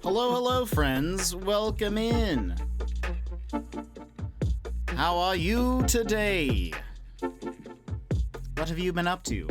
Hello, hello, friends. Welcome in. How are you today? What have you been up to?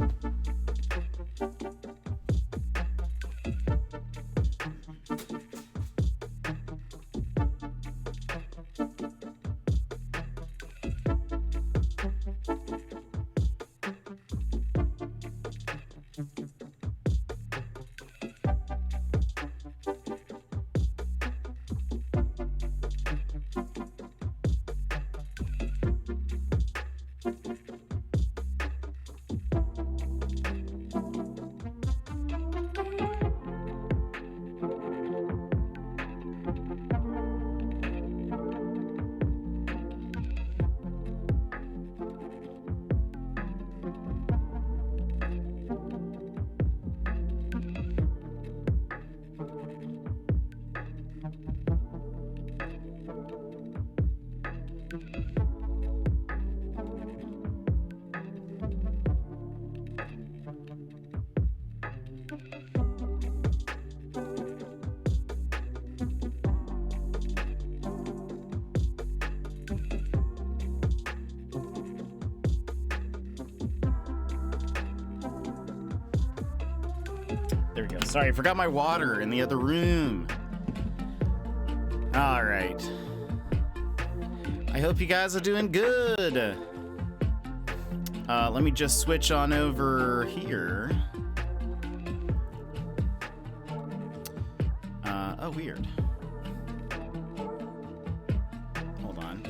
There we go. Sorry, I forgot my water in the other room. All right. I hope you guys are doing good. Let me just switch on over here. Oh, weird. Hold on.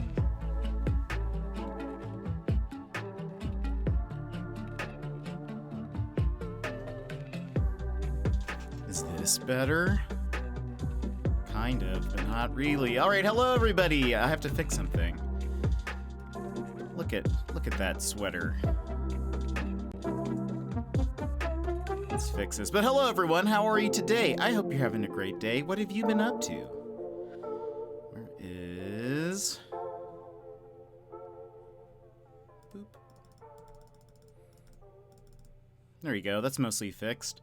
Is this better? Kind of, but not really. All right, hello everybody. I have to fix something. Look at that sweater. Let's fix this. But hello everyone, how are you today? I hope you're having a great day. What have you been up to? Where is... Boop. There you go, that's mostly fixed.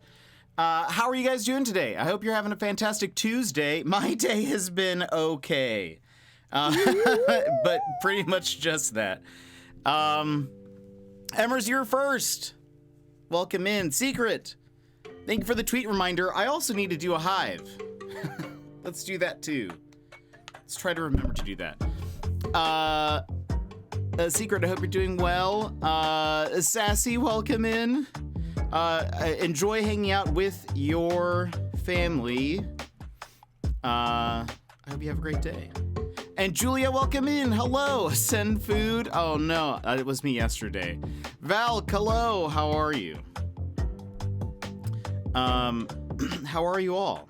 How are you guys doing today? I hope you're having a fantastic Tuesday. My day has been okay. But pretty much just that. Emmers, you're first. Welcome in. Secret. Thank you for the tweet reminder. I also need to do a hive. Let's do that too. Let's try to remember to do that. Secret, I hope you're doing well. Sassy, welcome in. Enjoy hanging out with your family. I hope you have a great day. And Julia, welcome in. Hello. Send food. Oh no, it was me yesterday. Val, hello. How are you? How are you all?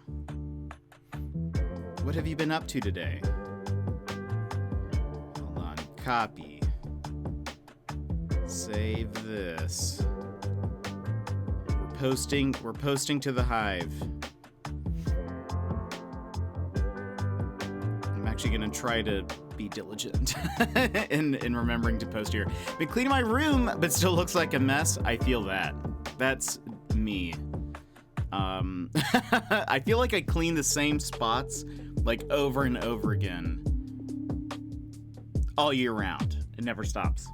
What have you been up to today? Hold on. Copy. Save this. We're posting to the hive. I'm actually gonna try to be diligent in remembering to post here. Been cleaning my room, but still looks like a mess. I feel that. That's me. I feel like I clean the same spots like over and over again all year round. It never stops.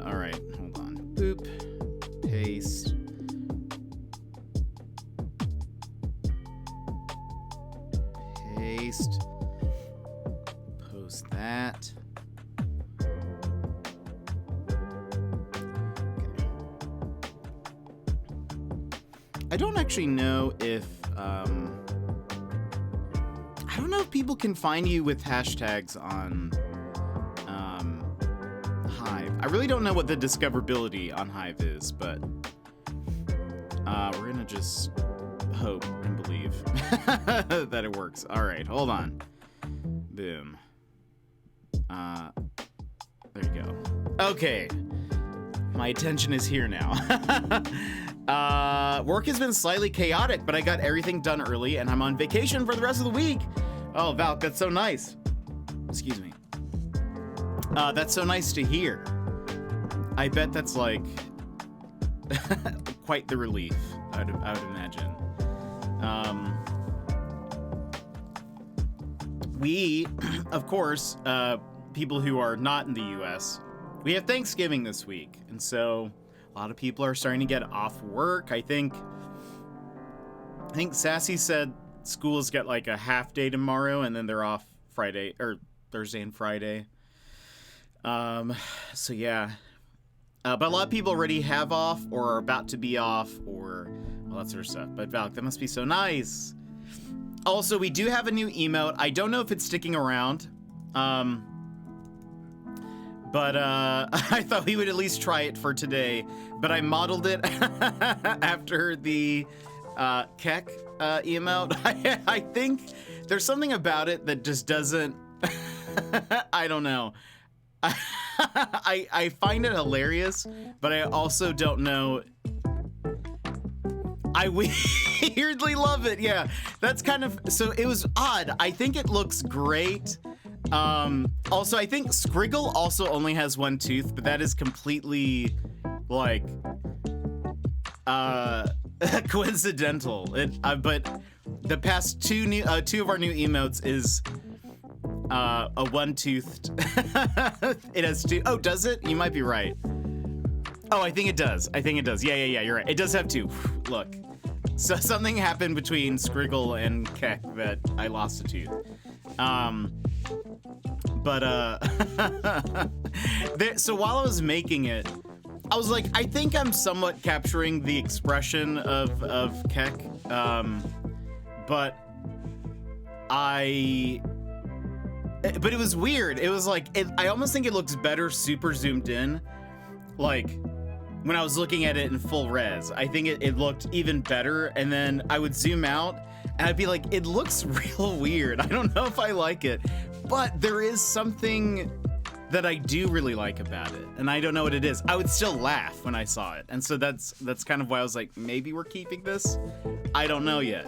All right, hold on. Boop, paste. Paste. Post that. Okay. I don't actually know if, I don't know if people can find you with hashtags on, Hive. I really don't know what the discoverability on Hive is, but we're gonna just hope and believe that it works. All right, hold on. Boom. There you go. Okay. My attention is here now. Work has been slightly chaotic, but I got everything done early, and I'm on vacation for the rest of the week. Oh, Val, that's so nice. Excuse me. That's so nice to hear. I bet that's like quite the relief, I would imagine. We, of course, people who are not in the US, we have Thanksgiving this week. And so a lot of people are starting to get off work. I think Sassy said schools get like a half day tomorrow and then they're off Friday or Thursday and Friday. So yeah. But a lot of people already have off or are about to be off or all that sort of stuff. But Valak, that must be so nice. Also, we do have a new emote. I don't know if it's sticking around. But I thought we would at least try it for today. But I modeled it after the Keck emote. I think there's something about it that just doesn't... I don't know. I find it hilarious, but I also don't know. I weirdly love it. Yeah, that's kind of... So it was odd. I think it looks great. Also, I think Scriggle also only has one tooth, but that is completely, like, coincidental. But the past two of our new emotes is a one-toothed. It has two. Oh, does it? You might be right. Oh, I think it does. Yeah, you're right. It does have two. Look. So something happened between Scriggle and Keck that I lost a tooth. So while I was making it, I was like, I think I'm somewhat capturing the expression of Keck, but it was weird. It was like, I almost think it looks better super zoomed in. Like, when I was looking at it in full res, I think it looked even better. And then I would zoom out and I'd be like, it looks real weird. I don't know if I like it, but there is something that I do really like about it. And I don't know what it is. I would still laugh when I saw it. And so that's kind of why I was like, maybe we're keeping this. I don't know yet.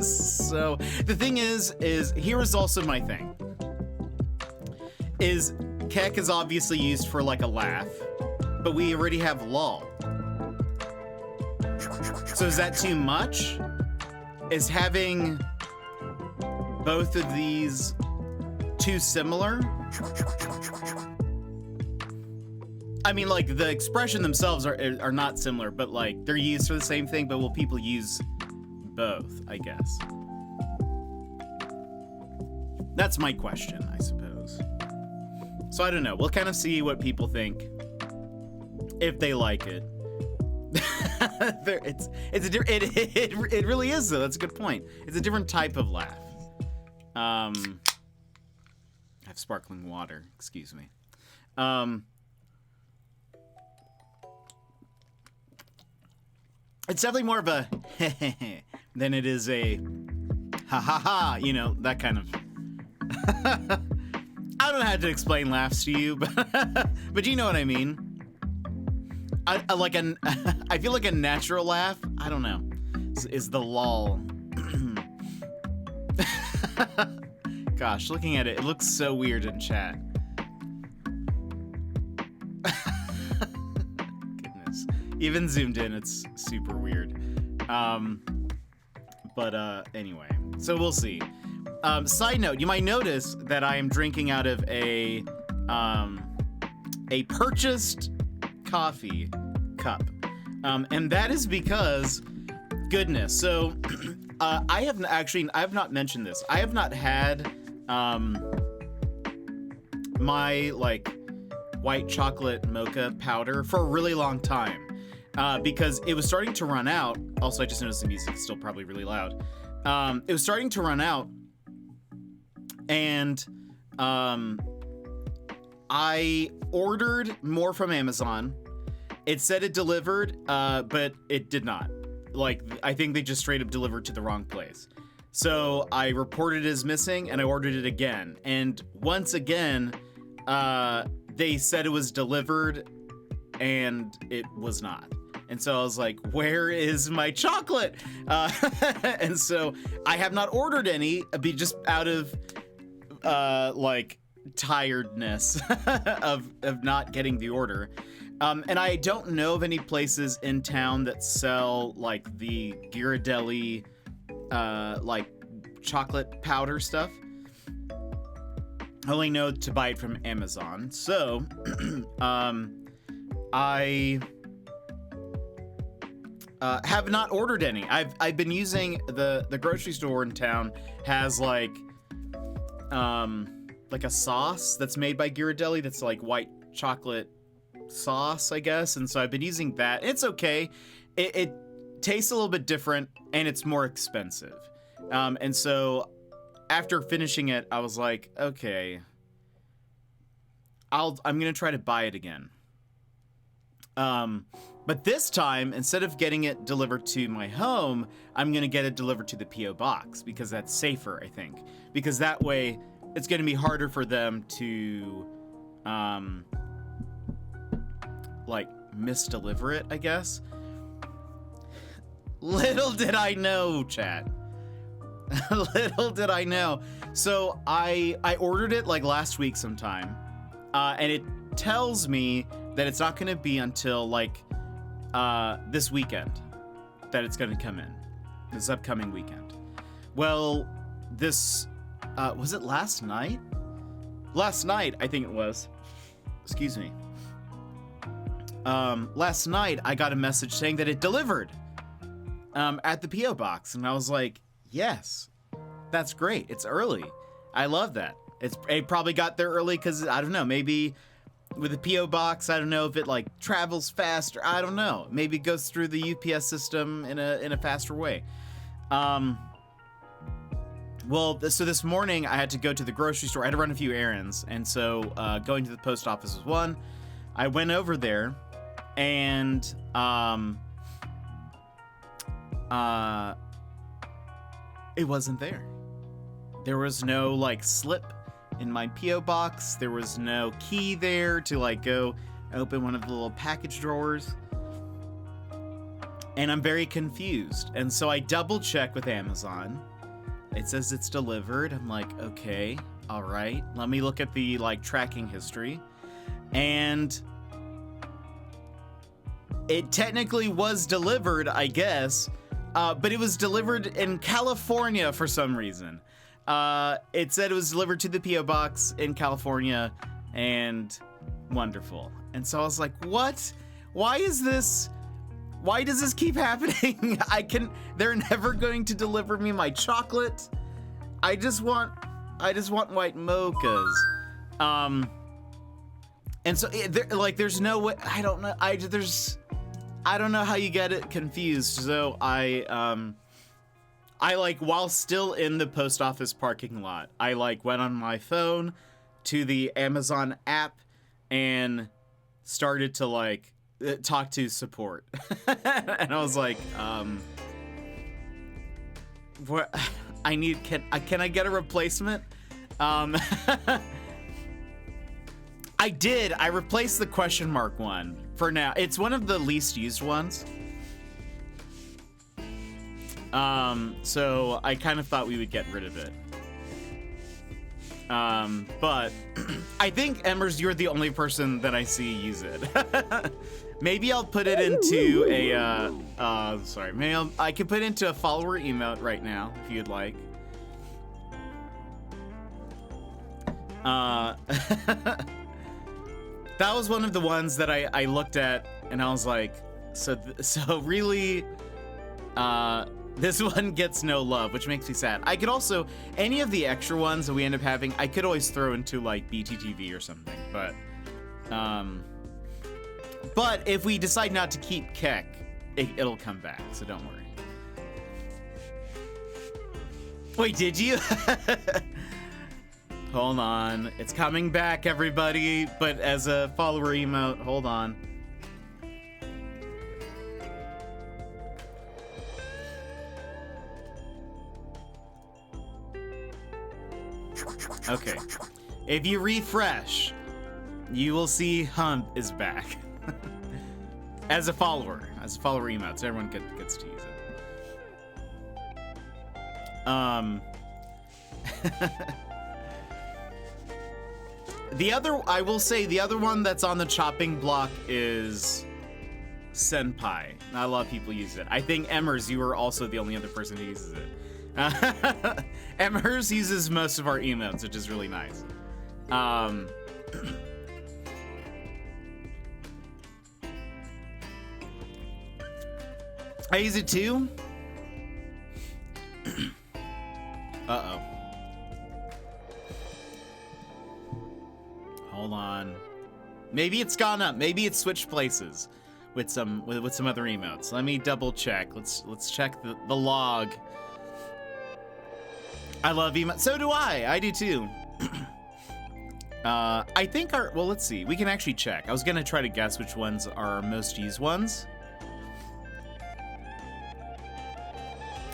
So the thing is here is also my thing. Is Keck is obviously used for like a laugh, but we already have lol. So is that too much? Is having both of these too similar? I mean, like, the expression themselves are not similar, but like they're used for the same thing, but will people use both, I guess? That's my question, I suppose. So I don't know. We'll kind of see what people think, if they like it. It really is though. That's a good point. It's a different type of laugh. I have sparkling water. Excuse me. It's definitely more of a than it is a ha ha ha. You know, that kind of. I don't know how to explain laughs to you, but you know what I mean. I feel like a natural laugh. I don't know. Is the lol. Gosh, looking at it, it looks so weird in chat. Goodness. Even zoomed in, it's super weird. Anyway, so we'll see. Side note, you might notice that I am drinking out of a purchased coffee cup. And that is because, goodness, so I have not mentioned this. I have not had my like white chocolate mocha powder for a really long time because it was starting to run out. Also, I just noticed the music is still probably really loud. It was starting to run out, and I ordered more from Amazon. It said it delivered, but it did not. Like, I think they just straight up delivered to the wrong place. So I reported it as missing and I ordered it again. And once again, they said it was delivered and it was not. And so I was like, where is my chocolate? And so I have not ordered any, just out of like tiredness of not getting the order. And I don't know of any places in town that sell like the Ghirardelli like chocolate powder stuff. I only know to buy it from Amazon. So I have not ordered any. I've been using the grocery store in town has like a sauce that's made by Ghirardelli that's like white chocolate sauce, I guess. And so I've been using that. It's okay. It tastes a little bit different and it's more expensive. And so after finishing it, I was like, okay, I'm gonna try to buy it again. But this time, instead of getting it delivered to my home, I'm gonna get it delivered to the P.O. box because that's safer, I think. Because that way, it's gonna be harder for them to, like, misdeliver it, I guess. Little did I know, chat. Little did I know. So I ordered it like last week sometime, and it tells me that it's not gonna be until like this weekend that it's gonna come in, this upcoming weekend. Well, this was it last night? Last night, I think it was. Excuse me. Last night I got a message saying that it delivered at the P.O. box, and I was like, yes, that's great. It's early. I love that. It probably got there early because, I don't know, maybe with the P.O. box, I don't know if it like travels faster. I don't know. Maybe it goes through the UPS system in a faster way. Well, so this morning I had to go to the grocery store. I had to run a few errands. And so going to the post office was one. I went over there and it wasn't there. There was no like slip in my P.O. box. There was no key there to like go open one of the little package drawers. And I'm very confused. And so I double check with Amazon. It says it's delivered. I'm like, okay, all right. Let me look at the like tracking history. And it technically was delivered, I guess. But it was delivered in California for some reason. It said it was delivered to the P.O. box in California, and wonderful. And so I was like, what? Why is this? Why does this keep happening? They're never going to deliver me my chocolate. I just want white mochas. And so there's no way, I don't know. I don't know how you get it confused. So I like, while still in the post office parking lot, I like went on my phone to the Amazon app and started to like talk to support. And I was like, what can I get a replacement? I did. I replaced the question mark one for now. It's one of the least used ones. So I kind of thought we would get rid of it. But I think, Embers, you're the only person that I see use it. Maybe I'll put it into a, I can put it into a follower emote right now, if you'd like. That was one of the ones that I looked at and I was like, so really, this one gets no love, which makes me sad. I could also, any of the extra ones that we end up having, I could always throw into like BTTV or something, but if we decide not to keep Keck, it'll come back, so don't worry. Wait, did you? Hold on, it's coming back, everybody, but as a follower emote, hold on. Okay, if you refresh, you will see Hunt is back. As a follower emote, so everyone gets to use it. The other, I will say, the other one that's on the chopping block is Senpai. Not a lot of people use it. I think Emmers, you are also the only other person who uses it. Emmers uses most of our emotes, which is really nice. I use it too. Uh-oh. Hold on. Maybe it's gone up. Maybe it's switched places with some other emotes. Let me double check. Let's check the log. I love emotes. So do I. I do too. I think well, let's see. We can actually check. I was gonna try to guess which ones are our most used ones.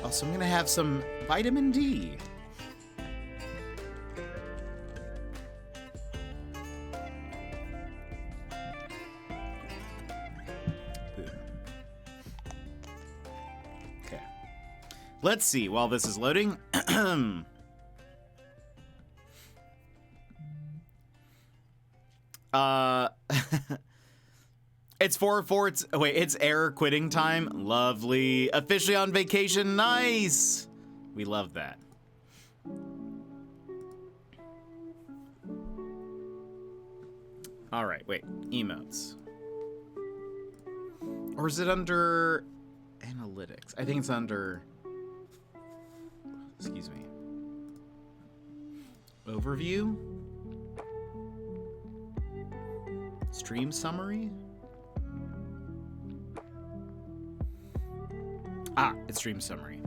Also, I'm gonna have some vitamin D. Okay. Let's see while this is loading. It's 4:04. It's error quitting time. Lovely. Officially on vacation. Nice. We love that. All right, wait. Emotes. Or is it under analytics? I think it's under, excuse me, overview? Stream summary? Ah, it's stream summary.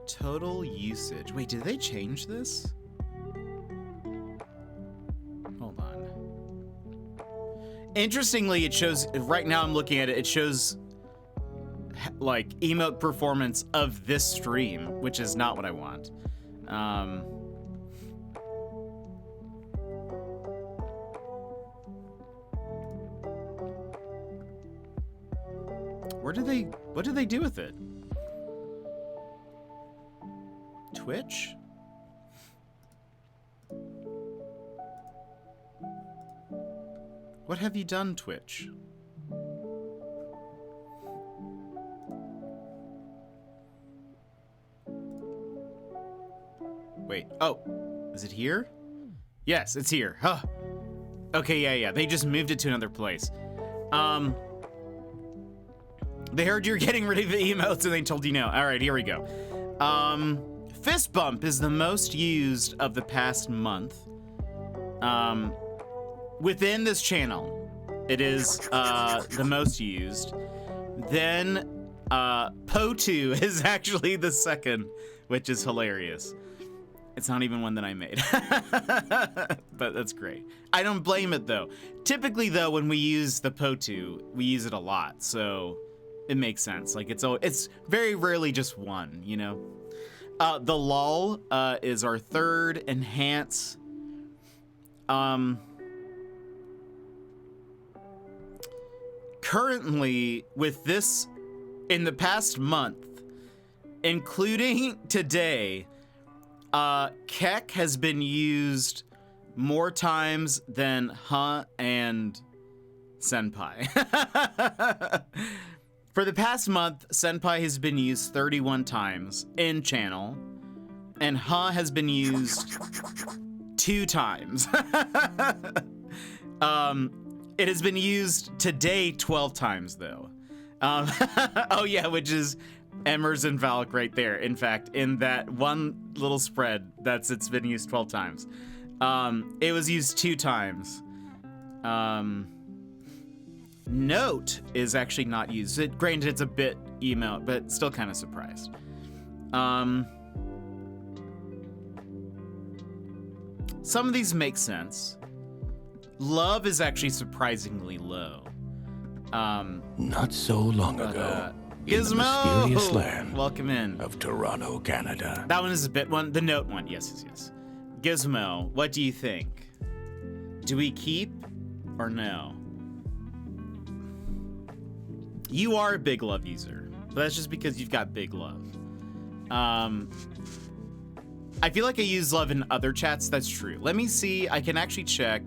Total usage. Wait, did they change this? Hold on. Interestingly, it shows, right now I'm looking at it, it shows like emote performance of this stream, which is not what I want. What did they do with it? Twitch? What have you done, Twitch? Wait, oh, is it here? Yes, it's here. Huh. Okay, yeah. They just moved it to another place. They heard you're getting rid of the emotes and they told you no. All right, here we go. Fist bump is the most used of the past month. Within this channel, it is the most used. Then Po2 is actually the second, which is hilarious. It's not even one that I made, but that's great. I don't blame it though. Typically though, when we use the Po2, we use it a lot, so it makes sense. Like it's very rarely just one, you know? The lull is our third. Enhance. Currently, with this, in the past month, including today, Kek has been used more times than Huh and Senpai. For the past month, Senpai has been used 31 times in channel, and Huh has been used 2 times. It has been used today 12 times, though. Oh yeah, which is Emmers and Valk right there. In fact, in that one little spread, it's been used 12 times. It was used 2 times. Note is actually not used. Granted, it's a bit emote, but still kind of surprised. Some of these make sense. Love is actually surprisingly low. Not so long ago, in the Gizmo! mysterious land Welcome in. of Toronto, Canada. That one is a bit one. The note one, yes. Gizmo, what do you think? Do we keep or no? You are a big love user, but that's just because you've got big love. I feel like I use love in other chats. That's true. Let me see. I can actually check.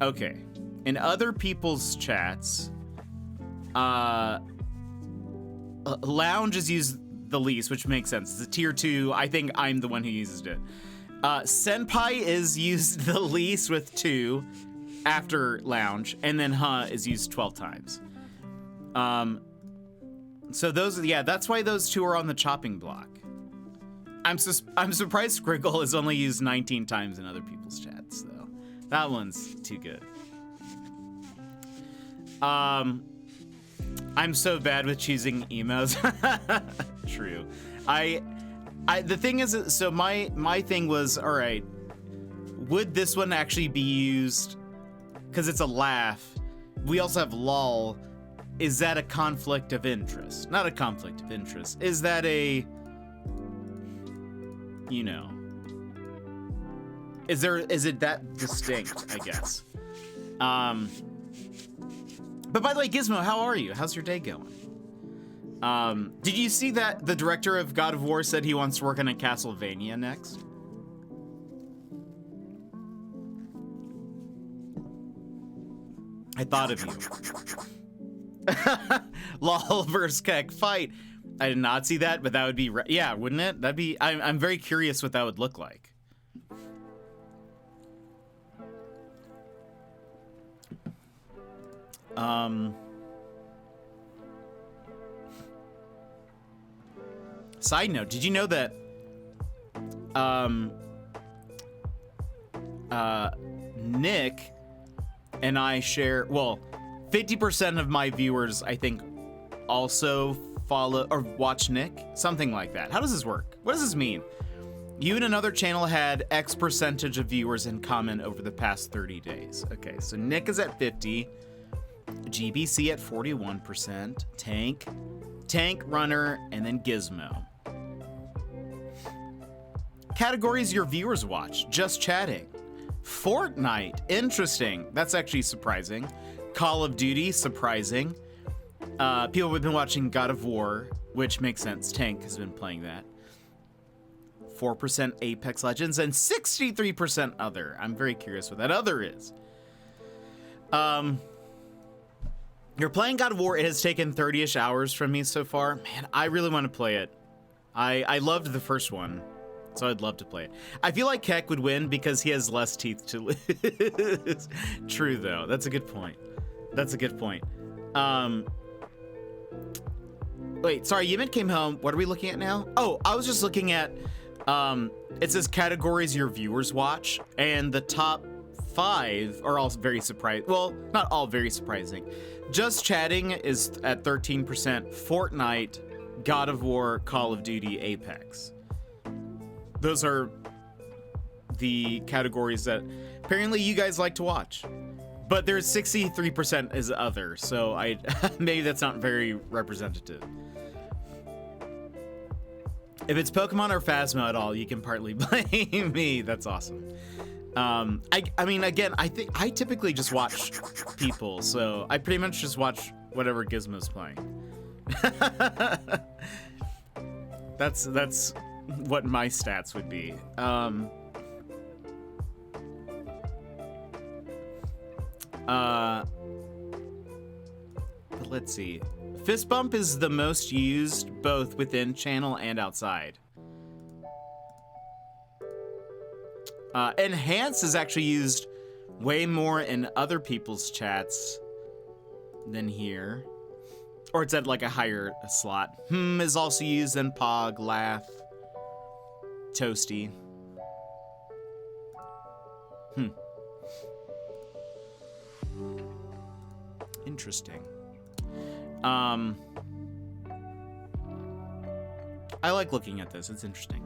Okay. In other people's chats, lounge is used the least, which makes sense. It's a tier 2. I think I'm the one who uses it. Senpai is used the least with 2 after lounge, and then is used 12 times. So those, yeah, that's why those 2 are on the chopping block. I'm surprised Scriggle is only used 19 times in other people's chats, though. That one's too good. I'm so bad with choosing emos. True. The thing is, so my thing was, all right, would this one actually be used? Because it's a laugh. We also have lol. Is that a conflict of interest? Not a conflict of interest. Is that a, you know, is it that distinct, I guess? But by the way, Gizmo, how are you? How's your day going? Did you see that the director of God of War said he wants to work on a Castlevania next? I thought of you. LOL versus Keck fight. I did not see that, but that would be, yeah, wouldn't it? That'd be, I'm very curious what that would look like. Side note, did you know that Nick and I share, well, 50% of my viewers, I think, also follow or watch Nick? Something like that. How does this work? What does this mean? You and another channel had X percentage of viewers in common over the past 30 days. Okay, so Nick is at 50, GBC at 41%, Tank, Runner, and then Gizmo. Categories your viewers watch: just chatting. Fortnite, interesting. That's actually surprising. Call of Duty, surprising. People have been watching God of War, which makes sense. Tank has been playing that. 4% Apex Legends and 63% other. I'm very curious what that other is. You're playing God of War. It has taken 30-ish hours from me so far. Man, I really want to play it. I loved the first one, so I'd love to play it. I feel like Keck would win because he has less teeth to lose. True, though. That's a good point. That's a good point. Wait, sorry, Yimit came home. What are we looking at now? Oh, I was just looking at, it says categories your viewers watch, and the top 5 are all very surprising. Well, not all very surprising. Just chatting is at 13%, Fortnite, God of War, Call of Duty, Apex. Those are the categories that apparently you guys like to watch. But there's 63% is other, so maybe that's not very representative. If it's Pokemon or Phasma at all, you can partly blame me. That's awesome. I mean, again, I typically just watch people, so I pretty much just watch whatever Gizmo's playing. That's what my stats would be. But let's see. Fist bump is the most used both within channel and outside. Enhance is actually used way more in other people's chats than here. Or it's at like a higher slot. Is also used in Pog, Laugh, Toasty. Interesting. I like looking at this. It's interesting.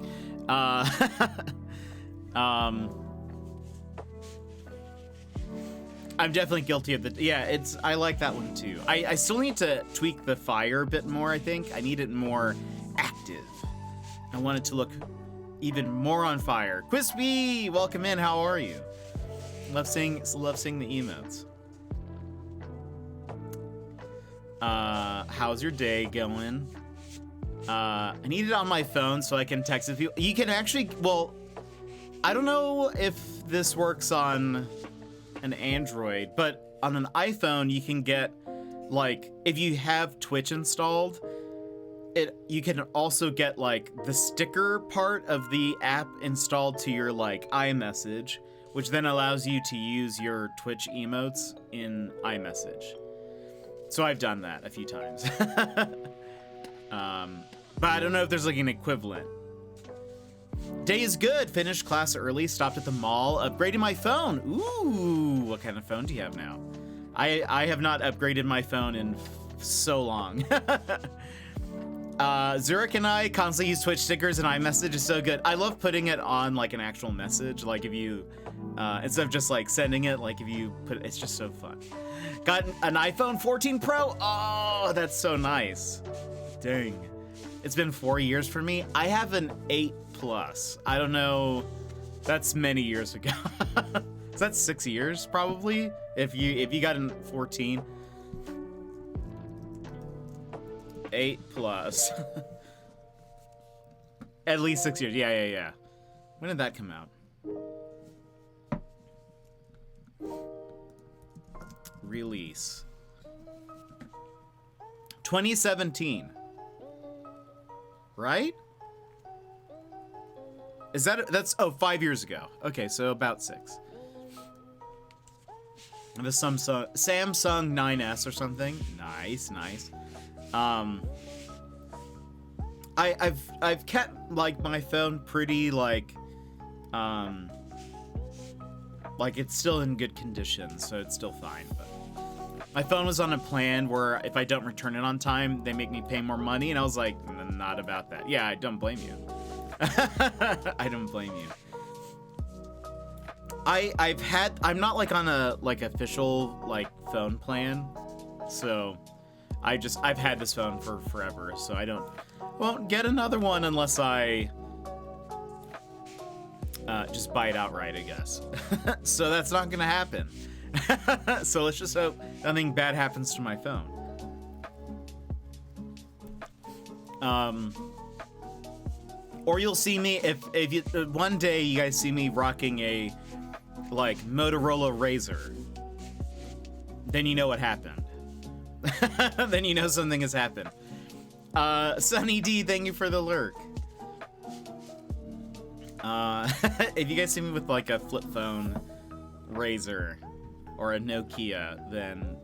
I'm definitely guilty of the, yeah, I like that one too. I still need to tweak the fire a bit more, I think. I need it more active. I want it to look even more on fire. Quispy, welcome in, how are you? Love seeing the emotes. How's your day going? I need it on my phone so I can text with people. You can actually, well, I don't know if this works on an Android, but on an iPhone, you can get, like, if you have Twitch installed, you can also get, like, the sticker part of the app installed to your, like, iMessage, which then allows you to use your Twitch emotes in iMessage. So I've done that a few times. But I don't know if there's, like, an equivalent. Day is good. Finished class early. Stopped at the mall. Upgraded my phone. Ooh, what kind of phone do you have now? I have not upgraded my phone in so long. Zurich and I constantly use Twitch stickers, and iMessage is so good. I love putting it on like an actual message. Like if you, instead of just like sending it, like if you put it's just so fun. Got an iPhone 14 Pro. Oh, that's so nice. Dang. It's been 4 years for me. I have an 8 Plus. I don't know. That's many years ago. So that's 6 years probably. If you got an 14. 8 Plus. At least 6 years. Yeah. When did that come out? Release. 2017. Right? Is that's 5 years ago. Okay, so about 6. The Samsung 9S or something. Nice. I've kept like my phone pretty like it's still in good condition, so it's still fine. But my phone was on a plan where if I don't return it on time, they make me pay more money, and I was like, not about that. Yeah, I don't blame you. I don't blame you. I'm not like on a like official like phone plan, so I've had this phone for forever, so won't get another one unless I just buy it outright, I guess. So that's not gonna happen. So let's just hope nothing bad happens to my phone. Or you'll see me if you one day you guys see me rocking a like Motorola Razr, then you know what happened. Then you know something has happened. Sunny D, thank you for the lurk. If you guys see me with like a flip phone Razr or a Nokia, then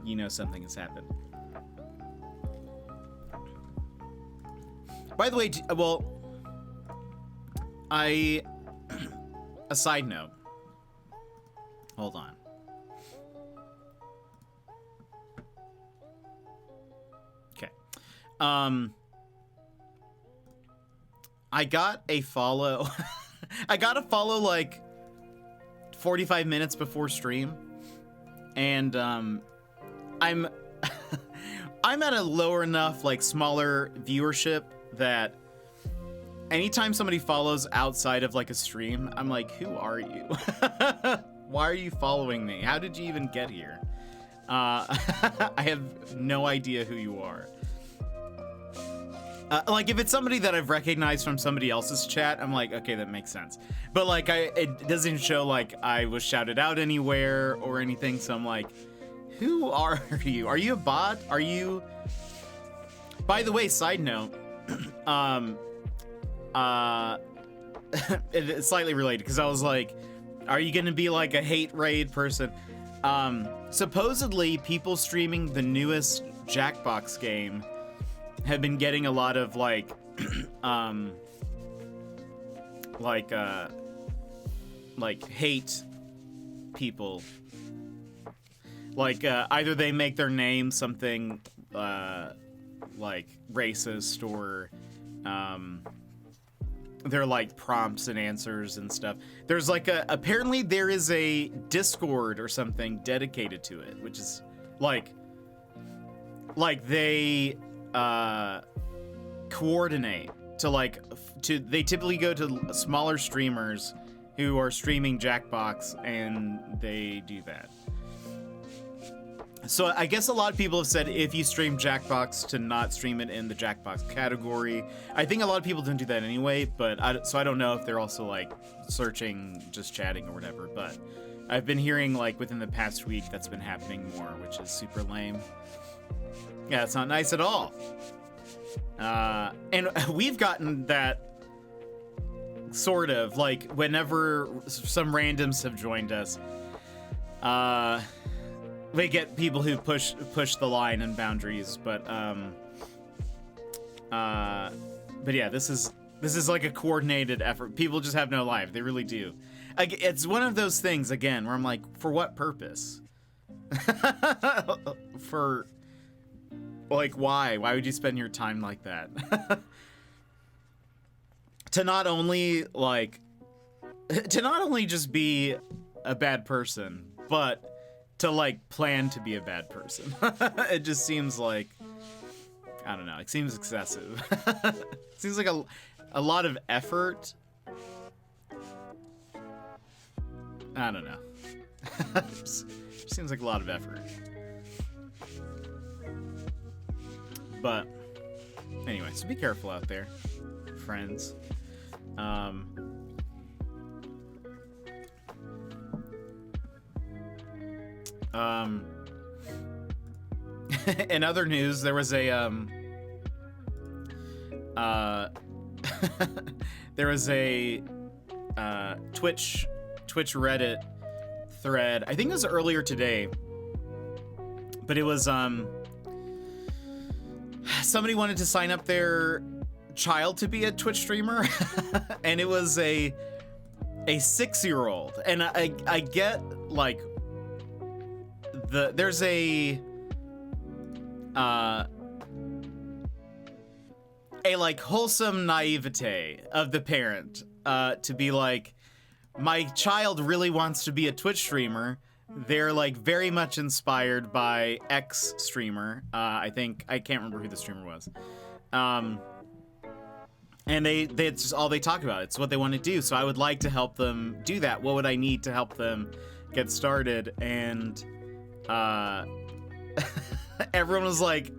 you know something has happened. By the way, a side note. Hold on. Okay. I got a follow. I got a follow like 45 minutes before stream. And I'm I'm at a lower enough, like smaller viewership that anytime somebody follows outside of like a stream, I'm like, who are you? Why are you following me? How did you even get here? I have no idea who you are. Like if it's somebody that I've recognized from somebody else's chat, I'm like, okay, that makes sense. But like it doesn't show like I was shouted out anywhere or anything, so I'm like, who are you? Are you a bot? Are you... By the way, side note, it's slightly related because I was like, are you gonna be like a hate raid person? Supposedly people streaming the newest Jackbox game have been getting a lot of like hate people. Like either they make their name something like racist, or they're like prompts and answers and stuff. There's like apparently there is a Discord or something dedicated to it, which is like they coordinate to they typically go to smaller streamers who are streaming Jackbox, and they do that. So I guess a lot of people have said if you stream Jackbox to not stream it in the Jackbox category. I think a lot of people don't do that anyway, but so I don't know if they're also like searching, just chatting or whatever, but I've been hearing like within the past week that's been happening more, which is super lame. Yeah, it's not nice at all. And we've gotten that sort of like whenever some randoms have joined us, we get people who push the line and boundaries, but yeah, this is like a coordinated effort. People just have no life. They really do. It's one of those things again where I'm like, for what purpose? For like, why? Why would you spend your time like that? To not only just be a bad person, but to like plan to be a bad person. It just seems like, I don't know, it seems excessive. It seems like a lot of effort. I don't know. It seems like a lot of effort. But anyway, so be careful out there, friends. In other news, there was a Twitch Reddit thread. I think it was earlier today, but it was somebody wanted to sign up their child to be a Twitch streamer, and it was a 6-year-old, and I get like there's a like wholesome naivete of the parent to be like, my child really wants to be a Twitch streamer. They're like very much inspired by X streamer. I can't remember who the streamer was. And it's just all they talk about. It's what they want to do. So I would like to help them do that. What would I need to help them get started? And everyone was like,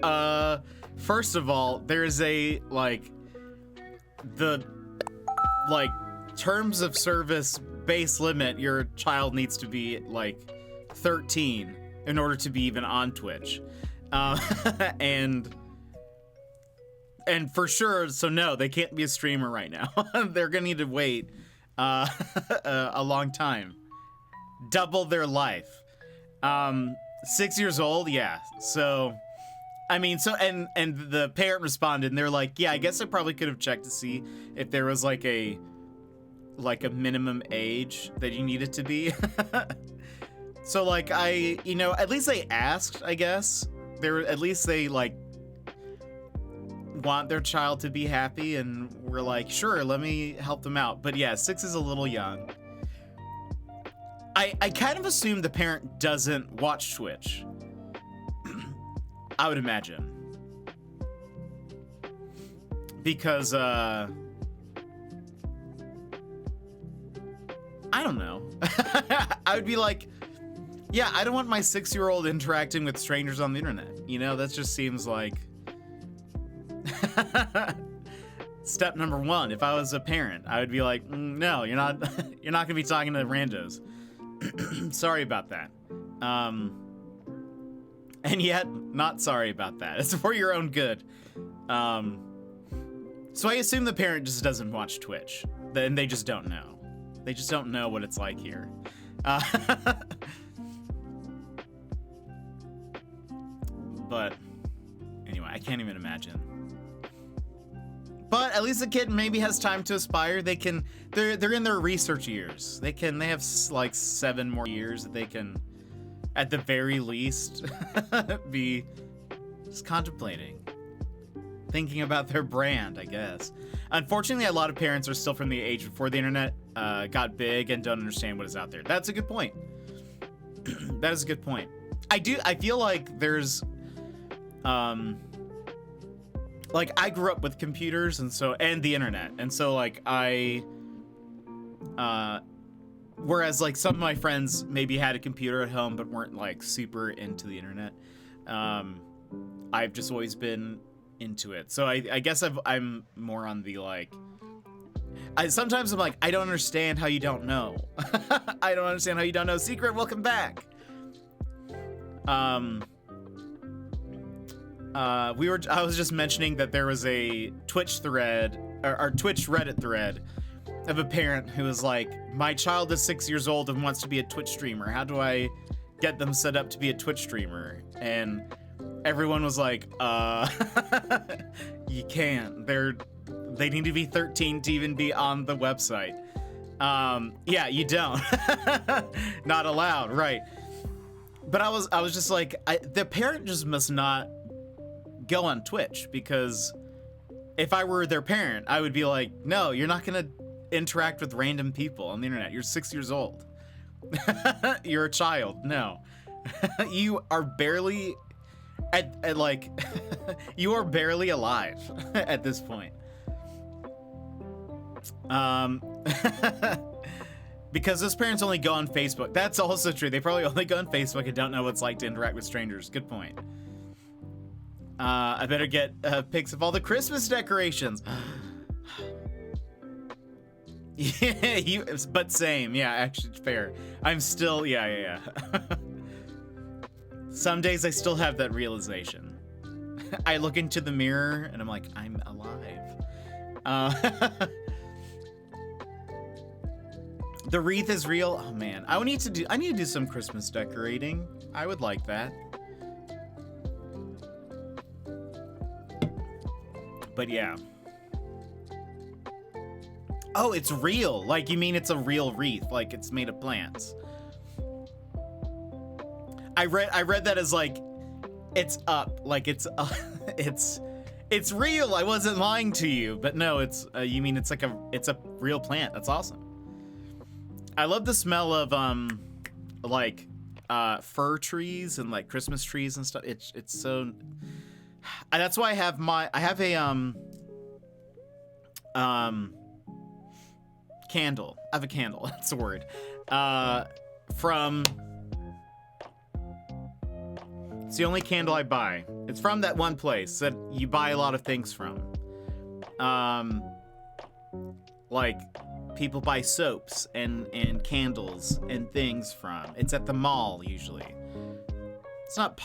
first of all, there's a the terms of service base limit. Your child needs to be like 13 in order to be even on Twitch. And for sure, so no, they can't be a streamer right now. They're gonna need to wait a long time. Double their life. 6 years old, yeah. So, I mean, and the parent responded, and they're like, yeah, I guess I probably could have checked to see if there was like a minimum age that you needed to be. So like at least they asked, I guess. At least they like want their child to be happy, and we're like, sure, let me help them out. But yeah, 6 is a little young. I kind of assume the parent doesn't watch Twitch. I would imagine. Because, I don't know. I would be like, yeah, I don't want my 6-year-old interacting with strangers on the internet. You know, that just seems like step number one. If I was a parent, I would be like, no, you're not gonna be talking to randos. Sorry about that. And yet, not sorry about that. It's for your own good. So I assume the parent just doesn't watch Twitch. Then they just don't know. They just don't know what it's like here. But anyway, I can't even imagine. But at least the kid maybe has time to aspire. They're in their research years. They have like 7 more years that they can, at the very least, be just contemplating, thinking about their brand, I guess. Unfortunately, a lot of parents are still from the age before the internet got big and don't understand what is out there. That's a good point. That is a good point. I feel like there's like I grew up with computers and the internet, and so like whereas like some of my friends maybe had a computer at home but weren't like super into the internet. I've just always been into it. So I guess I'm more on the like. Sometimes I'm like, I don't understand how you don't know. I don't understand how you don't know. Secret, welcome back. I was just mentioning that there was a Twitch thread or Twitch Reddit thread of a parent who was like, my child is 6 years old and wants to be a Twitch streamer. How do I get them set up to be a Twitch streamer? And everyone was like, you can't. They need to be 13 to even be on the website. Yeah, you don't. Not allowed, right? But I was just like, the parent just must not go on Twitch, because if I were their parent, I would be like, no, you're not gonna interact with random people on the internet. You're 6 years old. You're a child. No. You are barely at like you are barely alive at this point. Because those parents only go on Facebook. That's also true. They probably only go on Facebook and don't know what it's like to interact with strangers. Good point. I better get pics of all the Christmas decorations. Yeah, but same. Yeah, actually, fair. I'm still, yeah. Some days I still have that realization. I look into the mirror and I'm like, I'm alive. The wreath is real. Oh man, I need to do some Christmas decorating. I would like that. But yeah. Oh, it's real. Like, you mean it's a real wreath, like it's made of plants. I read that as like it's up, like it's it's real. I wasn't lying to you. But no, it's you mean it's a real plant. That's awesome. I love the smell of like fir trees and like Christmas trees and stuff. It's so that's why I have a candle. I have a candle. That's the word. From it's the only candle I buy. It's from that one place that you buy a lot of things from. Like people buy soaps and candles and things from. It's at the mall usually. It's not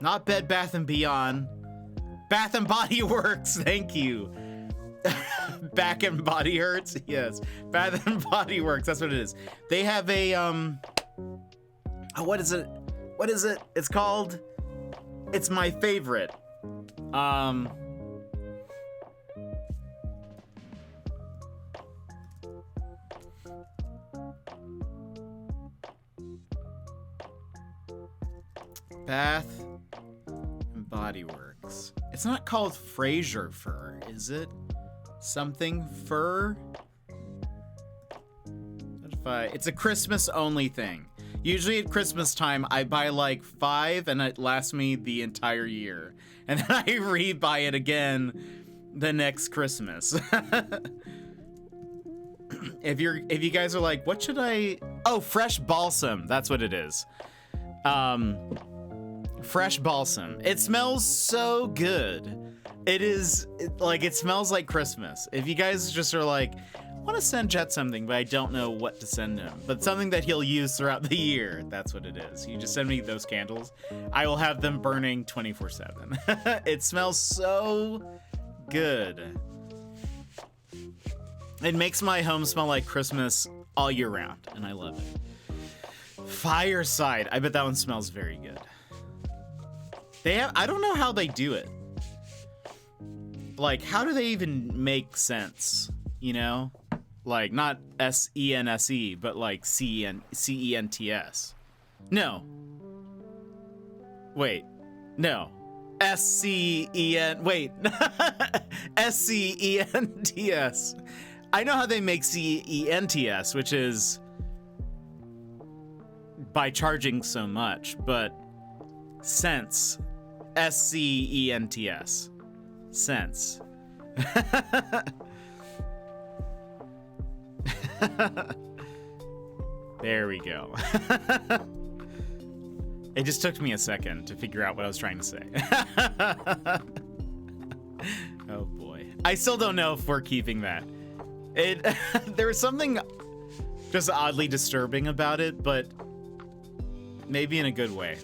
not Bed Bath & Beyond. Bath and Body Works, thank you. Back and Body Hurts, yes. Bath and Body Works, that's what it is. They have a what is it? It's called, it's my favorite. Bath and Body Works. It's not called Fraser Fur, is it? Something fur? It's a Christmas only thing. Usually at Christmas time, I buy like 5 and it lasts me the entire year. And then I re-buy it again the next Christmas. If you guys are like, what should I... Oh, fresh balsam. That's what it is. Fresh balsam. It smells so good. It smells like Christmas. If you guys just are like, I want to send Jet something, but I don't know what to send him, but something that he'll use throughout the year, that's what it is. You just send me those candles. I will have them burning 24/7. It smells so good. It makes my home smell like Christmas all year round, and I love it. Fireside. I bet that one smells very good. I don't know how they do it. Like, how do they even make sense? You know? Like, not SENSE, but like CENTS. No. Wait. No. SCEN. Wait. SCENTS. I know how they make CENTS, which is by charging so much, but sense. SCENTS. Sense. There we go. It just took me a second to figure out what I was trying to say. Oh boy. I still don't know if we're keeping that. There was something just oddly disturbing about it, but maybe in a good way.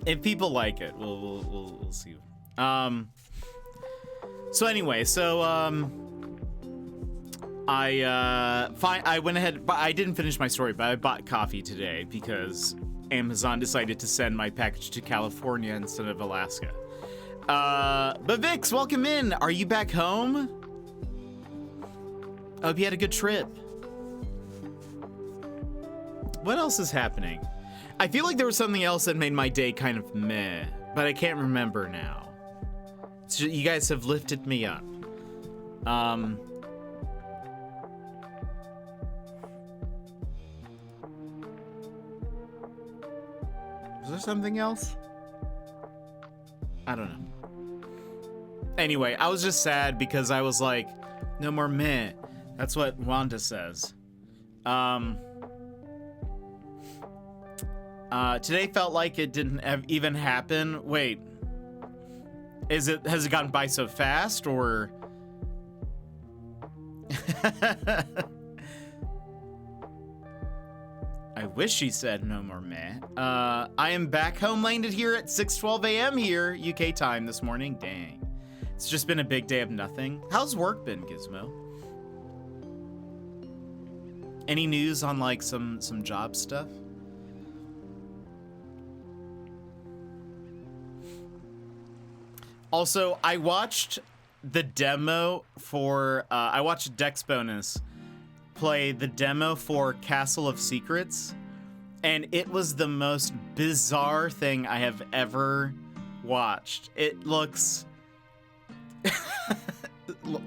If people like it, we'll see. So anyway, I went ahead, but I didn't finish my story, but I bought coffee today because Amazon decided to send my package to California instead of Alaska. But Vix, welcome in. Are you back home? I hope you had a good trip. What else is happening? I feel like there was something else that made my day kind of meh, but I can't remember now. It's just, you guys have lifted me up. Is there something else? I don't know. Anyway, I was just sad because I was like, no more meh. That's what Wanda says. Today felt like it didn't even happen. Wait. Has it gotten by so fast, or? I wish she said no more meh. I am back home, landed here at 6:12 a.m. here, UK time this morning. Dang. It's just been a big day of nothing. How's work been, Gizmo? Any news on like some job stuff? Also, I watched the demo for, I watched Dex Bonus play the demo for Castle of Secrets, and it was the most bizarre thing I have ever watched. It looks...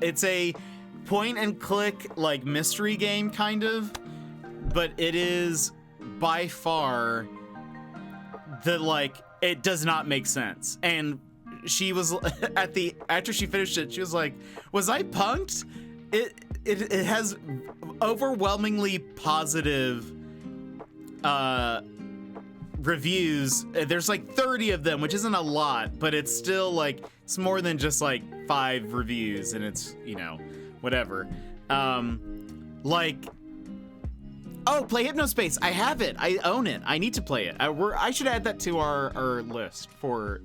It's a point and click, like, mystery game, kind of, but it is by far the, like, it does not make sense. And she was after she finished it, she was like, was I punked? It has overwhelmingly positive reviews. There's like 30 of them, which isn't a lot, but it's still like, it's more than just like 5 reviews, and it's, you know, whatever. Like, oh, play Hypnospace. I have it. I own it. I need to play it. I should add that to our list for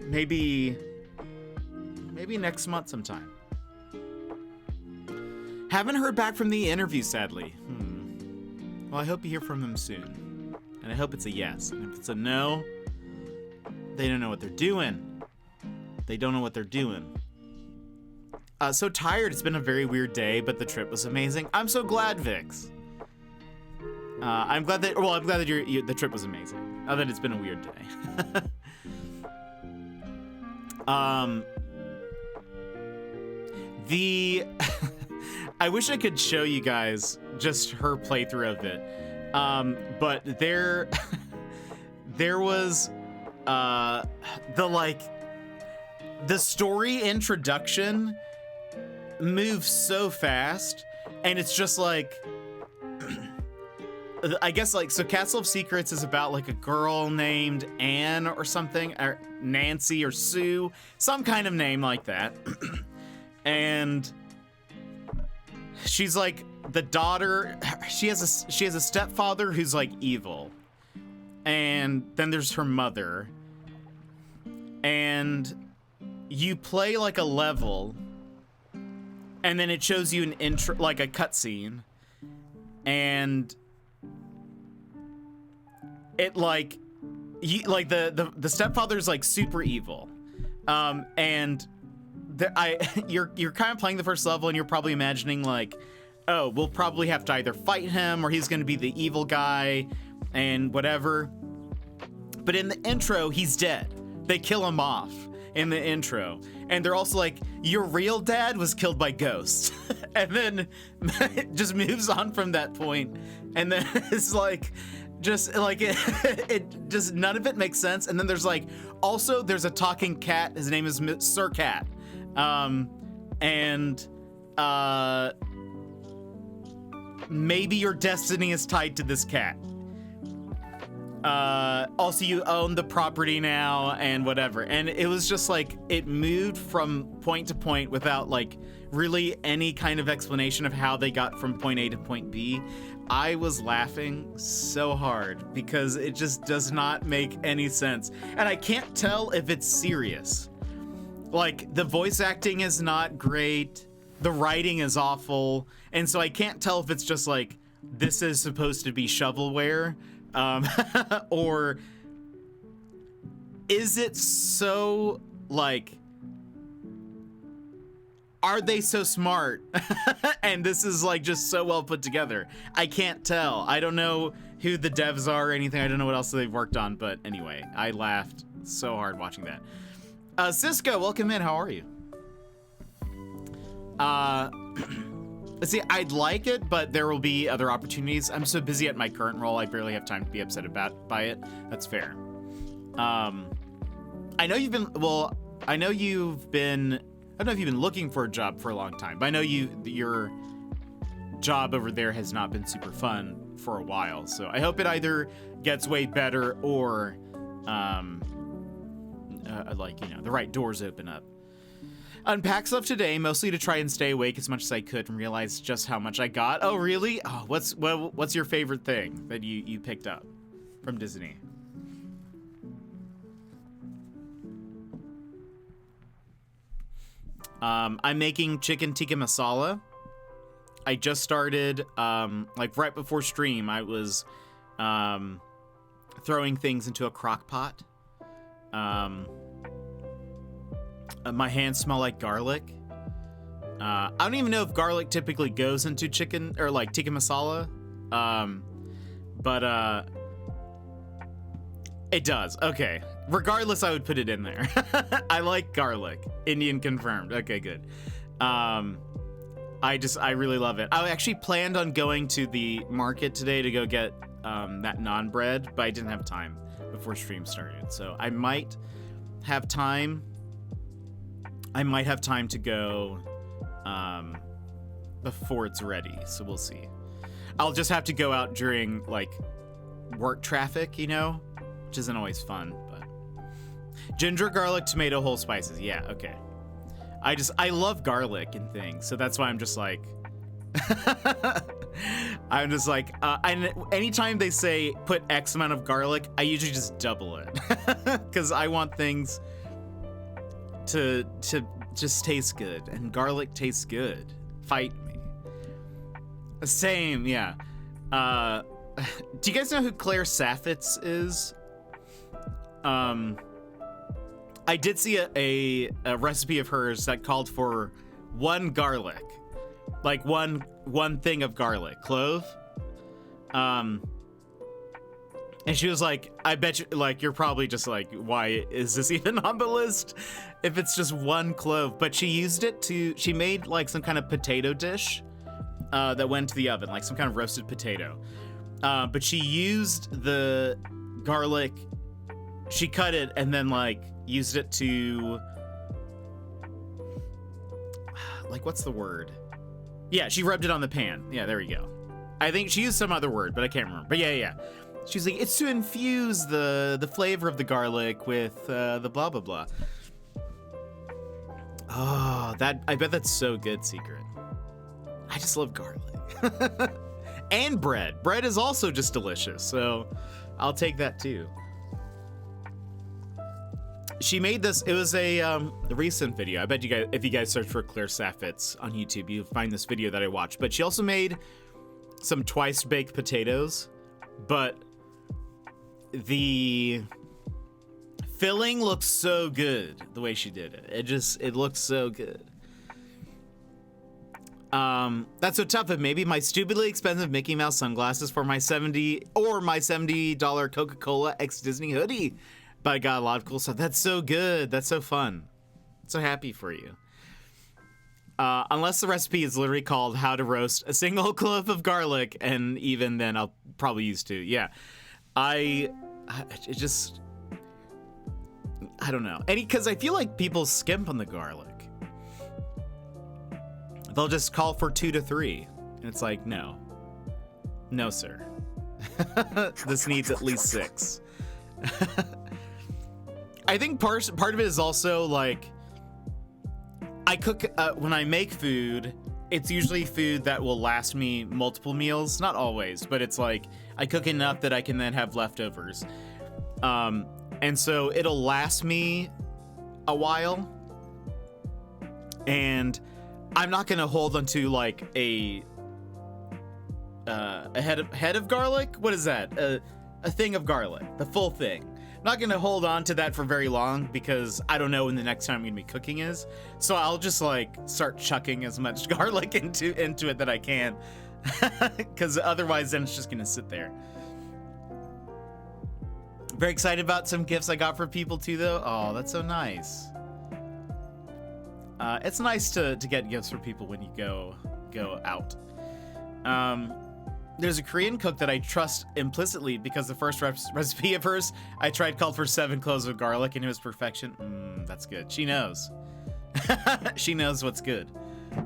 maybe next month sometime. Haven't heard back from the interview, sadly. Well, I hope you hear from them soon. And I hope it's a yes. And if it's a no, they don't know what they're doing. They don't know what they're doing. So tired. It's been a very weird day, but the trip was amazing. I'm so glad, Vix. I'm glad that the trip was amazing. Other than it's been a weird day. I wish I could show you guys just her playthrough of it. But there was the story introduction moves so fast, and it's just like, I guess, like, so Castle of Secrets is about like a girl named Anne or something, or Nancy or Sue, some kind of name like that. And she's like the daughter. She has a stepfather who's like evil, and then there's her mother. And you play like a level, and then it shows you an intro, like a cutscene, and it like the stepfather's like super evil, and you're kind of playing the first level, and you're probably imagining like, oh, we'll probably have to either fight him or he's going to be the evil guy and whatever. But in the intro, he's dead. They kill him off in the intro. And they're also like, your real dad was killed by ghosts. And then it just moves on from that point. And then it's like, just like it just, none of it makes sense. And then there's like, also there's a talking cat. His name is Sir Cat. maybe your destiny is tied to this cat. Also, you own the property now and whatever. And it was just like, it moved from point to point without like really any kind of explanation of how they got from point A to point B. I was laughing so hard because it just does not make any sense. And I can't tell if it's serious. Like, the voice acting is not great. The writing is awful. And so I can't tell if it's just like, this is supposed to be shovelware. Or is it so, like, are they so smart? And this is like just so well put together. I can't tell. I don't know who the devs are or anything. I don't know what else they've worked on, but anyway, I laughed so hard watching that. Cisco, welcome in. How are you? Let's see, I'd like it, but there will be other opportunities. I'm so busy at my current role, I barely have time to be upset by it. That's fair. I know you've been, well, I don't know if you've been looking for a job for a long time, but I know your job over there has not been super fun for a while. So I hope it either gets way better or, like, you know, the right doors open up. Unpack stuff today, mostly to try and stay awake as much as I could and realize just how much I got. Oh, really? Oh, what's your favorite thing that you picked up from Disney? I'm making chicken tikka masala. I just started, like right before stream, I was throwing things into a crock pot. My hands smell like garlic. I don't even know if garlic typically goes into chicken or like tikka masala. But it does. Okay. Regardless, I would put it in there. I like garlic. Indian confirmed. Okay, good. I really love it. I actually planned on going to the market today to go get that naan bread, but I didn't have time before stream started. So I might have time. To go before it's ready, so we'll see. I'll just have to go out during like work traffic, you know, which isn't always fun. But ginger, garlic, tomato, whole spices. Yeah, okay. I love garlic and things, so that's why I'm just like, and anytime they say put X amount of garlic, I usually just double it because I want things to just taste good, and garlic tastes good. Fight me. Same, yeah. Do you guys know who Claire Saffitz is? I did see a recipe of hers that called for one garlic, like one thing of garlic, clove. And she was like, I bet you, like, you're probably just like, why is this even on the list if it's just one clove? But she used it she made like some kind of potato dish that went to the oven, like some kind of roasted potato. But she used the garlic, she cut it and then like used it to, like, what's the word? Yeah, she rubbed it on the pan. Yeah, there we go. I think she used some other word, but I can't remember. But yeah. She was like, it's to infuse the flavor of the garlic with the blah, blah, blah. Oh, I bet that's so good, Secret. I just love garlic. And bread. Bread is also just delicious, so I'll take that too. She made this, it was a recent video. I bet you guys, if you guys search for Claire Saffitz on YouTube, you'll find this video that I watched. But she also made some twice baked potatoes, but the filling looks so good the way she did it. It looks so good. That's so tough, but maybe my stupidly expensive Mickey Mouse sunglasses for my $70 Coca-Cola X Disney hoodie. But I got a lot of cool stuff. That's so good. That's so fun. So happy for you. Unless the recipe is literally called how to roast a single clove of garlic, and even then I'll probably use two. Yeah. I don't know. Because I feel like people skimp on the garlic. They'll just call for 2 to 3. And it's like, no. No, sir. This needs at least 6. I think part of it is also like I cook when I make food. It's usually food that will last me multiple meals. Not always, but it's like I cook enough that I can then have leftovers. And so it'll last me a while. And I'm not gonna hold onto like a head of garlic. What is that? A thing of garlic, the full thing. I'm not gonna hold on to that for very long because I don't know when the next time I'm gonna be cooking is. So I'll just like start chucking as much garlic into it that I can, because otherwise then it's just gonna sit there. Very excited about some gifts I got for people too, though. Oh, that's so nice. It's nice to get gifts for people when you go out. There's a Korean cook that I trust implicitly because the first recipe of hers I tried called for 7 cloves of garlic and it was perfection. That's good. She knows. She knows what's good.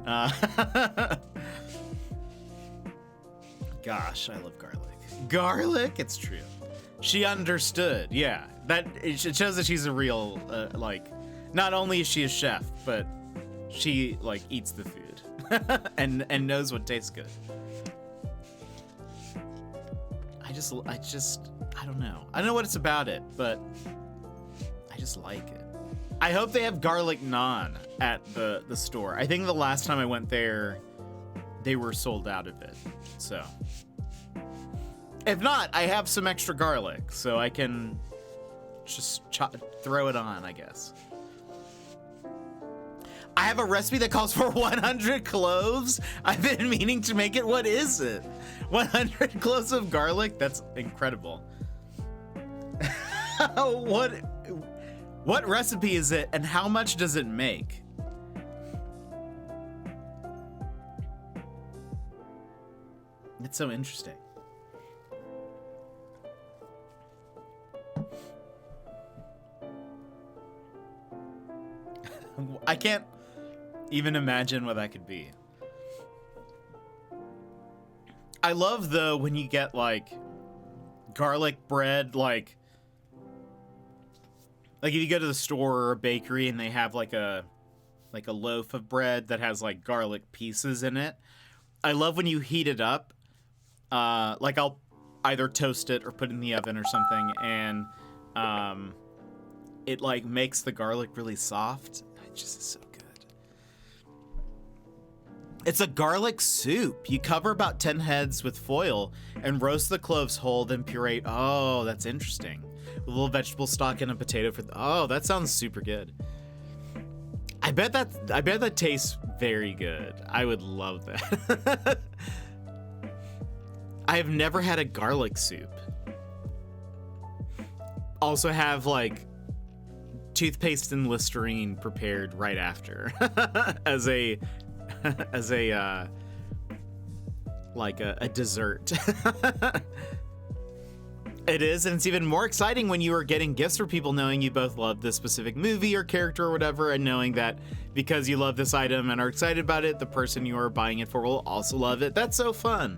Gosh, I love garlic. Garlic? It's true. She understood. Yeah, that it shows that she's a real like. Not only is she a chef, but she like eats the food and knows what tastes good. I don't know. I don't know what it's about it, but I just like it. I hope they have garlic naan at the store. I think the last time I went there, they were sold out of it. So, if not, I have some extra garlic, so I can just throw it on, I guess. I have a recipe that calls for 100 cloves. I've been meaning to make it. What is it? 100 cloves of garlic? That's incredible. What recipe is it and how much does it make? It's so interesting. I can't even imagine what that could be. I love though when you get like garlic bread, like if you go to the store or a bakery and they have like a loaf of bread that has like garlic pieces in it. I love when you heat it up. Like I'll either toast it or put it in the oven or something, and it like makes the garlic really soft. It just is so good. It's a garlic soup. You cover about 10 heads with foil and roast the cloves whole, then puree. Oh, that's interesting. With a little vegetable stock and a potato for. Oh, that sounds super good. I bet that tastes very good. I would love that. I have never had a garlic soup. Also have like toothpaste and Listerine prepared right after as a dessert. It is, and it's even more exciting when you are getting gifts for people knowing you both love this specific movie or character or whatever, and knowing that because you love this item and are excited about it, the person you are buying it for will also love it. That's so fun.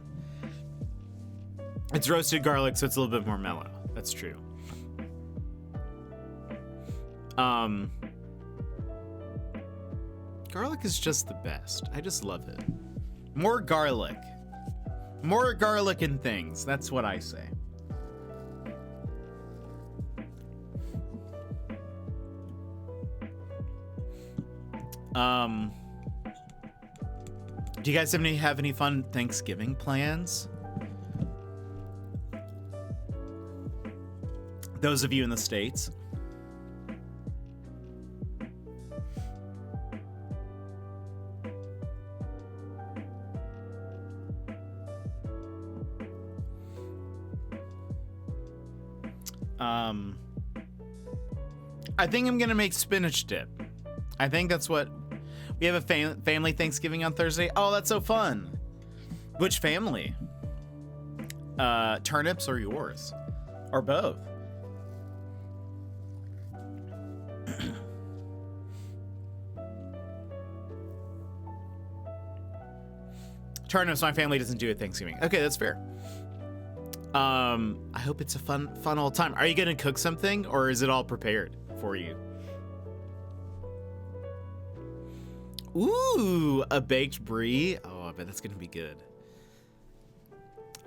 It's roasted garlic, so it's a little bit more mellow. That's true. Garlic is just the best. I just love it. More garlic. More garlic in things. That's what I say. Do you guys have any fun Thanksgiving plans? Those of you in the States. I think I'm gonna make spinach dip. I think that's what we have a family Thanksgiving on Thursday. Oh, that's so fun. Which family? Turnips or yours? Or both? Charnos, my family doesn't do it Thanksgiving. Okay, that's fair. I hope it's a fun all time. Are you gonna cook something, or is it all prepared for you? Ooh, a baked brie. Oh, I bet that's gonna be good.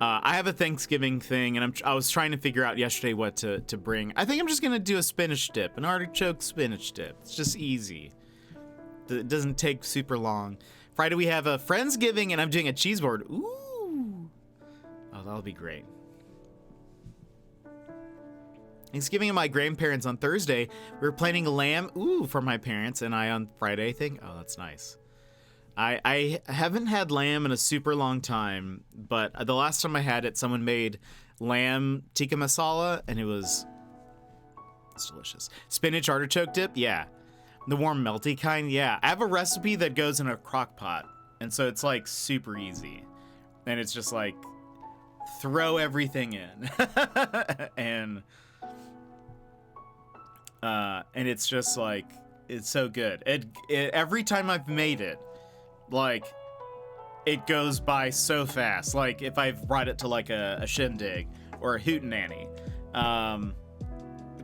I have a Thanksgiving thing, and I was trying to figure out yesterday what to bring. I think I'm just gonna do a spinach dip, an artichoke spinach dip. It's just easy. It doesn't take super long. Friday we have a Friendsgiving, and I'm doing a cheese board. Ooh, oh, that'll be great. Thanksgiving at my grandparents on Thursday. We were planning a lamb, for my parents, and I on Friday, I think. Oh, that's nice. I haven't had lamb in a super long time, but the last time I had it, someone made lamb tikka masala, and it's delicious. Spinach artichoke dip, yeah. The warm melty kind, yeah. I have a recipe that goes in a crock pot, and so it's like super easy. And it's just like, throw everything in. and it's just like, it's so good. It every time I've made it, like, it goes by so fast. Like, if I've brought it to like a shindig or a hootenanny,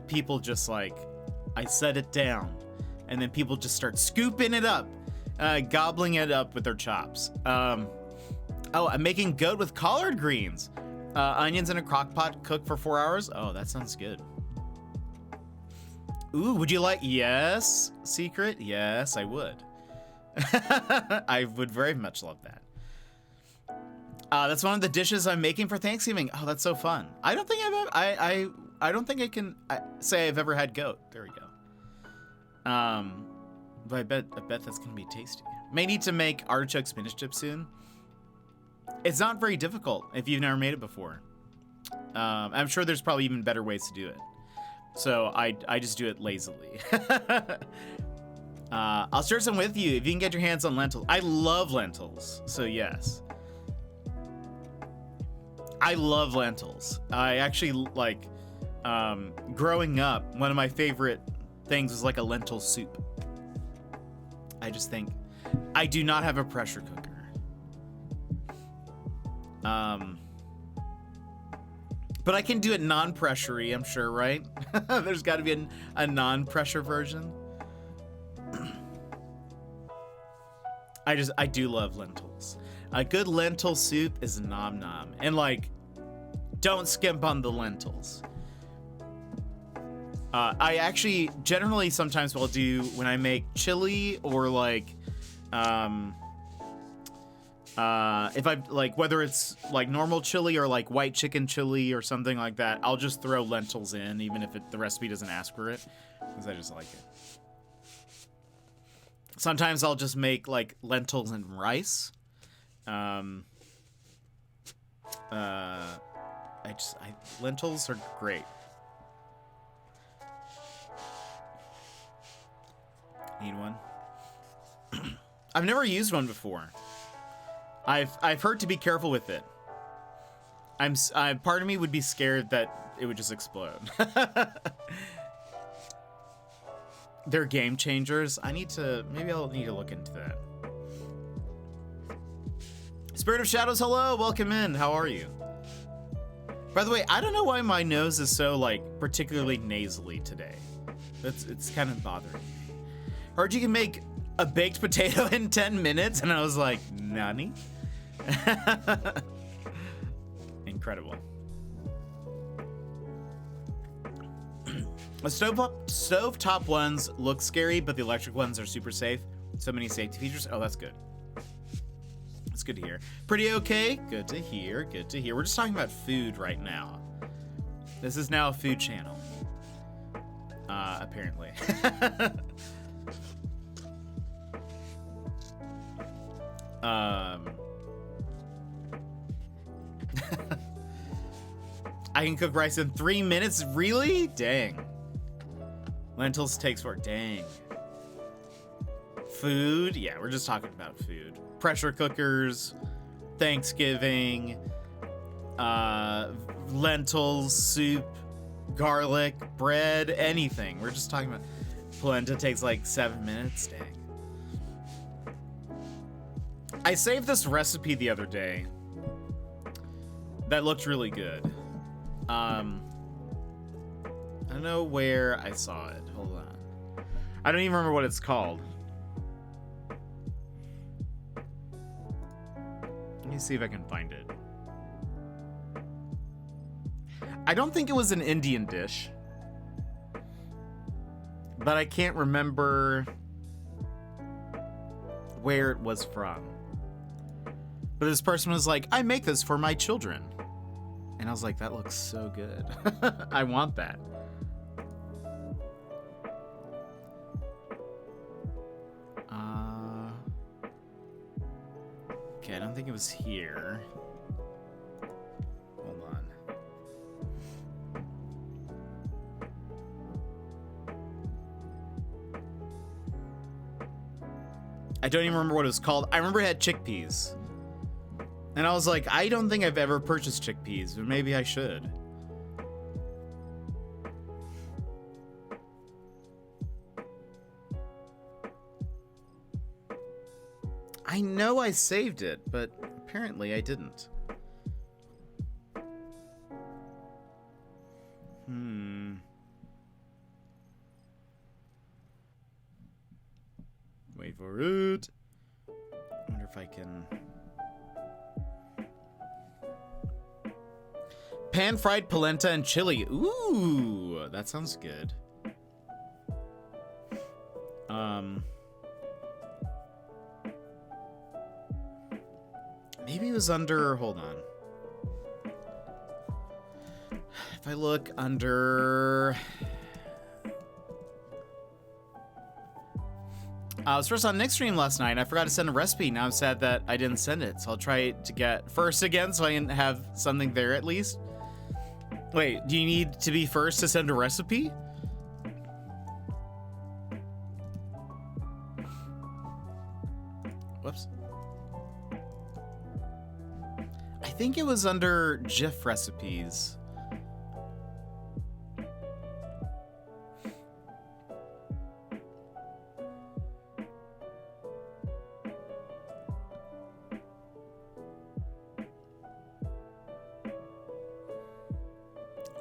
people just like, I set it down, and then people just start scooping it up, gobbling it up with their chops. Oh, I'm making goat with collard greens, onions in a crock pot, cook for 4 hours. Oh, that sounds good. Ooh, would you like? Yes, Secret. Yes, I would. I would very much love that. That's one of the dishes I'm making for Thanksgiving. Oh, that's so fun. I don't think I don't think I can say I've ever had goat. There we go. But I bet that's gonna be tasty. May need to make artichoke spinach dip soon. It's not very difficult if you've never made it before. I'm sure there's probably even better ways to do it. So I just do it lazily. I'll share some with you if you can get your hands on lentils. I love lentils, so yes. I love lentils. I actually like, growing up, one of my favorite things was like a lentil soup. I just think, I do not have a pressure cooker. But I can do it non-pressure-y, I'm sure, right? There's got to be a non-pressure version. I do love lentils. A good lentil soup is nom nom. And like, don't skimp on the lentils. I actually, generally sometimes what I'll do when I make chili or like, if I like, whether it's like normal chili or like white chicken chili or something like that, I'll just throw lentils in, even if the recipe doesn't ask for it, because I just like it. Sometimes I'll just make like lentils and rice. Lentils are great. Need one? I've never used one before. I've heard to be careful with it. Part of me would be scared that it would just explode. They're game changers. Maybe I'll need to look into that. Spirit of Shadows, hello, welcome in. How are you? By the way, I don't know why my nose is so like particularly nasally today. It's kind of bothering me. Heard you can make a baked potato in 10 minutes, and I was like, nani? Incredible. The stovetop ones look scary, but the electric ones are super safe. So many safety features. Oh, that's good. That's good to hear. Pretty okay? Good to hear. Good to hear. We're just talking about food right now. This is now a food channel. Apparently. I can cook rice in 3 minutes? Really? Dang. Lentils takes for dang. Food? Yeah, we're just talking about food. Pressure cookers, Thanksgiving, lentils, soup, garlic, bread, anything. We're just talking about polenta takes like 7 minutes. Dang. I saved this recipe the other day that looked really good. I don't know where I saw it. Hold on. I don't even remember what it's called. Let me see if I can find it. I don't think it was an Indian dish, but I can't remember where it was from. But this person was like, I make this for my children. And I was like, that looks so good. I want that. Okay, I don't think it was here. Hold on. I don't even remember what it was called. I remember it had chickpeas. And I was like, I don't think I've ever purchased chickpeas, but maybe I should. I know I saved it, but apparently I didn't. Wait for it. I wonder if I can... Pan-fried polenta and chili. Ooh, that sounds good. Maybe it was under... Hold on. If I look under... I was first on Nick's stream last night, and I forgot to send a recipe. Now I'm sad that I didn't send it, so I'll try to get first again so I can have something there at least. Wait, do you need to be first to send a recipe? Whoops. I think it was under GIF recipes.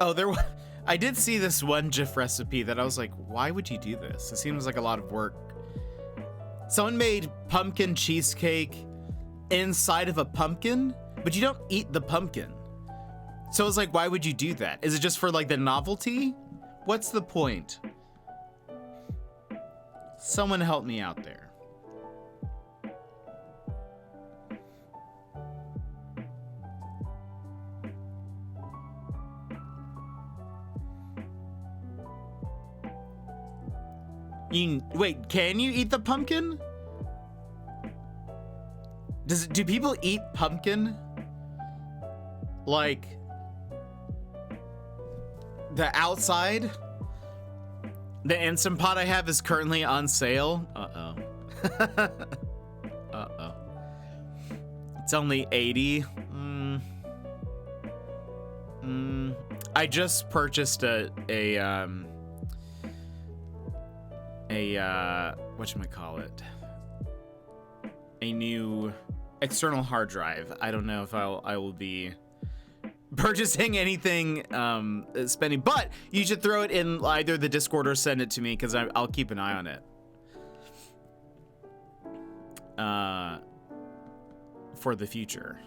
Oh, I did see this one GIF recipe that I was like, why would you do this? It seems like a lot of work. Someone made pumpkin cheesecake inside of a pumpkin, but you don't eat the pumpkin. So I was like, why would you do that? Is it just for like the novelty? What's the point? Someone help me out there. Wait, can you eat the pumpkin? Do people eat pumpkin? Like the outside? The Instant Pot I have is currently on sale. Uh-oh. Uh-oh. It's only 80. I just purchased a whatchamacallit, a new external hard drive. I don't know if I will be purchasing anything spending, but you should throw it in either the Discord or send it to me because I'll keep an eye on it for the future.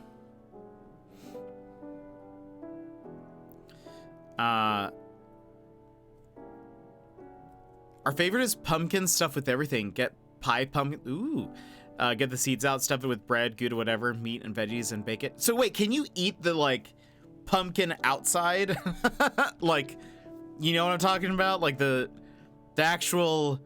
Our favorite is pumpkin stuff with everything. Get pie pumpkin. Ooh. Get the seeds out, stuff it with bread, Gouda, whatever, meat and veggies, and bake it. So wait, can you eat the like pumpkin outside? Like, you know what I'm talking about? Like the actual,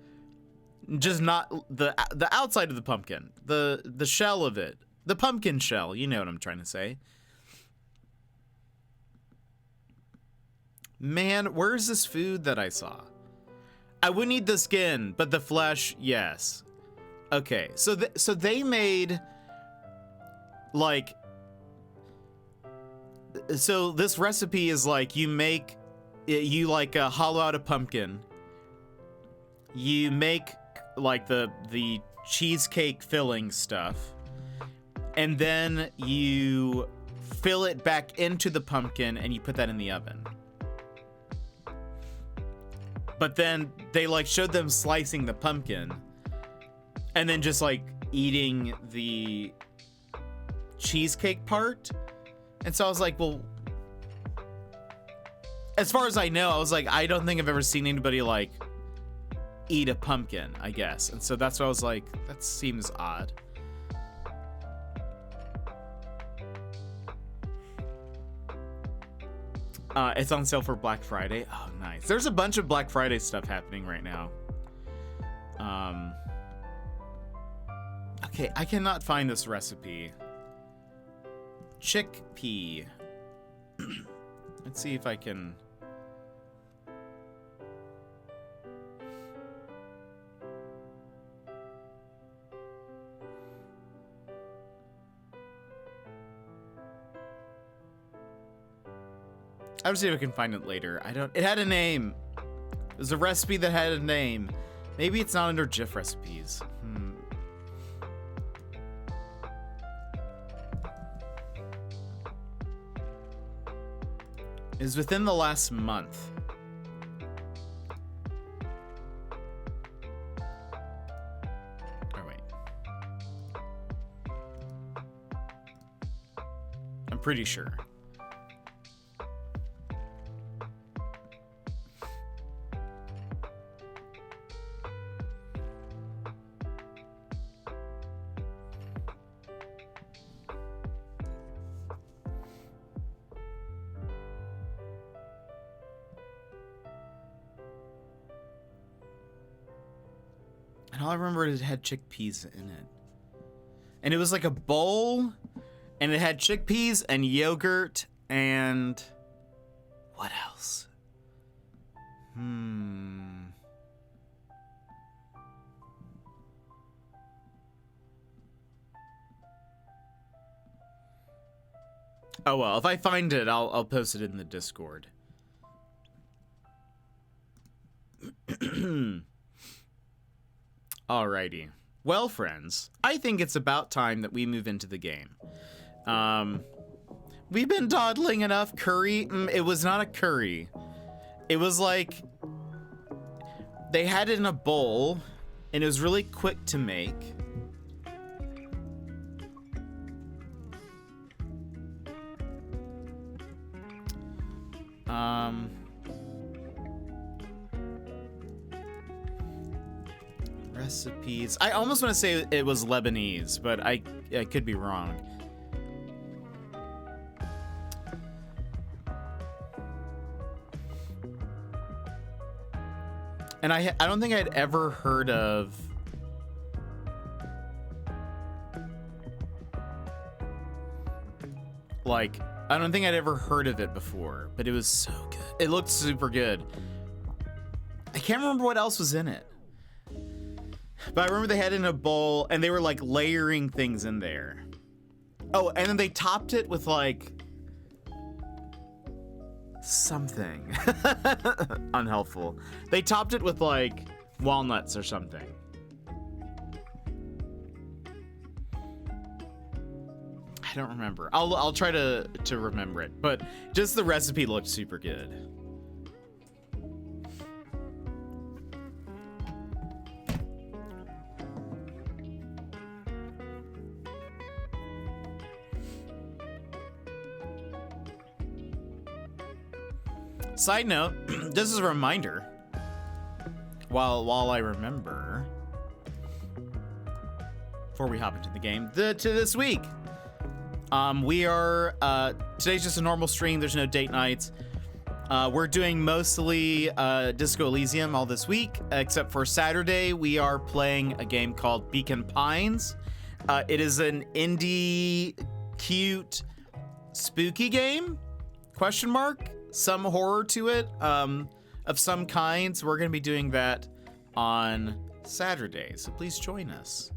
just not the outside of the pumpkin, the shell of it, the pumpkin shell. You know what I'm trying to say. Man, where's this food that I saw? I wouldn't eat the skin, but the flesh, yes. Okay, so they made, like, so this recipe is like, you hollow out a pumpkin. You make, like, the cheesecake filling stuff. and then you fill it back into the pumpkin and you put that in the oven. But then they like showed them slicing the pumpkin and then just like eating the cheesecake part. And so I was like, well, as far as I know, I was like, I don't think I've ever seen anybody like eat a pumpkin, I guess. And so that's why I was like, that seems odd. It's on sale for Black Friday. Oh, nice. There's a bunch of Black Friday stuff happening right now. Okay, I cannot find this recipe. Chickpea. Let's see if I can... I'll see if I can find it later. It had a name. It was a recipe that had a name. Maybe it's not under GIF recipes. It was within the last month. Oh, wait. I'm pretty sure. All I remember is it had chickpeas in it. And it was like a bowl, and it had chickpeas and yogurt and... what else? Oh well, if I find it, I'll post it in the Discord. Alrighty. Well, friends, I think it's about time that we move into the game. We've been dawdling enough. Curry? It was not a curry. It was like... they had it in a bowl, and it was really quick to make. Recipes. I almost want to say it was Lebanese, but I could be wrong. And I don't think I'd ever heard of... like, I don't think I'd ever heard of it before, but it was so good. It looked super good. I can't remember what else was in it. But I remember they had it in a bowl, and they were, like, layering things in there. Oh, and then they topped it with, like... something. Unhelpful. They topped it with, like, walnuts or something. I don't remember. I'll try to remember it. But just the recipe looked super good. Side note, this is a reminder, while I remember, before we hop into the game, to this week. We are, today's just a normal stream, there's no date nights. We're doing mostly Disco Elysium all this week, except for Saturday, we are playing a game called Beacon Pines. It is an indie, cute, spooky game, question mark? Some horror to it, of some kind. So we're going to be doing that on Saturday. So please join us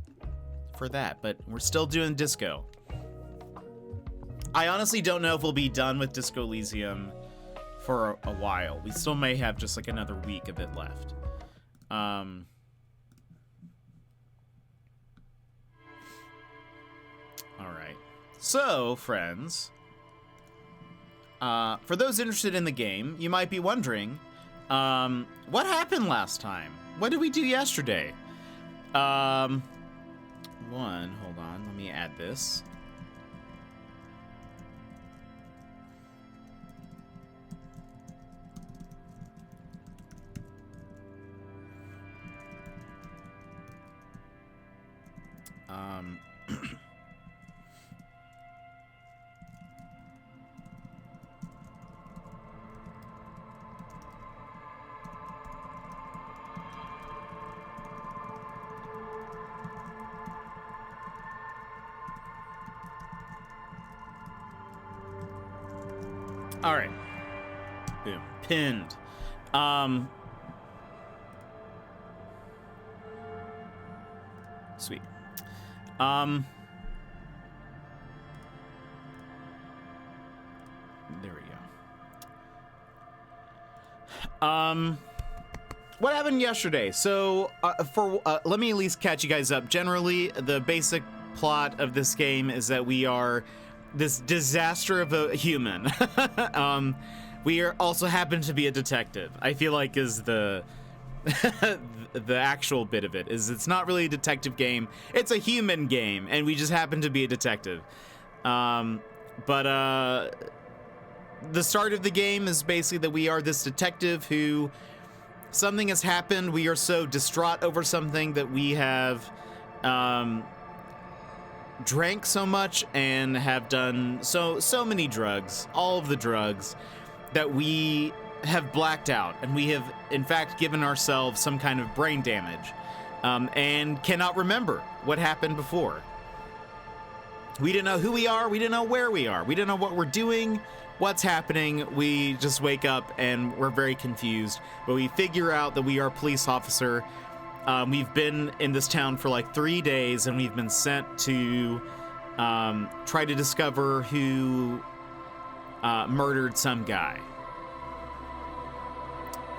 for that. But we're still doing Disco. I honestly don't know if we'll be done with Disco Elysium for a while. We still may have just like another week of it left. All right. So, friends, for those interested in the game, you might be wondering, what happened last time? What did we do yesterday? Hold on, let me add this. All right. Boom. Pinned. Sweet. There we go. What happened yesterday? So, let me at least catch you guys up. Generally, the basic plot of this game is that we are this disaster of a human. We also happen to be a detective. I feel like is the the actual bit of it is it's not really a detective game. It's a human game, and we just happen to be a detective. The start of the game is basically that we are this detective who something has happened. We are so distraught over something that we have drank so much and have done so many drugs, all of the drugs, that we have blacked out, and we have in fact given ourselves some kind of brain damage, and cannot remember what happened before. We didn't know who we are, we didn't know where we are, we didn't know what we're doing, what's happening. We just wake up and we're very confused, but we figure out that we are a police officer. We've been in this town for like 3 days, and we've been sent to try to discover who murdered some guy.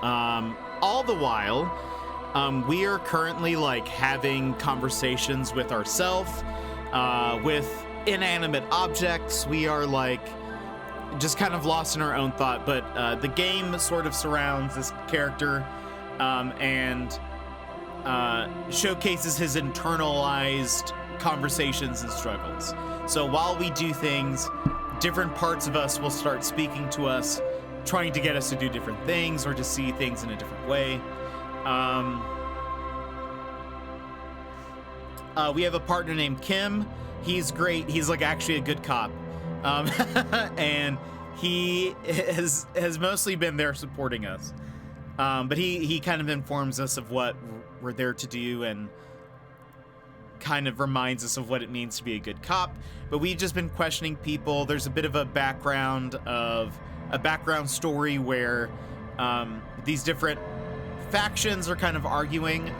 All the while, we are currently like having conversations with ourselves, with inanimate objects. We are like just kind of lost in our own thought, but the game sort of surrounds this character and showcases his internalized conversations and struggles. So while we do things, different parts of us will start speaking to us, trying to get us to do different things or to see things in a different way. We have a partner named Kim. He's great. He's like actually a good cop. And he has mostly been there supporting us. But he kind of informs us of what we're there to do and kind of reminds us of what it means to be a good cop. But we've just been questioning people. There's a bit of a background story where these different factions are kind of arguing.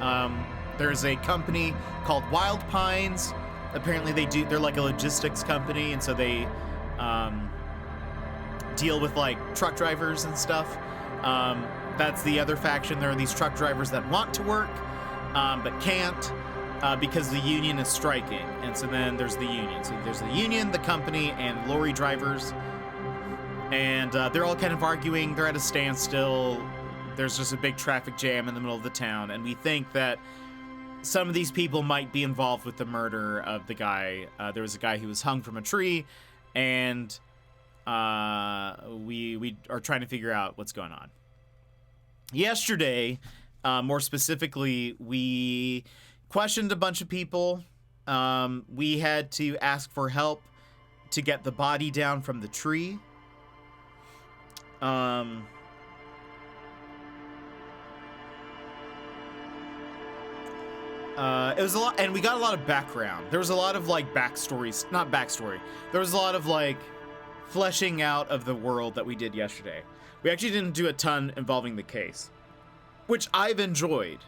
There's a company called Wild Pines. Apparently they're like a logistics company, and so they deal with like truck drivers and stuff. That's the other faction. There are these truck drivers that want to work, but can't because the union is striking. And so then there's the union. So there's the union, the company, and lorry drivers. And they're all kind of arguing. They're at a standstill. There's just a big traffic jam in the middle of the town. And we think that some of these people might be involved with the murder of the guy. There was a guy who was hung from a tree, and we are trying to figure out what's going on. Yesterday, more specifically, we questioned a bunch of people. We had to ask for help to get the body down from the tree. It was a lot, and we got a lot of background. There was a lot of like backstories, not backstory. There was a lot of like fleshing out of the world that we did yesterday. We actually didn't do a ton involving the case, which I've enjoyed.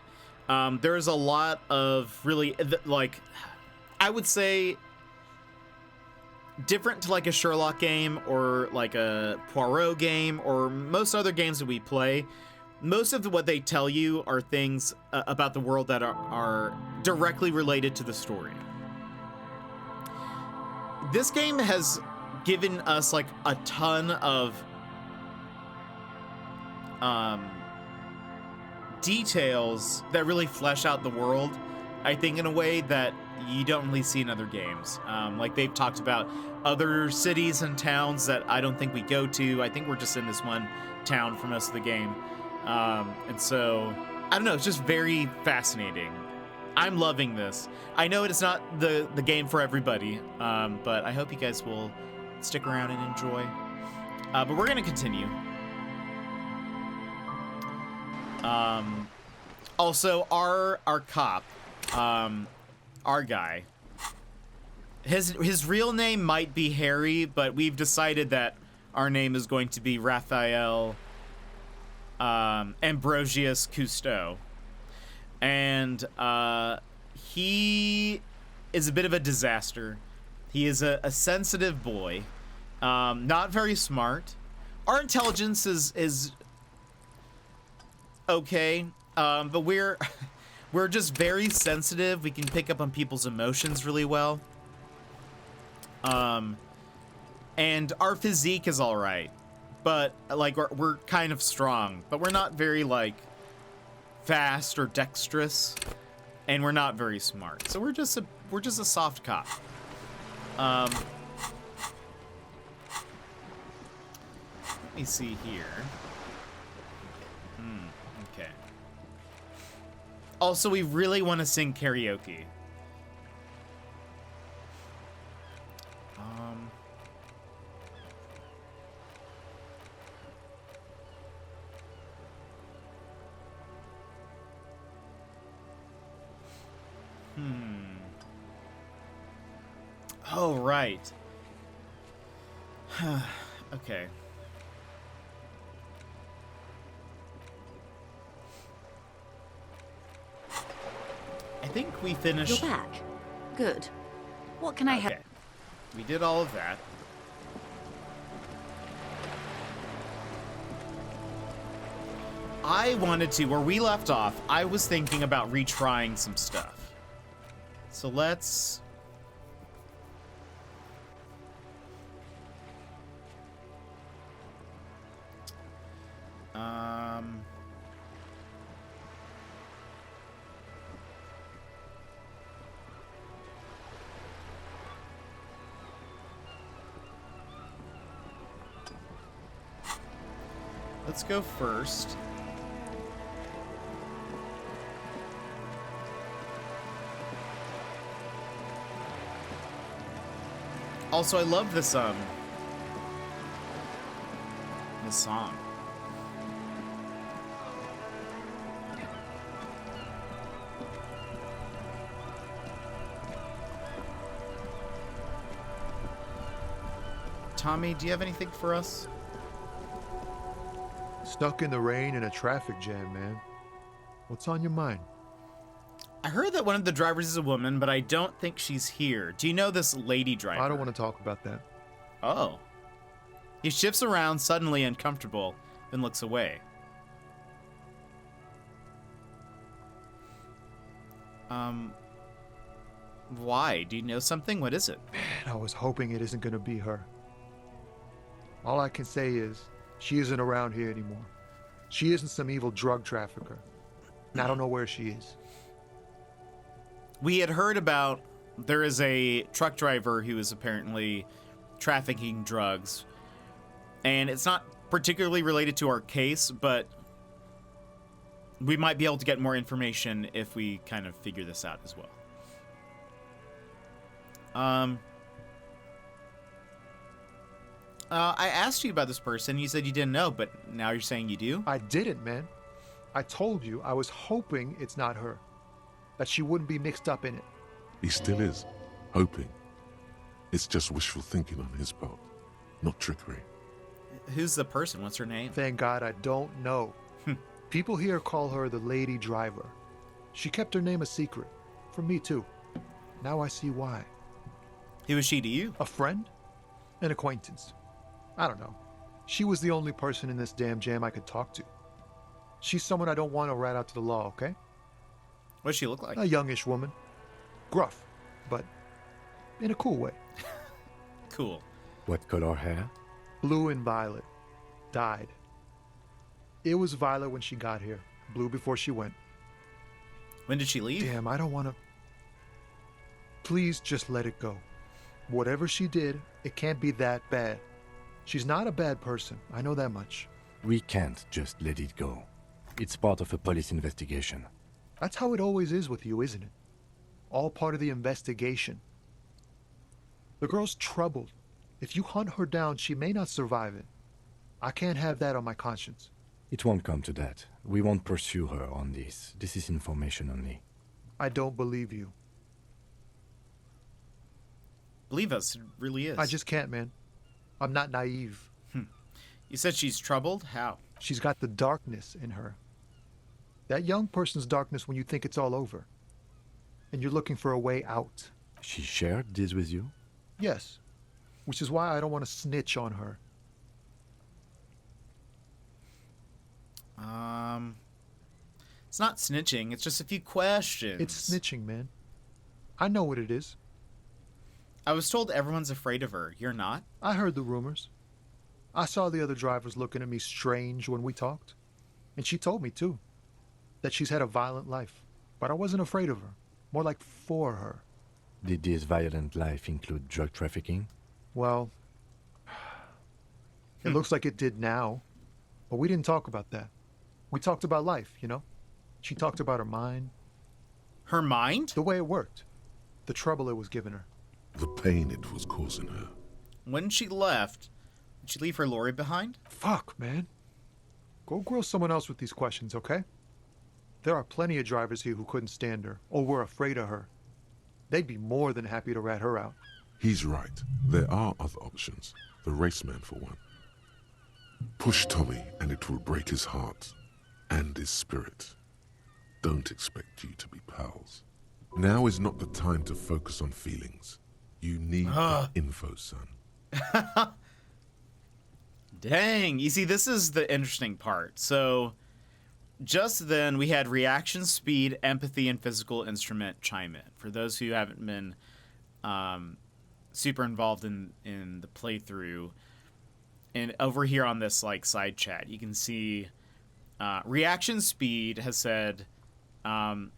There is a lot of really, like, I would say different to like a Sherlock game or like a Poirot game or most other games that we play. Most of what they tell you are things about the world that are directly related to the story. this game has given us like a ton of details that really flesh out the world, I think, in a way that you don't really see in other games. Like they've talked about other cities and towns that I don't think we go to. I think we're just in this one town for most of the game. And so, I don't know, it's just very fascinating. I'm loving this. I know it's not the game for everybody, but I hope you guys will stick around and enjoy. But we're gonna continue. Also, our cop, our guy, his real name might be Harry, but we've decided that our name is going to be Raphael Ambrosius Cousteau. And he is a bit of a disaster. He is a sensitive boy, not very smart. Our intelligence is okay, but we're just very sensitive. We can pick up on people's emotions really well. And our physique is all right, but like we're kind of strong, but we're not very like fast or dexterous, and we're not very smart. So we're just a soft cop. Let me see here. Okay. Also, we really want to sing karaoke. Oh, right. Okay. I think we finished. You're back. Good. What can I help? Okay. We did all of that. I wanted to, where we left off, I was thinking about retrying some stuff. So let's... Let's go first. Also, I love this song. Tommy, do you have anything for us? Stuck in the rain in a traffic jam, man. What's on your mind? I heard that one of the drivers is a woman, but I don't think she's here. Do you know this lady driver? I don't want to talk about that. Oh. He shifts around, suddenly uncomfortable, then looks away. Why? Do you know something? What is it? Man, I was hoping it isn't going to be her. All I can say is, she isn't around here anymore. She isn't some evil drug trafficker. And I don't know where she is. We had heard about there is a truck driver who is apparently trafficking drugs. And it's not particularly related to our case, but we might be able to get more information if we kind of figure this out as well. I asked you about this person. You said you didn't know, but now you're saying you do? I didn't, man. I told you I was hoping it's not her. That she wouldn't be mixed up in it. He still is. Hoping. It's just wishful thinking on his part, not trickery. Who's the person? What's her name? Thank God I don't know. People here call her the lady driver. She kept her name a secret. From me, too. Now I see why. Who is she to you? A friend? An acquaintance. I don't know. She was the only person in this damn jam I could talk to. She's someone I don't want to rat out to the law, okay? What does she look like? A youngish woman. Gruff, but in a cool way. Cool. What color hair? Blue and violet. Dyed. It was violet when she got here. Blue before she went. When did she leave? Damn, I don't want to... Please just let it go. Whatever she did, it can't be that bad. She's not a bad person. I know that much. We can't just let it go. It's part of a police investigation. That's how it always is with you, isn't it? All part of the investigation. The girl's troubled. If you hunt her down, she may not survive it. I can't have that on my conscience. It won't come to that. We won't pursue her on this. This is information only. I don't believe you. Believe us, it really is. I just can't, man. I'm not naive. You said she's troubled? How? She's got the darkness in her. That young person's darkness when you think it's all over. And you're looking for a way out. She shared this with you? Yes. Which is why I don't want to snitch on her. It's not snitching. It's just a few questions. It's snitching, man. I know what it is. I was told everyone's afraid of her. You're not? I heard the rumors. I saw the other drivers looking at me strange when we talked. And she told me, too, that she's had a violent life. But I wasn't afraid of her. More like for her. Did this violent life include drug trafficking? Well, it looks like it did now. But we didn't talk about that. We talked about life, you know? She talked about her mind. Her mind? The way it worked. The trouble it was giving her. The pain it was causing her. When she left, did she leave her lorry behind? Fuck, man. Go grill someone else with these questions, okay? There are plenty of drivers here who couldn't stand her, or were afraid of her. They'd be more than happy to rat her out. He's right. There are other options. The raceman, for one. Push Tommy, and it will break his heart. And his spirit. Don't expect you to be pals. Now is not the time to focus on feelings. You need the info, son. Dang. You see, this is the interesting part. So, just then, we had reaction speed, empathy, and physical instrument chime in. For those who haven't been super involved in the playthrough, and over here on this like side chat, you can see reaction speed has said that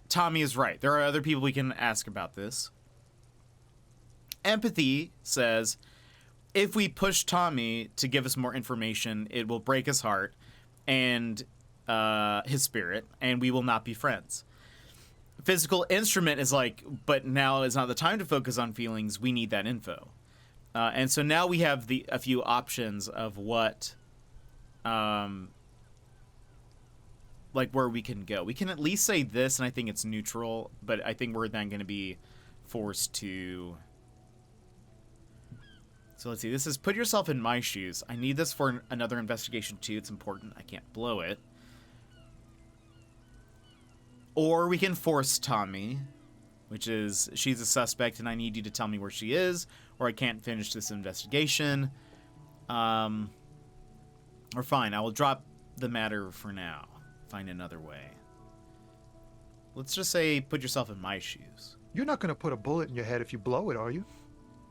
Tommy is right. There are other people we can ask about this. Empathy says, if we push Tommy to give us more information, it will break his heart and his spirit, and we will not be friends. Physical instrument is like, but now is not the time to focus on feelings. We need that info. And so now we have a few options of what, like where we can go. We can at least say this, and I think it's neutral, but I think we're then going to be forced to... So let's see. This is put yourself in my shoes. I need this for another investigation too. It's important. I can't blow it. Or we can force Tommy, which is she's a suspect and I need you to tell me where she is, or I can't finish this investigation. Or fine, I will drop the matter for now. Find another way. Let's just say put yourself in my shoes. You're not going to put a bullet in your head if you blow it, are you?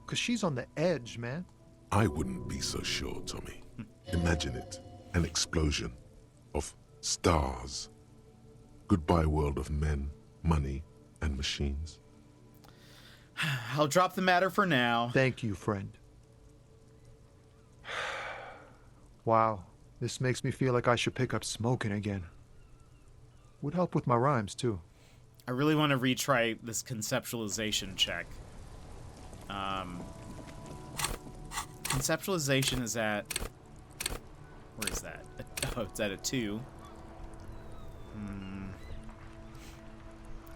Because she's on the edge, man. I wouldn't be so sure, Tommy. Imagine it. An explosion of stars. Goodbye world of men, money, and machines. I'll drop the matter for now. Thank you, friend. Wow, this makes me feel like I should pick up smoking again. Would help with my rhymes, too. I really want to retry this conceptualization check. Conceptualization is at... Where is that? Oh, it's at a 2.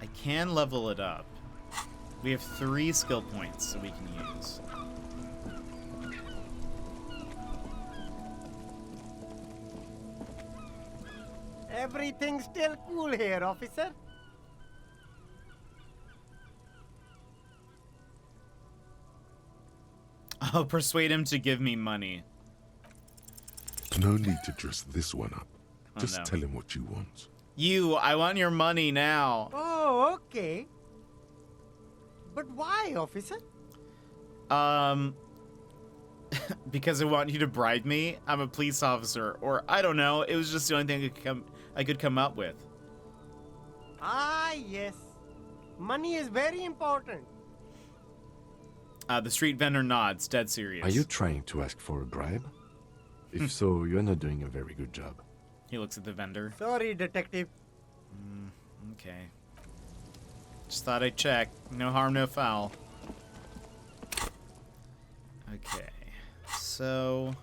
I can level it up. We have 3 skill points that we can use. Everything's still cool here, officer. I'll persuade him to give me money. No need to dress this one up. Oh, Just no. tell him what you want. I want your money now. Oh, okay. But why, officer? Because I want you to bribe me. I'm a police officer, or I don't know. It was just the only thing I could come up with. Ah, yes. Money is very important. The street vendor nods, dead serious. Are you trying to ask for a bribe? If so, you're not doing a very good job. He looks at the vendor. Sorry, detective. Okay. Just thought I'd check. No harm, no foul. Okay. So...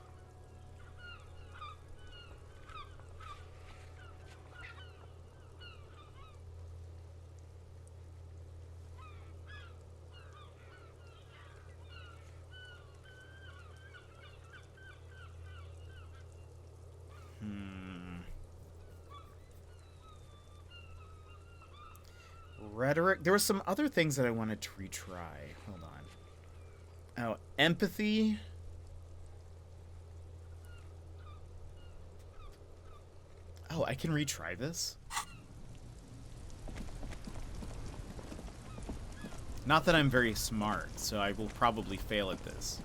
Rhetoric. There were some other things that I wanted to retry. Hold on. Oh, empathy. Oh, I can retry this? Not that I'm very smart, so I will probably fail at this.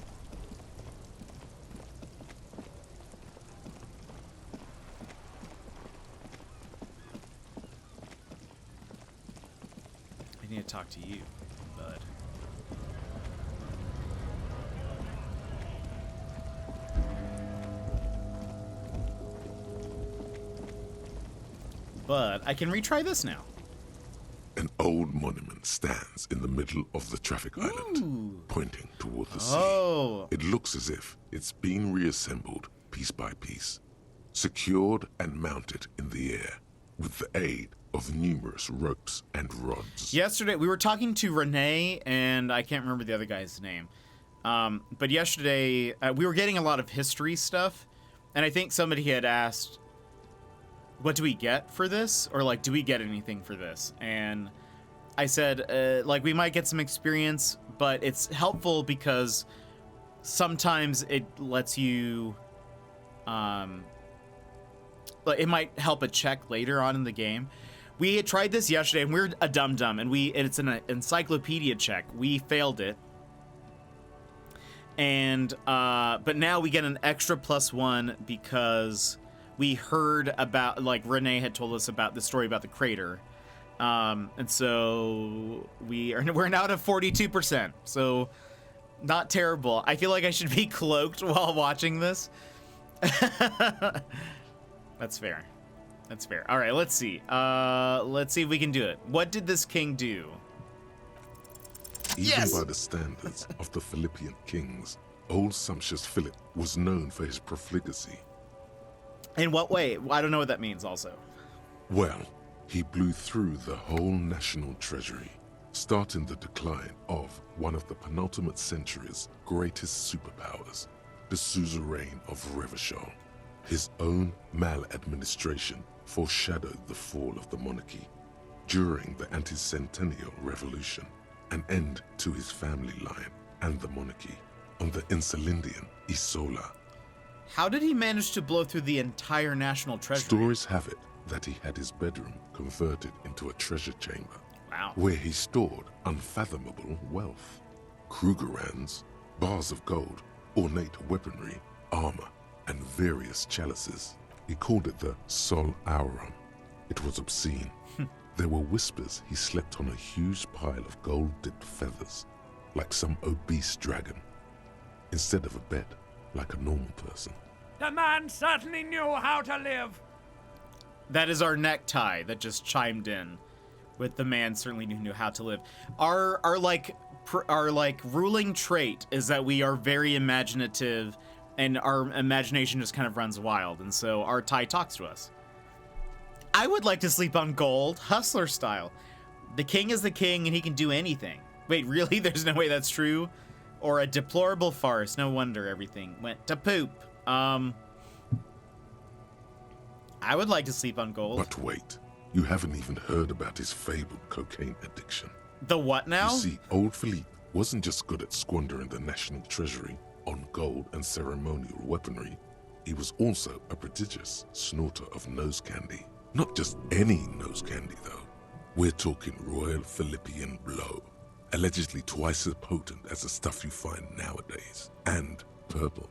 I need to talk to you, bud. But I can retry this now. An old monument stands in the middle of the traffic island, pointing toward the sea. Oh. It looks as if it's been reassembled piece by piece, secured and mounted in the air with the aid of numerous ropes and rods. Yesterday, we were talking to Renee, and I can't remember the other guy's name. But yesterday, we were getting a lot of history stuff, and I think somebody had asked, what do we get for this? Or, like, do we get anything for this? And I said, like, we might get some experience, but it's helpful because sometimes it lets you, like, it might help a check later on in the game. We had tried this yesterday, and we're a dum-dum, and it's an encyclopedia check. We failed it. And, but now we get an extra +1 because we heard about, like, Renee had told us about the story about the crater. And so we're now at a 42%. So not terrible. I feel like I should be cloaked while watching this. That's fair. That's fair. All right, let's see. Let's see if we can do it. What did this king do? Even by the standards of the Philippian kings, old sumptuous Philip was known for his profligacy. In what way? I don't know what that means also. Well, he blew through the whole national treasury, starting the decline of one of the penultimate century's greatest superpowers, the suzerain of Revachol. His own maladministration foreshadowed the fall of the monarchy during the anti-centennial revolution, an end to his family line and the monarchy on the Insulindian Isola. How did he manage to blow through the entire national treasury? Stories have it that he had his bedroom converted into a treasure chamber. Wow. Where he stored unfathomable wealth. Krugerrands, bars of gold, ornate weaponry, armor, and various chalices. He called it the Sol Auron. It was obscene. There were whispers he slept on a huge pile of gold-dipped feathers, like some obese dragon, instead of a bed, like a normal person. The man certainly knew how to live. That is our necktie that just chimed in with the man certainly knew how to live. Our ruling trait is that we are very imaginative and our imagination just kind of runs wild, and so our tie talks to us. I would like to sleep on gold, hustler style. The king is the king and he can do anything. Wait, really? There's no way that's true? Or a deplorable farce. No wonder everything went to poop. I would like to sleep on gold. But wait, you haven't even heard about his fabled cocaine addiction. The what now? You see, old Philippe wasn't just good at squandering the national treasury on gold and ceremonial weaponry. He was also a prodigious snorter of nose candy. Not just any nose candy, though. We're talking Royal Philippian Blow. allegedly twice as potent as the stuff you find nowadays, and purple.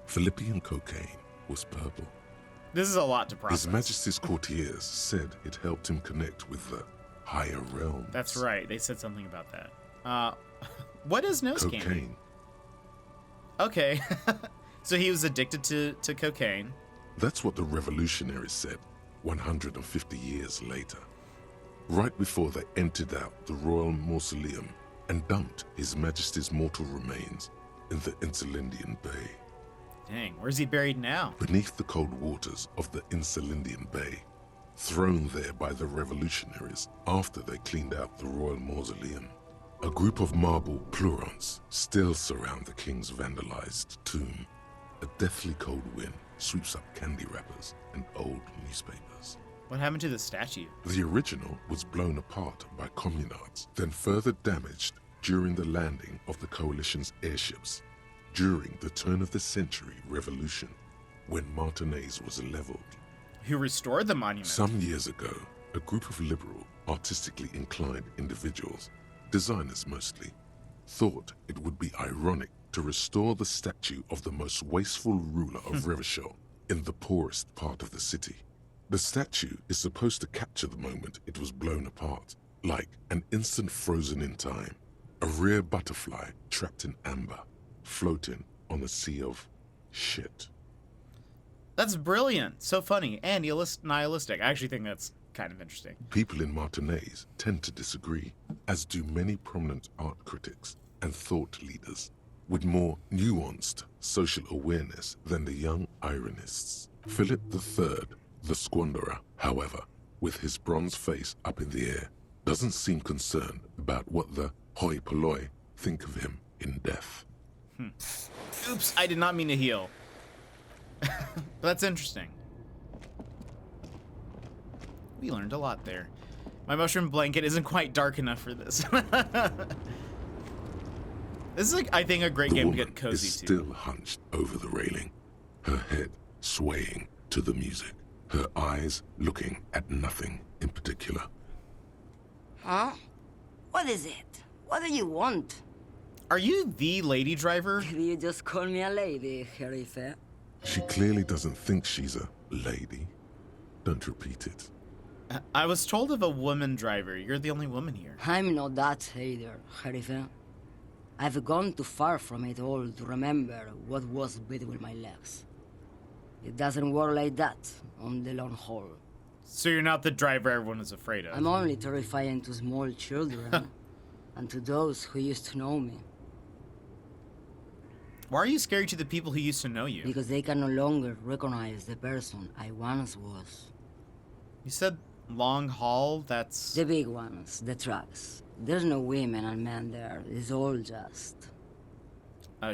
Philippian cocaine was purple. This is a lot to process. His Majesty's courtiers said it helped him connect with the higher realms. That's right. They said something about that. What is nose candy? Cocaine. Okay. So he was addicted to cocaine. That's what the revolutionaries said 150 years later. Right before they emptied out the royal mausoleum and dumped His Majesty's mortal remains in the Insulindian Bay. Dang, where's he buried now? Beneath the cold waters of the Insulindian Bay, thrown there by the revolutionaries after they cleaned out the royal mausoleum. A group of marble pleurons still surround the king's vandalized tomb. A deathly cold wind sweeps up candy wrappers and old newspapers. What happened to the statue? The original was blown apart by communards, then further damaged during the landing of the coalition's airships during the turn-of-the-century revolution, when Martinez was leveled. Who restored the monument? Some years ago, a group of liberal, artistically inclined individuals, designers mostly, thought it would be ironic to restore the statue of the most wasteful ruler of Revachol in the poorest part of the city. The statue is supposed to capture the moment it was blown apart, like an instant frozen in time, a rare butterfly trapped in amber, floating on a sea of shit. That's brilliant. So funny and nihilistic. I actually think that's kind of interesting. People in Martinez tend to disagree, as do many prominent art critics and thought leaders with more nuanced social awareness than the young ironists. Philip III, the Squanderer, however, with his bronze face up in the air, doesn't seem concerned about what the hoi polloi think of him in death. Oops, I did not mean to heal. That's interesting. We learned a lot there. My mushroom blanket isn't quite dark enough for this. This is, like, I think, a great game to get cozy is to. Still hunched over the railing, her head swaying to the music, her eyes looking at nothing in particular. Huh? What is it? What do you want? Are you the lady driver? Did you just call me a lady, Herife? She clearly doesn't think she's a lady. Don't repeat it. I was told of a woman driver. You're the only woman here. I'm not that either, Herife. I've gone too far from it all to remember what was between my legs. It doesn't work like that on the long haul. So you're not the driver everyone is afraid of. I'm only terrifying to small children and to those who used to know me. Why are you scary to the people who used to know you? Because they can no longer recognize the person I once was. You said long haul? That's... The big ones, the trucks. There's no women and men there. It's all just...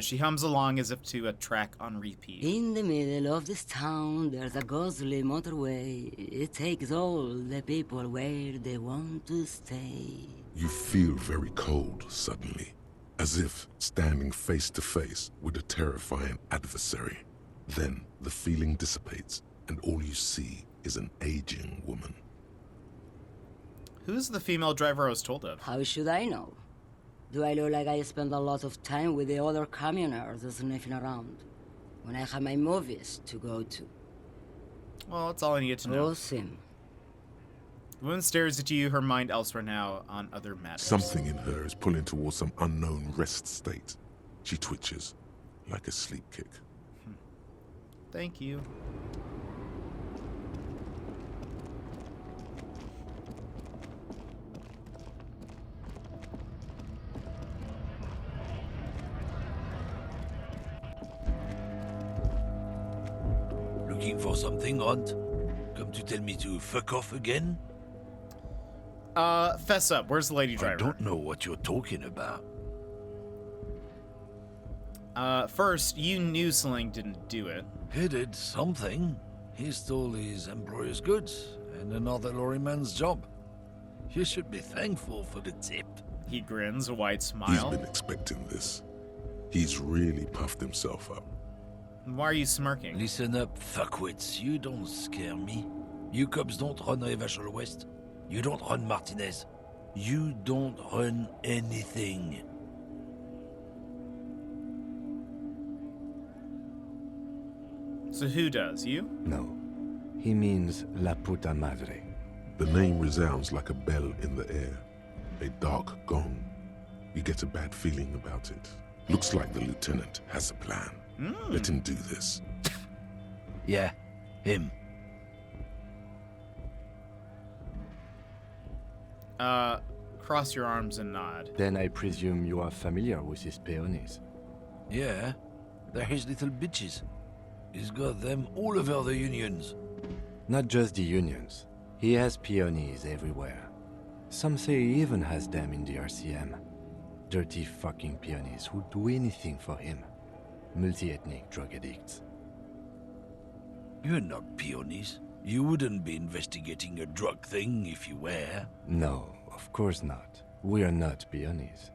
She hums along as if to a track on repeat. In the middle of this town, there's a ghostly motorway. It takes all the people where they want to stay. You feel very cold suddenly, as if standing face to face with a terrifying adversary. Then the feeling dissipates, and all you see is an aging woman. Who's the female driver I was told of? How should I know? Do I look like I spend a lot of time with the other communers sniffing around when I have my movies to go to? Well, that's all I needed to know. Oh, Sim. The woman stares at you, her mind elsewhere now on other matters. Something in her is pulling towards some unknown rest state. She twitches, like a sleep kick. Thank you. Looking for something, Runt? Come to tell me to fuck off again? Fess up. Where's the lady driver? I don't know what you're talking about. First, you knew Sling didn't do it. He did something. He stole his employer's goods and another lorryman's job. You should be thankful for the tip. He grins, a wide He's smile. been expecting this. He's really puffed himself up. Why are you smirking? Listen up, fuckwits. You don't scare me. You cops don't run Revachol West. You don't run Martinez. You don't run anything. So who does? You? No. He means La Puta Madre. The name resounds like a bell in the air. A dark gong. You get a bad feeling about it. Looks like the lieutenant has a plan. Let him do this. Yeah, him. Cross your arms and nod. Then I presume you are familiar with his peonies. Yeah, they're his little bitches. He's got them all over the unions. Not just the unions. He has peonies everywhere. Some say he even has them in the RCM. Dirty fucking peonies who'd do anything for him. Multi-ethnic drug addicts. You're not peonies. You wouldn't be investigating a drug thing if you were. No, of course not. We are not peonies.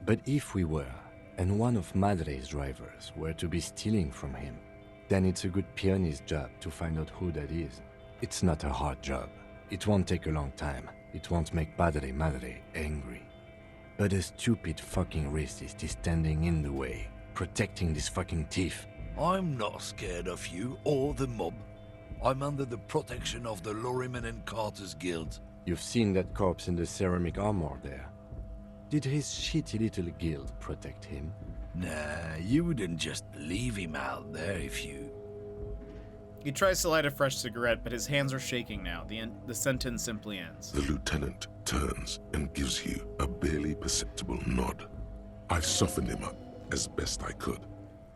But if we were, and one of Madre's drivers were to be stealing from him, then it's a good peony's job to find out who that is. It's not a hard job. It won't take a long time. It won't make Padre Madre angry. But a stupid fucking racist is standing in the way, protecting this fucking thief. I'm not scared of you or the mob. I'm under the protection of the Lorrymen and Carters Guild. You've seen that corpse in the ceramic armor there. Did his shitty little guild protect him? Nah, you wouldn't just leave him out there if you... He tries to light a fresh cigarette, but his hands are shaking now. The sentence simply ends. The lieutenant turns and gives you a barely perceptible nod. I've softened him up as best I could.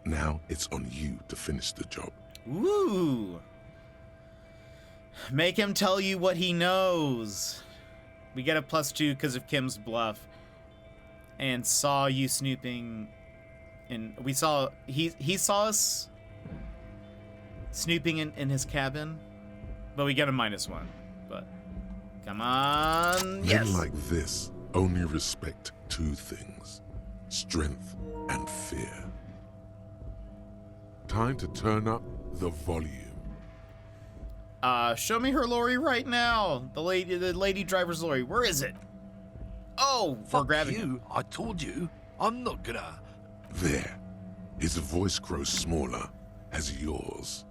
Now it's on you to finish the job. Woo! Make him tell you what he knows. We get a +2 because of Kim's bluff. And saw you snooping. And we saw... He saw us snooping in his cabin. But we get a -1. But... Come on... Yes! Men like this only respect two things. Strength and fear. Time to turn up the volume. Show me her lorry right now. The lady driver's lorry. Where is it? Oh, we're grabbing you. it. I told you. I'm not gonna... There. His voice grows smaller as yours.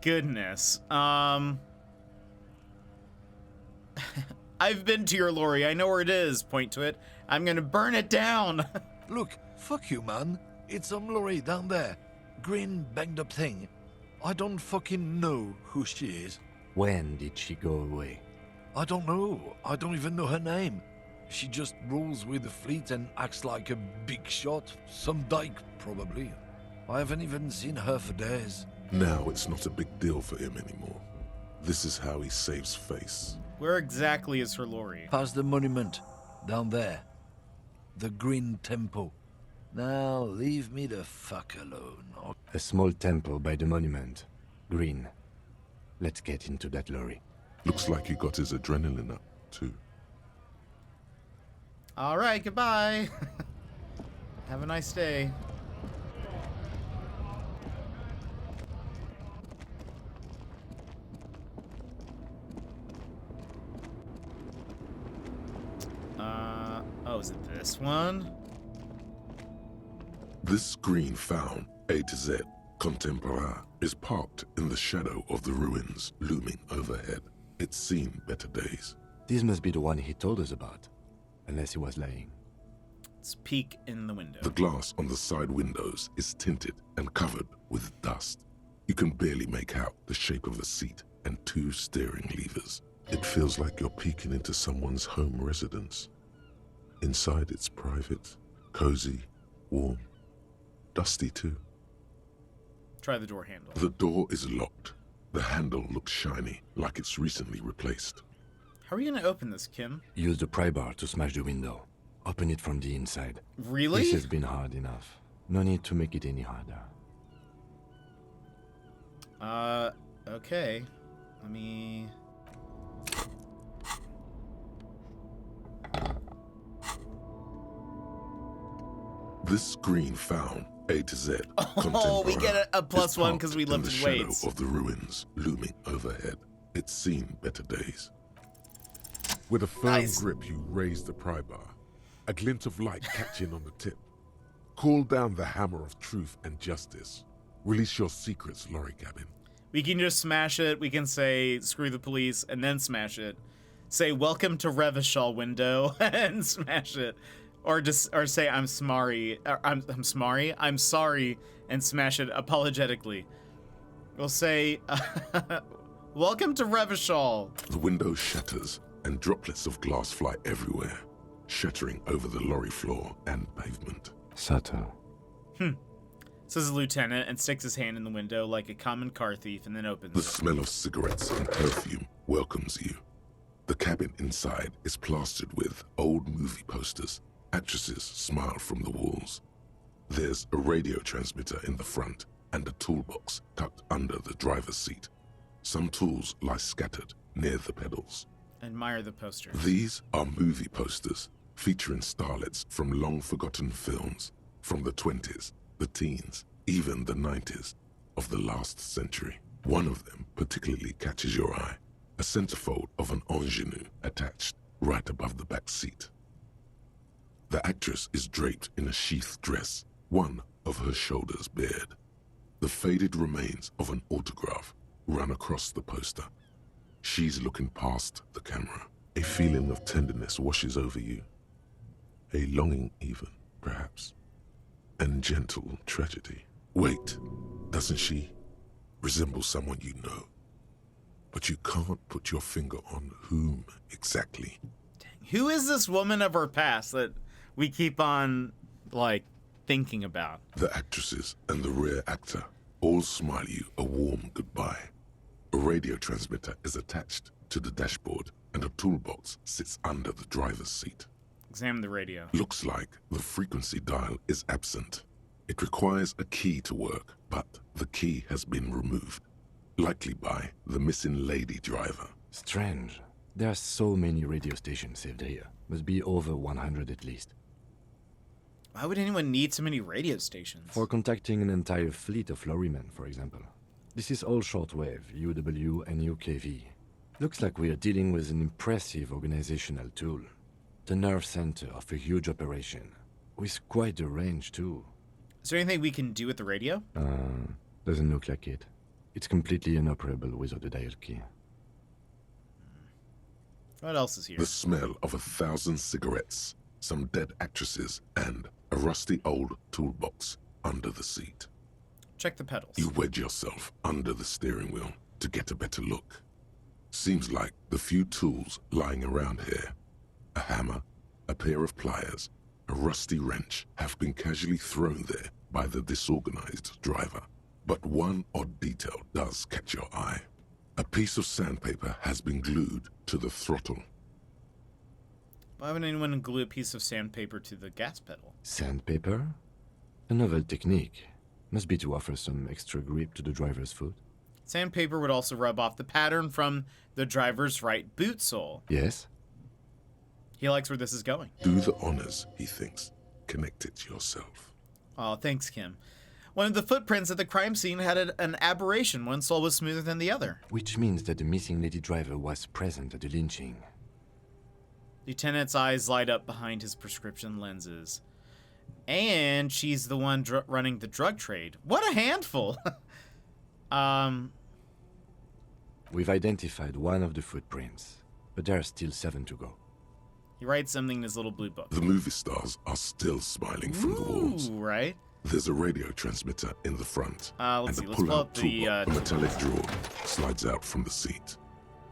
Goodness. I've been to your lorry. I know where it is. Point to it. I'm gonna burn it down. Look, fuck you, man. It's some lorry down there. Green, banged up thing. I don't fucking know who she is. When did she go away? I don't know. I don't even know her name. She just rolls with the fleet and acts like a big shot. Some dyke, probably. I haven't even seen her for days. Now it's not a big deal for him anymore. This is how he saves face. Where exactly is her lorry? Past the monument. Down there. The Green Temple. Now, leave me the fuck alone. A small temple by the monument. Green. Let's get into that lorry. Looks like he got his adrenaline up, too. All right, goodbye. Have a nice day. Oh, is it this one? This green found, A to Z, Contemporaire, is parked in the shadow of the ruins looming overhead. It's seen better days. This must be the one he told us about. Unless he was lying. Let's peek in the window. The glass on the side windows is tinted and covered with dust. You can barely make out the shape of a seat and two steering levers. It feels like you're peeking into someone's home residence. Inside it's private, cozy, warm, dusty too. Try the door handle. The door is locked. The handle looks shiny, like it's recently replaced. How are you gonna open this, Kim? Use the pry bar to smash the window. Open it from the inside. Really? This has been hard enough. No need to make it any harder. Okay. Let me... This screen found A to Z. Oh, we get a plus is one because we parked in lifted the shadow weights. of the ruins looming overhead. It's seen better days. With a firm Nice. grip, you raise the pry bar. A glint of light catching on the tip. Call down the hammer of truth and justice. Release your secrets, lorry cabin. We can just smash it. We can say, screw the police, and then smash it. Say, welcome to Revachol window, and smash it. Or say, I'm sorry, I'm sorry, and smash it apologetically. We'll say, welcome to Revachol. The window shatters, and droplets of glass fly everywhere, shattering over the lorry floor and pavement. Subtle. Says the lieutenant, and sticks his hand in the window like a common car thief, and then opens The it. smell of cigarettes and perfume welcomes you. The cabin inside is plastered with old movie posters. Actresses smile from the walls. There's a radio transmitter in the front and a toolbox tucked under the driver's seat. Some tools lie scattered near the pedals. Admire the poster. These are movie posters featuring starlets from long-forgotten films from the 20s, the teens, even the 90s of the last century. One of them particularly catches your eye, a centerfold of an ingenue attached right above the back seat. The actress is draped in a sheath dress, one of her shoulders bared. The faded remains of an autograph run across the poster. She's looking past the camera. A feeling of tenderness washes over you. A longing even, perhaps. And gentle tragedy. Wait, doesn't she resemble someone you know? But you can't put your finger on whom exactly. Who is this woman of our past that we keep on, like, thinking about? The actresses and the rear actor all smile you a warm goodbye. A radio transmitter is attached to the dashboard, and a toolbox sits under the driver's seat. Examine the radio. Looks like the frequency dial is absent. It requires a key to work, but the key has been removed, likely by the missing lady driver. Strange. There are so many radio stations saved here. Must be over 100 at least. Why would anyone need so many radio stations? For contacting an entire fleet of lorrymen, for example. This is all shortwave, UW and UKV. Looks like we are dealing with an impressive organizational tool. The nerve center of a huge operation. With quite a range, too. Is there anything we can do with the radio? Doesn't look like it. It's completely inoperable without a dial key. What else is here? The smell of 1,000 cigarettes, some dead actresses, and a rusty old toolbox under the seat. Check the pedals. You wedge yourself under the steering wheel to get a better look. Seems like the few tools lying around here, a hammer, a pair of pliers, a rusty wrench, have been casually thrown there by the disorganized driver. But one odd detail does catch your eye. A piece of sandpaper has been glued to the throttle. Why would anyone glue a piece of sandpaper to the gas pedal? Sandpaper? A novel technique. Must be to offer some extra grip to the driver's foot. Sandpaper would also rub off the pattern from the driver's right boot sole. Yes? He likes where this is going. Do the honors, he thinks. Connect it yourself. Oh, thanks, Kim. One of the footprints at the crime scene had an aberration. One sole was smoother than the other. Which means that the missing lady driver was present at the lynching. Lieutenant's eyes light up behind his prescription lenses. And she's the one running the drug trade. What a handful! We've identified one of the footprints, but there are still 7 to go. He writes something in his little blue book. The movie stars are still smiling from the walls. Ooh, right? There's a radio transmitter in the front, Let's see. and a Let's pull pull-out up the toolbox. A metallic drawer slides out from the seat.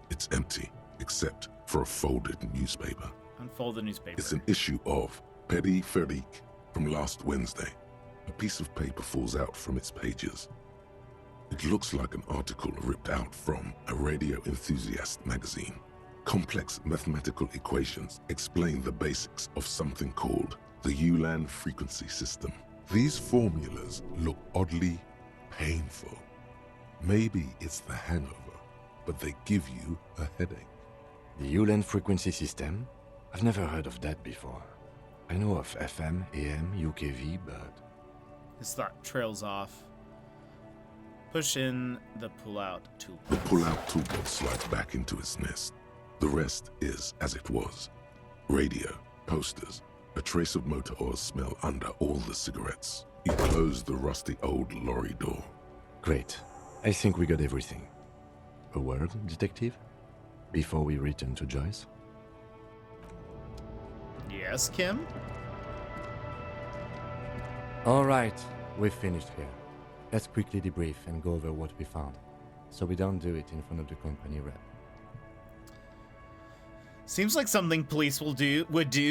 It's empty, except for a folded newspaper. unfold the newspaper. It's an issue of pt.4 from last Wednesday. A piece of paper falls out from its pages. It looks like an article ripped out from a radio enthusiast magazine. Complex mathematical equations explain the basics of something called the Ulan frequency system. These formulas look oddly painful. Maybe it's the hangover, but they give you a headache. The Ulan frequency system? I've never heard of that before. I know of FM, AM, UKV, but... His thought trails off. Push in the pull-out tool. The pull-out toolbox slides back into its nest. The rest is as it was. Radio, posters, a trace of motor oil smell under all the cigarettes. You close the rusty old lorry door. Great. I think we got everything. A word, detective? Before we return to Joyce? Yes, Kim? All right, we've finished here. Let's quickly debrief and go over what we found, so we don't do it in front of the company rep. Seems like something police would do. What do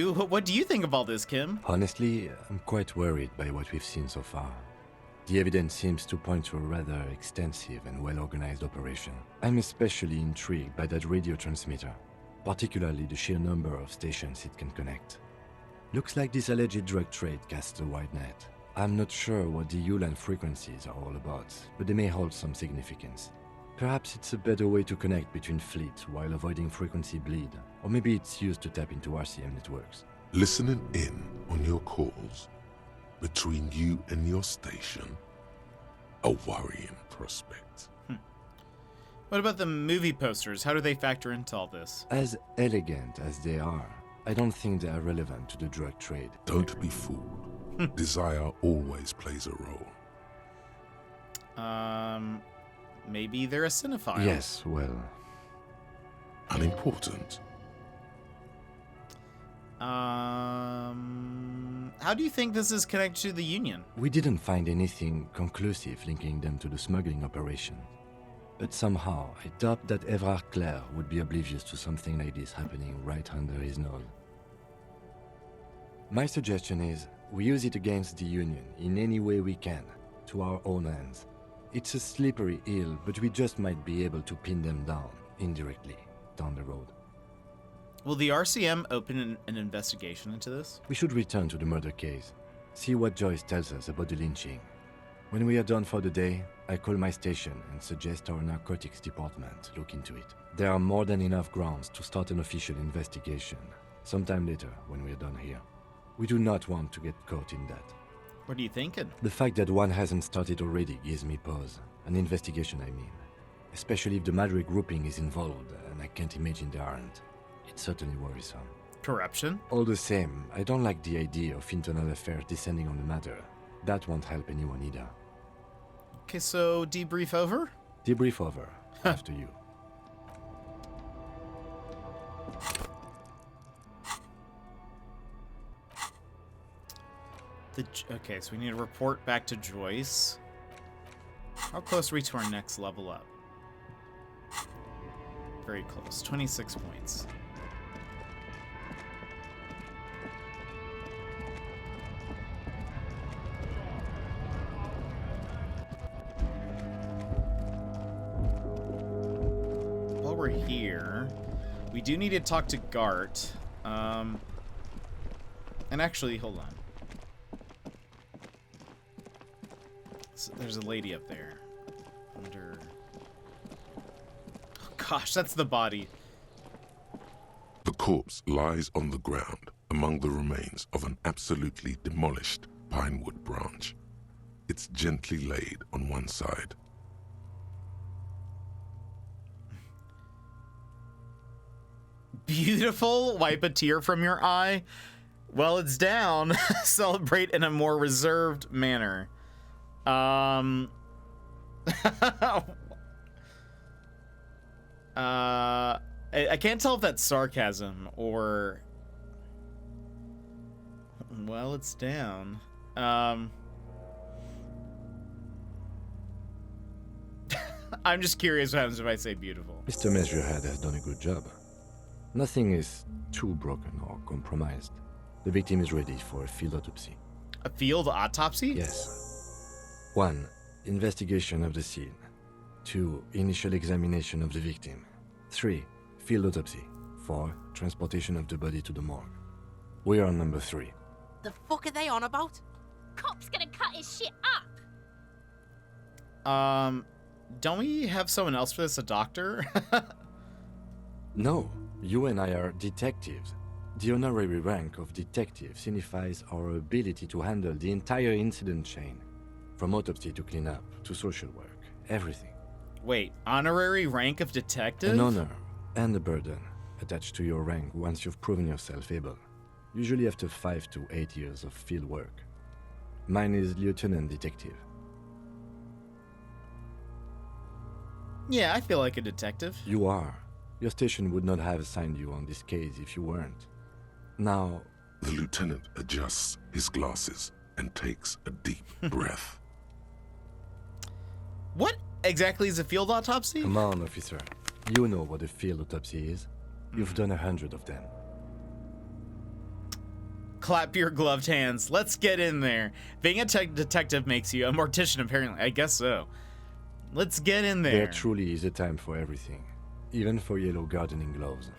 you think of all this, Kim? Honestly, I'm quite worried by what we've seen so far. The evidence seems to point to a rather extensive and well-organized operation. I'm especially intrigued by that radio transmitter, particularly the sheer number of stations it can connect. Looks like this alleged drug trade casts a wide net. I'm not sure what the Ulan frequencies are all about, but they may hold some significance. Perhaps it's a better way to connect between fleets while avoiding frequency bleed, or maybe it's used to tap into RCM networks. Listening in on your calls between you and your station, a worrying prospect. What about the movie posters? How do they factor into all this? As elegant as they are, I don't think they are relevant to the drug trade. Don't be fooled. Desire always plays a role. Maybe they're a cinephile. Yes, well... Unimportant. How do you think this is connected to the Union? We didn't find anything conclusive linking them to the smuggling operation. But somehow, I doubt that Evrard Clare would be oblivious to something like this happening right under his nose. My suggestion is, we use it against the Union in any way we can, to our own ends. It's a slippery hill, but we just might be able to pin them down, indirectly, down the road. Will the RCM open an investigation into this? We should return to the murder case, see what Joyce tells us about the lynching. When we are done for the day, I call my station and suggest our narcotics department look into it. There are more than enough grounds to start an official investigation, sometime later when we are done here. We do not want to get caught in that. What are you thinking? The fact that one hasn't started already gives me pause. An investigation, I mean. Especially if the Madre grouping is involved, and I can't imagine they aren't. It's certainly worrisome. Corruption? All the same, I don't like the idea of internal affairs descending on the matter. That won't help anyone either. Okay, so debrief over? Debrief over. After you. Okay, so we need to report back to Joyce. How close are we to our next level up? Very close. 26 points. While we're here, we do need to talk to Gart. And actually, hold on. So there's a lady up there. Under... Oh, gosh, that's the body. The corpse lies on the ground among the remains of an absolutely demolished pinewood branch. It's gently laid on one side. Beautiful. Wipe a tear from your eye. Well, it's down. Celebrate in a more reserved manner. I can't tell if that's sarcasm or... Well, it's down. I'm just curious what happens if I say beautiful. Mr. Measurehead has done a good job. Nothing is too broken or compromised. The victim is ready for a field autopsy. A field autopsy? Yes. 1. Investigation of the scene. 2. Initial examination of the victim. 3. Field autopsy. 4. Transportation of the body to the morgue. We are on number 3. The fuck are they on about? Cop's gonna cut his shit up! Don't we have someone else for this, a doctor? No, you and I are detectives. The honorary rank of detective signifies our ability to handle the entire incident chain. From autopsy to cleanup to social work, everything. Wait, honorary rank of detective? An honor and a burden attached to your rank once you've proven yourself able. Usually after 5 to 8 years of field work. Mine is Lieutenant Detective. Yeah, I feel like a detective. You are. Your station would not have assigned you on this case if you weren't. Now... The lieutenant adjusts his glasses and takes a deep breath. What exactly is a field autopsy? Come on, officer. You know what a field autopsy is. You've done 100 of them. Clap your gloved hands. Let's get in there. Being a detective makes you a mortician, apparently. I guess so. Let's get in there. There truly is a time for everything, even for yellow gardening gloves.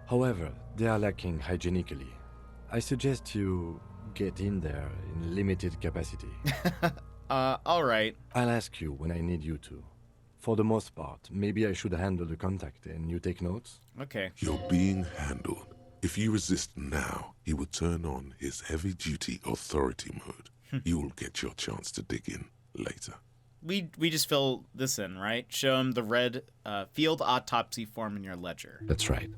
However, they are lacking hygienically. I suggest you get in there in limited capacity. Alright. I'll ask you when I need you to. For the most part, maybe I should handle the contact and you take notes? Okay. You're being handled. If you resist now, he will turn on his heavy-duty authority mode. You'll get your chance to dig in later. We just fill this in, right? Show him the red field autopsy form in your ledger. That's right.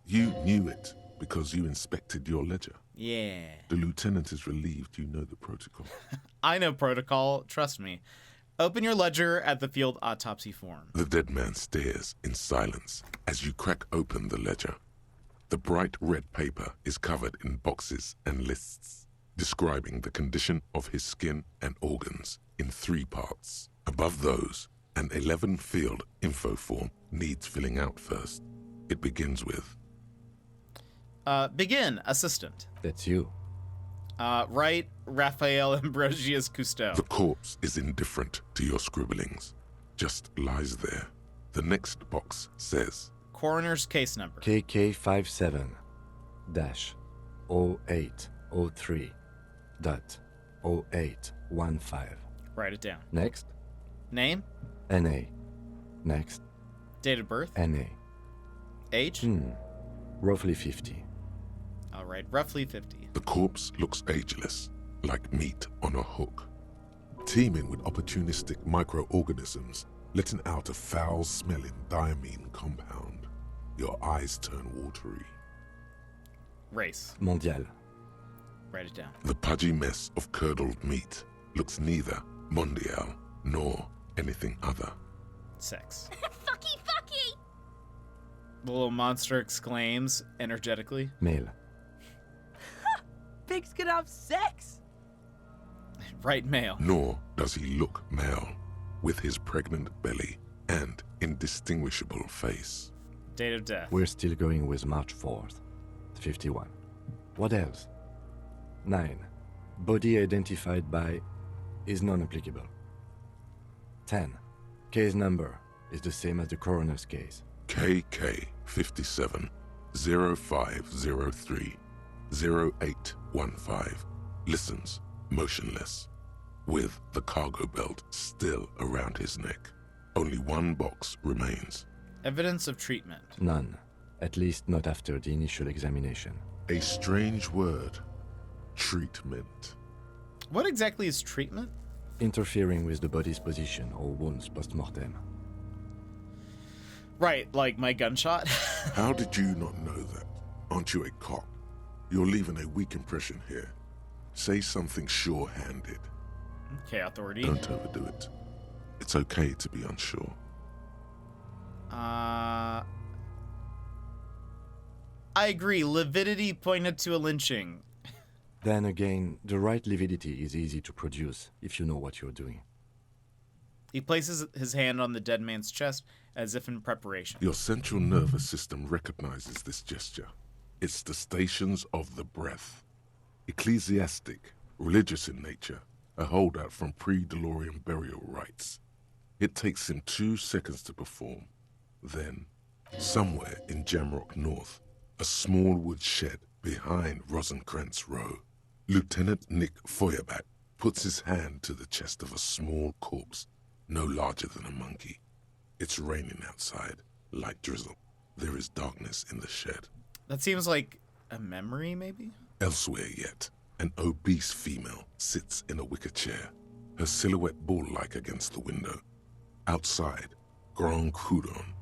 You knew it because you inspected your ledger. Yeah. The lieutenant is relieved you know the protocol. I know protocol, trust me. Open your ledger at the field autopsy form. The dead man stares in silence as you crack open the ledger. The bright red paper is covered in boxes and lists, describing the condition of his skin and organs in 3 parts. Above those, an 11-field info form needs filling out first. It begins with... Begin, assistant. That's you. Right, Raphael Ambrosius Cousteau. The corpse is indifferent to your scribblings, just lies there. The next box says... Coroner's case number. KK57-0803.0815. Write it down. Next. Name? NA. Next. Date of birth? NA. Age? Roughly 50. All right, roughly 50. The corpse looks ageless, like meat on a hook, teeming with opportunistic microorganisms, letting out a foul-smelling diamine compound. Your eyes turn watery. Race? Mondial. Write it down. The pudgy mess of curdled meat looks neither mondial nor anything other. Sex? Fucky, fucky! The little monster exclaims energetically. Male. Pigs can have sex? Right, male. Nor does he look male, with his pregnant belly and indistinguishable face. Date of death? We're still going with March 4th. 51. What else? 9. Body identified by is non-applicable. 10. Case number is the same as the coroner's case. KK 57 0503 0815 listens motionless, with the cargo belt still around his neck. Only one box remains. Evidence of treatment? None. At least not after the initial examination. A strange word. Treatment. What exactly is treatment? Interfering with the body's position or wounds post-mortem. Right, like my gunshot? How did you not know that? Aren't you a cop? You're leaving a weak impression here. Say something sure-handed. Okay, authority. Don't overdo it. It's okay to be unsure. I agree. Lividity pointed to a lynching. Then again, the right lividity is easy to produce if you know what you're doing. He places his hand on the dead man's chest as if in preparation. Your central nervous system recognizes this gesture. It's the stations of the breath. Ecclesiastic, religious in nature, a holdout from pre-DeLorean burial rites. It takes him 2 seconds to perform. Then, somewhere in Jamrock North, a small wood shed behind Rosencrantz Row, Lieutenant Nick Feuerbach puts his hand to the chest of a small corpse, no larger than a monkey. It's raining outside, light drizzle. There is darkness in the shed. That seems like a memory, maybe? Elsewhere yet, An obese female sits in a wicker chair, her silhouette ball-like against the window. Outside, Grand Coudon.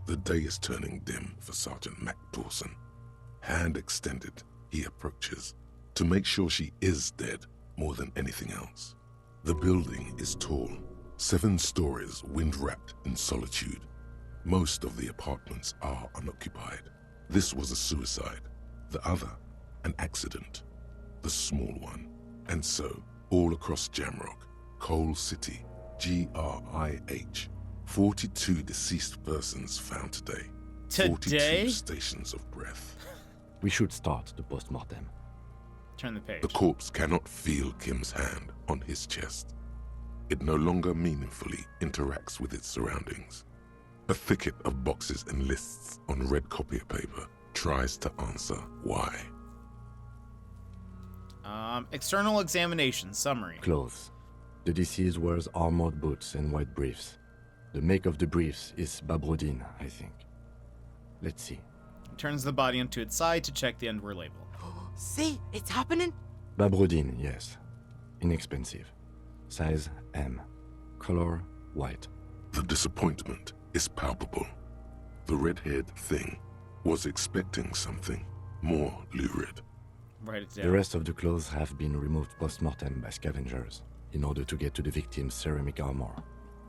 The day is turning dim for Sergeant Mac Dawson. Hand extended, he approaches, to make sure she is dead more than anything else. The building is tall, 7 stories wind-wrapped in solitude. Most of the apartments are unoccupied. This was a suicide. The other, an accident. The small one. And so, all across Jamrock, Coal City, GRIH, 42 deceased persons found today. Today? 42 stations of breath. We should start the post-mortem. Turn the page. The corpse cannot feel Kim's hand on his chest. It no longer meaningfully interacts with its surroundings. A thicket of boxes and lists on red copier paper tries to answer why. External examination summary. Clothes. The deceased wears armored boots and white briefs. The make of the briefs is Babrodine, I think. Let's see. Turns the body onto its side to check the underwear label. See, it's happening. Babrodine, yes. Inexpensive. Size M. Color white. The disappointment is palpable. The red-haired thing was expecting something more lurid. Write it down. The rest of the clothes have been removed post-mortem by scavengers in order to get to the victim's ceramic armor.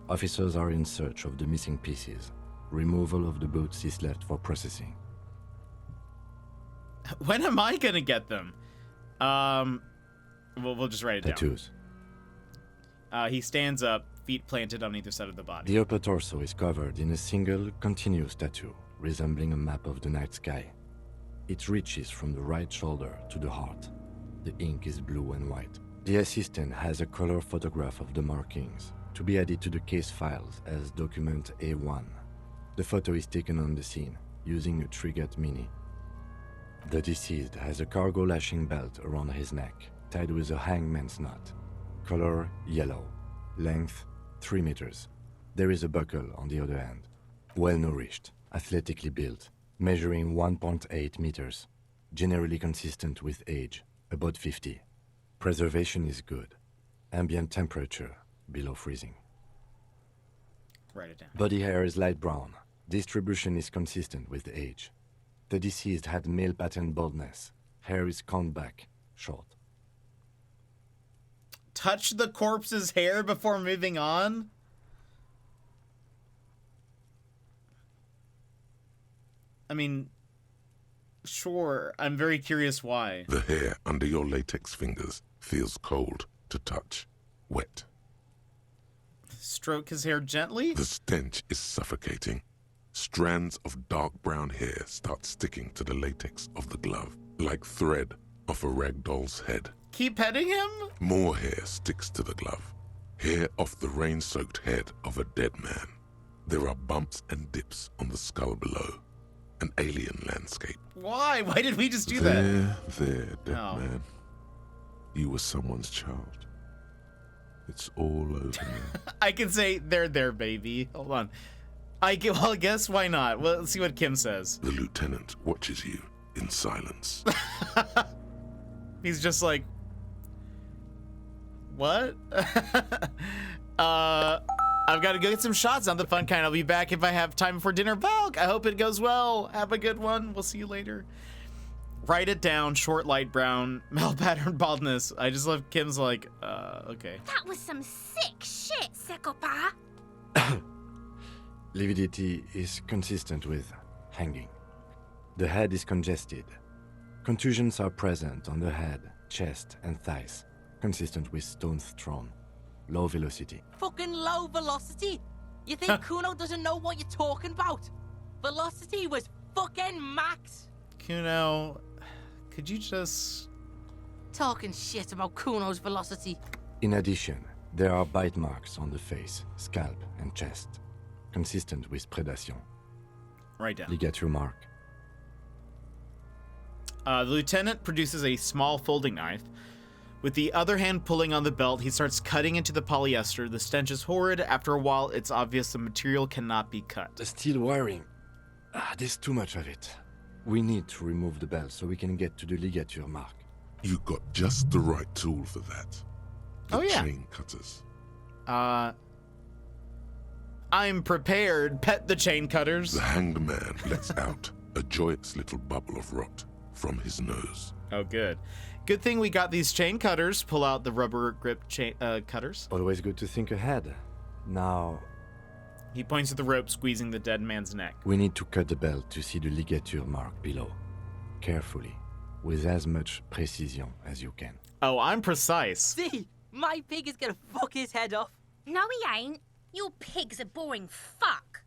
Officers are in search of the missing pieces. Removal of the boots is left for processing. When am I gonna get them? We'll just write it Tattoos. down. He stands up, feet planted on either side of the body. The upper torso is covered in a single, continuous tattoo, resembling a map of the night sky. It reaches from the right shoulder to the heart. The ink is blue and white. The assistant has a color photograph of the markings, to be added to the case files as document A1. The photo is taken on the scene, using a Trigat Mini. The deceased has a cargo lashing belt around his neck, tied with a hangman's knot. Color yellow. Length 3 meters. There is a buckle on the other end. Well-nourished, athletically built, measuring 1.8 meters. Generally consistent with age, about 50. Preservation is good. Ambient temperature, below freezing. Write it down. Body hair is light brown. Distribution is consistent with age. The deceased had male pattern baldness. Hair is combed back, short. Touch the corpse's hair before moving on? I mean, sure. I'm very curious why. The hair under your latex fingers feels cold to touch, wet. Stroke his hair gently? The stench is suffocating. Strands of dark brown hair start sticking to the latex of the glove, like thread off a rag doll's head. Keep petting him? More hair sticks to the glove. Hair off the rain-soaked head of a dead man. There are bumps and dips on the skull below. An alien landscape. Why? Why did we just do that? There, dead Oh. man. You were someone's child. It's all over now. I can say, there, baby. Hold on. Well, guess why not? Well, let's see what Kim says. The lieutenant watches you in silence. He's just like, what? I've got to go get some shots, not the fun kind. I'll be back if I have time before dinner. Valk, I hope it goes well. Have a good one. We'll see you later. Write it down. Short, light brown, male pattern baldness. I just love Kim's like, okay. That was some sick shit, Sekopa. Lividity is consistent with hanging. The head is congested. Contusions are present on the head, chest, and thighs, consistent with stones thrown. Low velocity. Fucking low velocity. You think Kuno doesn't know what you're talking about? Velocity was fucking max. Kuno, could you just... Talking shit about Kuno's velocity. In addition, there are bite marks on the face, scalp, and chest, consistent with predation. Write down. Ligature mark. The lieutenant produces a small folding knife. With the other hand pulling on the belt, he starts cutting into the polyester. The stench is horrid. After a while, it's obvious the material cannot be cut. The steel wiring. There's too much of it. We need to remove the belt so we can get to the ligature mark. You got just the right tool for that. The Oh, yeah. chain cutters. I'm prepared. Pet the chain cutters. The hanged man lets out a joyous little bubble of rot from his nose. Oh, good. Good thing we got these chain cutters. Pull out the rubber grip chain cutters. Always good to think ahead. Now, He points at the rope squeezing the dead man's neck. we need to cut the belt to see the ligature mark below. Carefully, with as much precision as you can. Oh, I'm precise. See, my pig is gonna fuck his head off. No, he ain't. Your pig's a boring fuck.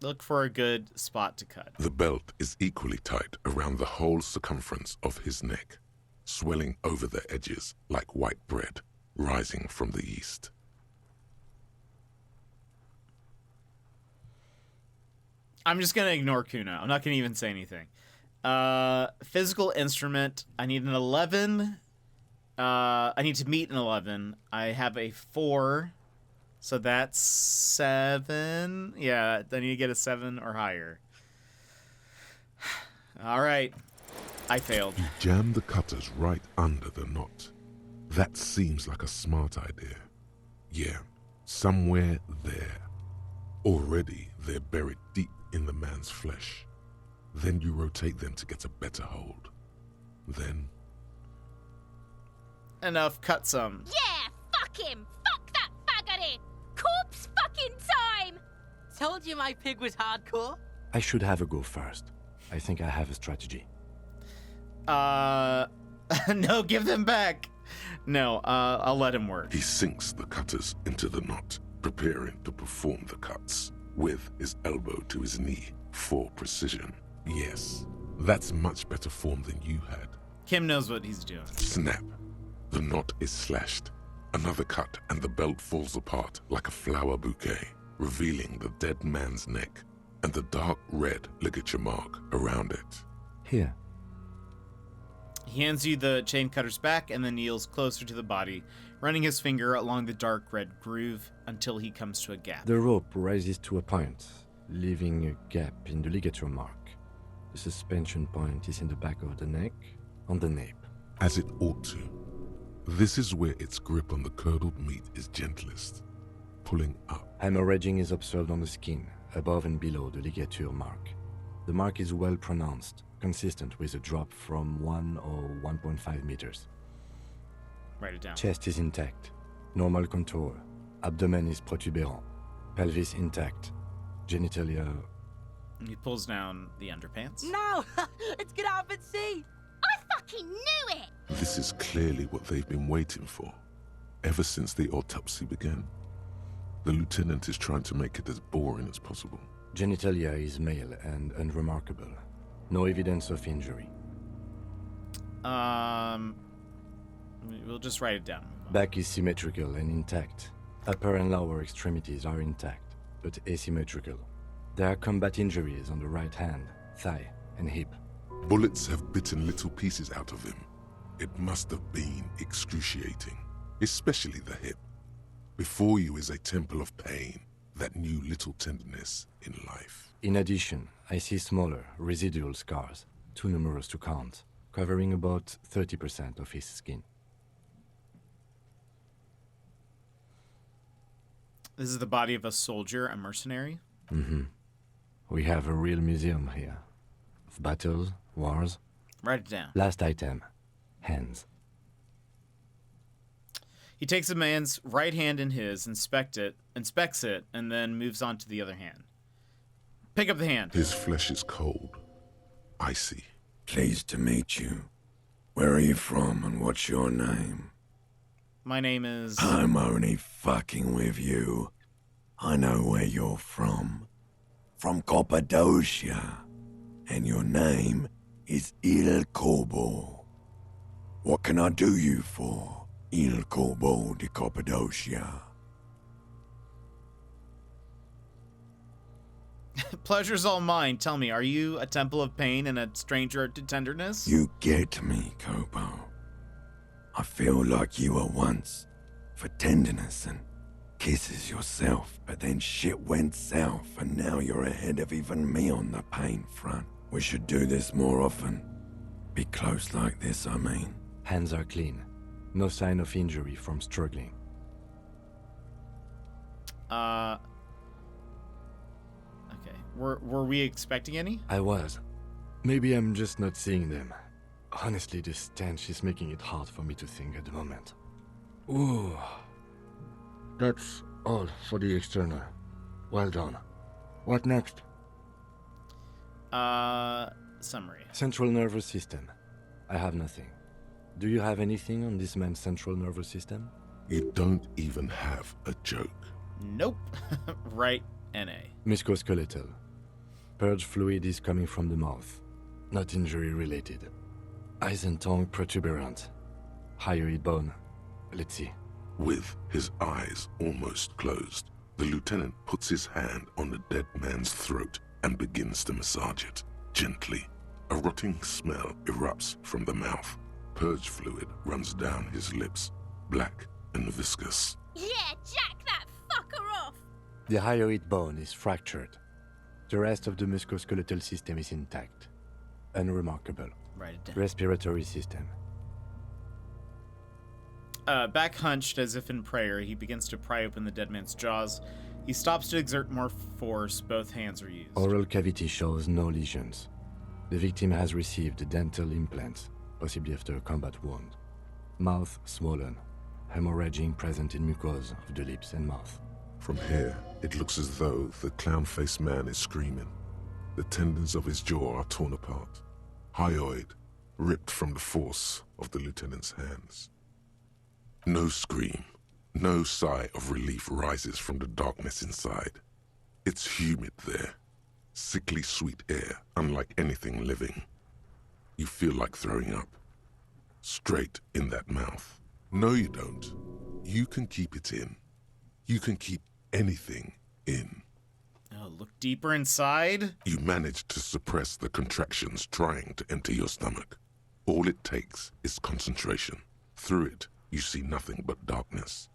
Look for a good spot to cut. The belt is equally tight around the whole circumference of his neck, swelling over the edges like white bread rising from the east. I'm just gonna ignore Kuna. I'm not gonna even say anything. Physical instrument. I need an 11. I need to meet an 11. I have a 4. So that's 7. Yeah, I need to get a 7 or higher. All right. I failed. You jam the cutters right under the knot. That seems like a smart idea. Yeah, somewhere there. Already they're buried deep in the man's flesh. Then you rotate them to get a better hold. Then... Enough, cut some. Yeah, fuck him. Fuck that faggoty. Corpse fucking time. Told you my pig was hardcore. I should have a go first. I think I have a strategy. No, give them back. No, I'll let him work. he sinks the cutters into the knot, preparing to perform the cuts, with his elbow to his knee for precision. Yes, that's much better form than you had. Kim knows what he's doing. Snap. The knot is slashed. Another cut and the belt falls apart like a flower bouquet, revealing the dead man's neck and the dark red ligature mark around it. Here. He hands you the chain cutters back and then kneels closer to the body, running his finger along the dark red groove until he comes to a gap. The rope rises to a point, leaving a gap in the ligature mark. The suspension point is in the back of the neck, on the nape. As it ought to. This is where its grip on the curdled meat is gentlest, pulling up. Hemorrhaging is observed on the skin, above and below the ligature mark. The mark is well pronounced, consistent with a drop from 1 or 1.5 meters. Write it down. Chest is intact, normal contour. Abdomen is protuberant, pelvis intact, genitalia. He pulls down the underpants. No, it's gonna happen. See. I fucking knew it. This is clearly what they've been waiting for, ever since the autopsy began. The lieutenant is trying to make it as boring as possible. Genitalia is male and unremarkable. No evidence of injury. We'll just write it down. Back is symmetrical and intact. Upper and lower extremities are intact, but asymmetrical. There are combat injuries on the right hand, thigh, and hip. Bullets have bitten little pieces out of him. It must have been excruciating, especially the hip. Before you is a temple of pain that knew little tenderness in life. In addition, I see smaller, residual scars, too numerous to count, covering about 30% of his skin. This is the body of a soldier, a mercenary. Mm-hmm. We have a real museum here. Of battles, wars. Write it down. Last item. Hands. He takes the man's right hand in his, inspects it, and then moves on to the other hand. Pick up the hand. His flesh is cold, icy. Pleased to meet you. Where are you from and what's your name? My name is... I'm only fucking with you. I know where you're from. From Cappadocia. And your name is Il Corbo. What can I do you for, Il Corbo de Cappadocia? Pleasure's all mine. Tell me, are you a temple of pain and a stranger to tenderness? You get me, Corbo. I feel like you were once, for tenderness and kisses yourself, but then shit went south, and now you're ahead of even me on the pain front. We should do this more often. Be close like this, I mean. Hands are clean. No sign of injury from struggling. Okay. Were we expecting any? I was. Maybe I'm just not seeing them. Honestly, this stench is making it hard for me to think at the moment. Ooh. That's all for the external. Well done. What next? Summary. Central nervous system. I have nothing. Do you have anything on this man's central nervous system? You don't even have a joke. Nope. Right, NA. Musculoskeletal. Purge fluid is coming from the mouth. Not injury related. Eyes and tongue protuberant. Hyoid bone. Let's see. With his eyes almost closed, the lieutenant puts his hand on the dead man's throat and begins to massage it, gently. A rotting smell erupts from the mouth. Purge fluid runs down his lips, black and viscous. Yeah, jack that fucker off! The hyoid bone is fractured. The rest of the musculoskeletal system is intact. Unremarkable. Write it down. Respiratory system. Back hunched as if in prayer, he begins to pry open the dead man's jaws. He stops to exert more force. Both hands are used. Oral cavity shows no lesions. The victim has received dental implants, possibly after a combat wound. Mouth swollen. Hemorrhaging present in mucosa of the lips and mouth. From here, it looks as though the clown-faced man is screaming. The tendons of his jaw are torn apart. Hyoid ripped from the force of the lieutenant's hands. No scream, no sigh of relief rises from the darkness inside. It's humid there. Sickly sweet air, unlike anything living. You feel like throwing up. Straight in that mouth. No, you don't. You can keep it in. You can keep anything in. Oh, look deeper inside. You manage to suppress the contractions trying to enter your stomach. All it takes is concentration. Through it, you see nothing but darkness.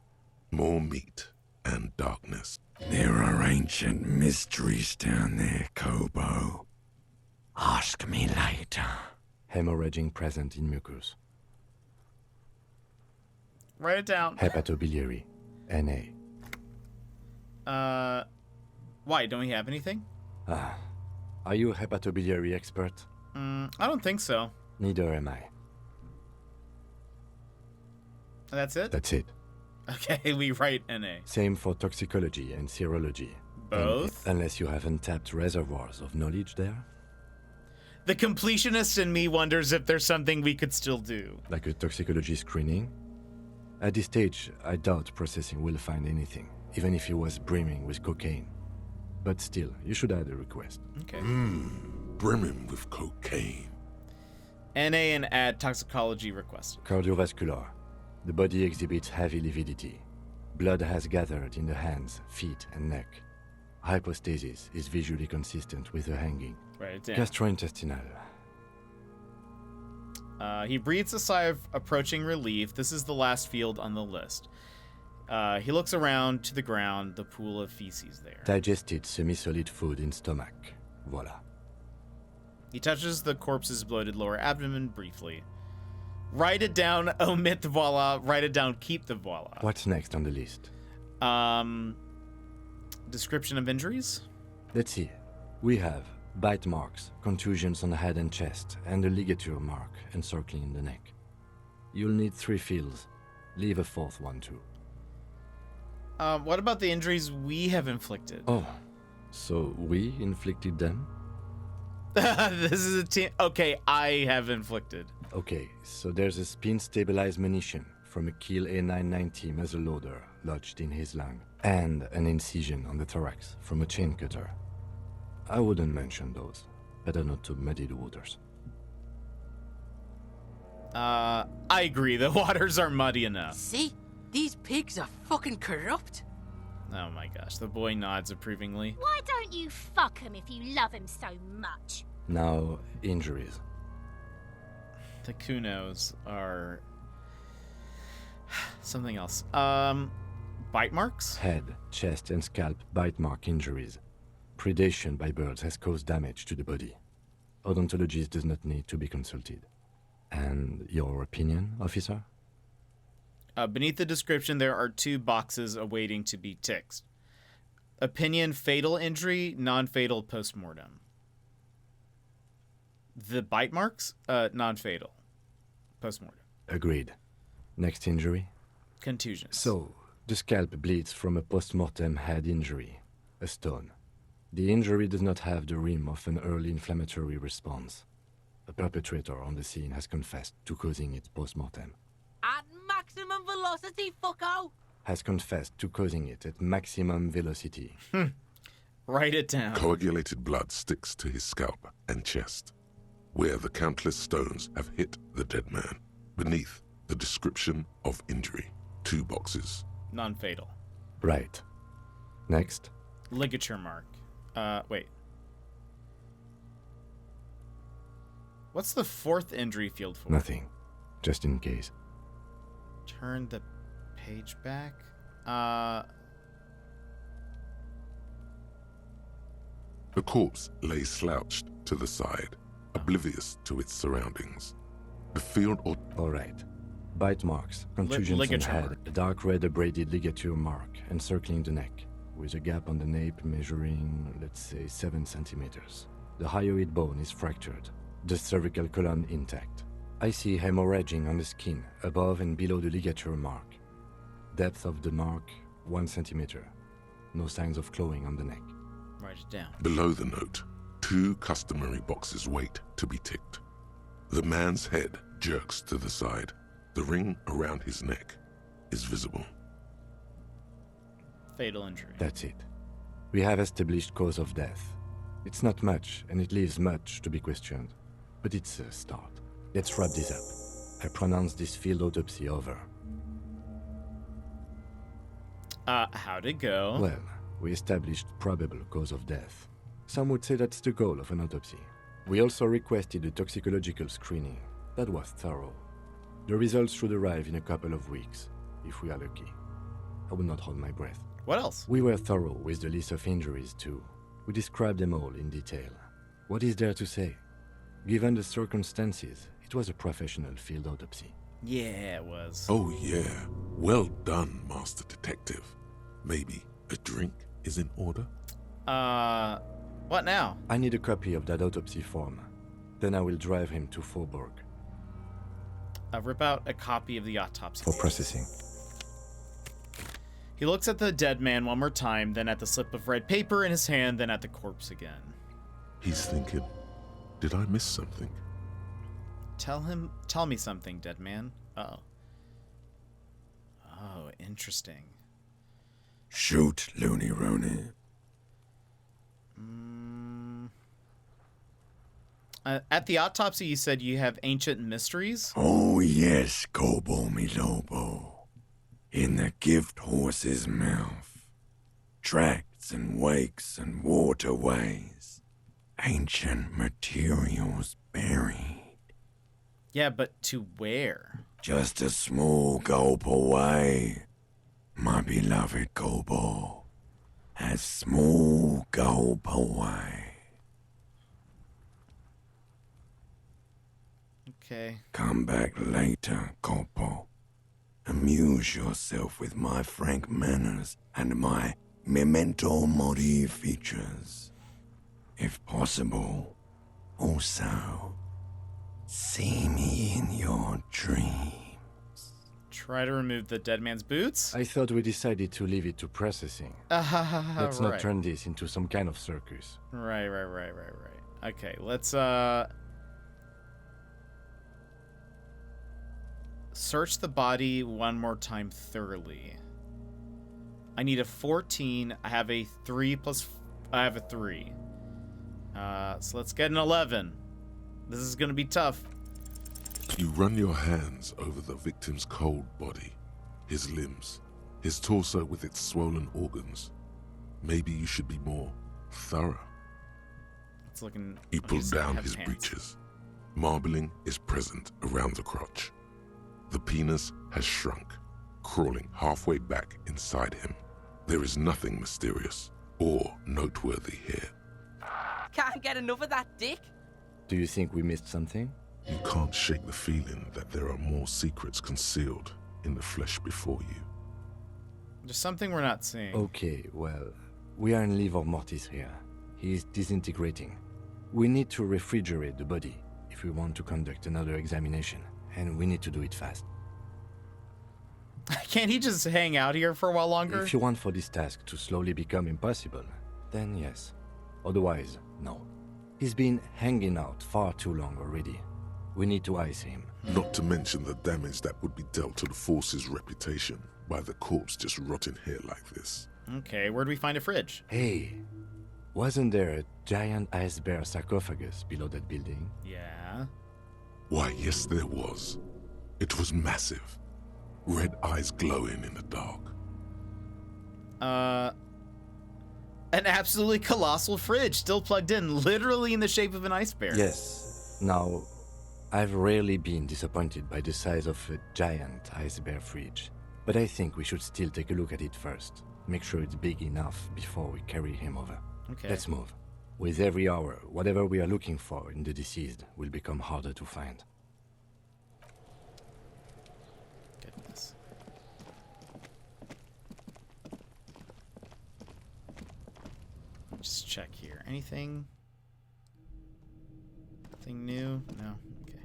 More meat and darkness. There are ancient mysteries down there, Kobo. Ask me later. Hemorrhaging present in mucus. Write it down. Hepatobiliary. NA. Why? Don't we have anything? Are you a hepatobiliary expert? I don't think so. Neither am I. That's it? That's it. Okay, we write NA. Same for toxicology and serology. Both? Unless you have untapped reservoirs of knowledge there. The completionist in me wonders if there's something we could still do. Like a toxicology screening? At this stage, I doubt processing will find anything, even if it was brimming with cocaine. But still, you should add a request. Okay. Brimming with cocaine. NA and add toxicology requested. Cardiovascular. The body exhibits heavy lividity. Blood has gathered in the hands, feet, and neck. Hypostasis is visually consistent with the hanging. Write it down. Gastrointestinal. He breathes a sigh of approaching relief. This is the last field on the list. He looks around to the ground, the pool of feces there. Digested semi-solid food in stomach. Voila. He touches the corpse's bloated lower abdomen briefly. Write it down, omit the voila. Write it down, keep the voila. What's next on the list? Description of injuries? Let's see. We have bite marks, contusions on the head and chest, and a ligature mark encircling the neck. You'll need 3 fields. Leave a 4th one too. What about the injuries we have inflicted? Oh, so we inflicted them? This is a team. Okay, I have inflicted. Okay, so there's a spin-stabilized munition from a Kiel A990 muzzleloader lodged in his lung, and an incision on the thorax from a chain cutter. I wouldn't mention those. Better not to muddy the waters. I agree. The waters are muddy enough. See? These pigs are fucking corrupt. Oh my gosh. The boy nods approvingly. Why don't you fuck him if you love him so much? Now, injuries. The Kunos are something else. Bite marks? Head, chest, and scalp bite mark injuries. Predation by birds has caused damage to the body. Odontologist does not need to be consulted. And your opinion, officer? Beneath the description, there are 2 boxes awaiting to be ticked. Opinion, fatal injury, non-fatal postmortem. The bite marks? Non-fatal. Postmortem. Agreed. Next injury? Contusions. So, the scalp bleeds from a postmortem head injury, a stone. The injury does not have the rim of an early inflammatory response. The perpetrator on the scene has confessed to causing it postmortem. At maximum velocity, fucko! Has confessed to causing it at maximum velocity. Write it down. Coagulated blood sticks to his scalp and chest, where the countless stones have hit the dead man. Beneath the description of injury, 2 boxes. Non-fatal. Right. Next. Ligature mark. Wait. What's the 4th injury field for? Nothing. Just in case. Turn the page back. The corpse lay slouched to the side, oblivious to its surroundings. The field or... All right. Bite marks, contusions on Ligature head, mark. a dark red abraded ligature mark encircling the neck, with a gap on the nape measuring, let's say, 7 centimeters. The hyoid bone is fractured, the cervical column intact. I see hemorrhaging on the skin, above and below the ligature mark. Depth of the mark, 1 centimeter. No signs of clawing on the neck. Write it down. Below the note, 2 customary boxes wait to be ticked. The man's head jerks to the side. The ring around his neck is visible. Fatal injury. That's it. We have established cause of death. It's not much, and it leaves much to be questioned. But it's a start. Let's wrap this up. I pronounce this field autopsy over. How'd it go? Well, we established probable cause of death. Some would say that's the goal of an autopsy. We also requested a toxicological screening. That was thorough. The results should arrive in a couple of weeks, if we are lucky. I will not hold my breath. What else? We were thorough with the list of injuries, too. We described them all in detail. What is there to say? Given the circumstances, it was a professional field autopsy. Yeah, it was. Oh yeah, well done, Master Detective. Maybe a drink is in order? What now? I need a copy of that autopsy form. Then I will drive him to Faubourg. Rip out a copy of the autopsy. For processing. He looks at the dead man one more time, then at the slip of red paper in his hand, then at the corpse again. He's thinking, did I miss something? Tell me something, dead man. Uh-oh. Oh, interesting. Shoot, Looney Rooney. At the autopsy, you said you have ancient mysteries? Oh yes, Kobo mi Lobo. In the gift horse's mouth. Tracts and wakes and waterways. Ancient materials buried. Yeah, but to where? Just a small gulp away. My beloved Kobo. A small gulp away. Okay. Come back later, Kobo. Amuse yourself with my frank manners and my memento mori features. If possible, also, see me in your dreams. Try to remove the dead man's boots? I thought we decided to leave it to processing. Let's not turn this into some kind of circus. Right. Okay, let's, search the body one more time thoroughly. I need a 14. I have a 3 plus... I have a 3. So let's get an 11. This is gonna be tough. You run your hands over the victim's cold body, his limbs, his torso with its swollen organs. Maybe you should be more thorough. It's looking... He pulled down have his pants. breeches. Marbling is present around the crotch. The penis has shrunk. crawling halfway back inside him. There is nothing mysterious or noteworthy here. Can't get enough of that dick. Do you think we missed something? You can't shake the feeling that there are more secrets concealed in the flesh before you. There's something we're not seeing. Okay, well, we are in livor mortis here. He is disintegrating. We need to refrigerate the body if we want to conduct another examination, and we need to do it fast. Can't he just hang out here for a while longer? If you want for this task to slowly become impossible, then yes. Otherwise, no. He's been hanging out far too long already. We need to ice him. Not to mention the damage that would be dealt to the Force's reputation by the corpse just rotting here like this. Okay, where do we find a fridge? Hey, wasn't there a giant ice bear sarcophagus below that building? Yeah. Why, yes, there was. It was massive. Red eyes glowing in the dark. An absolutely colossal fridge, still plugged in, literally in the shape of an ice bear. Yes. Now, I've rarely been disappointed by the size of a giant ice bear fridge, but I think we should still take a look at it first. Make sure it's big enough before we carry him over. Okay. Let's move. With every hour, whatever we are looking for in the deceased will become harder to find. Goodness. Just check here. Anything? Anything new? No. Okay.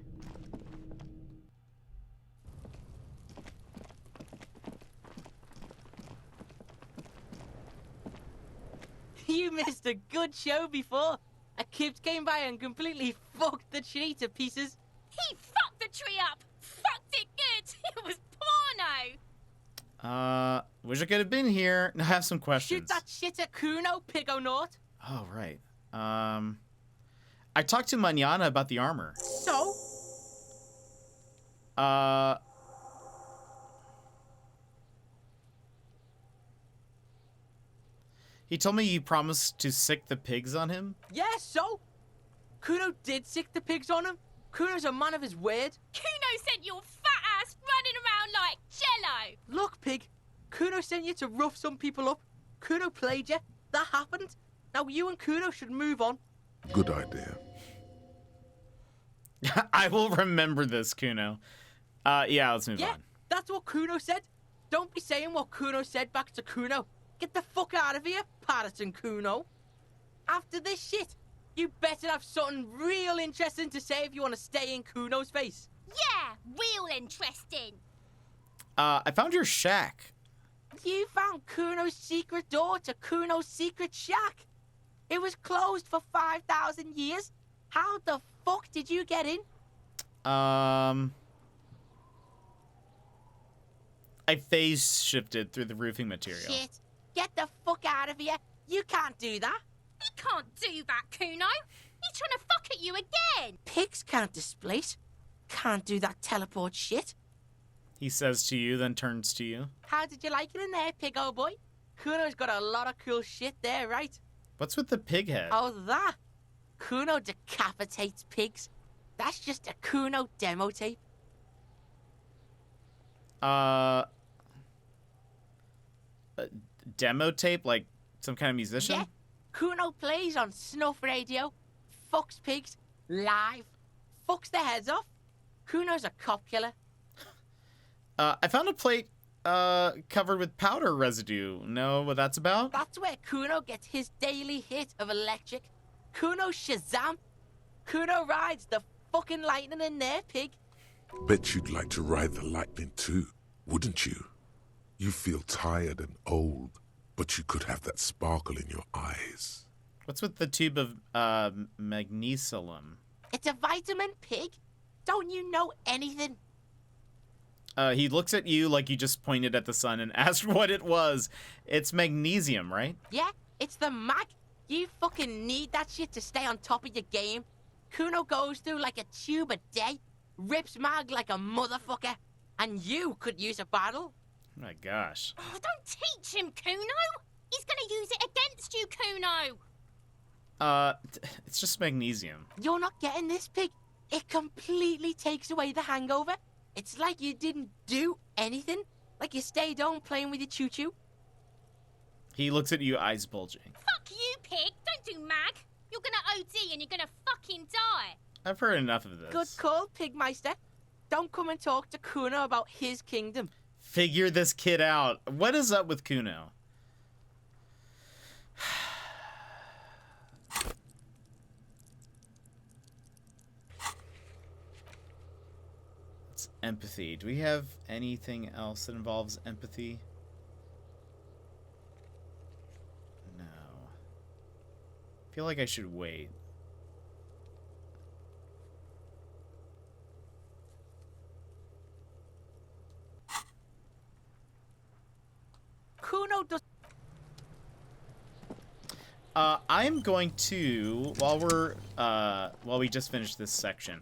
You missed a good show before. A kid came by and completely fucked the tree to pieces. He fucked the tree up! Fucked it good! It was porno! Wish I could have been here. I have some questions. Shoot that shit at Kuno, Pigonaut. Oh, right. I talked to Manana about the armor. So? He told me you promised to sick the pigs on him. Yeah, so? Kuno did sick the pigs on him. Kuno's a man of his word. Kuno sent your fat ass running around like jello! Look, pig. Kuno sent you to rough some people up. Kuno played you. That happened. Now you and Kuno should move on. Good idea. I will remember this, Kuno. Yeah, let's move Yeah, on. that's what Kuno said. Don't be saying what Kuno said back to Kuno. Get the fuck out of here, Patterson Kuno. After this shit, you better have something real interesting to say if you want to stay in Kuno's face. Yeah, real interesting. I found your shack. You found Kuno's secret door to Kuno's secret shack. It was closed for 5,000 years. How the fuck did you get in? I phase shifted through the roofing material. Shit. Get the fuck out of here. You can't do that. He can't do that, Kuno. He's trying to fuck at you again. Pigs can't displace. Can't do that teleport shit. He says to you, then turns to you. How did you like it in there, pig old boy? Kuno's got a lot of cool shit there, right? What's with the pig head? Oh, that? Kuno decapitates pigs. That's just a Kuno demo tape. Demo tape? Like some kind of musician? Yeah. Kuno plays on snuff radio, fucks pigs, live, fucks their heads off. Kuno's a cop killer. I found a plate covered with powder residue. Know what that's about? That's where Kuno gets his daily hit of electric. Kuno Shazam. Kuno rides the fucking lightning in there, pig. Bet you'd like to ride the lightning too, wouldn't you? You feel tired and old, but you could have that sparkle in your eyes. What's with the tube of magnesium? It's a vitamin, pig. Don't you know anything? He looks at you like you just pointed at the sun and asked what it was. It's magnesium, right? Yeah, it's the mag. You fucking need that shit to stay on top of your game. Kuno goes through like a tube a day, rips mag like a motherfucker, and you could use a battle. Oh my gosh. Oh, don't teach him, Kuno. He's gonna use it against you, Kuno. It's just magnesium. You're not getting this, pig. It completely takes away the hangover. It's like you didn't do anything. Like you stayed home playing with your choo-choo. He looks at you, eyes bulging. Fuck you, pig. Don't do mag. You're gonna OD and you're gonna fucking die. I've heard enough of this. Good call, Pigmeister. Don't come and talk to Kuno about his kingdom. Figure this kid out. What is up with Kuno? It's empathy. Do we have anything else that involves empathy? No. I feel like I should wait. Kuno does. I'm going to, while we just finished this section,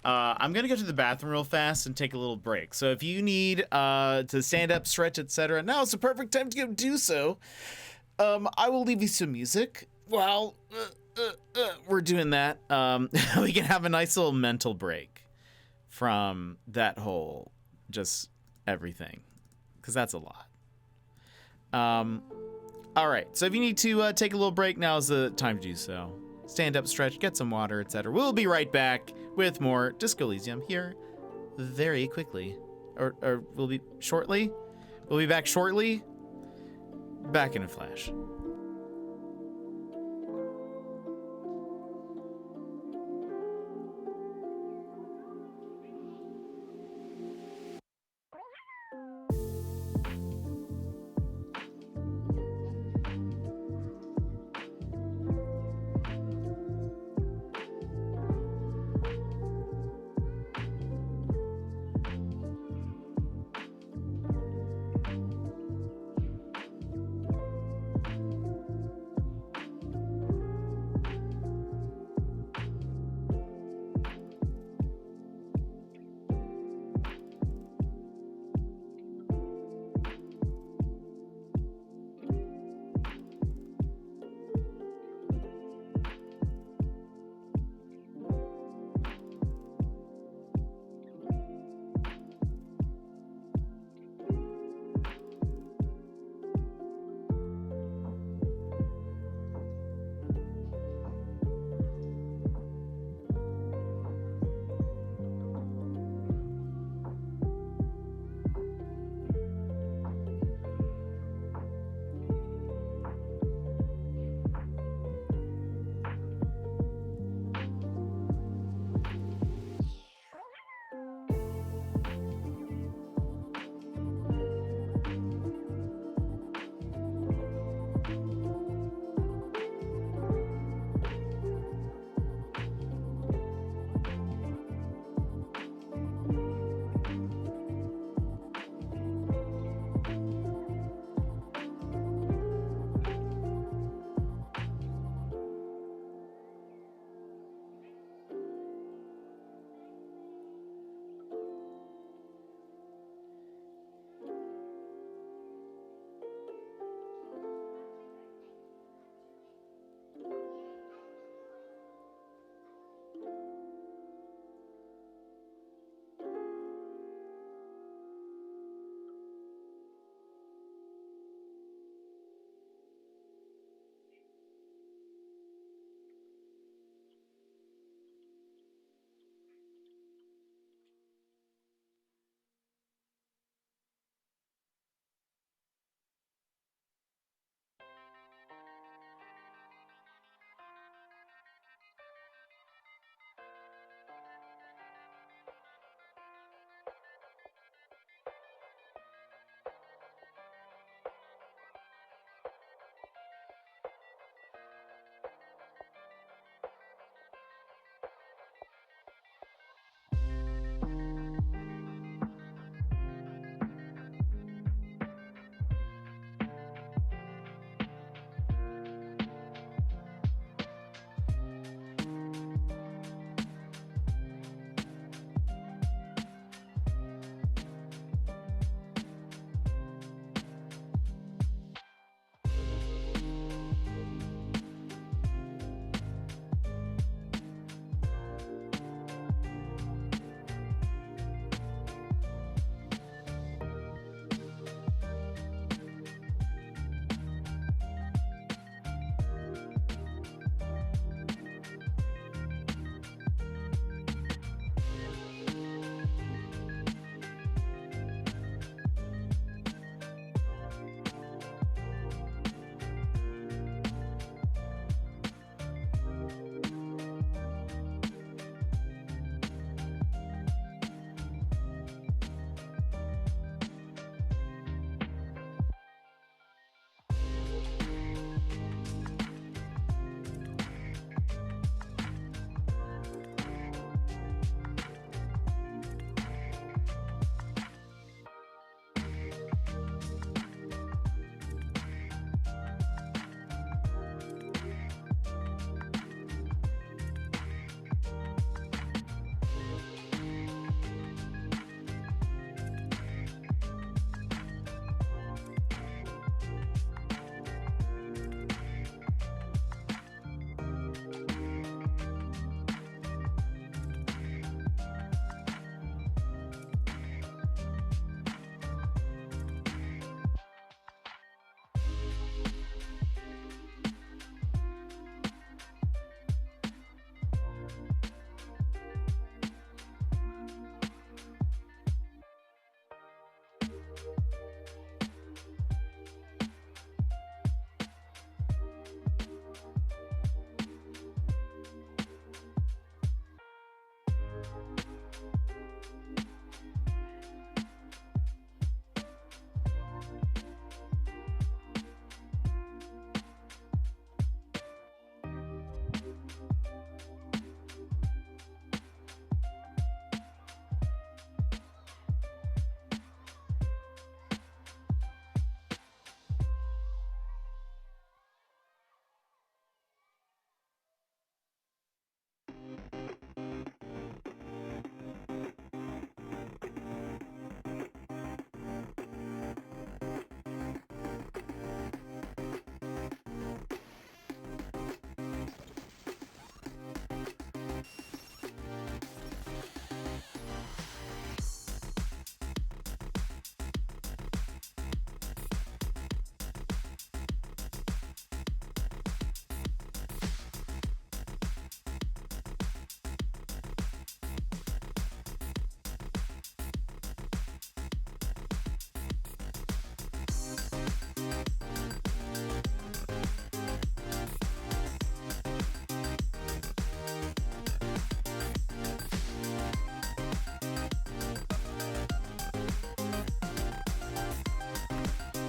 I'm gonna go to the bathroom real fast and take a little break. So if you need to stand up, stretch, etc., now is the perfect time to go do so. I will leave you some music while we're doing that. We can have a nice little mental break from that whole just everything, because that's a lot. All right, so if you need to take a little break, now is the time to do so. Stand up, stretch, get some water, etc. We'll be right back with more Disco Elysium here very quickly. Or we'll be shortly? We'll be back shortly. Back in a flash.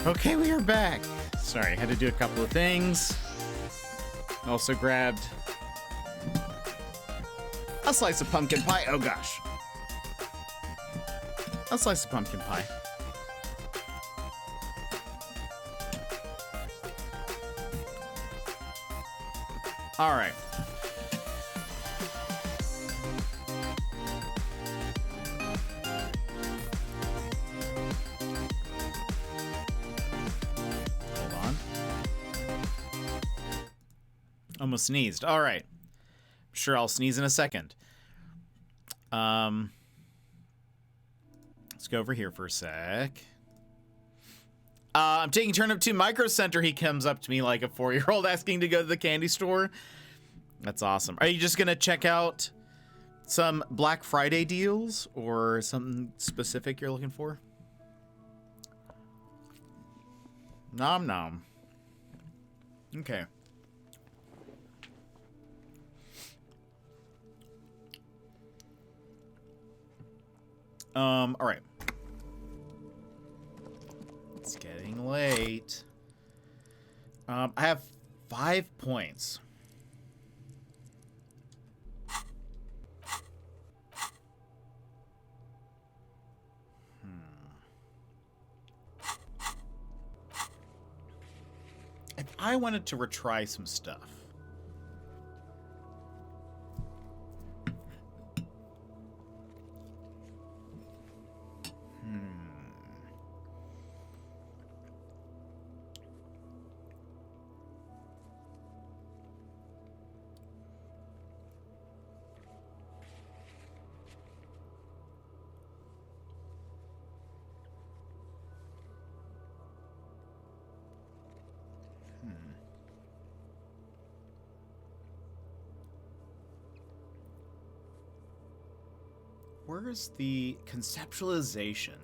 Okay, we are back. Sorry, had to do a couple of things. Also grabbed a slice of pumpkin pie. Oh gosh. A slice of pumpkin pie. All right. Hold on. Almost sneezed. All right. I'm sure I'll sneeze in a second. Let's go over here for a sec. I'm taking Turnip to Micro Center. He comes up to me like a 4-year-old asking to go to the candy store. That's awesome. Are you just going to check out some Black Friday deals or something specific you're looking for? Nom nom. Okay. All right. It's getting late. I have 5 points. If I wanted to retry some stuff. Where's the conceptualization?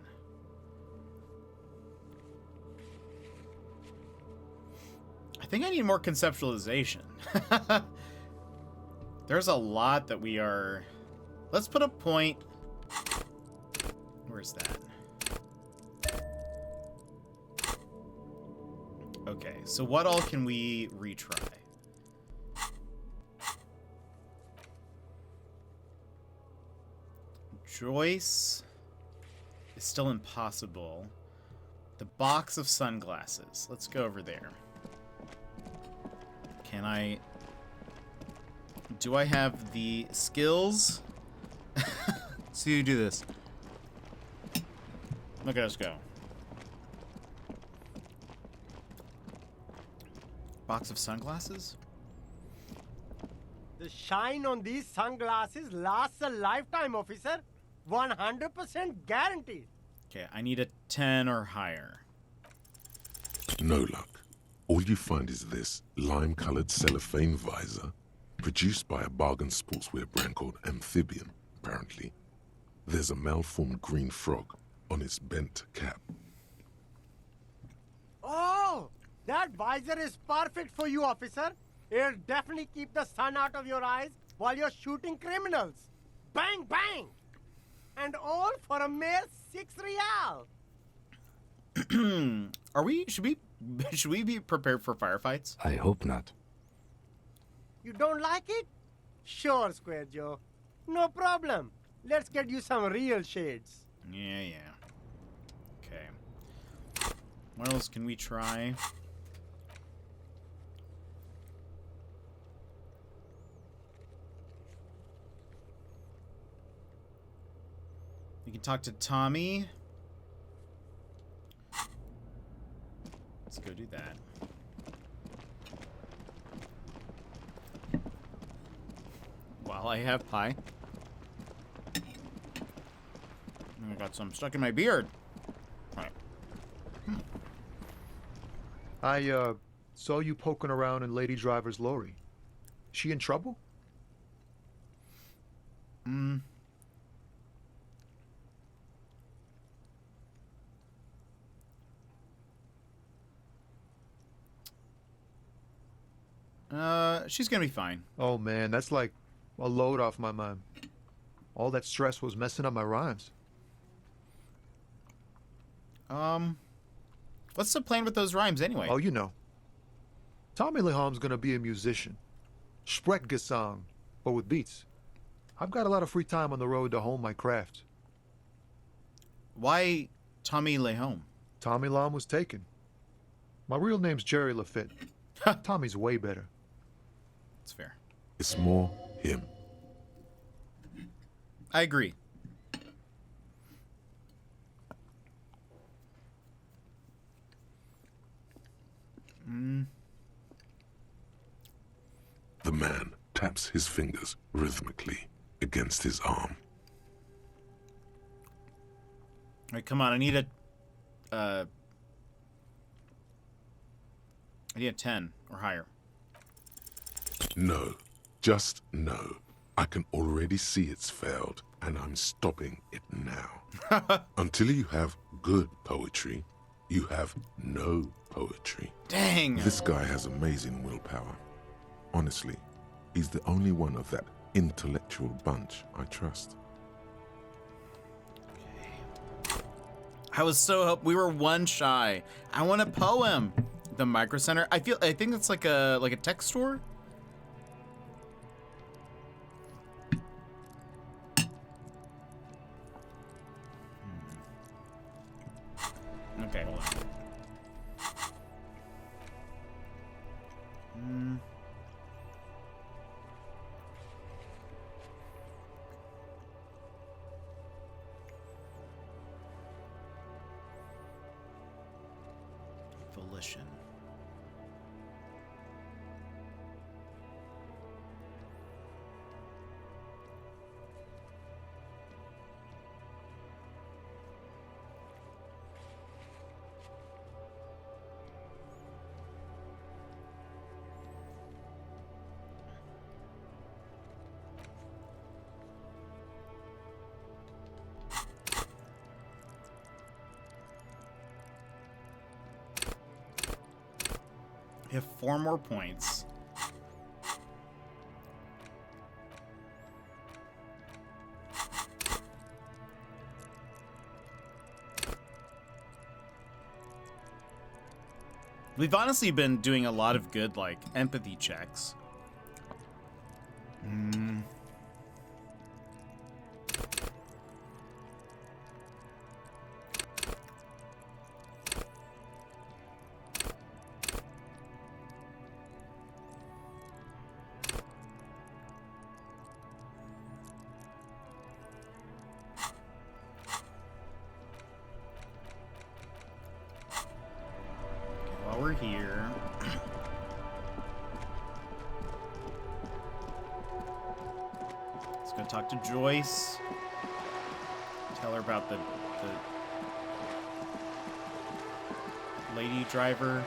I think I need more conceptualization. There's a lot that we are... Let's put a point... Where's that? Okay, so what all can we retry? Joyce is still impossible. The box of sunglasses. Let's go over there. Can I... Do I have the skills to do this? Okay, let's go. Box of sunglasses? The shine on these sunglasses lasts a lifetime, officer. 100% guaranteed. Okay, I need a 10 or higher. No luck. All you find is this lime-colored cellophane visor, produced by a bargain sportswear brand called Amphibian, apparently. There's a malformed green frog on its bent cap. Oh, that visor is perfect for you, officer. It'll definitely keep the sun out of your eyes while you're shooting criminals. Bang, bang! And all for a mere 6 real. Should we be prepared for firefights? I hope not. You don't like it? Sure, Square Joe. No problem. Let's get you some real shades. Yeah. Okay. What else can we try? We can talk to Tommy. Let's go do that. While I have pie. I got some stuck in my beard. All right. I saw you poking around in Lady Driver's lorry. She in trouble? She's gonna be fine. Oh man, that's like a load off my mind. All that stress was messing up my rhymes. What's the plan with those rhymes anyway? Oh, you know. Tommy Leham's gonna be a musician. Sprechgesang, but with beats. I've got a lot of free time on the road to hone my craft. Why Tommy Lehome? Tommy Lam was taken. My real name's Jerry Lafitte. Tommy's way better. That's fair. It's more him. I agree. The man taps his fingers rhythmically against his arm. All right, come on. I need a 10 or higher. No, just no. I can already see it's failed, and I'm stopping it now. Until you have good poetry, you have no poetry. Dang. This guy has amazing willpower. Honestly, he's the only one of that intellectual bunch I trust. I was so we were one shy. I want a poem. The Micro Center. I think it's like a tech store. Okay, hold on. Volition. We have 4 more points. We've honestly been doing a lot of good, like, empathy checks. While we're here, let's go talk to Joyce. Tell her about the lady driver.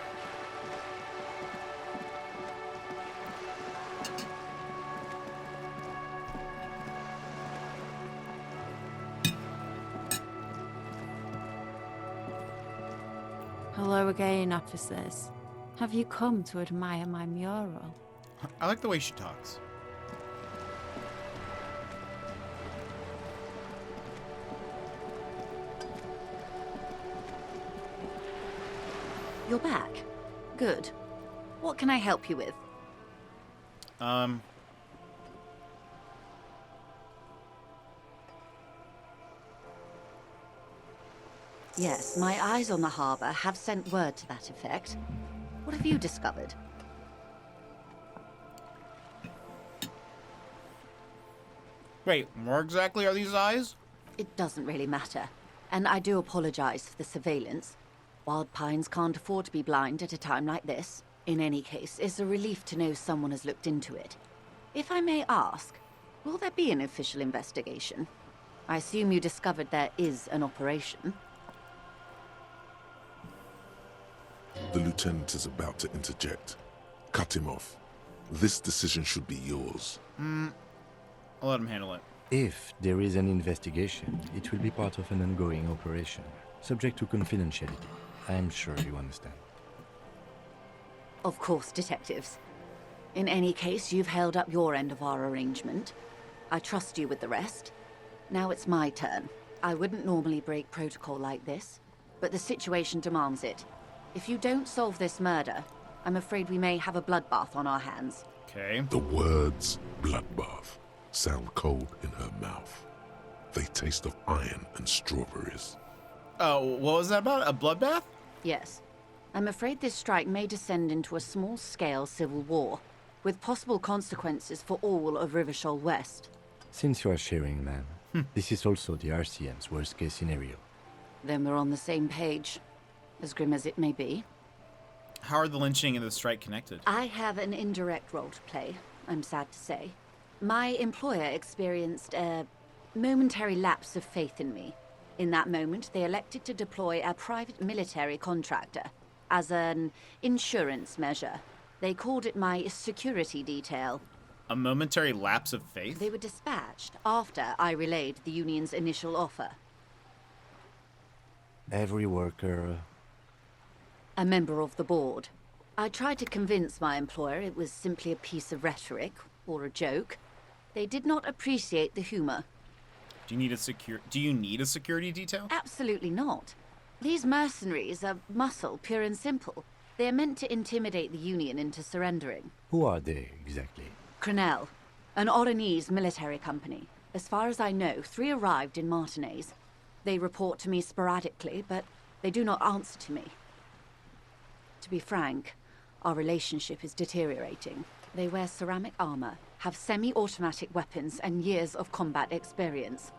Hello again, officers. Have you come to admire my mural? I like the way she talks. You're back. Good. What can I help you with? Yes, my eyes on the harbor have sent word to that effect. What have you discovered? Wait, where exactly are these eyes? It doesn't really matter. And I do apologize for the surveillance. Wild Pines can't afford to be blind at a time like this. In any case, it's a relief to know someone has looked into it. If I may ask, will there be an official investigation? I assume you discovered there is an operation. The lieutenant is about to interject. Cut him off. This decision should be yours. I'll let him handle it. If there is an investigation, it will be part of an ongoing operation, subject to confidentiality. I am sure you understand. Of course, detectives. In any case, you've held up your end of our arrangement. I trust you with the rest. Now it's my turn. I wouldn't normally break protocol like this, but the situation demands it. If you don't solve this murder, I'm afraid we may have a bloodbath on our hands. Okay. The words bloodbath sound cold in her mouth. They taste of iron and strawberries. Oh, what was that about? A bloodbath? Yes. I'm afraid this strike may descend into a small-scale civil war, with possible consequences for all of Rivershoal West. Since you are sharing, ma'am, this is also the RCM's worst-case scenario. Then we're on the same page, as grim as it may be. How are the lynching and the strike connected? I have an indirect role to play, I'm sad to say. My employer experienced a momentary lapse of faith in me. In that moment, they elected to deploy a private military contractor as an insurance measure. They called it my security detail. A momentary lapse of faith? They were dispatched after I relayed the union's initial offer. Every worker... A member of the board. I tried to convince my employer it was simply a piece of rhetoric, or a joke. They did not appreciate the humor. Do you need a security detail? Absolutely not. These mercenaries are muscle, pure and simple. They are meant to intimidate the Union into surrendering. Who are they, exactly? Crenell, an Oranese military company. As far as I know, 3 arrived in Martinez. They report to me sporadically, but they do not answer to me. To be frank, our relationship is deteriorating. They wear ceramic armor, have semi-automatic weapons, and years of combat experience.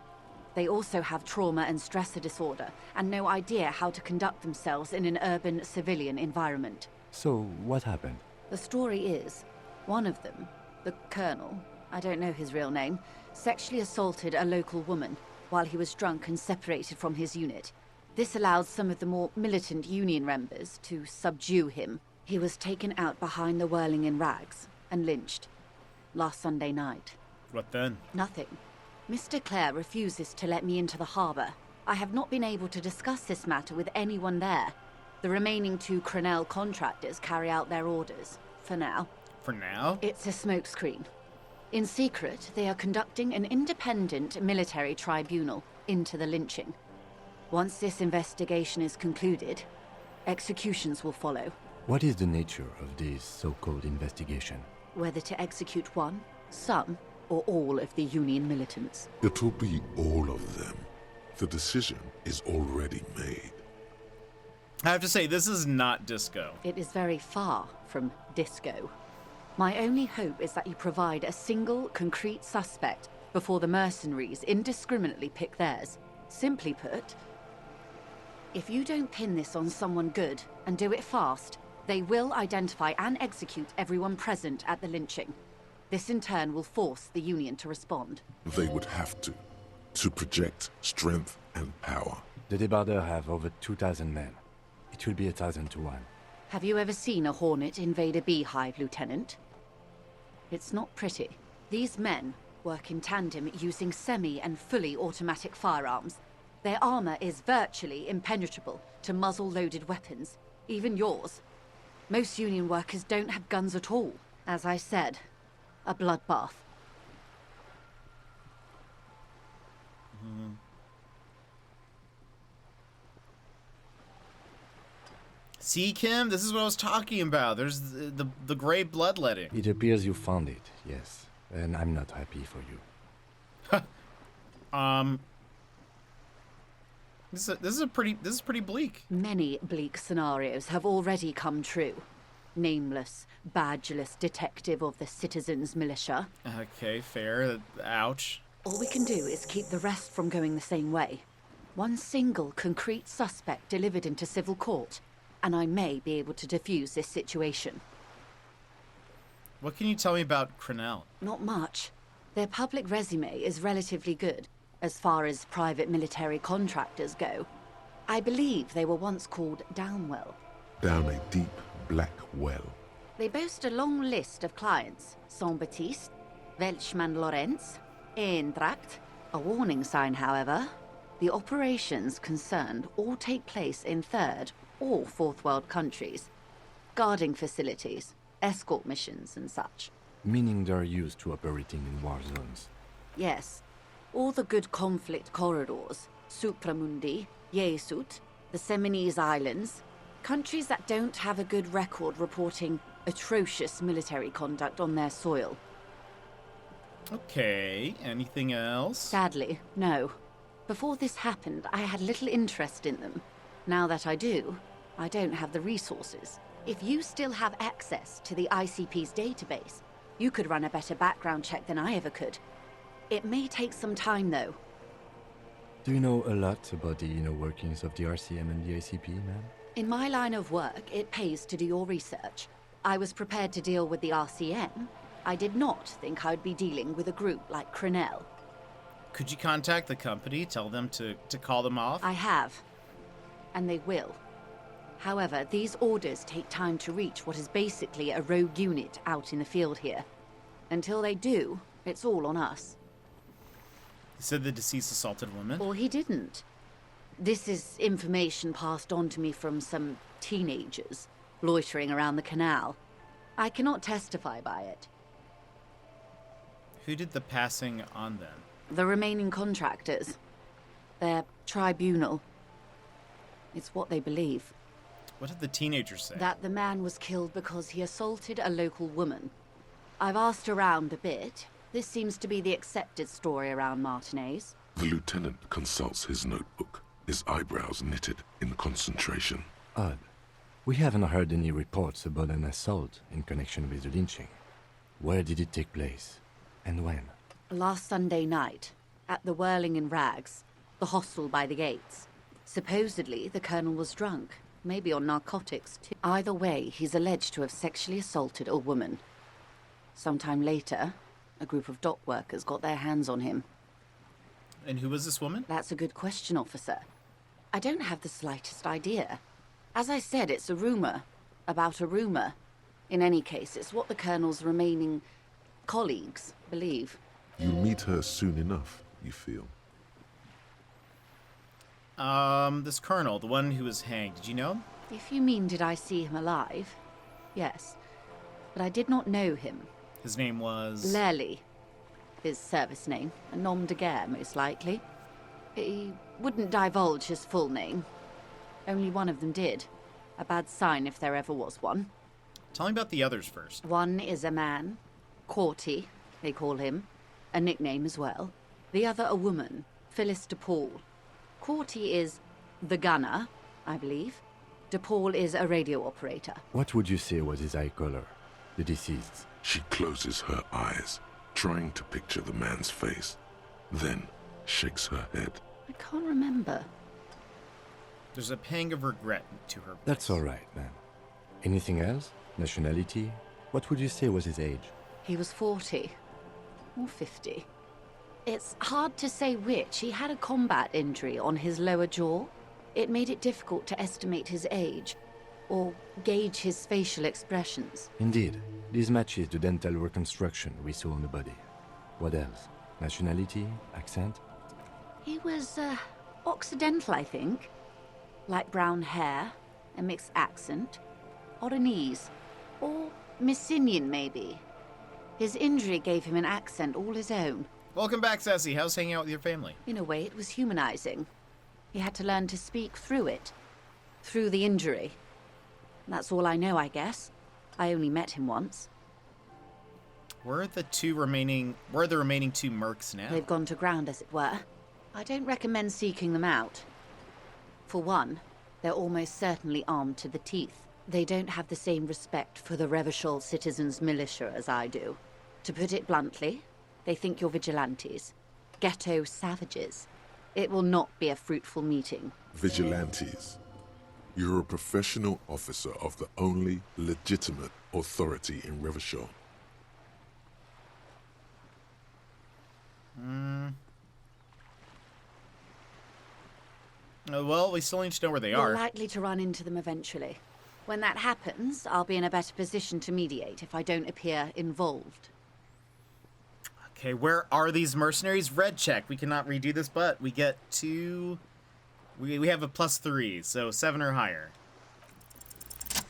They also have trauma and stressor disorder, and no idea how to conduct themselves in an urban civilian environment. So, what happened? The story is, one of them, the Colonel, I don't know his real name, sexually assaulted a local woman while he was drunk and separated from his unit. This allowed some of the more militant Union members to subdue him. He was taken out behind the whirling in rags and lynched last Sunday night. What then? Nothing. Mr. Clare refuses to let me into the harbor. I have not been able to discuss this matter with anyone there. The remaining 2 Crenell contractors carry out their orders, for now. For now? It's a smokescreen. In secret, they are conducting an independent military tribunal into the lynching. Once this investigation is concluded, executions will follow. What is the nature of this so-called investigation? Whether to execute one, some, or all of the Union militants. It'll be all of them. The decision is already made. I have to say, this is not disco. It is very far from disco. My only hope is that you provide a single, concrete suspect before the mercenaries indiscriminately pick theirs. Simply put, if you don't pin this on someone good, and do it fast, they will identify and execute everyone present at the lynching. This in turn will force the Union to respond. They would have to project strength and power. The Debarders have over 2,000 men. It will be 1,000 to 1. Have you ever seen a Hornet invade a beehive, Lieutenant? It's not pretty. These men work in tandem using semi- and fully automatic firearms. Their armor is virtually impenetrable to muzzle-loaded weapons, even yours. Most Union workers don't have guns at all. As I said, a bloodbath. See, Kim, this is what I was talking about. There's the gray bloodletting. It appears you found it, yes. And I'm not happy for you. This is pretty bleak. Many bleak scenarios have already come true. Nameless, badgeless detective of the citizens' militia. Okay, fair. Ouch. All we can do is keep the rest from going the same way. One single concrete suspect delivered into civil court, and I may be able to defuse this situation. What can you tell me about Crenell? Not much. Their public resume is relatively good, as far as private military contractors go. I believe they were once called Downwell. Down a deep, black well. They boast a long list of clients. Saint-Baptiste, Welchman Lorenz, Eintracht. A warning sign, however. The operations concerned all take place in third or fourth world countries. Guarding facilities, escort missions and such. Meaning they're used to operating in war zones. Yes. All the good conflict corridors, Supramundi, Yesut, the Seminese Islands, Countries that don't have a good record reporting atrocious military conduct on their soil. Okay, anything else? Sadly, no. Before this happened, I had little interest in them. Now that I do, I don't have the resources. If you still have access to the ICP's database, you could run a better background check than I ever could. It may take some time, though. Do you know a lot about the inner workings of the RCM and the ICP, ma'am? In my line of work, it pays to do your research. I was prepared to deal with the RCM. I did not think I'd be dealing with a group like Crenell. Could you contact the company, tell them to call them off? I have. And they will. However, these orders take time to reach what is basically a rogue unit out in the field here. Until they do, it's all on us. He said the deceased assaulted woman? Or he didn't. This is information passed on to me from some teenagers loitering around the canal. I cannot testify by it. Who did the passing on then? The remaining contractors. Their tribunal. It's what they believe. What did the teenagers say? That the man was killed because he assaulted a local woman. I've asked around a bit. This seems to be the accepted story around Martinez. The lieutenant consults his notebook, his eyebrows knitted in concentration. Odd. We haven't heard any reports about an assault in connection with the lynching. Where did it take place? And when? Last Sunday night, at the Whirling in Rags, the hostel by the gates. Supposedly, the colonel was drunk, maybe on narcotics too. Either way, he's alleged to have sexually assaulted a woman. Sometime later, a group of dock workers got their hands on him. And who was this woman? That's a good question, officer. I don't have the slightest idea. As I said, it's a rumor about a rumor. In any case, it's what the colonel's remaining colleagues believe. You meet her soon enough, you feel? This colonel, the one who was hanged, did you know him? If you mean did I see him alive? Yes. But I did not know him. His name was... Lely. His service name. A nom de guerre, most likely. He wouldn't divulge his full name. Only one of them did. A bad sign if there ever was one. Tell me about the others first. One is a man. Corty, they call him. A nickname as well. The other a woman. Phyllis DePaul. Corty is the gunner, I believe. DePaul is a radio operator. What would you say was his eye color? The deceased. She closes her eyes, trying to picture the man's face, then shakes her head. I can't remember. There's a pang of regret to her voice. That's all right, ma'am. Anything else? Nationality? What would you say was his age? He was 40. Or 50. It's hard to say which. He had a combat injury on his lower jaw. It made it difficult to estimate his age, or gauge his facial expressions. Indeed. This matches the dental reconstruction we saw on the body. What else? Nationality? Accent? He was, Occidental, I think. Light brown hair, a mixed accent, Oranese, or Messinian, maybe. His injury gave him an accent all his own. Welcome back, Sassy. How's hanging out with your family? In a way, it was humanizing. He had to learn to speak through it. Through the injury. That's all I know, I guess. I only met him once. Where are the remaining two mercs now? They've gone to ground, as it were. I don't recommend seeking them out. For one, they're almost certainly armed to the teeth. They don't have the same respect for the Revachol citizens' militia as I do. To put it bluntly, they think you're vigilantes. Ghetto savages. It will not be a fruitful meeting. Vigilantes. You're a professional officer of the only legitimate authority in Revachol. Well, we still need to know where they You're are. likely to run into them eventually. When that happens, I'll be in a better position to mediate if I don't appear involved. Okay, where are these mercenaries? Red check. We cannot redo this, but we get two... We have a +3, so 7 or higher.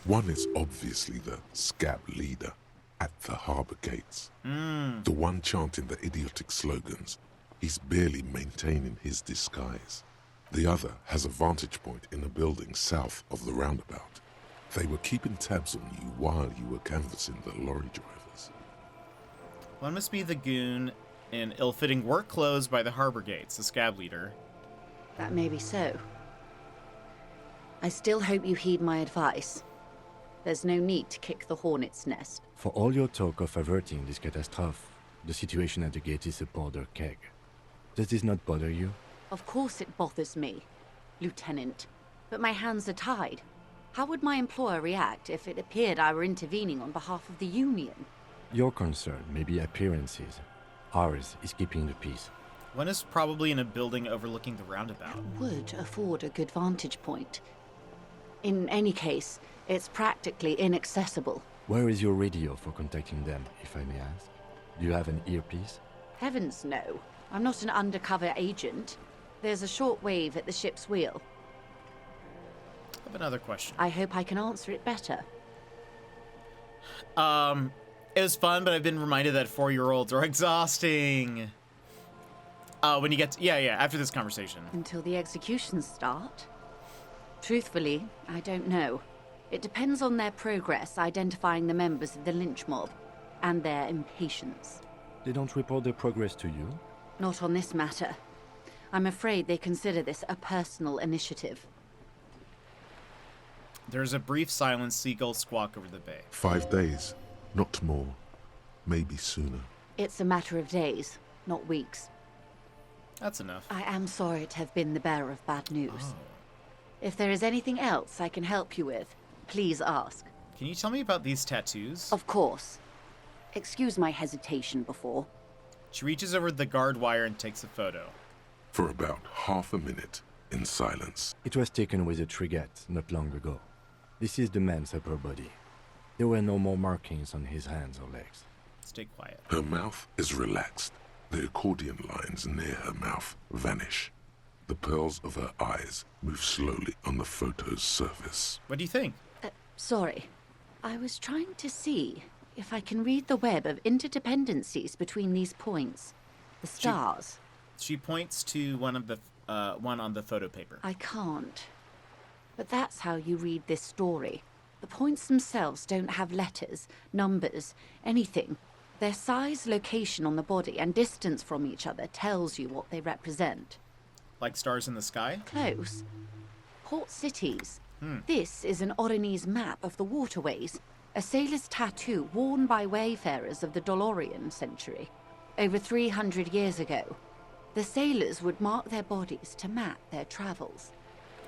One is obviously the scab leader at the harbor gates. The one chanting the idiotic slogans. He's barely maintaining his disguise. The other has a vantage point in a building south of the roundabout. They were keeping tabs on you while you were canvassing the lorry drivers. One must be the goon in ill-fitting work clothes by the harbor gates, the scab leader. That may be so. I still hope you heed my advice. There's no need to kick the hornet's nest. For all your talk of averting this catastrophe, the situation at the gate is a powder keg. Does this not bother you? Of course it bothers me, Lieutenant. But my hands are tied. How would my employer react if it appeared I were intervening on behalf of the Union? Your concern may be appearances. Ours is keeping the peace. One is probably in a building overlooking the roundabout. That would afford a good vantage point. In any case, it's practically inaccessible. Where is your radio for contacting them, if I may ask? Do you have an earpiece? Heavens no. I'm not an undercover agent. There's a shortwave at the ship's wheel. I have another question. I hope I can answer it better. It was fun, but I've been reminded that 4-year-olds are exhausting. When you get to, after this conversation. Until the executions start? Truthfully, I don't know. It depends on their progress identifying the members of the lynch mob, and their impatience. They don't report their progress to you? Not on this matter. I'm afraid they consider this a personal initiative. There's a brief silence. Seagulls squawk over the bay. 5 days, not more. Maybe sooner. It's a matter of days, not weeks. That's enough. I am sorry to have been the bearer of bad news. Oh. If there is anything else I can help you with, please ask. Can you tell me about these tattoos? Of course. Excuse my hesitation before. She reaches over the guard wire and takes a photo. For about half a minute, in silence. It was taken with a Trigat not long ago. This is the man's upper body. There were no more markings on his hands or legs. Stay quiet. Her mouth is relaxed. The accordion lines near her mouth vanish. The pearls of her eyes move slowly on the photo's surface. What do you think? Sorry. I was trying to see if I can read the web of interdependencies between these points. The stars. She points to one on the photo paper. I can't. But that's how you read this story. The points themselves don't have letters, numbers, anything. Their size, location on the body, and distance from each other tells you what they represent. Like stars in the sky? Close. Port cities. This is an Oronese map of the waterways, a sailor's tattoo worn by wayfarers of the Dolorian century. Over 300 years ago, the sailors would mark their bodies to map their travels.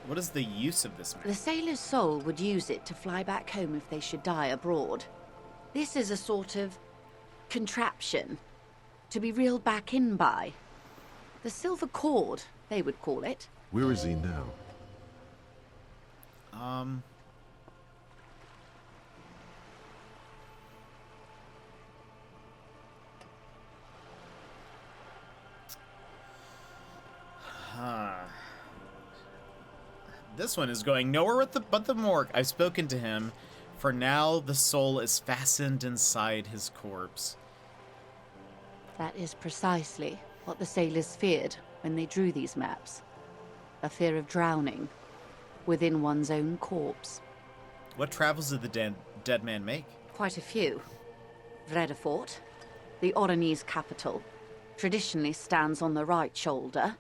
What is the use of this map? The sailor's soul would use it to fly back home if they should die abroad. This is a sort of contraption to be reeled back in by. The silver cord, they would call it. Where is he now? This one is going nowhere but the morgue. I've spoken to him. For now, the soul is fastened inside his corpse. That is precisely what the sailors feared when they drew these maps. A fear of drowning within one's own corpse. What travels did the dead man make? Quite a few. Vredefort, the Oronese capital, traditionally stands on the right shoulder.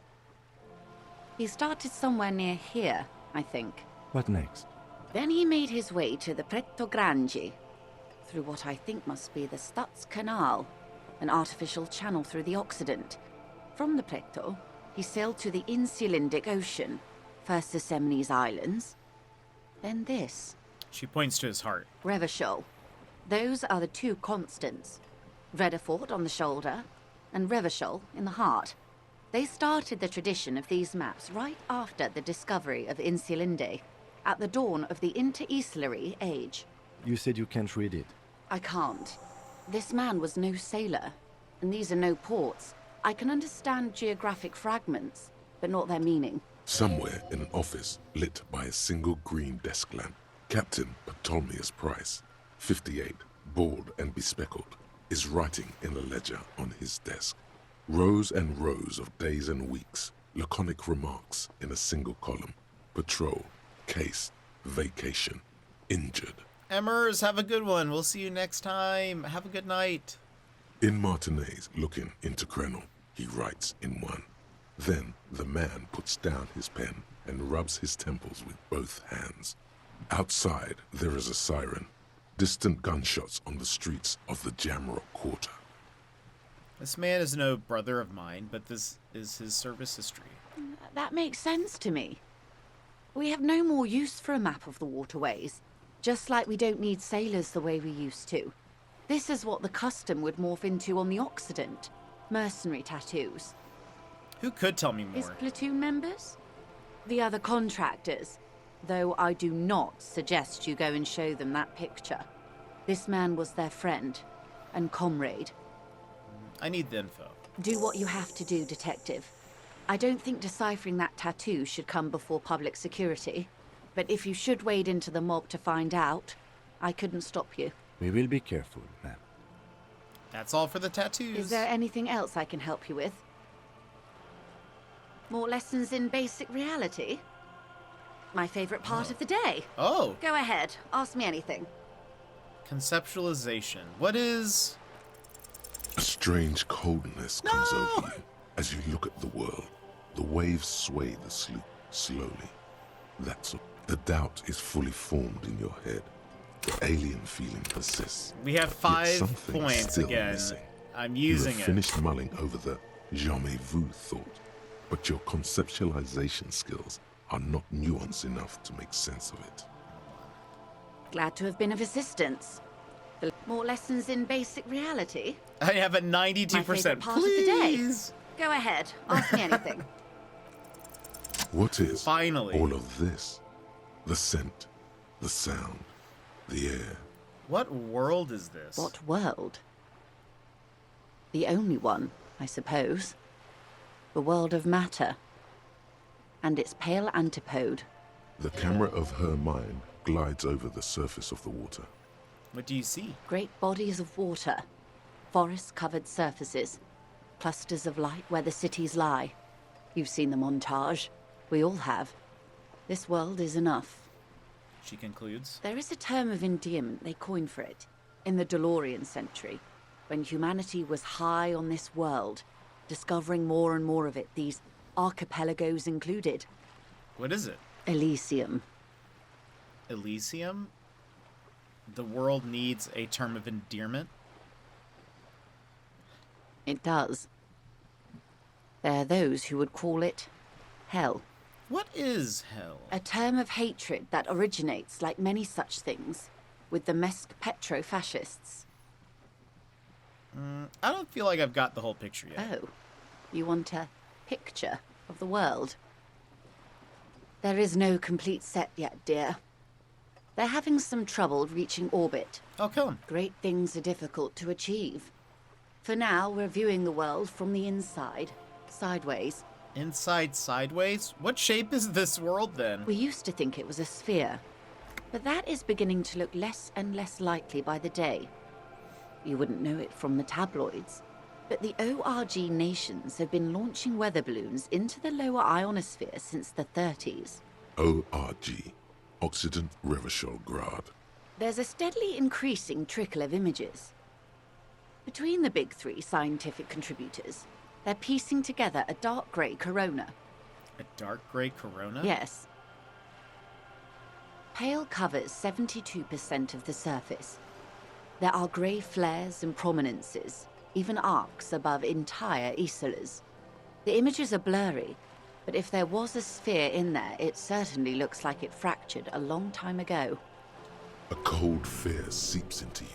He started somewhere near here, I think. What next? Then he made his way to the Pretto Grande, through what I think must be the Stutz Canal, an artificial channel through the Occident. From the Pretto, he sailed to the Insulindic Ocean, first the Semines Islands, then this. She points to his heart. Revachol. Those are the two constants. Vredefort on the shoulder, and Revachol in the heart. They started the tradition of these maps right after the discovery of Insulinde, at the dawn of the Interinsulary Age. You said you can't read it. I can't. This man was no sailor, and these are no ports. I can understand geographic fragments, but not their meaning. Somewhere in an office lit by a single green desk lamp, Captain Ptolemaeus Price, 58, bald and bespectacled, is writing in a ledger on his desk. Rows and rows of days and weeks, Laconic remarks in a single column. Patrol, case, vacation, injured. Emmers, have a good one. We'll see you next time. Have a good night. In Martinez, looking into Krenel, he writes in one. Then the man puts down his pen and rubs his temples with both hands. Outside, there is a siren. Distant gunshots on the streets of the Jamrock Quarter. This man is no brother of mine, but this is his service history. That makes sense to me. We have no more use for a map of the waterways, just like we don't need sailors the way we used to. This is what the custom would morph into on the Occident. Mercenary tattoos. Who could tell me His more? platoon members? The other contractors. Though I do not suggest you go and show them that picture. This man was their friend and comrade. I need the info. Do what you have to do, Detective. I don't think deciphering that tattoo should come before public security. But if you should wade into the mob to find out, I couldn't stop you. We will be careful, ma'am. That's all for the tattoos. Is there anything else I can help you with? More lessons in basic reality? My favorite part of the day. Oh. Go ahead. Ask me anything. Conceptualization. What is... A strange coldness comes over you as you look at the world. The waves sway the sloop slowly. That's all. The doubt is fully formed in your head. The alien feeling persists. We have Yet 5 something points still again. missing. I'm You using have it. finished mulling over the jamais vu thought, but your conceptualization skills are not nuanced enough to make sense of it. Glad to have been of assistance. More lessons in basic reality? I have a 92%. My favorite part Please. of the day. Go ahead. Ask me anything. What is Finally. all of this? The scent, the sound, the air. What world is this? What world? The only one, I suppose. The world of matter. And its pale antipode. The camera of her mind glides over the surface of the water. What do you see? Great bodies of water. Forest-covered surfaces. Clusters of light where the cities lie. You've seen the montage. We all have. This world is enough. She concludes. There is a term of endearment they coined for it. In the DeLorean century, when humanity was high on this world, discovering more and more of it, these archipelagos included. What is it? Elysium. Elysium? The world needs a term of endearment? It does. There are those who would call it hell. What is hell? A term of hatred that originates, like many such things, with the Mesk petro-fascists. I don't feel like I've got the whole picture yet. Oh, you want a picture of the world? There is no complete set yet, dear. They're having some trouble reaching orbit. How come? Great things are difficult to achieve. For now, we're viewing the world from the inside, sideways. Inside sideways? What shape is this world then? We used to think it was a sphere, but that is beginning to look less and less likely by the day. You wouldn't know it from the tabloids, but the ORG nations have been launching weather balloons into the lower ionosphere since the 30s. ORG, Occident Revichol-Grad. There's a steadily increasing trickle of images. Between the big 3 scientific contributors, they're piecing together a dark grey corona. A dark grey corona? Yes. Pale covers 72% of the surface. There are grey flares and prominences, even arcs above entire isolas. The images are blurry, but if there was a sphere in there, it certainly looks like it fractured a long time ago. A cold fear seeps into you.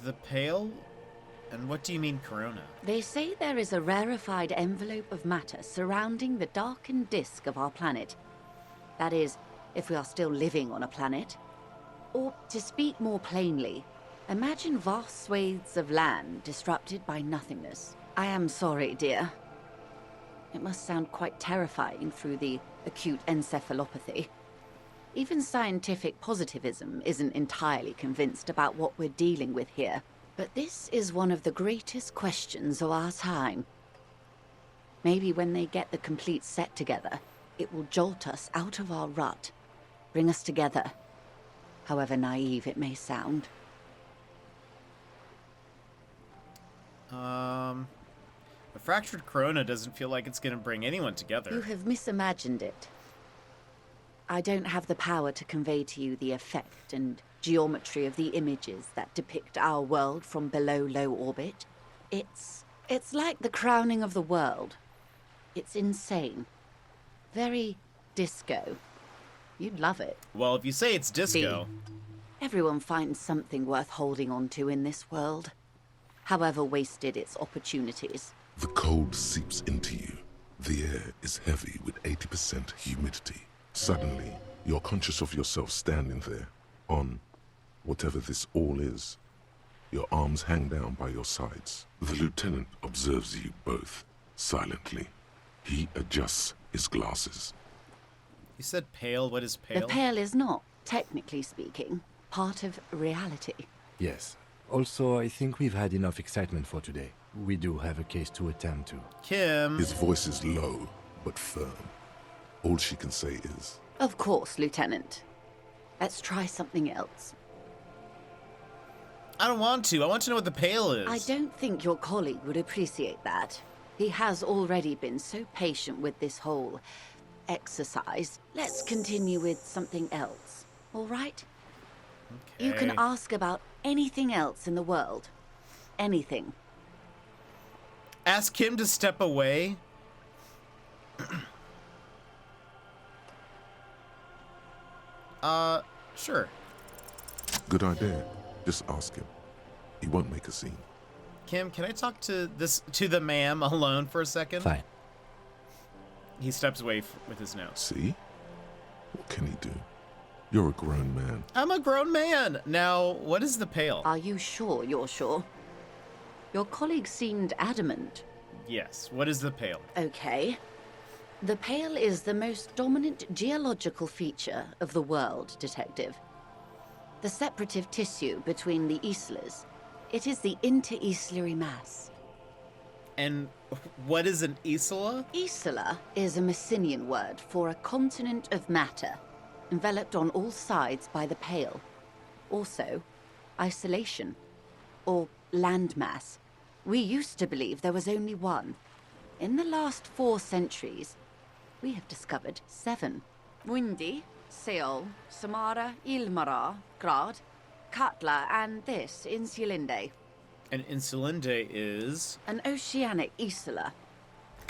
The pale? And what do you mean corona? They say there is a rarefied envelope of matter surrounding the darkened disk of our planet. That is, if we are still living on a planet. Or, to speak more plainly, imagine vast swathes of land disrupted by nothingness. I am sorry, dear. It must sound quite terrifying through the acute encephalopathy. Even scientific positivism isn't entirely convinced about what we're dealing with here. But this is one of the greatest questions of our time. Maybe when they get the complete set together, it will jolt us out of our rut, bring us together, however naive it may sound. A fractured corona doesn't feel like it's gonna bring anyone together. You have misimagined it. I don't have the power to convey to you the effect and geometry of the images that depict our world from below low orbit. It's like the crowning of the world. It's insane. Very disco. You'd love it. Well, if you say it's disco... Everyone finds something worth holding on to in this world, however wasted its opportunities. The cold seeps into you. The air is heavy with 80% humidity. Suddenly, you're conscious of yourself standing there, on whatever this all is. Your arms hang down by your sides. The lieutenant observes you both, silently. He adjusts his glasses. You said pale. What is pale? The pale is not, technically speaking, part of reality. Yes. Also, I think we've had enough excitement for today. We do have a case to attend to. Kim. His voice is low, but firm. All she can say is... Of course, Lieutenant. Let's try something else. I don't want to. I want to know what the pale is. I don't think your colleague would appreciate that. He has already been so patient with this whole exercise. Let's continue with something else, all right? Okay. You can ask about anything else in the world. Anything. Ask him to step away. Sure. Good idea. Just ask him. He won't make a scene. Kim, can I talk to the ma'am alone for a second? Fine. He steps away with his nose. See? What can he do? You're a grown man. I'm a grown man. Now, what is the pale? Are you sure you're sure? Your colleague seemed adamant. Yes. What is the pale? Okay. The pale is the most dominant geological feature of the world, Detective. The separative tissue between the islas. It is the interinsulary mass. And what is an isla? Isla is a Messinian word for a continent of matter, enveloped on all sides by the pale. Also, isolation, or landmass. We used to believe there was only one. In the last 4 centuries, we have discovered 7. Windy, Seol, Samara, Ilmara, Grad, Katla, and this, Insulinde. And Insulinde is? An oceanic isla.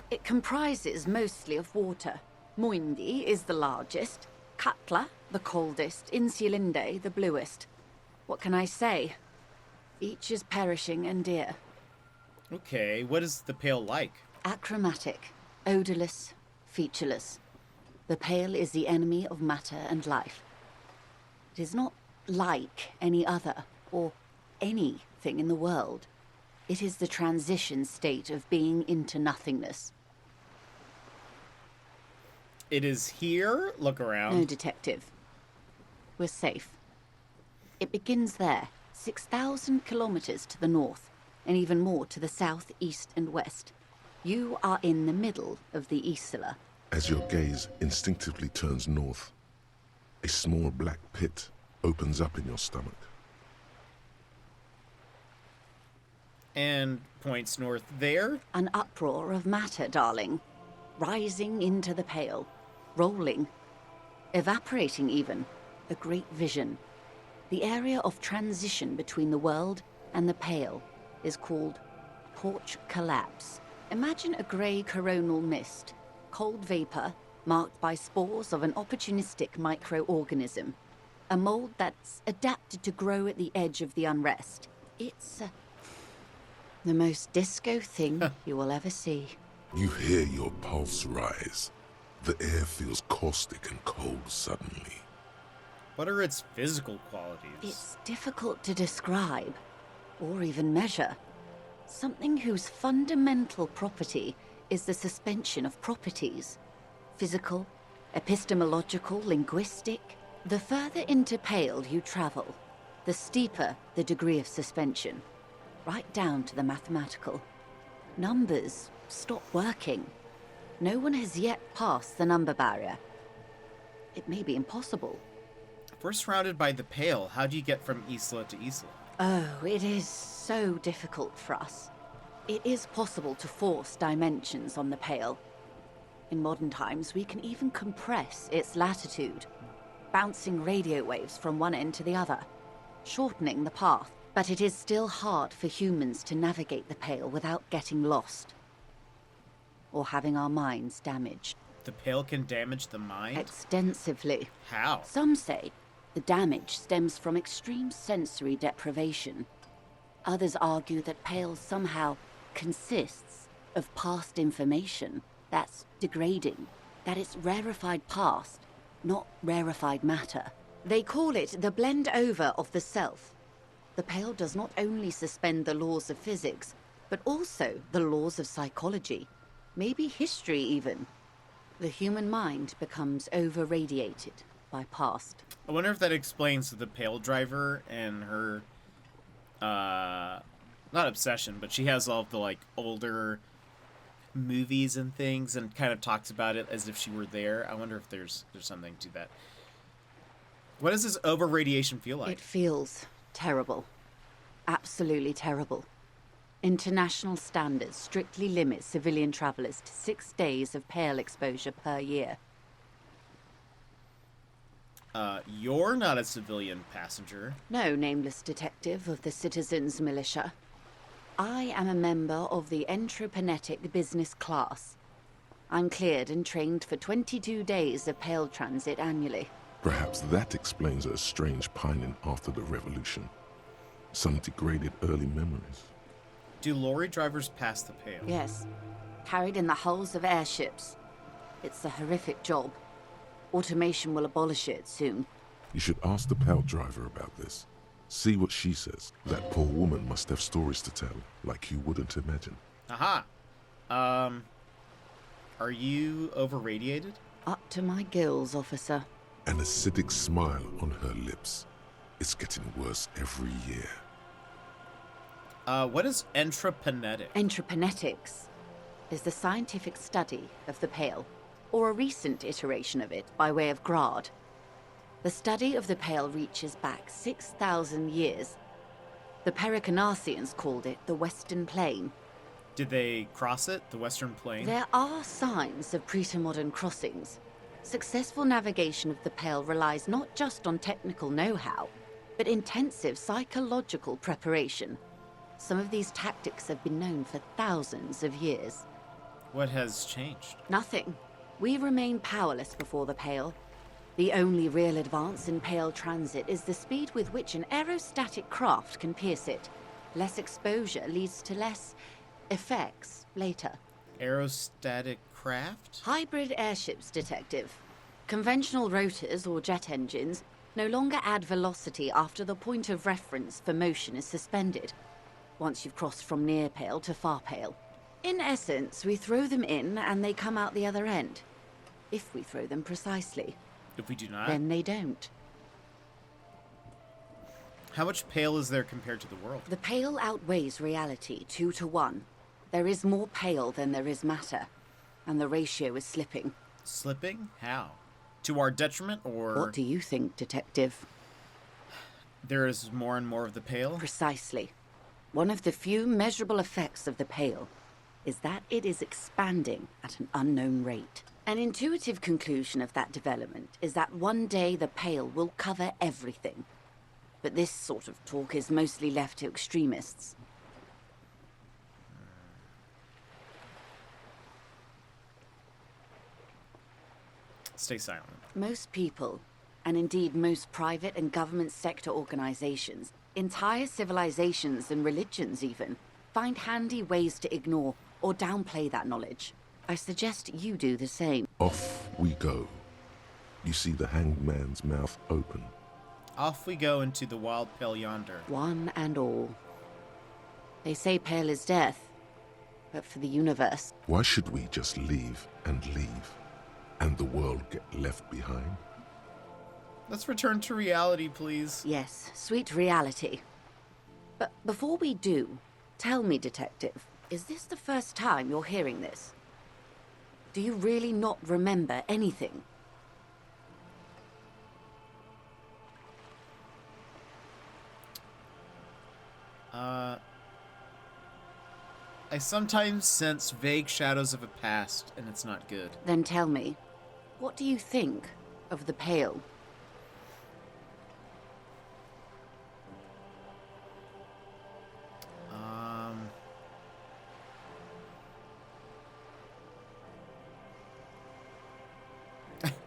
It comprises mostly of water. Muindi is the largest, Katla the coldest, Insulinde the bluest. What can I say? Each is perishing and dear. Okay, what is the pale like? Achromatic, odorless, featureless. The pale is the enemy of matter and life. It is not like any other, or anything in the world. It is the transition state of being into nothingness. It is here? Look around. No, Detective. We're safe. It begins there, 6,000 kilometers to the north, and even more to the south, east, and west. You are in the middle of the isla. As your gaze instinctively turns north, a small black pit opens up in your stomach. And points north there? An uproar of matter, darling. Rising into the pale. Rolling. Evaporating even. A great vision. The area of transition between the world and the pale is called porch collapse. Imagine a grey coronal mist. Cold vapor marked by spores of an opportunistic microorganism. A mold that's adapted to grow at the edge of the unrest. It's the most disco thing you will ever see. You hear your pulse rise. The air feels caustic and cold suddenly. What are its physical qualities? It's difficult to describe, or even measure. Something whose fundamental property is the suspension of properties. Physical, epistemological, linguistic. The further into pale you travel, the steeper the degree of suspension. right down to the mathematical. Numbers stop working. No one has yet passed the number barrier. It may be impossible. If we're surrounded by the Pale, how do you get from Isla to Isla? Oh, it is so difficult for us. It is possible to force dimensions on the Pale. In modern times, we can even compress its latitude, bouncing radio waves from one end to the other, shortening the path. But it is still hard for humans to navigate the Pale without getting lost or having our minds damaged. The Pale can damage the mind? Extensively. How? Some say the damage stems from extreme sensory deprivation. Others argue that Pale somehow consists of past information that's degrading, that it's rarefied past, not rarefied matter. They call it the blend over of the self. The Pale does not only suspend the laws of physics, but also the laws of psychology, maybe history even. The human mind becomes over-radiated by past. I wonder if that explains the Pale driver and her, not obsession, but she has all of the, like, older movies and things and kind of talks about it as if she were there. I wonder if there's something to that. What does this over-radiation feel like? It feels terrible. Absolutely terrible. International standards strictly limit civilian travelers to 6 days of Pale exposure per year. You're not a civilian passenger. No, nameless detective of the Citizens Militia. I am a member of the Entropanetic Business Class. I'm cleared and trained for 22 days of Pale transit annually. Perhaps that explains her strange pining after the revolution. Some degraded early memories. Do lorry drivers pass the Pale? Yes. Carried in the hulls of airships. It's a horrific job. Automation will abolish it soon. You should ask the Pale driver about this. See what she says. That poor woman must have stories to tell, like you wouldn't imagine. Aha! Are you over-radiated? Up to my gills, officer. An acidic smile on her lips. It's getting worse every year. What is entropanetic? Entropanetics is the scientific study of the Pale, or a recent iteration of it by way of Grad. The study of the Pale reaches back 6,000 years. The Pericarnassians called it the Western Plain. Did they cross it, the Western Plain? There are signs of pre-modern crossings. Successful navigation of the Pale relies not just on technical know-how, but intensive psychological preparation. Some of these tactics have been known for thousands of years. What has changed? Nothing. We remain powerless before the Pale. The only real advance in Pale transit is the speed with which an aerostatic craft can pierce it. Less exposure leads to less effects later. Aerostatic craft? Hybrid airships, detective. Conventional rotors or jet engines no longer add velocity after the point of reference for motion is suspended, once you've crossed from near Pale to far Pale. In essence, we throw them in and they come out the other end. If we throw them precisely. If we do not? Then they don't. How much Pale is there compared to the world? The Pale outweighs reality 2 to 1. There is more Pale than there is matter, and the ratio is slipping. Slipping? How? To our detriment, or...? What do you think, detective? There is more and more of the Pale? Precisely. One of the few measurable effects of the Pale is that it is expanding at an unknown rate. An intuitive conclusion of that development is that one day the Pale will cover everything. But this sort of talk is mostly left to extremists. Stay silent. Most people, and indeed most private and government sector organizations, entire civilizations and religions even, find handy ways to ignore or downplay that knowledge. I suggest you do the same. Off we go. You see the hanged man's mouth open. Off we go into the wild Pale yonder. One and all. They say Pale is death, but for the universe. Why should we just leave and leave, and the world get left behind? Let's return to reality, please. Yes, sweet reality. But before we do, Tell me, Detective, is this the first time you're hearing this? Do you really not remember anything? I sometimes sense vague shadows of a past, and it's not good. Then tell me, what do you think of the Pale?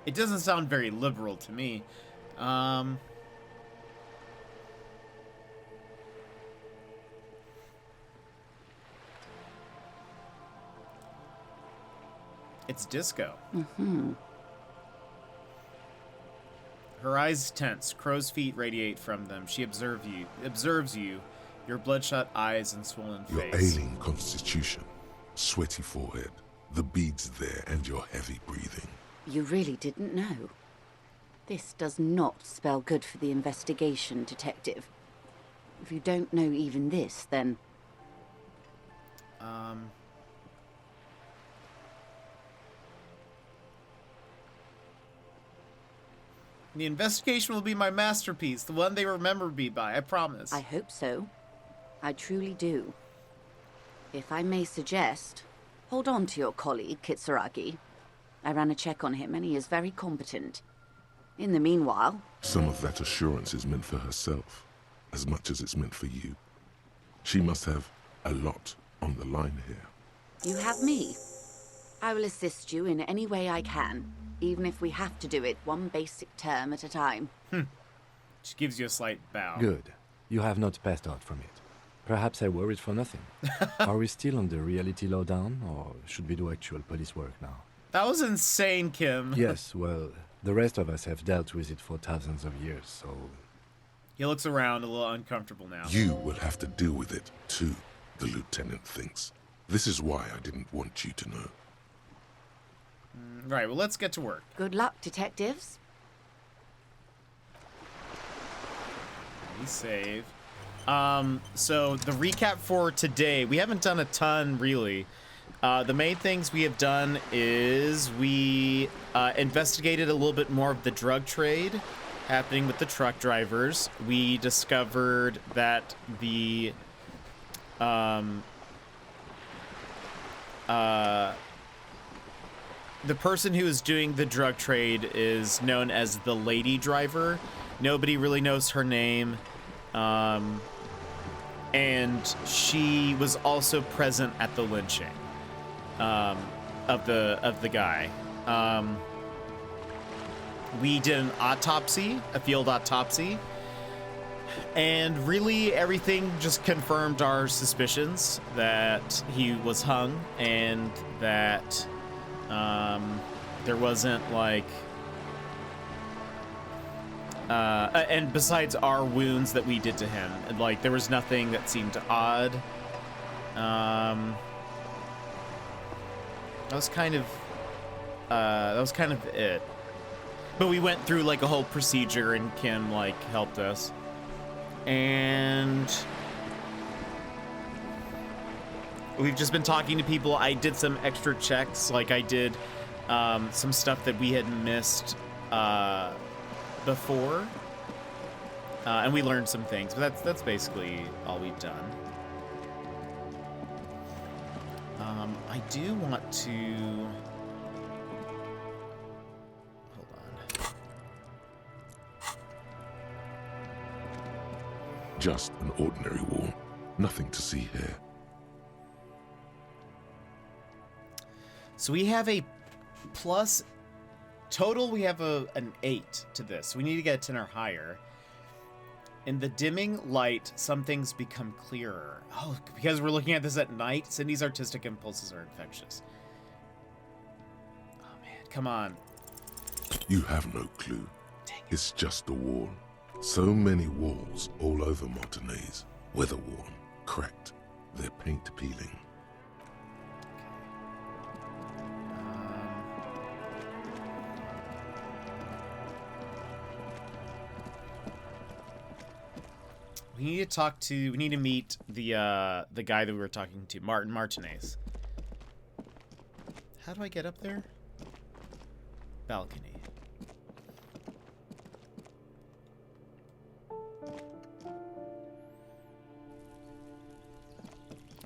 It doesn't sound very liberal to me. It's disco. Mm-hmm. Her eyes tense. Crow's feet radiate from them. She observes you, your bloodshot eyes and swollen Your face. ailing constitution, sweaty forehead, the beads there, and your heavy breathing. You really didn't know. This does not spell good for the investigation, Detective. If you don't know even this, then... The investigation will be my masterpiece, the one they remember me by, I promise. I hope so. I truly do. If I may suggest, hold on to your colleague, Kitsuragi. I ran a check on him and he is very competent. In the meanwhile... Some of that assurance is meant for herself, as much as it's meant for you. She must have a lot on the line here. You have me. I will assist you in any way I can, even if we have to do it one basic term at a time. She gives you a slight bow. Good. You have not passed out from it. Perhaps I worried for nothing. Are we still on the reality lowdown, or should we do actual police work now? That was insane, Kim. Yes, well, the rest of us have dealt with it for thousands of years, so... He looks around a little uncomfortable now. You will have to deal with it, too, the lieutenant thinks. This is why I didn't want you to know. Right, well, let's get to work. Good luck, detectives. We save. So the recap for today, we haven't done a ton, really. The main things we have done is we investigated a little bit more of the drug trade happening with the truck drivers. We discovered that the person who is doing the drug trade is known as the lady driver. Nobody really knows her name. And she was also present at the lynching of the guy. We did an autopsy, a field autopsy, and really everything just confirmed our suspicions that he was hung and that there wasn't like and besides our wounds that we did to him, like there was nothing that seemed odd. That was kind of it. But we went through like a whole procedure and Kim like helped us. And we've just been talking to people. I did some extra checks, like I did some stuff that we had missed before, and we learned some things, but that's basically all we've done. I do want to hold on. Just an ordinary wall. Nothing to see here. So we have a plus total. We have an 8 to this. We need to get a 10 or higher. In the dimming light, some things become clearer. Oh, because we're looking at this at night, Cindy's artistic impulses are infectious. Oh man, come on. You have no clue. It's just a wall. So many walls all over Montanese. Weather-worn, cracked, their paint peeling. We need to meet the guy that we were talking to, Martin Martinez. How do I get up there? Balcony.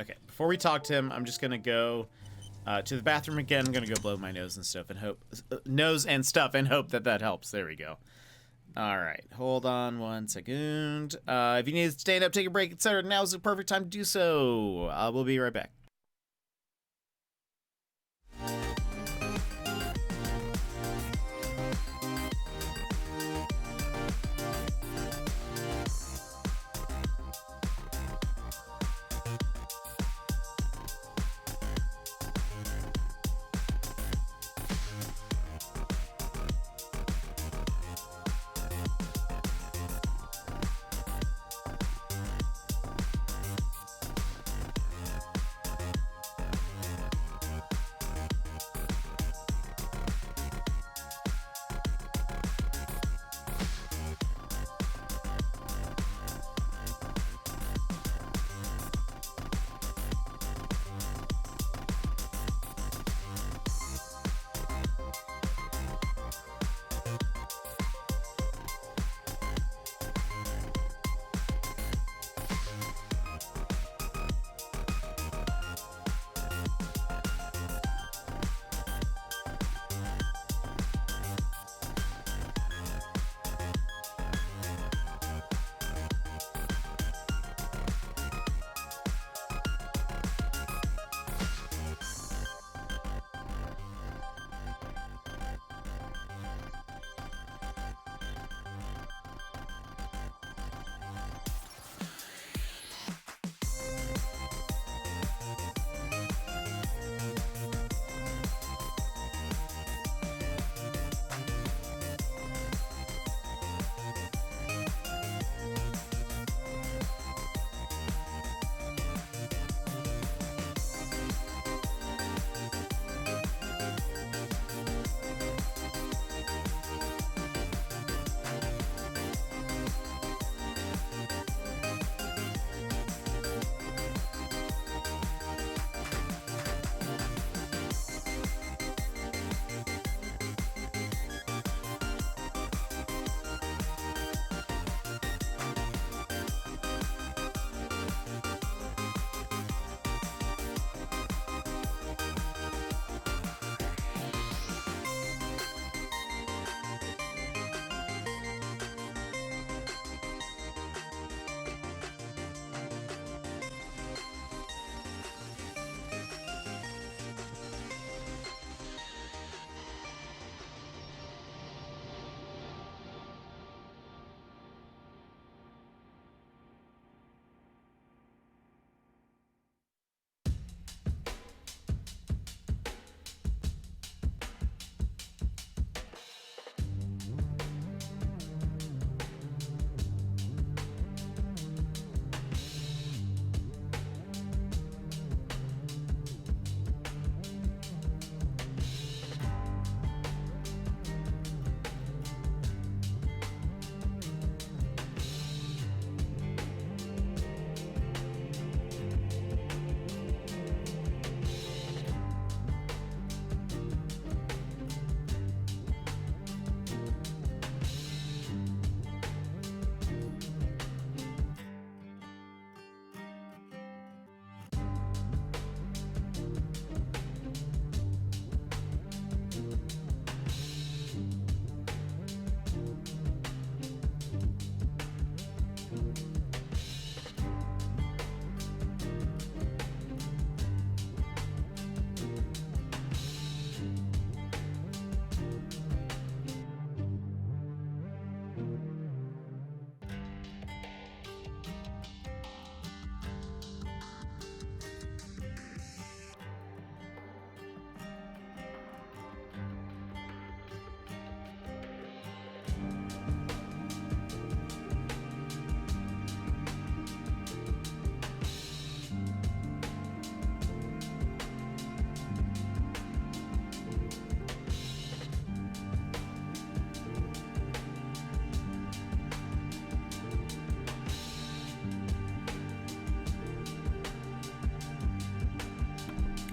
Okay, before we talk to him, I'm just gonna go to the bathroom again. I'm gonna go blow my nose and stuff and hope that that helps. There we go. All right, hold on 1 second. If you need to stand up, take a break, etc., now's the perfect time to do so. We'll be right back.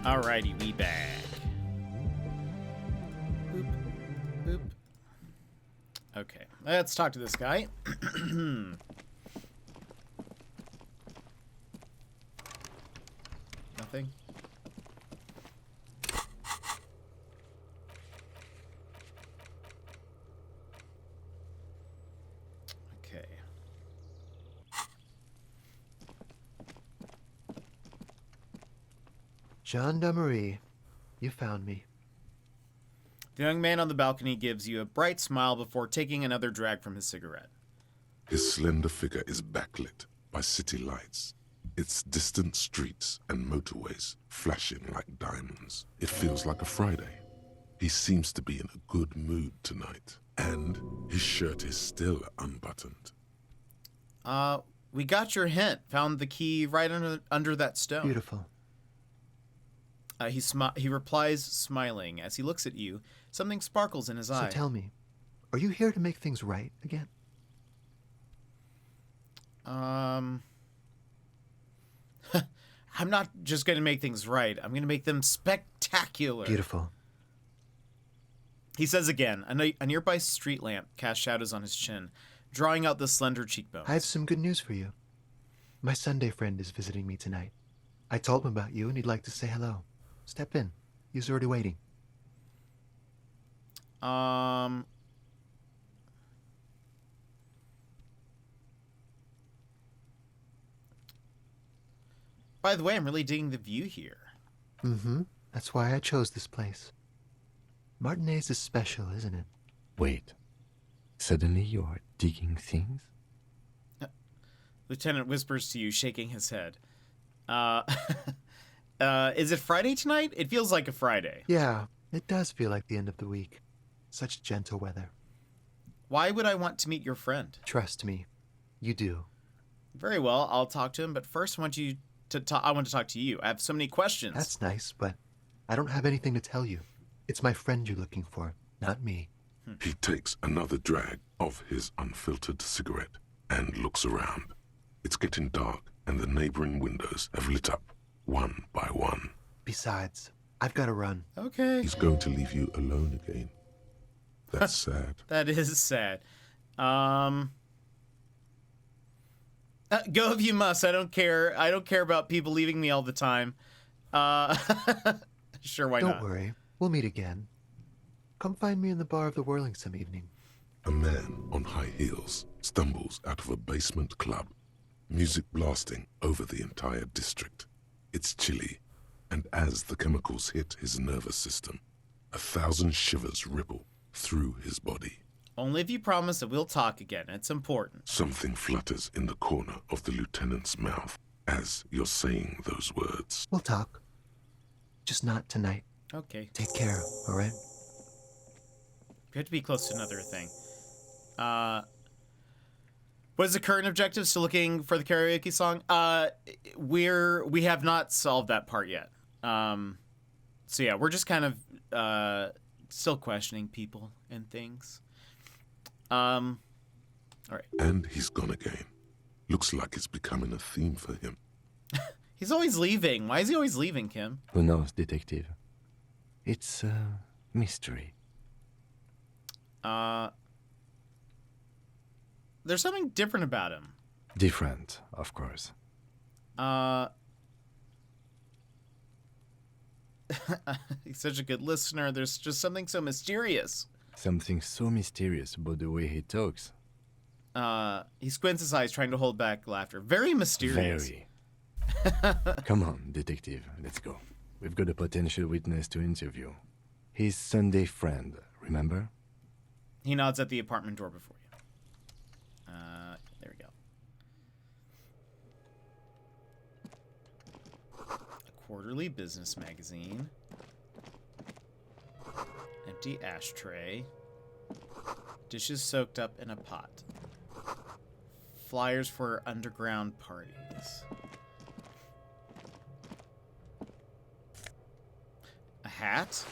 Alrighty, we back. Boop, boop. Okay, let's talk to this guy. Nothing. Okay. Gendarmerie, you found me. The young man on the balcony gives you a bright smile before taking another drag from his cigarette. His slender figure is backlit by city lights, its distant streets and motorways flashing like diamonds. It feels like a Friday. He seems to be in a good mood tonight, and his shirt is still unbuttoned. We got your hint. Found the key right under that stone. Beautiful. He replies, smiling. As he looks at you, something sparkles in his eye. So tell me, are you here to make things right again? I'm not just going to make things right. I'm going to make them spectacular. Beautiful. He says again. A nearby street lamp casts shadows on his chin, drawing out the slender cheekbones. I have some good news for you. My Sunday friend is visiting me tonight. I told him about you and he'd like to say hello. Step in. He's already waiting. By the way, I'm really digging the view here. Mm-hmm. That's why I chose this place. Martinez is special, isn't it? Wait. Suddenly you're digging things? Lieutenant whispers to you, shaking his head. Is it Friday tonight? It feels like a Friday. Yeah, it does feel like the end of the week. Such gentle weather. Why would I want to meet your friend? Trust me, you do. Very well, I'll talk to him, but first I want to talk to you. I have so many questions. That's nice, but I don't have anything to tell you. It's my friend you're looking for, not me. He takes another drag of his unfiltered cigarette and looks around. It's getting dark, and the neighboring windows have lit up, one by one. Besides, I've got to run. Okay. He's going to leave you alone again. That's sad. That is sad. Go if you must. I don't care. I don't care about people leaving me all the time. Sure, why not? Don't worry. We'll meet again. Come find me in the bar of the Whirling some evening. A man on high heels stumbles out of a basement club, music blasting over the entire district. It's chilly, and as the chemicals hit his nervous system, 1,000 shivers ripple through his body. Only if you promise that we'll talk again. It's important. Something flutters in the corner of the lieutenant's mouth as you're saying those words. We'll talk. Just not tonight. Okay. Take care, all right? We have to be close to another thing. What is the current objective? Still looking for the karaoke song? We have not solved that part yet. So yeah, we're just kind of still questioning people and things. All right. And he's gone again. Looks like it's becoming a theme for him. He's always leaving. Why is he always leaving, Kim? Who knows, detective? It's a mystery. There's something different about him. Different, of course. He's such a good listener. There's just something so mysterious. Something so mysterious about the way he talks. He squints his eyes, trying to hold back laughter. Very mysterious. Very. Come on, detective. Let's go. We've got a potential witness to interview. His Sunday friend, remember? He nods at the apartment door before you. There we go. A quarterly business magazine. Empty ashtray. Dishes soaked up in a pot. Flyers for underground parties. A hat.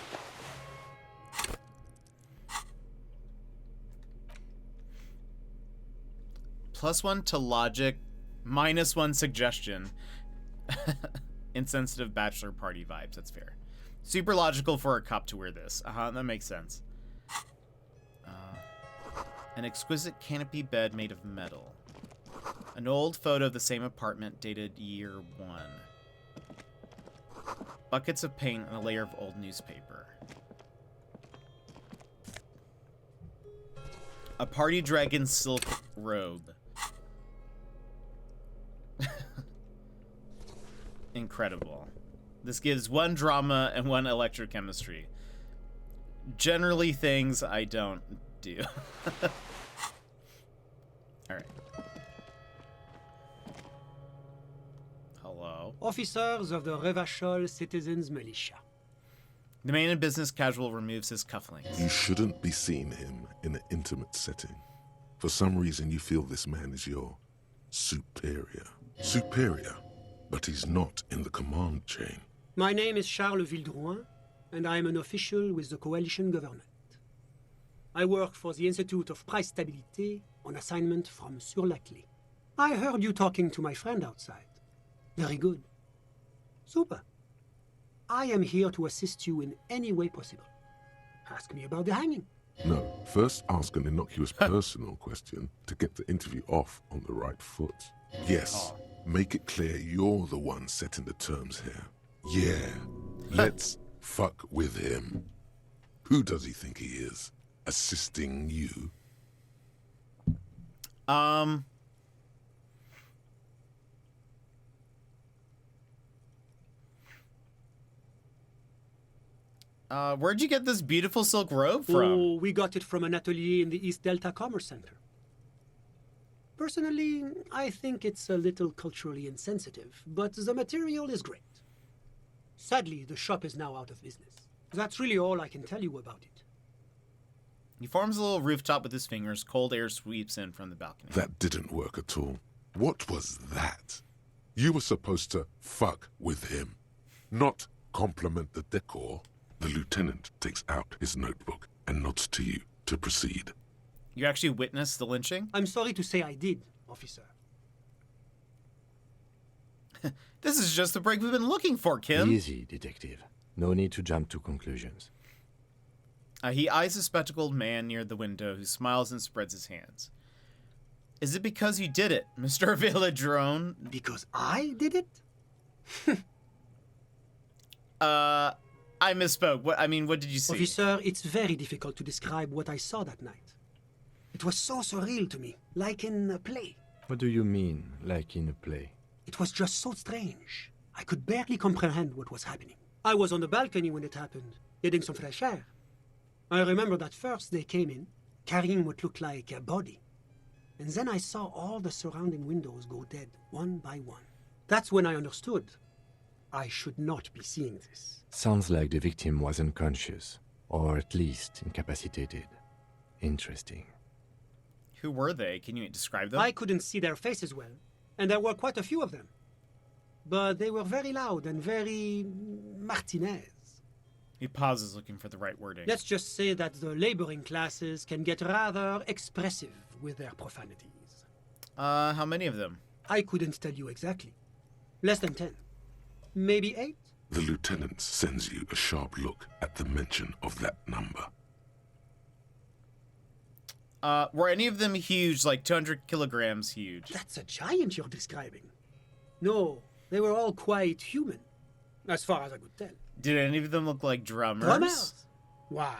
+1 to logic, -1 suggestion. Insensitive bachelor party vibes. That's fair. Super logical for a cop to wear this. That makes sense. An exquisite canopy bed made of metal. An old photo of the same apartment dated year 1. Buckets of paint and a layer of old newspaper. A party dragon silk robe. Incredible. This gives 1 drama and 1 electrochemistry. Generally things I don't do. Alright. Hello. Officers of the Revachol Citizens Militia. The man in business casual removes his cufflinks. You shouldn't be seeing him in an intimate setting. For some reason, you feel this man is your superior. Superior, but he's not in the command chain. My name is Charles Vildrouin, and I am an official with the coalition government. I work for the Institute of Price Stabilité on assignment from Sur-la-Clé. I heard you talking to my friend outside. Very good. Super. I am here to assist you in any way possible. Ask me about the hanging. No, first ask an innocuous personal question to get the interview off on the right foot. Yes, make it clear you're the one setting the terms here. Yeah, let's fuck with him. Who does he think he is? Assisting you? Where'd you get this beautiful silk robe from? Oh, we got it from an atelier in the East Delta Commerce Center. Personally, I think it's a little culturally insensitive, but the material is great. Sadly, the shop is now out of business. That's really all I can tell you about it. He forms a little rooftop with his fingers. Cold air sweeps in from the balcony. That didn't work at all. What was that? You were supposed to fuck with him, not compliment the decor. The lieutenant takes out his notebook and nods to you to proceed. You actually witnessed the lynching? I'm sorry to say I did, officer. This is just the break we've been looking for, Kim. Easy, detective. No need to jump to conclusions. He eyes a spectacled man near the window who smiles and spreads his hands. Is it because you did it, Mr. Villadrone? Because I did it? I misspoke. What did you see? Officer, it's very difficult to describe what I saw that night. It was so surreal to me, like in a play. What do you mean, like in a play? It was just so strange. I could barely comprehend what was happening. I was on the balcony when it happened, getting some fresh air. I remember that first they came in, carrying what looked like a body. And then I saw all the surrounding windows go dead, one by one. That's when I understood I should not be seeing this. Sounds like the victim was unconscious, or at least incapacitated. Interesting. Who were they? Can you describe them? I couldn't see their faces well, and there were quite a few of them. But they were very loud and very Martinez. He pauses looking for the right wording. Let's just say that the laboring classes can get rather expressive with their profanities. How many of them? I couldn't tell you exactly. Less than 10. Maybe 8? The lieutenant sends you a sharp look at the mention of that number. Were any of them huge, like 200 kilograms huge? That's a giant you're describing. No, they were all quite human, as far as I could tell. Did any of them look like drummers? Drummers? Why,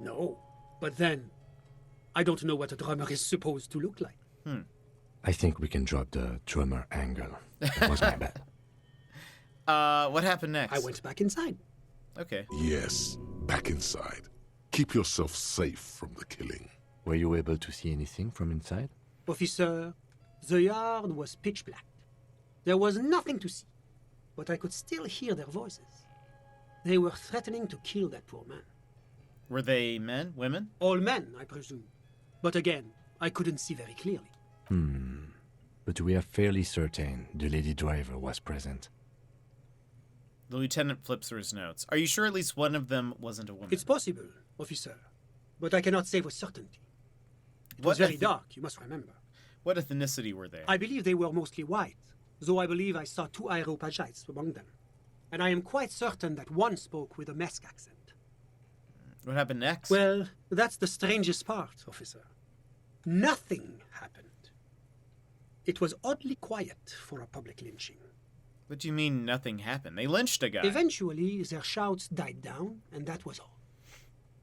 no. But then, I don't know what a drummer is supposed to look like. I think we can drop the drummer angle. That was my bad. What happened next? I went back inside. Okay. Yes, back inside. Keep yourself safe from the killing. Were you able to see anything from inside? Officer, the yard was pitch black. There was nothing to see, but I could still hear their voices. They were threatening to kill that poor man. Were they men, women? All men, I presume. But again, I couldn't see very clearly. But we are fairly certain the lady driver was present. The lieutenant flips through his notes. Are you sure at least one of them wasn't a woman? It's possible, officer, but I cannot say with certainty. It was very dark, you must remember. What ethnicity were they? I believe they were mostly white, though I believe I saw 2 Areopagites among them. and I am quite certain that one spoke with a Mesk accent. What happened next? Well, that's the strangest part, officer. Nothing happened. It was oddly quiet for a public lynching. What do you mean nothing happened? They lynched a guy. Eventually, their shouts died down, and that was all.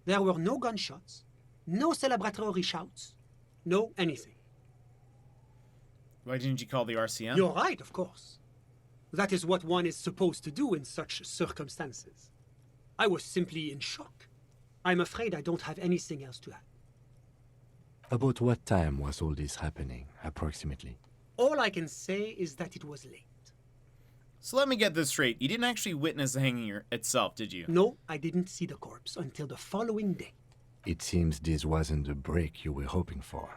There were no gunshots, no celebratory shouts, no anything. Why didn't you call the RCM? You're right, of course. That is what one is supposed to do in such circumstances. I was simply in shock. I'm afraid I don't have anything else to add. About what time was all this happening, approximately? All I can say is that it was late. So let me get this straight. You didn't actually witness the hanging itself, did you? No, I didn't see the corpse until the following day. It seems this wasn't the break you were hoping for.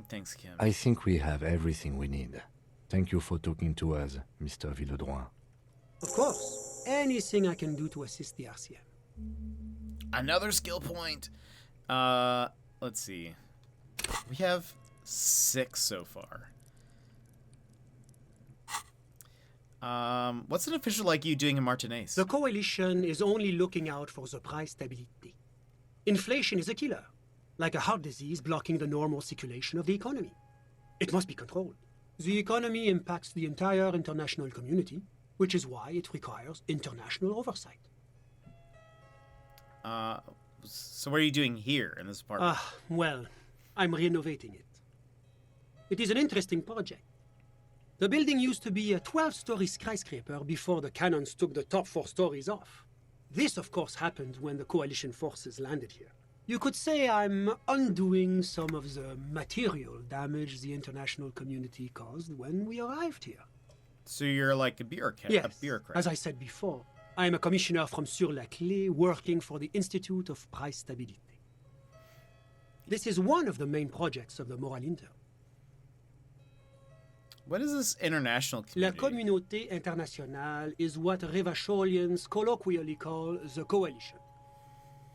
Thanks, Kim. I think we have everything we need. Thank you for talking to us, Mr. Villedroit. Of course. Anything I can do to assist the RCM. Another skill point. Let's see. We have 6 so far. What's an official like you doing in Martinez? The Coalition is only looking out for the price stability. Inflation is a killer, like a heart disease blocking the normal circulation of the economy. It must be controlled. The economy impacts the entire international community, which is why it requires international oversight. So what are you doing here in this apartment? Well, I'm renovating it. It is an interesting project. The building used to be a 12-story skyscraper before the cannons took the top 4 stories off. This, of course, happened when the Coalition forces landed here. You could say I'm undoing some of the material damage the international community caused when we arrived here. So you're like a bureaucrat? Yes, a bureaucrat. as I said before, I am a commissioner from Sur-la-Clé working for the Institute of Price Stability. This is one of the main projects of the Moral Intern. What is this international La community? Communauté Internationale is what Revacholians colloquially call the Coalition.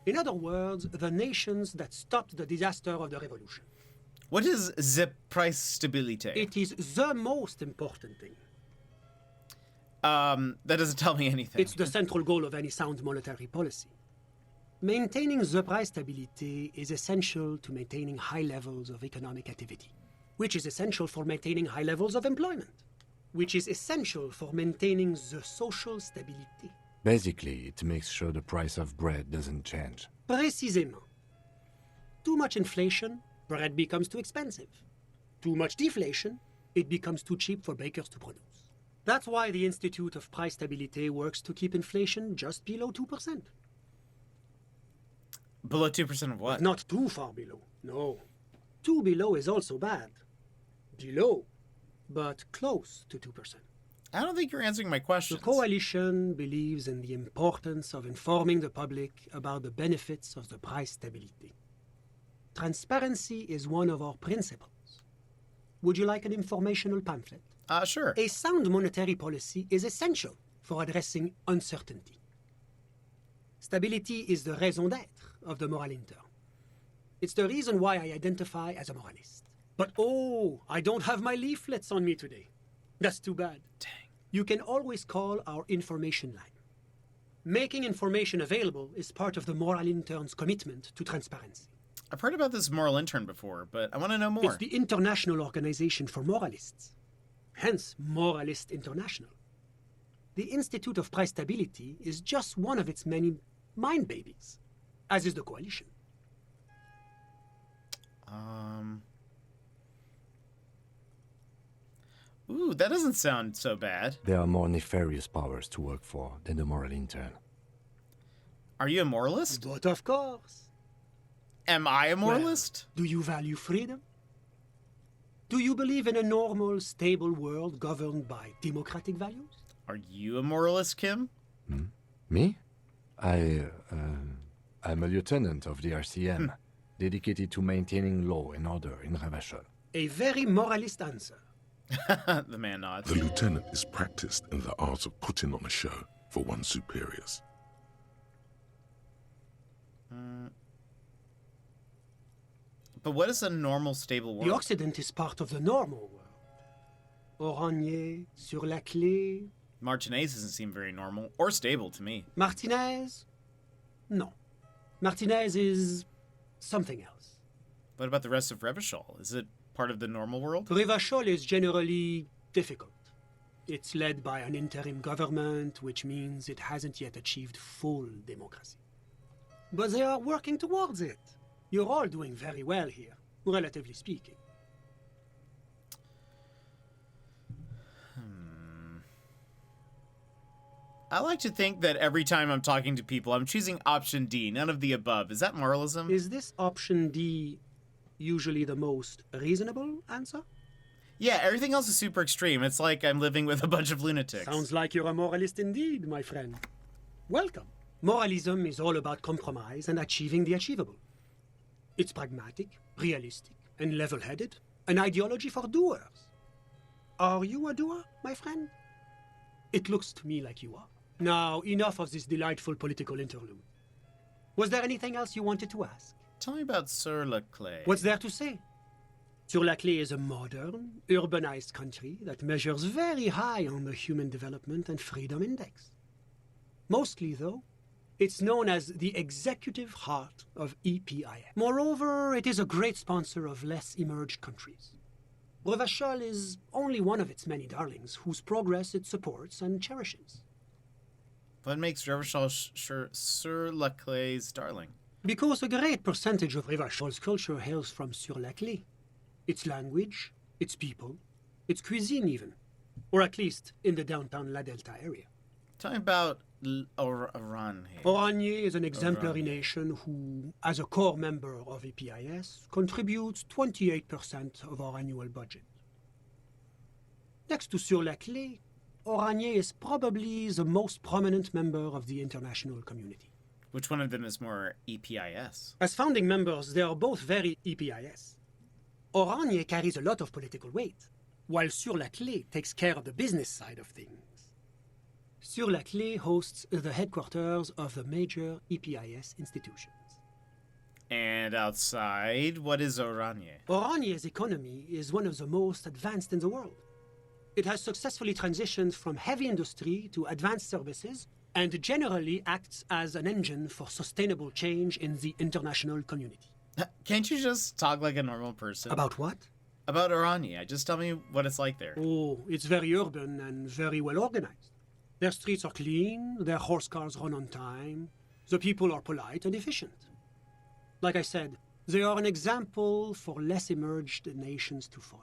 In other words, the nations that stopped the disaster of the revolution. What is the price stability? It is the most important thing. That doesn't tell me anything. It's the central goal of any sound monetary policy. Maintaining the price stability is essential to maintaining high levels of economic activity, which is essential for maintaining high levels of employment, which is essential for maintaining the social stability. Basically, it makes sure the price of bread doesn't change. Précisément. Too much inflation, bread becomes too expensive. Too much deflation, it becomes too cheap for bakers to produce. That's why the Institute of Price Stability works to keep inflation just below 2%. Below 2% of what? Not too far below, no. Too below is also bad. Below, but close to 2%. I don't think you're answering my question. The Coalition believes in the importance of informing the public about the benefits of the price stability. Transparency is one of our principles. Would you like an informational pamphlet? Sure. A sound monetary policy is essential for addressing uncertainty. Stability is the raison d'être of the Moral Intern. It's the reason why I identify as a moralist. But oh, I don't have my leaflets on me today. That's too bad. Dang. You can always call our information line. Making information available is part of the Moral Intern's commitment to transparency. I've heard about this moral intern before, but I want to know more. It's the International Organization for Moralists. Hence, Moralist International. The Institute of Price Stability is just one of its many mind babies, as is the Coalition. Ooh, that doesn't sound so bad. There are more nefarious powers to work for than the Moral Intern. Are you a moralist? But of course. Am I a moralist? Well, do you value freedom? Do you believe in a normal, stable world governed by democratic values? Are you a moralist, Kim? Me? I'm a lieutenant of the RCM, dedicated to maintaining law and order in Ravachol. A very moralist answer. The man nods. The lieutenant is practiced in the art of putting on a show for one's superiors. But what is a normal, stable world? The Occident is part of the normal world. Oranje, Sur-la-Clé, Martinez doesn't seem very normal or stable to me. Martinez? No. Martinez is something else. What about the rest of Revachol? Is it part of the normal world? Revachol is generally difficult. It's led by an interim government, which means it hasn't yet achieved full democracy. But they are working towards it. You're all doing very well here, relatively speaking. I like to think that every time I'm talking to people, I'm choosing option D, none of the above. Is that moralism? Is this option D usually the most reasonable answer? Yeah, everything else is super extreme. It's like I'm living with a bunch of lunatics. Sounds like you're a moralist indeed, my friend. Welcome. Moralism is all about compromise and achieving the achievable. It's pragmatic, realistic, and level-headed. An ideology for doers. Are you a doer, my friend? It looks to me like you are. Now, enough of this delightful political interlude. Was there anything else you wanted to ask? Tell me about Sur-la-Clay. What's there to say? Sur-la-Clay is a modern, urbanized country that measures very high on the Human Development and Freedom Index. Mostly, though, it's known as the executive heart of EPIS. Moreover, it is a great sponsor of less emerged countries. Revachol is only one of its many darlings whose progress it supports and cherishes. What makes Revachol Sur-la-Clay's darling? Because a great percentage of Revachol's culture hails from Sur-la-Clay. Its language, its people, its cuisine even. Or at least in the downtown La Delta area. Tell me about Oranje. Oranje is an exemplary nation who, as a core member of EPIS, contributes 28% of our annual budget. Next to Sur-la-Clay, Oranje is probably the most prominent member of the international community. Which one of them is more EPIS? As founding members, they are both very EPIS. Oranje carries a lot of political weight, while Sur-la-Clay takes care of the business side of things. Sur-la-Clay hosts the headquarters of the major EPIS institutions. And outside, what is Oranje? Oranje's economy is one of the most advanced in the world. It has successfully transitioned from heavy industry to advanced services and generally acts as an engine for sustainable change in the international community. Can't you just talk like a normal person? About what? About Oranje. Just tell me what it's like there. Oh, it's very urban and very well organized. Their streets are clean, their horse cars run on time, the people are polite and efficient. Like I said, they are an example for less emerged nations to follow.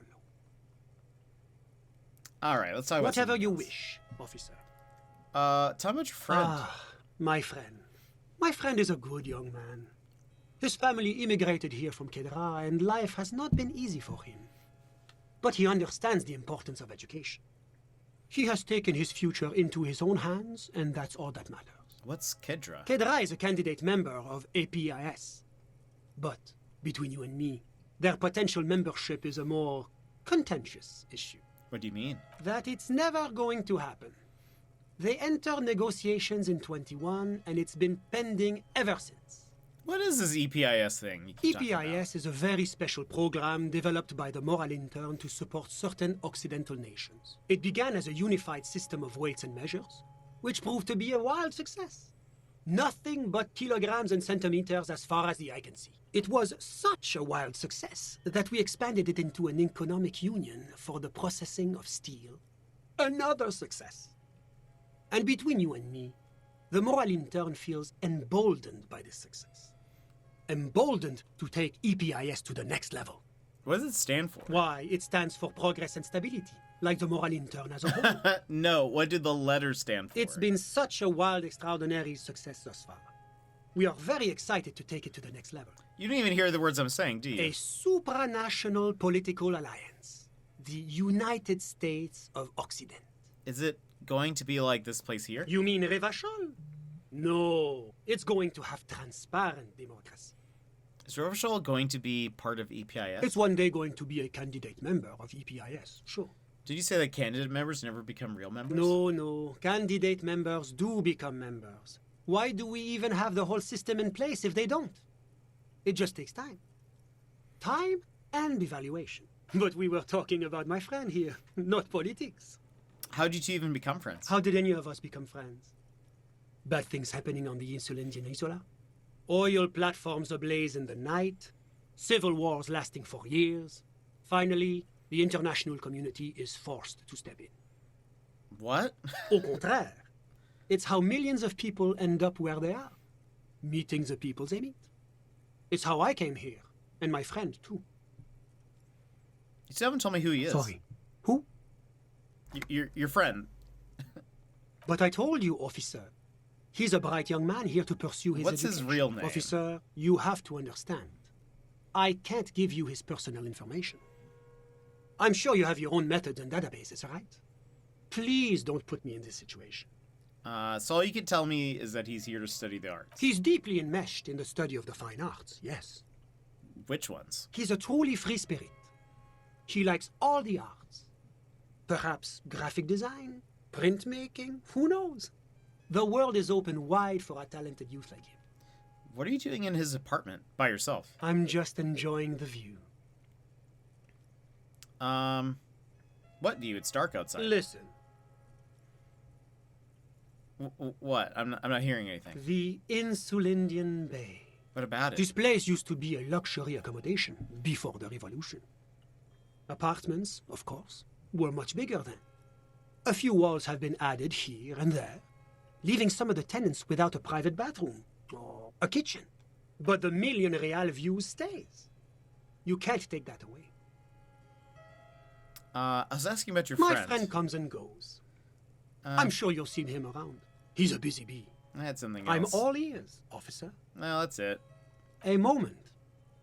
Alright, let's talk about whatever you wish, officer. Tell me about your friend. Ah, my friend. My friend is a good young man. His family immigrated here from Kedra, and life has not been easy for him. But he understands the importance of education. He has taken his future into his own hands, and that's all that matters. What's Kedra? Kedra is a candidate member of APIS. But, between you and me, their potential membership is a more contentious issue. What do you mean? That it's never going to happen. They entered negotiations in 21, and it's been pending ever since. What is this EPIS thing you keep talking about? EPIS is a very special program developed by the Moral Intern to support certain Occidental nations. It began as a unified system of weights and measures, which proved to be a wild success. Nothing but kilograms and centimeters as far as the eye can see. It was such a wild success that we expanded it into an economic union for the processing of steel. Another success. And between you and me, the Moral Intern feels emboldened by this success. Emboldened to take EPIS to the next level. What does it stand for? Why, it stands for progress and stability, like the Moral Intern as a whole. No, what did the letter stand for? It's been such a wild, extraordinary success thus far. We are very excited to take it to the next level. You don't even hear the words I'm saying, do you? A supranational political alliance. The United States of Occident. Is it going to be like this place here? You mean Revachol? No, it's going to have transparent democracy. Is Revachol going to be part of EPIS? It's one day going to be a candidate member of EPIS, sure. Did you say that candidate members never become real members? No. Candidate members do become members. Why do we even have the whole system in place if they don't? It just takes time. Time and evaluation. But we were talking about my friend here, not politics. How'd you two even become friends? How did any of us become friends? Bad things happening on the Insulindian Peninsula? Oil platforms ablaze in the night? Civil wars lasting for years? Finally, the international community is forced to step in. What? Au contraire. It's how millions of people end up where they are. Meeting the people they meet. It's how I came here, and my friend, too. You still haven't told me who he is. Sorry. Who? Your friend. But I told you, officer. He's a bright young man here to pursue his What's education. his real name? Officer, you have to understand. I can't give you his personal information. I'm sure you have your own methods and databases, right? Please don't put me in this situation. So all you can tell me is that he's here to study the arts. He's deeply enmeshed in the study of the fine arts, yes. Which ones? He's a truly free spirit. He likes all the arts. Perhaps graphic design, printmaking, who knows? The world is open wide for a talented youth like him. What are you doing in his apartment by yourself? I'm just enjoying the view. What do you? It's dark outside. Listen. What? I'm not hearing anything. The Insulindian Bay. What about it? This place used to be a luxury accommodation before the revolution. Apartments, of course, were much bigger then. A few walls have been added here and there, leaving some of the tenants without a private bathroom or a kitchen. But the million real view stays. You can't take that away. I was asking about your My friend. friend comes and goes. I'm sure you've seen him around. He's a busy bee. I had something I'm else. all ears, officer. No, that's it. A moment,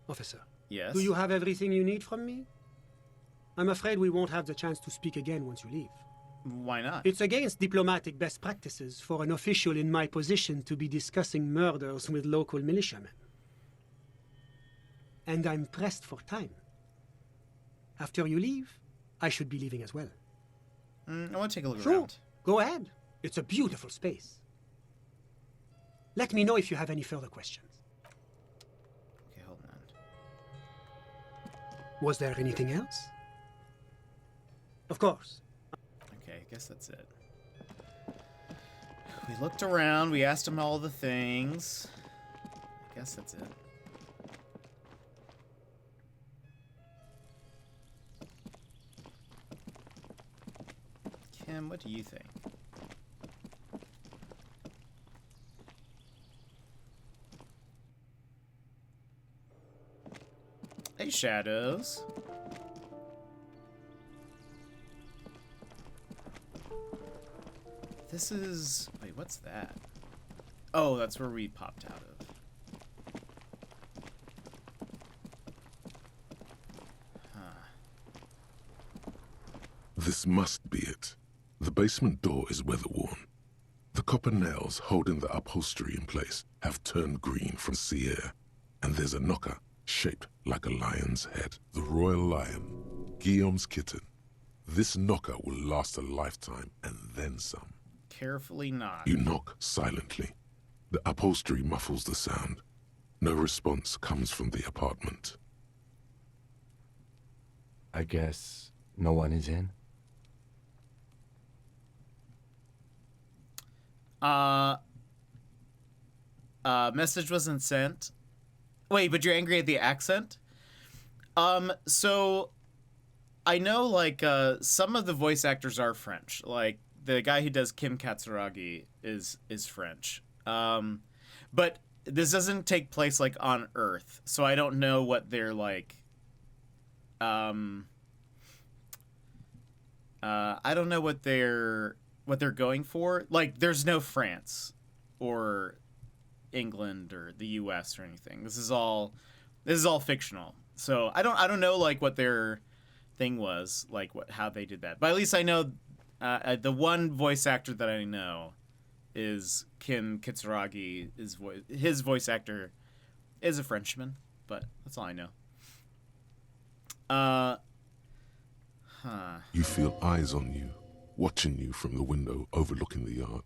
officer. Yes? Do you have everything you need from me? I'm afraid we won't have the chance to speak again once you leave. Why not? It's against diplomatic best practices for an official in my position to be discussing murders with local militiamen. And I'm pressed for time. After you leave, I should be leaving as well. I want to take a look Sure. around. Go ahead. It's a beautiful space. Let me know if you have any further questions. Okay, hold on. Was there anything else? Of course. Okay, I guess that's it. We looked around, we asked him all the things. I guess that's it. Kim, what do you think? Hey, Shadows. This is... Wait, what's that? Oh, that's where we popped out of. Huh. This must be it. The basement door is weather-worn. The copper nails holding the upholstery in place have turned green from sea air, and there's a knocker shaped like a lion's head. The royal lion, Guillaume's kitten. This knocker will last a lifetime and then some. Carefully not. You knock silently. The upholstery muffles the sound. No response comes from the apartment. I guess no one is in? Message wasn't sent. Wait, but you're angry at the accent? So I know, like, some of the voice actors are French. Like, the guy who does Kim Katsuragi is French. But this doesn't take place, like, on Earth, so I don't know what they're, like, I don't know what they're going for. Like, there's no France or England or the US or anything. This is all fictional. So I don't know, like, what their thing was, like, how they did that. But at least I know the one voice actor that I know is Kim Kitsuragi. His voice actor is a Frenchman, but that's all I know. You feel eyes on you, watching you from the window overlooking the yard.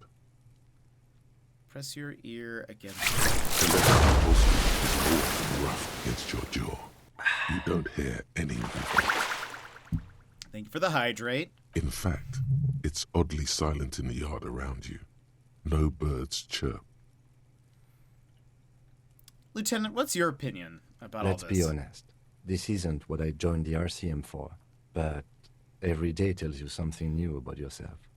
Press your ear against The leather upholstery is cold and rough against your jaw. You don't hear any movement. Thank you for the hydrate. In fact, It's oddly silent in the yard around you. No birds chirp. Lieutenant, what's your opinion about all Let's this? be honest. This isn't what I joined the RCM for, but every day tells you something new about yourself.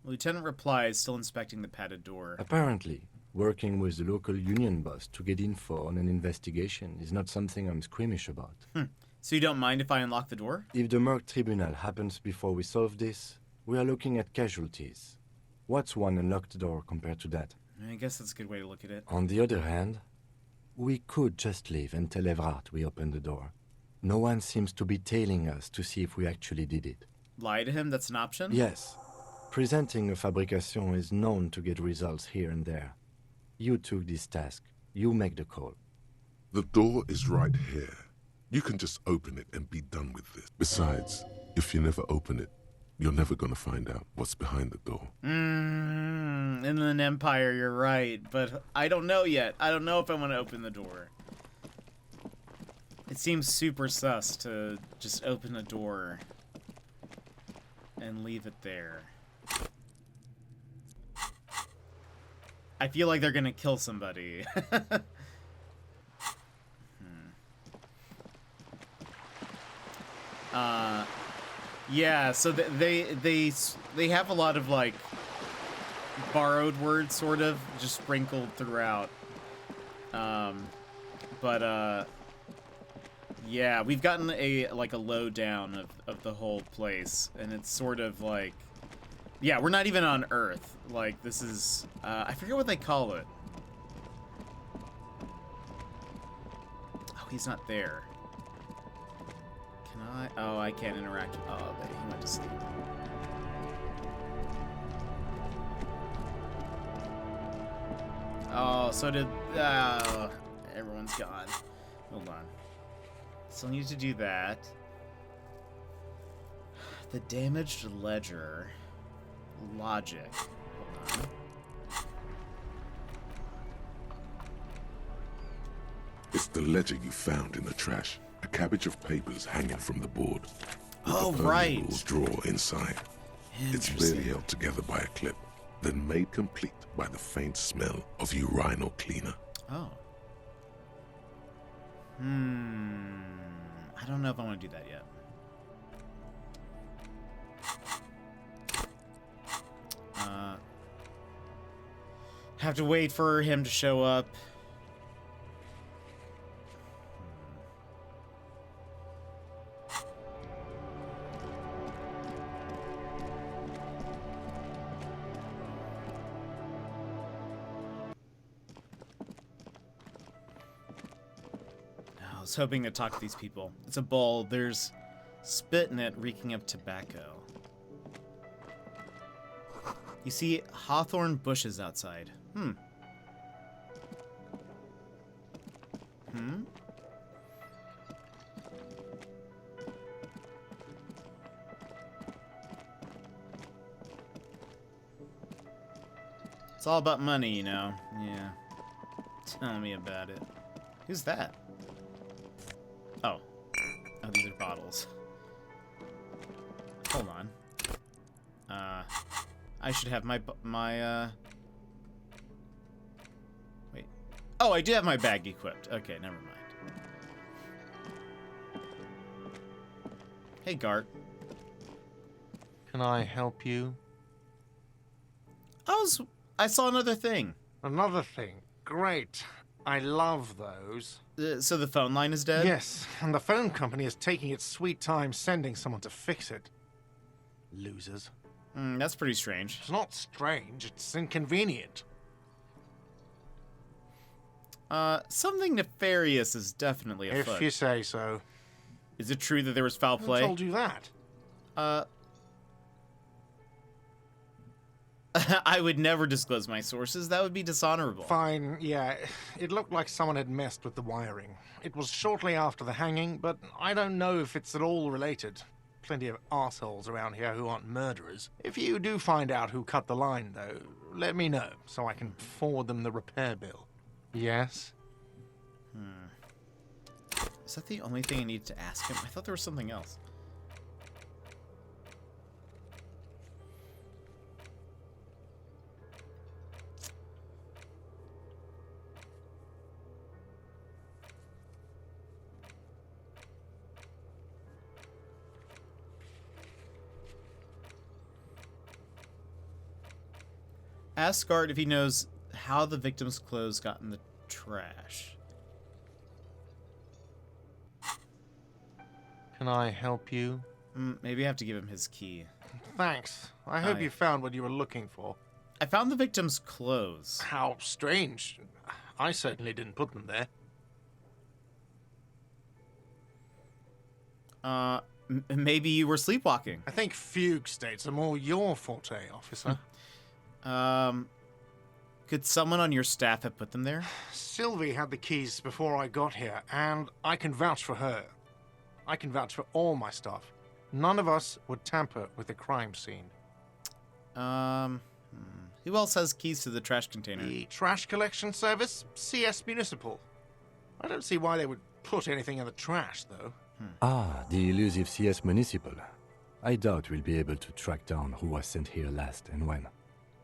Lieutenant replies, still inspecting the padded door. Apparently, working with the local union boss to get info on an investigation is not something I'm squeamish about. So you don't mind if I unlock the door? If the Merc Tribunal happens before we solve this, we are looking at casualties. What's one unlocked door compared to that? I guess that's a good way to look at it. On the other hand, we could just leave and tell Evrart we opened the door. No one seems to be tailing us to see if we actually did it. Lie to him? That's an option? Yes. Presenting a fabrication is known to get results here and there. You took this task. You make the call. The door is right here. You can just open it and be done with this. Besides, if you never open it, you're never going to find out what's behind the door. Inland Empire, you're right. But I don't know yet. I don't know if I want to open the door. It seems super sus to just open a door and leave it there. I feel like they're gonna kill somebody. Yeah, so they have a lot of like borrowed words, sort of, just sprinkled throughout. Yeah, we've gotten a lowdown of the whole place, and it's sort of like, yeah, we're not even on Earth. Like, this is I forget what they call it. Oh, he's not there. Can I? Oh, I can't interact. Oh, he went to sleep. Oh, so did everyone's gone. Hold on. Still need to do that. The damaged ledger. Logic. Hold on. It's the ledger you found in the trash. A cabbage of papers hanging from the board. Oh, the right. rules drawer inside. It's barely held together by a clip, then made complete by the faint smell of urinal cleaner. Oh. I don't know if I want to do that yet. Have to wait for him to show up. I was hoping to talk to these people. It's a bowl. There's spit in it, reeking of tobacco. You see hawthorn bushes outside. It's all about money, you know. Yeah. Tell me about it. Who's that? Oh. Oh, these are bottles. Hold on. I should have my wait. Oh, I do have my bag equipped. Okay, never mind. Hey, Gart. Can I help you? I saw another thing. Another thing? Great. I love those. So the phone line is dead? Yes, and the phone company is taking its sweet time sending someone to fix it. Losers. That's pretty strange. It's not strange, it's inconvenient. Something nefarious is definitely afoot. If you say so. Is it true that there was foul play? Who told you that? I would never disclose my sources. That would be dishonorable. Fine, yeah. It looked like someone had messed with the wiring. It was shortly after the hanging, but I don't know if it's at all related. Plenty of arseholes around here who aren't murderers. If you do find out who cut the line, though, let me know, so I can forward them the repair bill. Yes? Is that the only thing I need to ask him? I thought there was something else. Ask Guard if he knows how the victim's clothes got in the trash. Can I help you? Maybe I have to give him his key. Thanks. I hope you found what you were looking for. I found the victim's clothes. How strange. I certainly didn't put them there. Maybe you were sleepwalking. I think fugue states are more your forte, officer. Could someone on your staff have put them there? Sylvie had the keys before I got here, and I can vouch for her. I can vouch for all my staff. None of us would tamper with the crime scene. Who else has keys to the trash container? The trash collection service, CS Municipal. I don't see why they would put anything in the trash, though. Ah, the elusive CS Municipal. I doubt we'll be able to track down who was sent here last and when.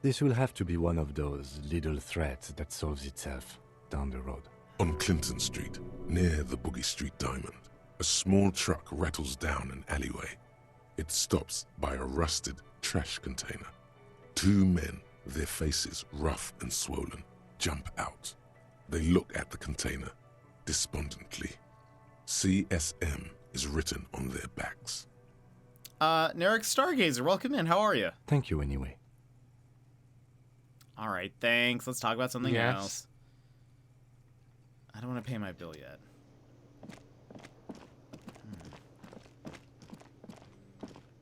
This will have to be one of those little threats that solves itself down the road. On Clinton Street, near the Boogie Street Diamond, a small truck rattles down an alleyway. It stops by a rusted trash container. Two men, their faces rough and swollen, jump out. They look at the container, despondently. CSM is written on their backs. Narek Stargazer, welcome in. How are you? Thank you anyway. All right, thanks. Let's talk about something else. I don't want to pay my bill yet.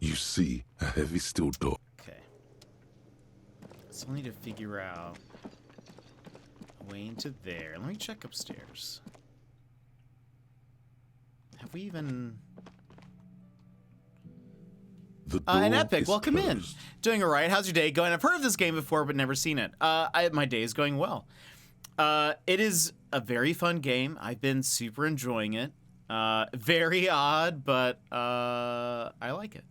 You see a heavy steel door. Okay. So I need to figure out a way into there. Let me check upstairs. Have we even... and Epic, welcome in. Doing all right. How's your day going? I've heard of this game before, but never seen it. My day is going well. It is a very fun game. I've been super enjoying it. Very odd, but I like it.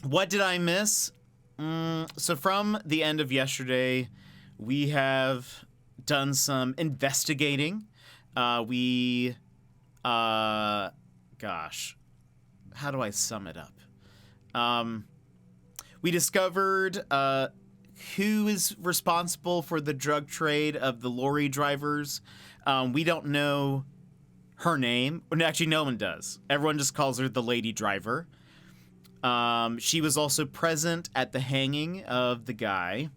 What did I miss? So from the end of yesterday, we have done some investigating. Gosh, how do I sum it up? We discovered who is responsible for the drug trade of the lorry drivers. We don't know her name. Actually, no one does. Everyone just calls her the lady driver. She was also present at the hanging of the guy.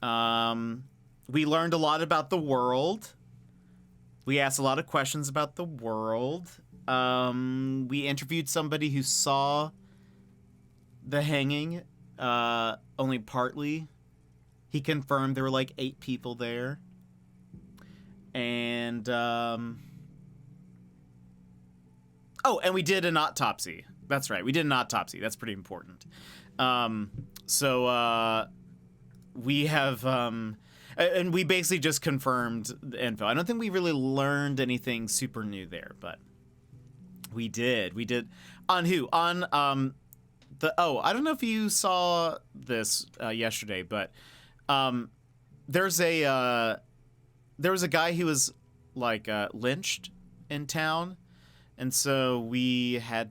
We learned a lot about the world. We asked a lot of questions about the world. We interviewed somebody who saw the hanging, only partly. He confirmed there were like 8 people there. And, and we did an autopsy. That's right. We did an autopsy. That's pretty important. We have, and we basically just confirmed the info. I don't think we really learned anything super new there, but we did. We did. On who? On, I don't know if you saw this yesterday, but there was a guy who was like lynched in town. And so we had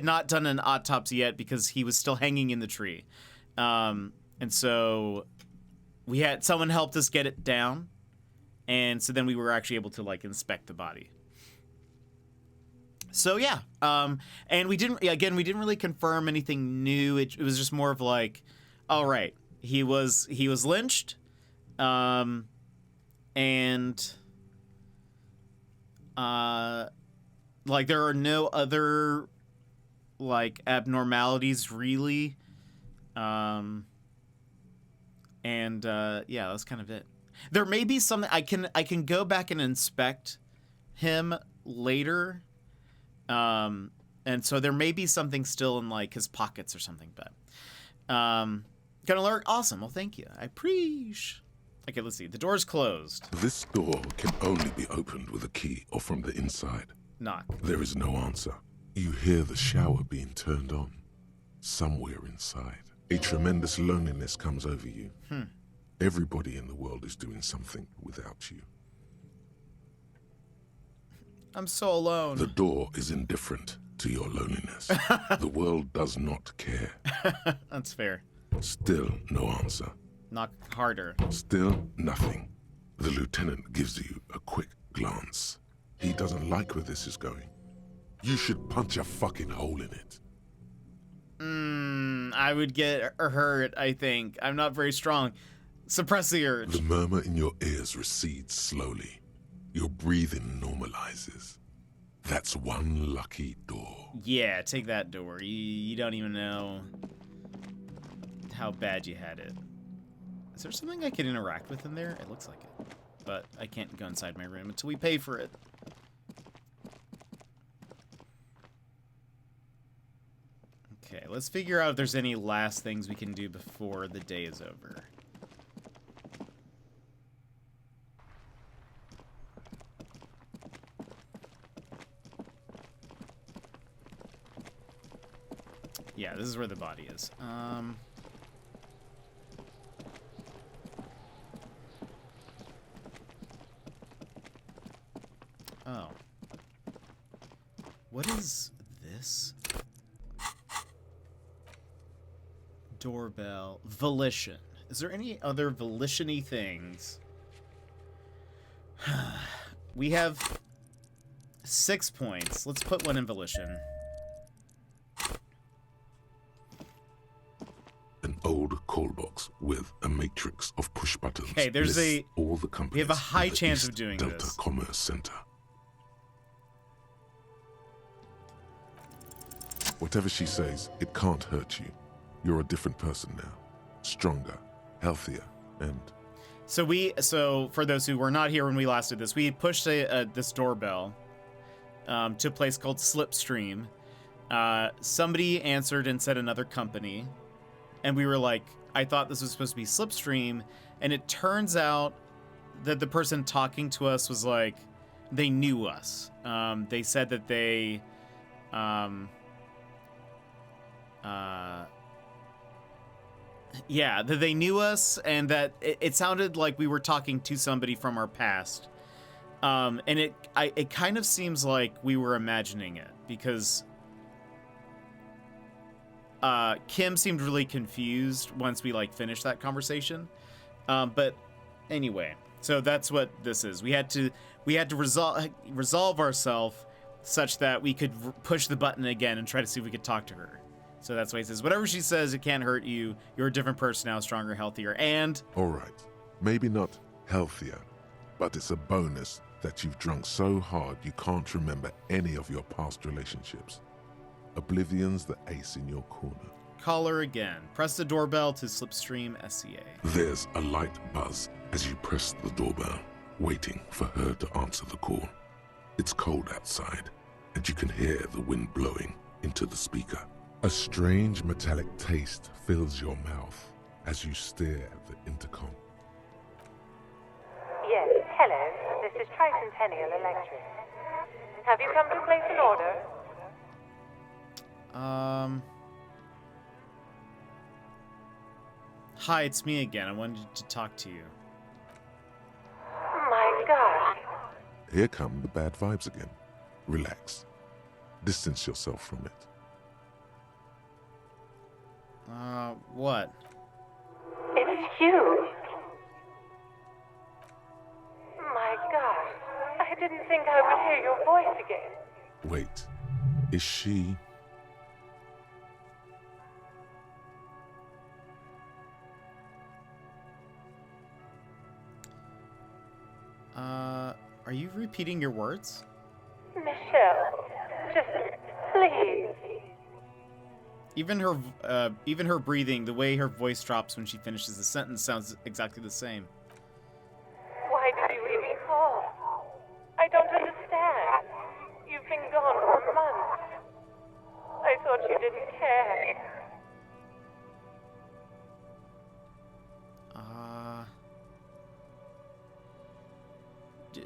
not done an autopsy yet because he was still hanging in the tree. And so someone helped us get it down. And so then we were actually able to like inspect the body. So yeah. And we didn't really confirm anything new. It was just more of like, all right, he was lynched. Like, there are no other, like, abnormalities, really. Yeah, that's kind of it. There may be something... I can go back and inspect him later. And so there may be something still in, like, his pockets or something, but... Gonna alert? Awesome. Well, thank you. I appreciate... Okay, let's see. The door's closed. This door can only be opened with a key or from the inside. Knock. There is no answer. You hear the shower being turned on. Somewhere inside. A tremendous loneliness comes over you. Everybody in the world is doing something without you. I'm so alone. The door is indifferent to your loneliness. The world does not care. That's fair. Still no answer. Knock harder. Still nothing. The lieutenant gives you a quick glance. He doesn't like where this is going. You should punch a fucking hole in it. I would get hurt, I think. I'm not very strong. Suppress the urge. The murmur in your ears recedes slowly. Your breathing normalizes. That's one lucky door. Yeah, take that door. You don't even know how bad you had it. Is there something I could interact with in there? It looks like it. But I can't go inside my room until we pay for it. Okay, let's figure out if there's any last things we can do before the day is over. Yeah, this is where the body is. Oh. What is this? Doorbell. Volition. Is there any other volition-y things? We have 6 points. Let's put one in volition. An old call box with a matrix of push buttons. Okay, there's all the companies. We have a high chance East of doing Delta this. Commerce Center. Whatever she says, it can't hurt you. You're a different person now. Stronger, healthier, and... So for those who were not here when we last did this, we pushed this doorbell to a place called Slipstream. Somebody answered and said another company. And we were like, I thought this was supposed to be Slipstream. And it turns out that the person talking to us was like, they knew us. They said that they... yeah, that they knew us, and that it sounded like we were talking to somebody from our past. And it kind of seems like we were imagining it, because Kim seemed really confused once we finished that conversation. But anyway, so that's what this is. We had to resolve ourselves such that we could push the button again and try to see if we could talk to her. So that's why he says, whatever she says, it can't hurt you. You're a different person now, stronger, healthier, and... All right, maybe not healthier, but it's a bonus that you've drunk so hard you can't remember any of your past relationships. Oblivion's the ace in your corner. Call her again. Press the doorbell to Slipstream SCA. There's a light buzz as you press the doorbell, waiting for her to answer the call. It's cold outside, and you can hear the wind blowing into the speaker. A strange metallic taste fills your mouth as you stare at the intercom. Yes, hello. This is Tricentennial Electric. Have you come to place an order? Hi, it's me again. I wanted to talk to you. My God. Here come the bad vibes again. Relax. Distance yourself from it. What? It's you. My God. I didn't think I would hear your voice again. Wait. Is she... Are you repeating your words? Michelle, just please. Even her breathing, the way her voice drops when she finishes the sentence sounds exactly the same. Why did you even call? I don't understand. You've been gone for months. I thought you didn't care.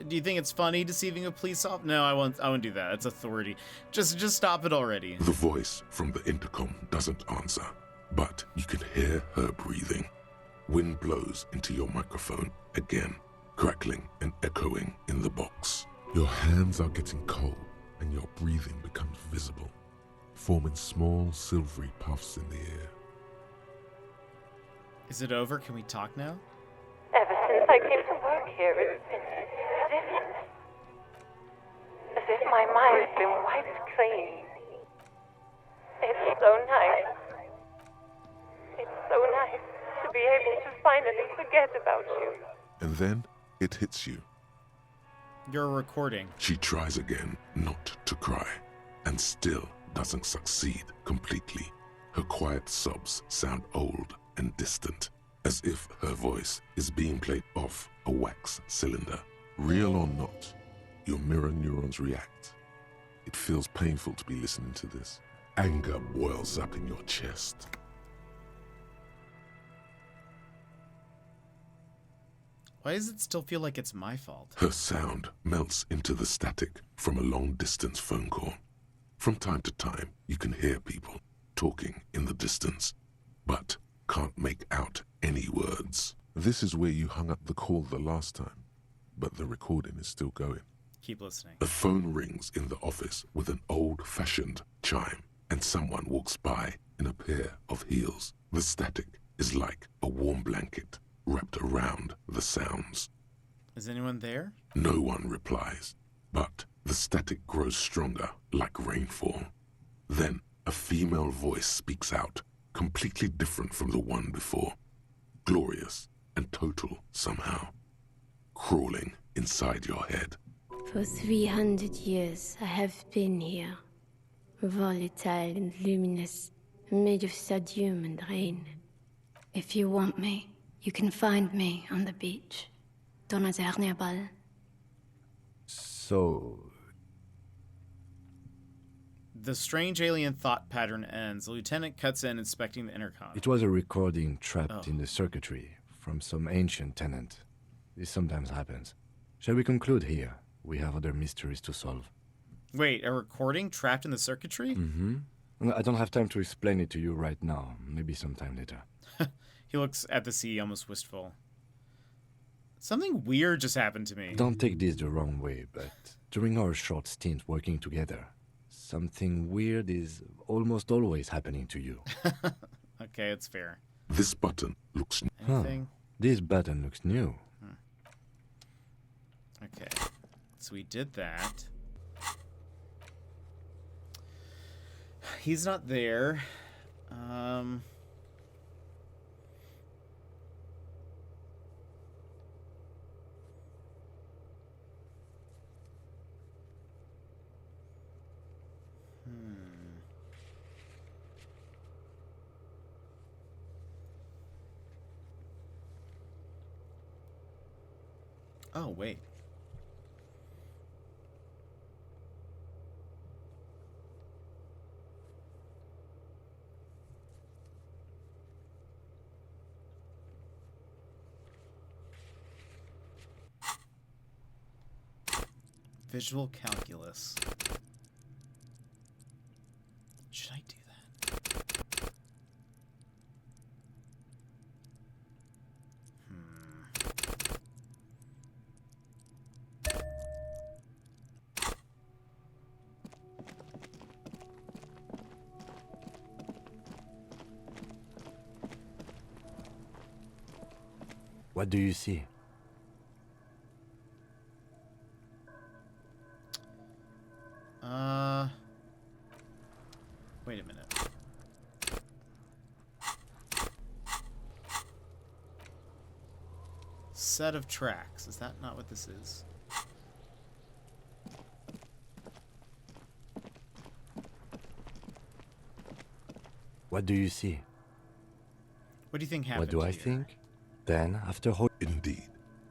Do you think it's funny deceiving a police officer? No, I won't do that. It's authority. Just stop it already. The voice from the intercom doesn't answer, but you can hear her breathing. Wind blows into your microphone again, crackling and echoing in the box. Your hands are getting cold, and your breathing becomes visible, forming small silvery puffs in the air. Is it over? Can we talk now? Ever since I came to work here, it's been different. As if my mind's been wiped clean. It's so nice. It's so nice to be able to finally forget about you. And then it hits you. You're recording. She tries again not to cry, and still doesn't succeed completely. Her quiet sobs sound old and distant, as if her voice is being played off a wax cylinder. Real or not, your mirror neurons react. It feels painful to be listening to this. Anger boils up in your chest. Why does it still feel like it's my fault? Her sound melts into the static from a long-distance phone call. From time to time, you can hear people talking in the distance, but can't make out any words. This is where you hung up the call the last time, but the recording is still going. Keep listening. A phone rings in the office with an old-fashioned chime, and someone walks by in a pair of heels. The static is like a warm blanket wrapped around the sounds. Is anyone there? No one replies, but the static grows stronger like rainfall. Then a female voice speaks out, completely different from the one before. Glorious and total somehow, crawling inside your head. For 300 years I have been here, volatile and luminous, made of sodium and rain. If you want me, you can find me on the beach. Donnerstag. So... The strange alien thought pattern ends. The lieutenant cuts in, inspecting the intercom. It was a recording trapped in the circuitry from some ancient tenant. This sometimes happens. Shall we conclude here? We have other mysteries to solve. Wait, a recording trapped in the circuitry? Mm-hmm. I don't have time to explain it to you right now. Maybe sometime later. He looks at the sea, almost wistful. Something weird just happened to me. Don't take this the wrong way, but during our short stint working together, something weird is almost always happening to you. Okay, it's fair. This button looks new. Anything? This button looks new. Okay, so we did that. He's not there. Oh, wait. Visual calculus. Should I do that? What do you see? Wait a minute. Set of tracks. Is that not what this is? What do you see? What do you think happened? What do I think? Then, after Indeed,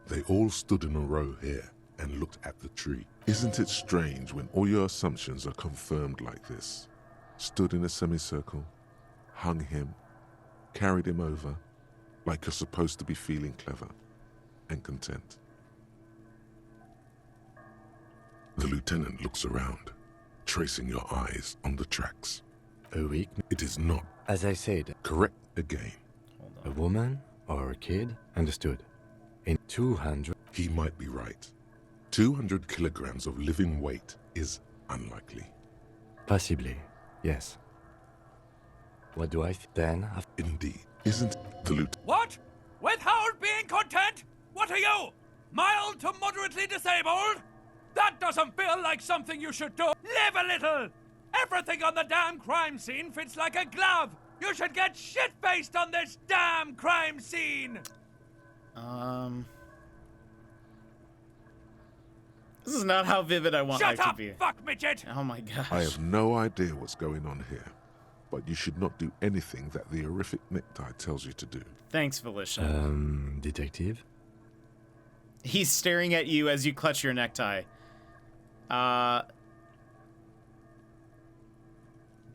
they all stood in a row here and looked at the tree. Isn't it strange when all your assumptions are confirmed like this? Stood in a semicircle, hung him, carried him over, like you're supposed to be feeling clever and content. The lieutenant looks around, tracing your eyes on the tracks. A week? It is not. As I said. Correct again. A woman or a kid? Understood. In 200... He might be right. 200 kilograms of living weight is unlikely. Possibly, yes. What do I then? Indeed, Isn't the What? Withhold being content? What are you? Mild to moderately disabled? That doesn't feel like something you should do. Live a little! Everything on the damn crime scene fits like a glove! You should get shit-faced on this damn crime scene! This is not how vivid I want life Shut to up, be. fuck midget! Oh my gosh. I have no idea what's going on here, but you should not do anything that the horrific necktie tells you to do. Thanks, Felicia. Detective? He's staring at you as you clutch your necktie.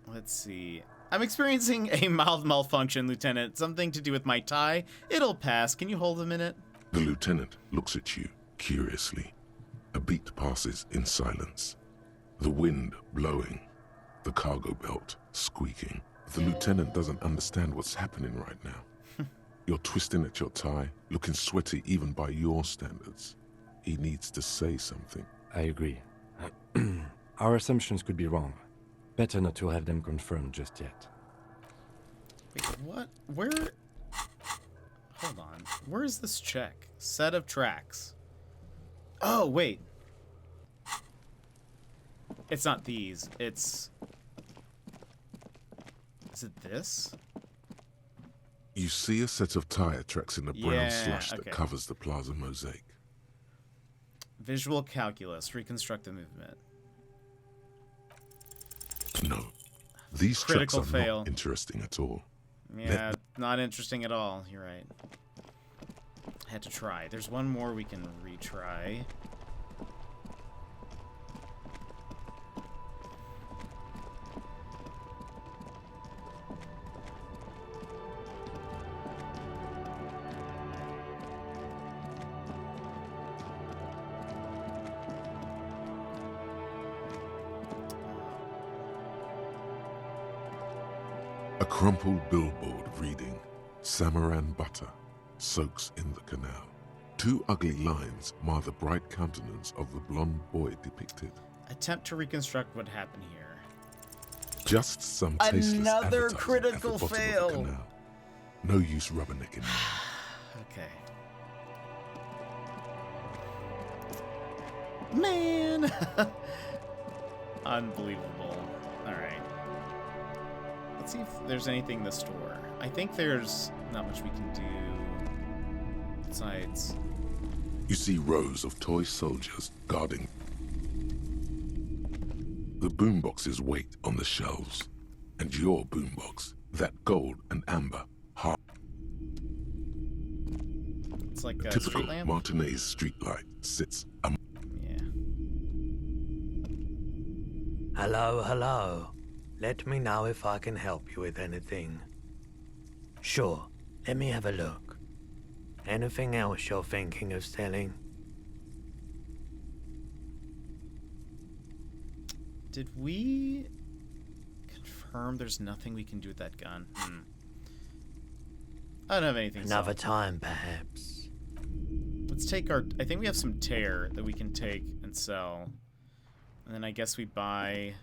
Let's see. I'm experiencing a mild malfunction, Lieutenant. Something to do with my tie. It'll pass. Can you hold a minute? The lieutenant looks at you curiously. A beat passes in silence. The wind blowing. The cargo belt squeaking. The lieutenant doesn't understand what's happening right now. You're twisting at your tie, looking sweaty even by your standards. He needs to say something. I agree. Our assumptions could be wrong. Better not to have them confirmed just yet. Wait, what? Where? Hold on. Where is this check? Set of tracks. Oh, wait. It's not these. It's... Is it this? You see a set of tire tracks in the brown Yeah, slush that okay. covers the plaza mosaic. Visual calculus. Reconstruct the movement. No. These Critical tracks are fail. not interesting at all. Yeah, not interesting at all. You're right. Had to try. There's one more we can retry. A crumpled billboard reading, Samaran butter soaks in the canal. Two ugly lines mar the bright countenance of the blonde boy depicted. Attempt to reconstruct what happened here. Just some tasteless Another advertising critical at the bottom fail. Of the canal. No use rubbernecking. Okay. Man! Unbelievable. Alright. Let's see if there's anything in the store. I think there's not much we can do besides... You see rows of toy soldiers guarding. The boomboxes wait on the shelves. And your boombox, that gold and amber, heart. It's like a Typical street lamp? Martinez streetlight sits among. Hello, hello. Let me know if I can help you with anything. Sure, let me have a look. Anything else you're thinking of selling? Did we confirm there's nothing we can do with that gun? I don't have anything. Another time, perhaps. Let's take our... I think we have some tear that we can take and sell. And then I guess we buy...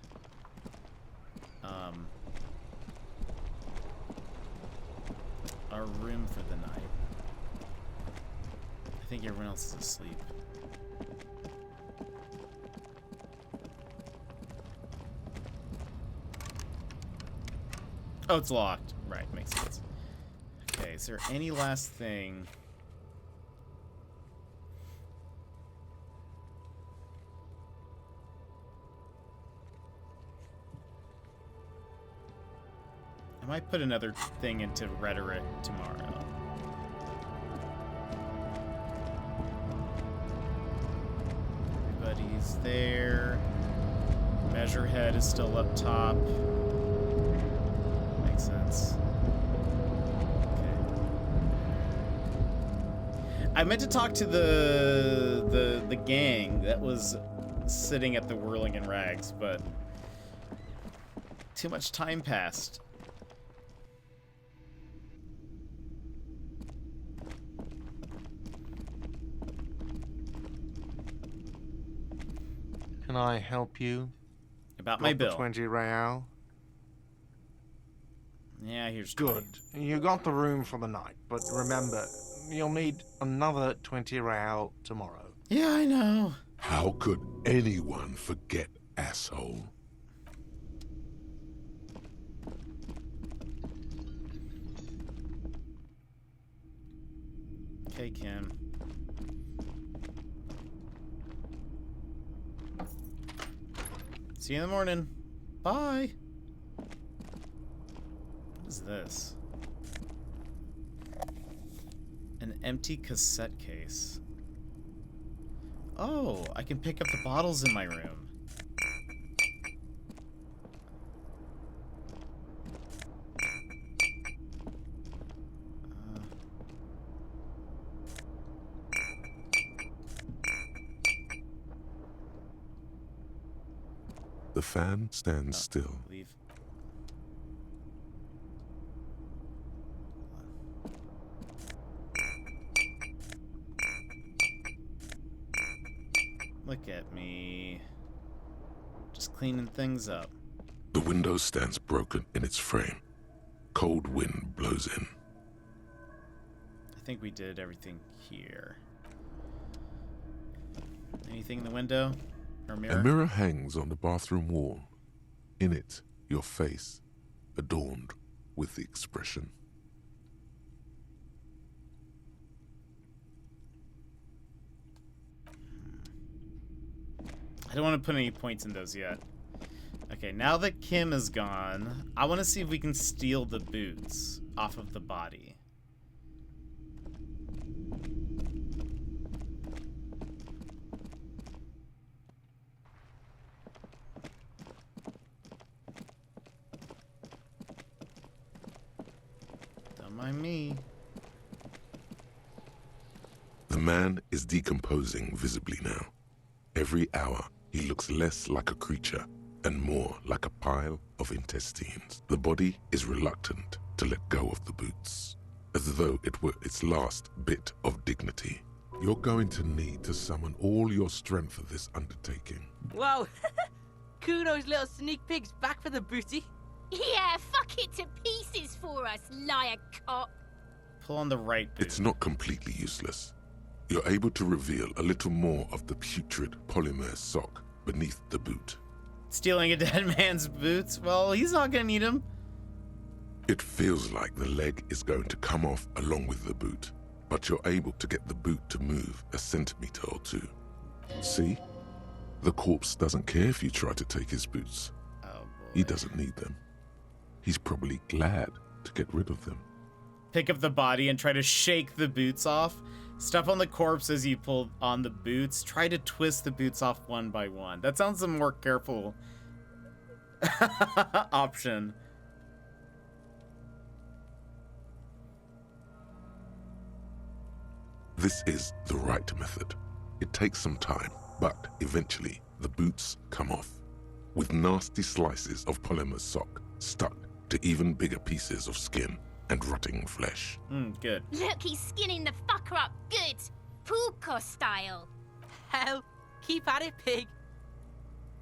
our room for the night. I think everyone else is asleep. Oh, it's locked. Right, makes sense. Okay, is there any last thing? I might put another thing into rhetoric tomorrow. Everybody's there. Measurehead is still up top. Makes sense. Okay. I meant to talk to the gang that was sitting at the Whirling in Rags, but too much time passed. Can I help you? About my bill. 20 real. Yeah, here's Good. You got the room for the night, but remember, you'll need another 20 real tomorrow. Yeah, I know. How could anyone forget, asshole? Okay, Kim. See you in the morning. Bye. What is this? An empty cassette case. Oh, I can pick up the bottles in my room. The fan stands still. Leave. Look at me. Just cleaning things up. The window stands broken in its frame. Cold wind blows in. I think we did everything here. Anything in the window? Or mirror? A mirror hangs on the bathroom wall. In it, your face, adorned with the expression. I don't want to put any points in those yet. Okay, now that Kim is gone, I want to see if we can steal the boots off of the body. Don't mind me. The man is decomposing visibly now. Every hour, he looks less like a creature and more like a pile of intestines. The body is reluctant to let go of the boots, as though it were its last bit of dignity. You're going to need to summon all your strength for this undertaking. Wow. Kuno's little sneak pig's back for the booty. Yeah, fuck it to pieces for us, liar cop. Pull on the right boot. It's not completely useless. You're able to reveal a little more of the putrid polymer sock beneath the boot. Stealing a dead man's boots? Well, he's not gonna need them. It feels like the leg is going to come off along with the boot, but you're able to get the boot to move a centimeter or two. See? The corpse doesn't care if you try to take his boots. Oh, boy. He doesn't need them. He's probably glad to get rid of them. Pick up the body and try to shake the boots off. Step on the corpse as you pull on the boots. Try to twist the boots off one by one. That sounds a more careful option. This is the right method. It takes some time, but eventually the boots come off, with nasty slices of polymer sock stuck to even bigger pieces of skin and rotting flesh. Good. Look, he's skinning the fucker up good. Puko style. Hell, keep at it, pig.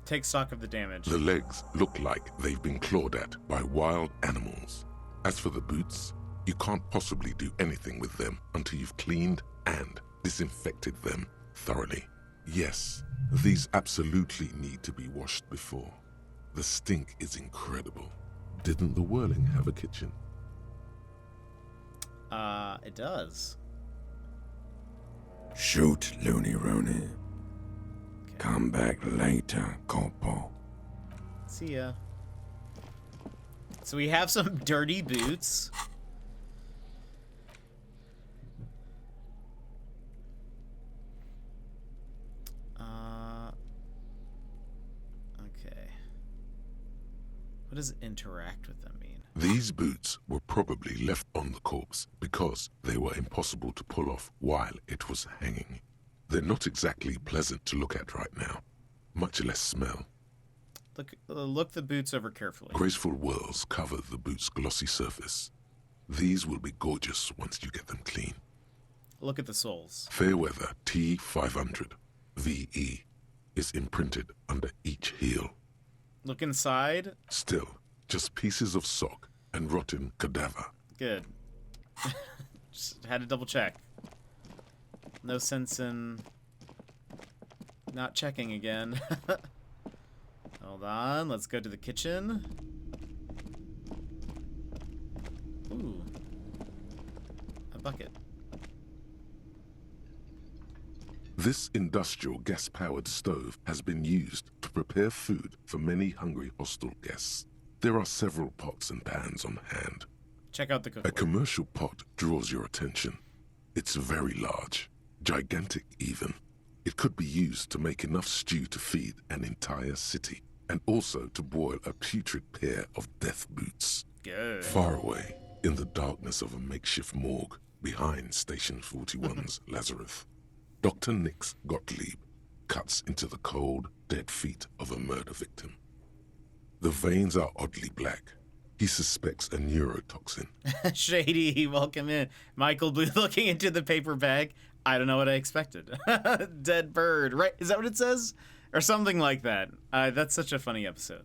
Take stock of the damage. The legs look like they've been clawed at by wild animals. As for the boots, you can't possibly do anything with them until you've cleaned and disinfected them thoroughly. Yes, these absolutely need to be washed before. The stink is incredible. Didn't the Whirling have a kitchen? It does. Shoot, Looney Rooney. Okay. Come back later, Corpo. See ya. So we have some dirty boots. Okay. What does interact with them mean? These boots were probably left on the corpse because they were impossible to pull off while it was hanging. They're not exactly pleasant to look at right now, much less smell. Look the boots over carefully. Graceful whirls cover the boot's glossy surface. These will be gorgeous once you get them clean. Look at the soles. Fairweather T500 VE is imprinted under each heel. Look inside. Still, just pieces of sock and rotten cadaver. Good. Just had to double check. No sense in not checking again. Hold on, let's go to the kitchen. Ooh. A bucket. This industrial gas-powered stove has been used to prepare food for many hungry hostel guests. There are several pots and pans on hand. Check out the cookware. A commercial pot draws your attention. It's very large, gigantic even. It could be used to make enough stew to feed an entire city, and also to boil a putrid pair of death boots. Good. Far away, in the darkness of a makeshift morgue, behind Station 41's Lazarus, Dr. Nix Gottlieb cuts into the cold, dead feet of a murder victim. The veins are oddly black. He suspects a neurotoxin. Shady, welcome in. Michael Blue looking into the paper bag. I don't know what I expected. Dead bird, right? Is that what it says? Or something like that. That's such a funny episode.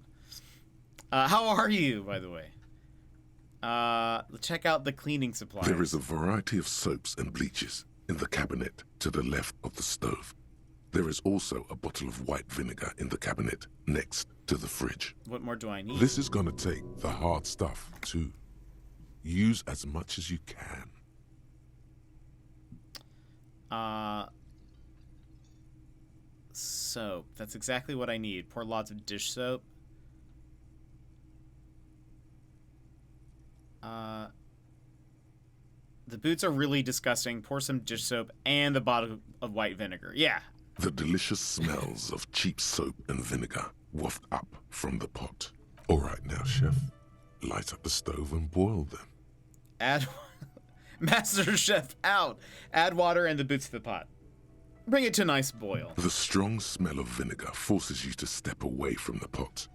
How are you, by the way? Check out the cleaning supplies. There is a variety of soaps and bleaches in the cabinet to the left of the stove. There is also a bottle of white vinegar in the cabinet next to the fridge. What more do I need? This is going to take the hard stuff, too. Use as much as you can. Soap. That's exactly what I need. Pour lots of dish soap. The boots are really disgusting. Pour some dish soap and the bottle of white vinegar. Yeah. The delicious smells of cheap soap and vinegar waft up from the pot. All right now, chef. Light up the stove and boil them. Add Master Chef out. Add water and the boots to the pot. Bring it to a nice boil. The strong smell of vinegar forces you to step away from the pot.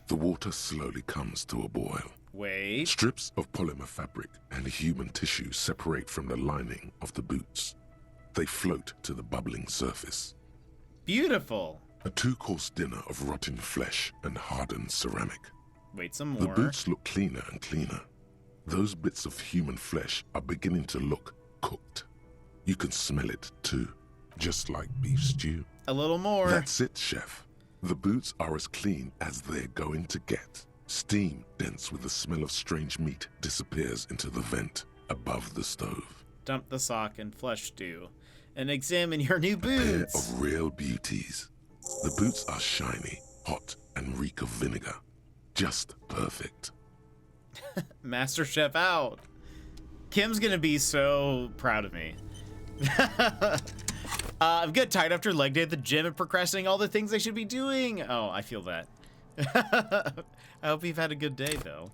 The water slowly comes to a boil. Wait. Strips of polymer fabric and human tissue separate from the lining of the boots. They float to the bubbling surface. Beautiful. A 2-course dinner of rotten flesh and hardened ceramic. Wait, some more. The boots look cleaner and cleaner. Those bits of human flesh are beginning to look cooked. You can smell it too, just like beef stew. A little more. That's it, chef. The boots are as clean as they're going to get. Steam, dense with the smell of strange meat, disappears into the vent above the stove. Dump the sock and flesh stew. And examine your new A pair boots. of real beauties. The boots are shiny, hot, and reek of vinegar. Just perfect. Master Chef out. Kim's gonna be so proud of me. I'm good. Tired after a leg day at the gym and procrastinating all the things I should be doing. Oh, I feel that. I hope you've had a good day, though.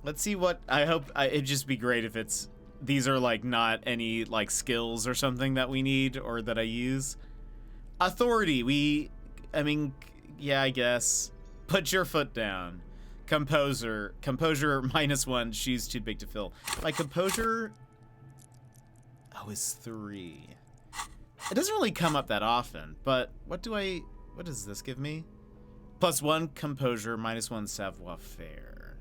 Let's see what... it'd just be great if it's... These are, like, not any, like, skills or something that we need or that I use. Authority. I mean, yeah, I guess. Put your foot down. Composure. Composure -1. Shoes too big to fill. My composure... Oh, is 3. It doesn't really come up that often, but what does this give me? +1 composure, -1 savoir-faire.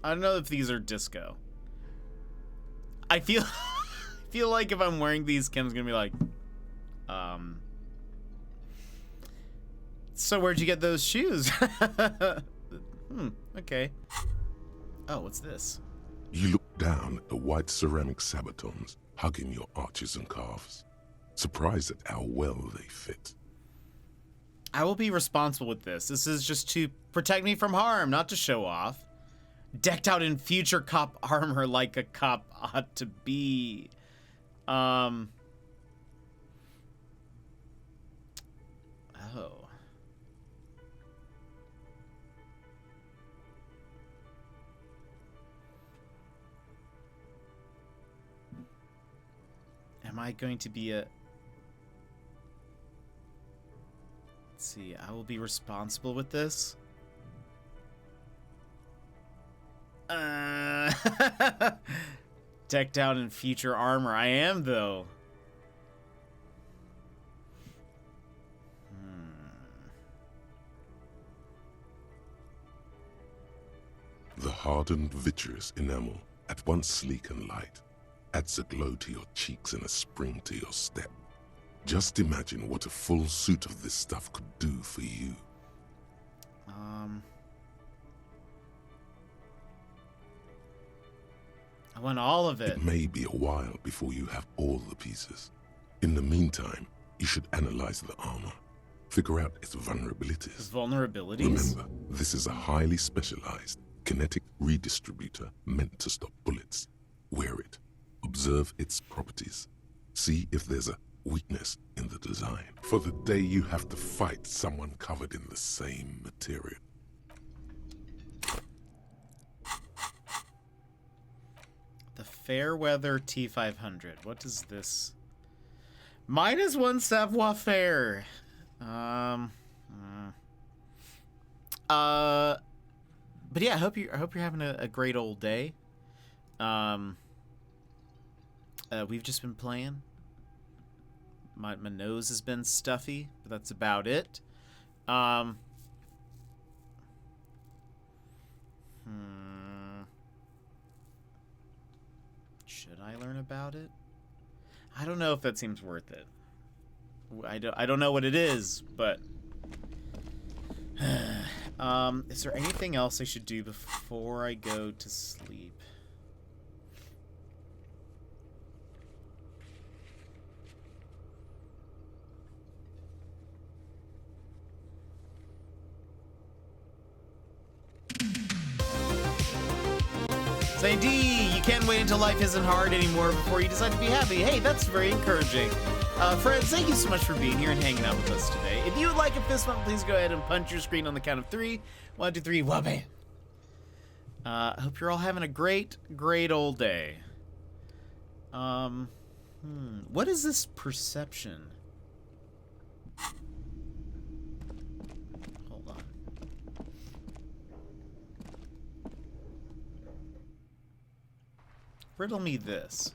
I don't know if these are disco. I feel like if I'm wearing these, Kim's gonna be like, so where'd you get those shoes? Okay. Oh, what's this? You look down at the white ceramic sabatons hugging your arches and calves, surprised at how well they fit. I will be responsible with this. This is just to protect me from harm, not to show off. Decked out in future cop armor like a cop ought to be. Oh. Am I going to be a... Let's see, I will be responsible with this. Decked out in future armor. I am, though. hardened vitreous enamel, at once sleek and light, adds a glow to your cheeks and a spring to your step. Just imagine what a full suit of this stuff could do for you. I want all of it. It may be a while before you have all the pieces. In the meantime, you should analyze the armor. Figure out its vulnerabilities. Remember, this is a highly specialized kinetic redistributor meant to stop bullets. Wear it. Observe its properties. See if there's a weakness in the design. For the day you have to fight someone covered in the same material. The Fairweather T500. What is this? -1 savoir faire. But yeah, I hope you're having a great old day. We've just been playing. My nose has been stuffy, but that's about it. Should I learn about it? I don't know if that seems worth it. I don't know what it is, but is there anything else I should do before I go to sleep? Saying D, you can't wait until life isn't hard anymore before you decide to be happy. Hey, that's very encouraging. Friends, thank you so much for being here and hanging out with us today. If you would like a fist bump, please go ahead and punch your screen on the count of 3. 1, 2, 3, wabam. Hope you're all having a great, great old day. What is this perception? Hold on. Riddle me this.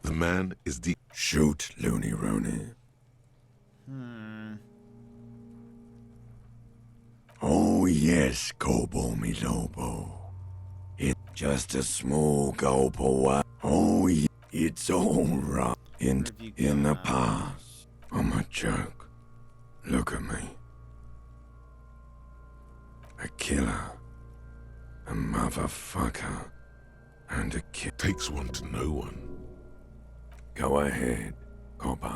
The man is deep. Shoot, Looney Rooney. Oh yes, Kobo mi Lobo. It's just a small gulp away. Oh yeah, it's all right. In the past, I'm a joke. Look at me. A killer. A motherfucker. And a kid. Takes one to know one. Go ahead, Kobo.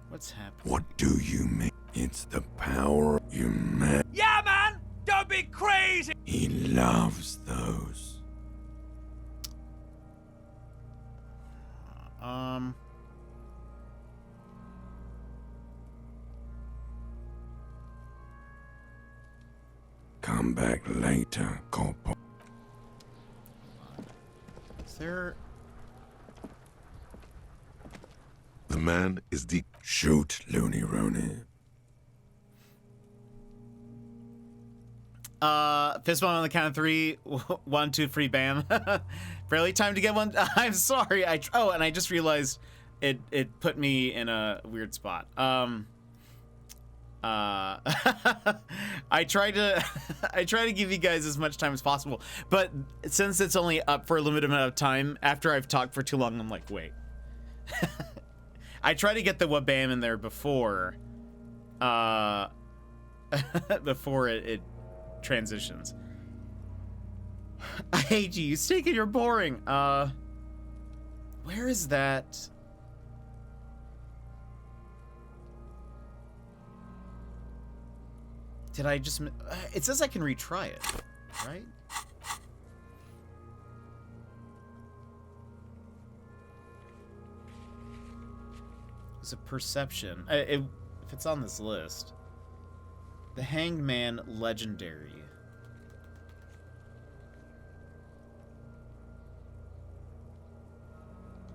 What's happening? What do you mean? It's the power you met. Yeah, man! Don't be crazy! He loves those. Come back later, Kobo. Is there... The man is deep. Shoot, Looney Rooney. Fist bump on the count of 3. 1, 2, 3, bam. Barely time to get one. I'm sorry. And I just realized it put me in a weird spot. I try to give you guys as much time as possible, but since it's only up for a limited amount of time, after I've talked for too long, I'm like, wait. I try to get the wabam in there before before it transitions. I hate you. You stink and you're boring. Where is that? Did I just... It says I can retry it, right? It's a perception. If it's on this list. The Hanged Man Legendary.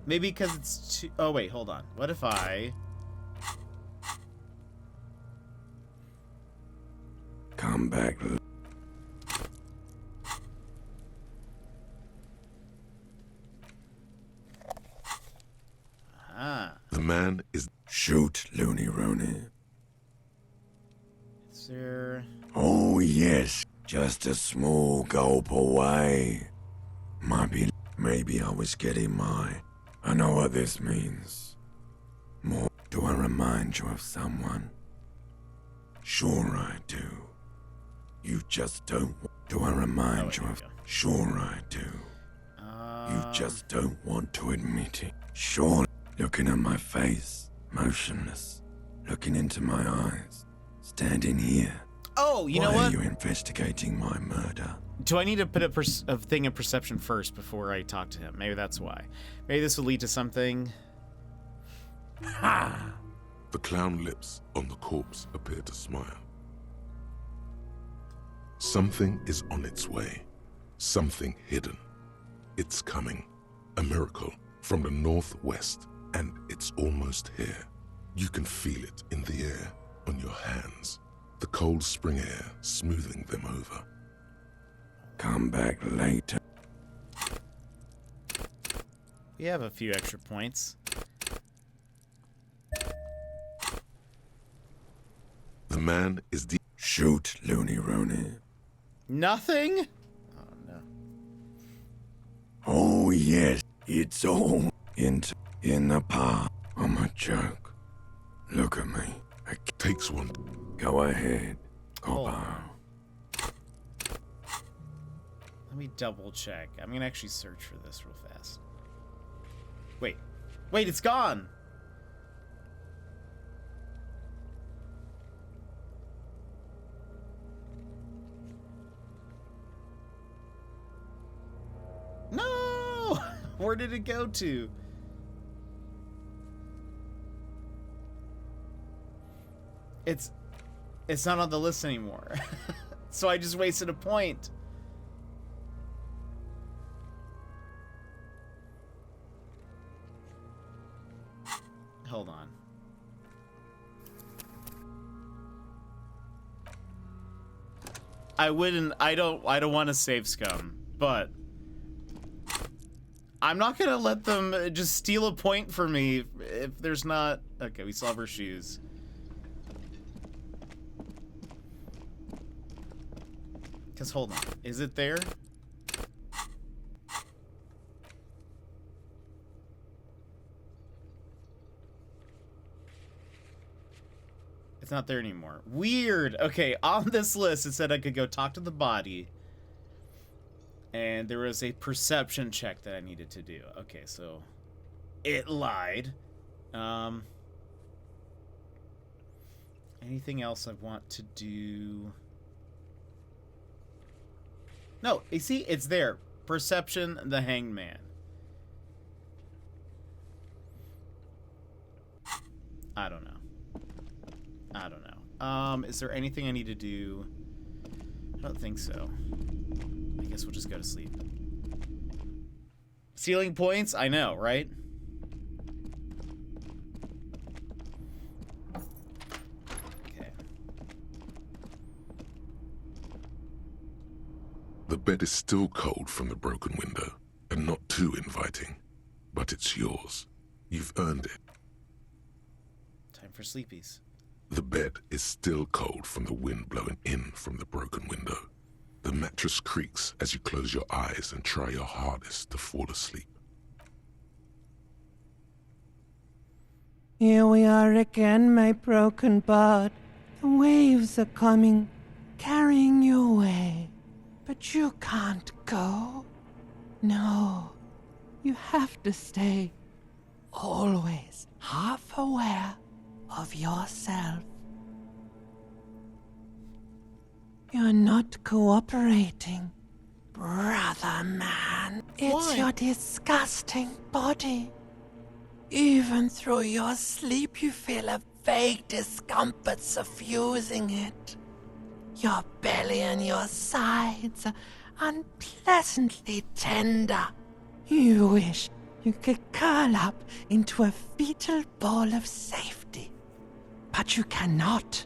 Maybe because it's too... Oh, wait, hold on. What if I... Come back. The man is... Shoot, Looney Rooney. Is there... Oh, yes. Just a small gulp away. Maybe I was getting my... I know what this means. More. Do I remind you of someone? Sure I do. You just don't... Do I remind you of... Sure I do. You just don't want to admit it. Sure. Looking at my face, motionless. Looking into my eyes. Standing here. Oh, you know Why what? are you investigating my murder? Do I need to put a thing in perception first before I talk to him? Maybe that's why. Maybe this will lead to something. Ha! The clown lips on the corpse appear to smile. Something is on its way. Something hidden. It's coming. A miracle from the northwest, and it's almost here. You can feel it in the air, on your hands. The cold spring air smoothing them over. Come back later. We have a few extra points. The man is the... Shoot, Looney Rooney. Nothing? Oh, no. Oh, yes. It's all in the park. I'm a joke. Look at me. It takes one. Go ahead. Hold on. Let me double check. I'm gonna actually search for this real fast. Wait. Wait, it's gone! No! Where did it go to? It's not on the list anymore. So I just wasted a point. Hold on. I don't want to save scum, but I'm not gonna let them just steal a point for me if there's not... Okay, we still have her shoes. Because hold on, is it there? It's not there anymore. Weird. Okay, on this list it said I could go talk to the body. And there was a perception check that I needed to do. Okay, so it lied. Anything else I want to do? No, you see, it's there. Perception, the Hanged Man. I don't know. I don't know. Is there anything I need to do? I don't think so. I guess we'll just go to sleep. Stealing points? I know, right? Okay. The bed is still cold from the broken window, and not too inviting. But it's yours. You've earned it. Time for sleepies. The bed is still cold from the wind blowing in from the broken window. The mattress creaks as you close your eyes and try your hardest to fall asleep. Here we are again, my broken bud. The waves are coming, carrying you away. But you can't go. No, you have to stay. Always half aware of yourself. You're not cooperating, brother man. It's your disgusting body. Even through your sleep, you feel a vague discomfort suffusing it. Your belly and your sides are unpleasantly tender. You wish you could curl up into a fetal ball of safety. But you cannot,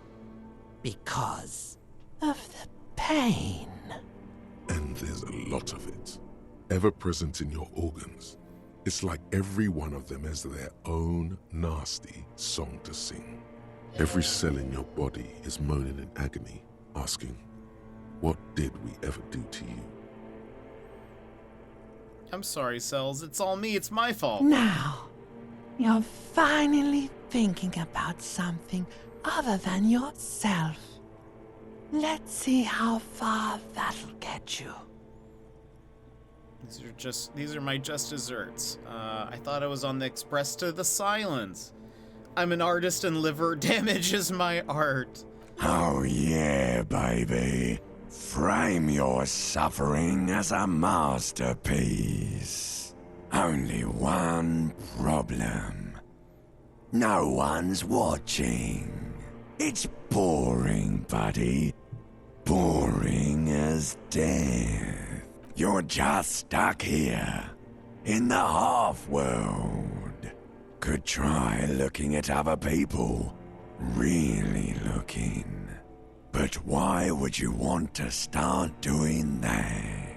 because of the pain. And there's a lot of it, ever present in your organs. It's like every one of them has their own nasty song to sing. Every cell in your body is moaning in agony, asking, what did we ever do to you? I'm sorry, Cells. It's all me. It's my fault. Now, you're finally thinking about something other than yourself. Let's see how far that'll get you. These are my just desserts. I thought I was on the express to the silence. I'm an artist and liver damage is my art. Oh yeah, baby. Frame your suffering as a masterpiece. Only one problem. No one's watching. It's boring, buddy. Boring as death. You're just stuck here, in the half-world. Could try looking at other people. Really looking. But why would you want to start doing that?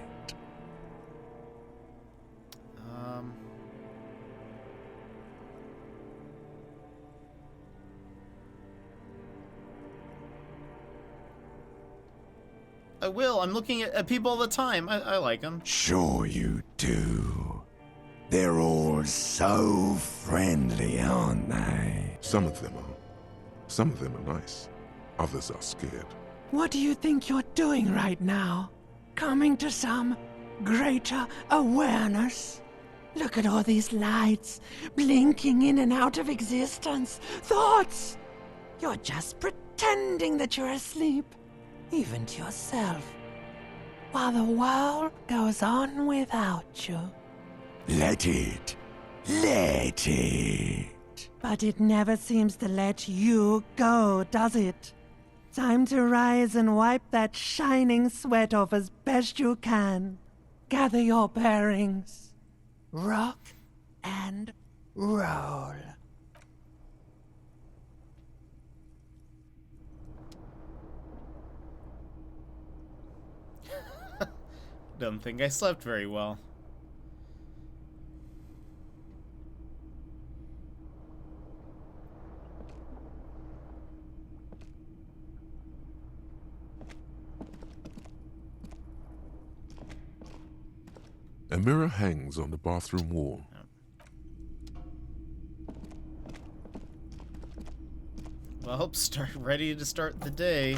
I will. I'm looking at people all the time. I like them. Sure you do. They're all so friendly, aren't they? Some of them are. Some of them are nice. Others are scared. What do you think you're doing right now? Coming to some greater awareness? Look at all these lights, blinking in and out of existence. Thoughts! You're just pretending that you're asleep, even to yourself, while the world goes on without you. Let it. Let it. But it never seems to let you go, does it? Time to rise and wipe that shining sweat off as best you can. Gather your bearings. Rock and roll. Don't think I slept very well. A mirror hangs on the bathroom wall. Well, ready to start the day.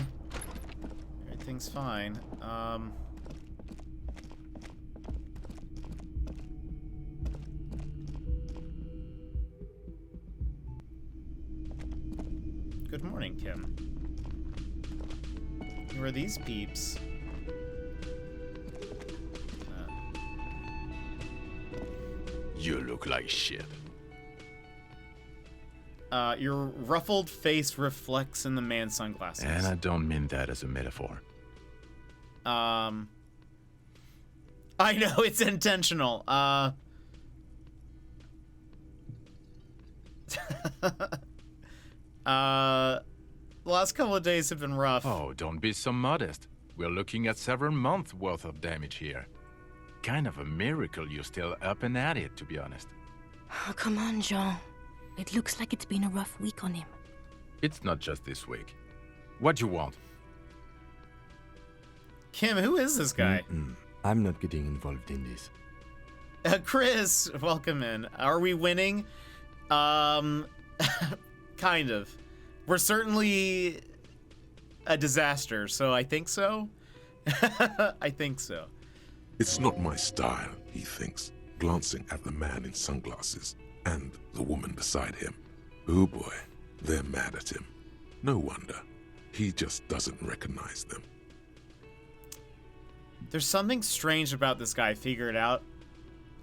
Everything's fine. Good morning, Kim. Who are these peeps? You look like shit. Your ruffled face reflects in the man's sunglasses. And I don't mean that as a metaphor. I know, it's intentional. The last couple of days have been rough. Oh, don't be so modest. We're looking at several months worth of damage here. Kind of a miracle you're still up and at it, to be honest. Oh, come on, Jean. It looks like it's been a rough week on him. It's not just this week. What you want? Kim, who is this guy? I'm not getting involved in this. Chris, welcome in. Are we winning? Kind of. We're certainly a disaster, so I think so. I think so. It's not my style, he thinks, glancing at the man in sunglasses and the woman beside him. Oh boy, they're mad at him. No wonder. He just doesn't recognize them. There's something strange about this guy. Figure it out.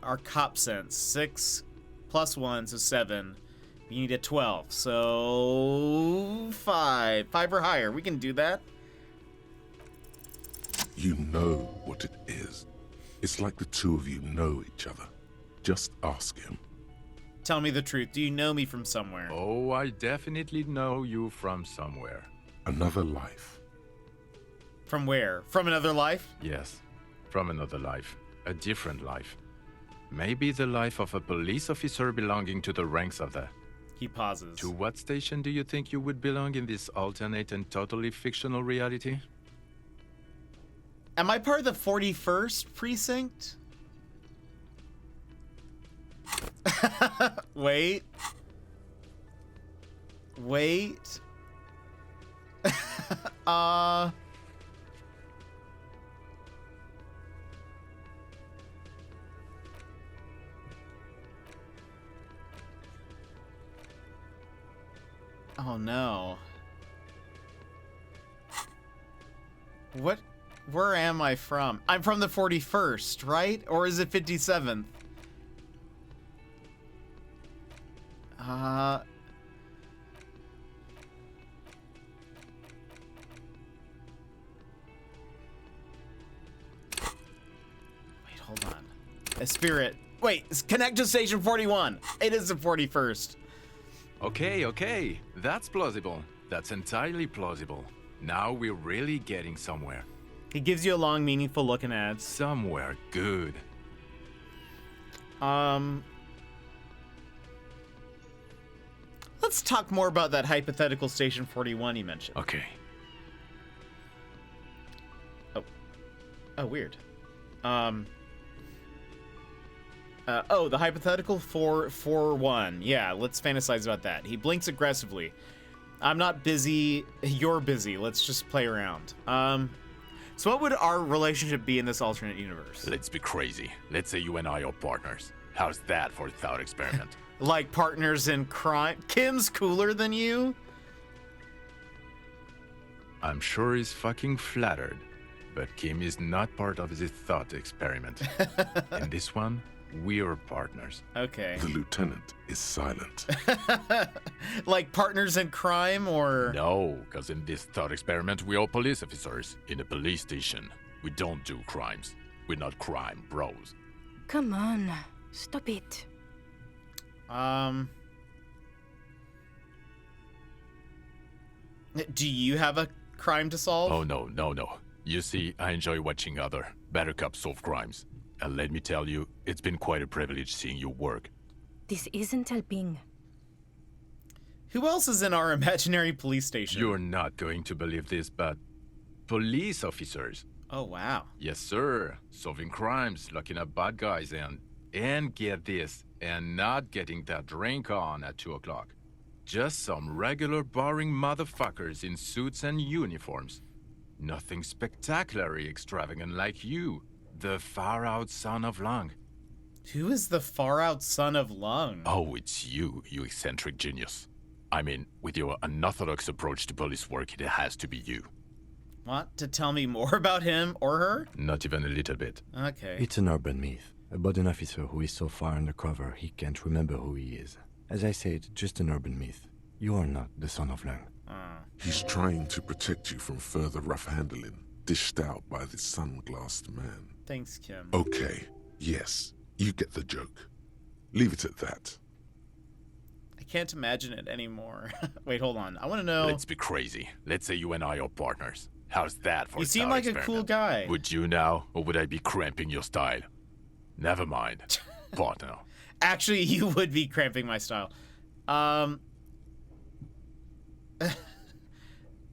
Our cop sense. 6 + 1, so 7. We need a 12, so 5. 5 or higher. We can do that. You know what it is. It's like the two of you know each other. Just ask him. Tell me the truth. Do you know me from somewhere? Oh, I definitely know you from somewhere. Another life. From where? From another life? Yes, from another life. A different life. Maybe the life of a police officer belonging to the ranks of the... He pauses. To what station do you think you would belong in this alternate and totally fictional reality? Am I part of the 41st precinct? Wait. Wait. Oh no. What? Where am I from? I'm from the 41st, right? Or is it 57th? Wait, hold on. A spirit. Wait, connect to station 41. It is the 41st. Okay. That's plausible. That's entirely plausible. Now we're really getting somewhere. He gives you a long, meaningful look and adds. Somewhere good. Let's talk more about that hypothetical Station 41 you mentioned. Okay. Oh, weird. The hypothetical 441. Yeah, let's fantasize about that. He blinks aggressively. I'm not busy. You're busy. Let's just play around. So what would our relationship be in this alternate universe? Let's be crazy. Let's say you and I are partners. How's that for a thought experiment? Like partners in crime? Kim's cooler than you? I'm sure he's fucking flattered, but Kim is not part of this thought experiment. In this one, we're partners. Okay. The lieutenant is silent. Like partners in crime, or? No, because in this thought experiment, we are police officers in a police station. We don't do crimes. We're not crime bros. Come on, stop it. Do you have a crime to solve? Oh, no. You see, I enjoy watching other better cops solve crimes. And let me tell you, it's been quite a privilege seeing you work. This isn't helping. Who else is in our imaginary police station? You're not going to believe this, but police officers. Oh, wow. Yes, sir. Solving crimes, locking up bad guys, and get this, and not getting that drink on at 2 o'clock. Just some regular boring motherfuckers in suits and uniforms. Nothing spectacularly extravagant like you, the far-out son of Lung. Who is the far-out son of Lung? Oh, it's you eccentric genius. I mean, with your unorthodox approach to police work, it has to be you. Want to tell me more about him or her? Not even a little bit. Okay. It's an urban myth about an officer who is so far undercover he can't remember who he is. As I said, just an urban myth. You are not the son of Lung. He's trying to protect you from further rough handling, dished out by this sunglassed man. Thanks, Kim. Okay, yes, you get the joke. Leave it at that. I can't imagine it anymore. Wait, hold on. I want to know... Let's be crazy. Let's say you and I are partners. How's that for You seem like a cool guy. Would you now, or would I be cramping your style? Never mind. Partner. Actually, you would be cramping my style.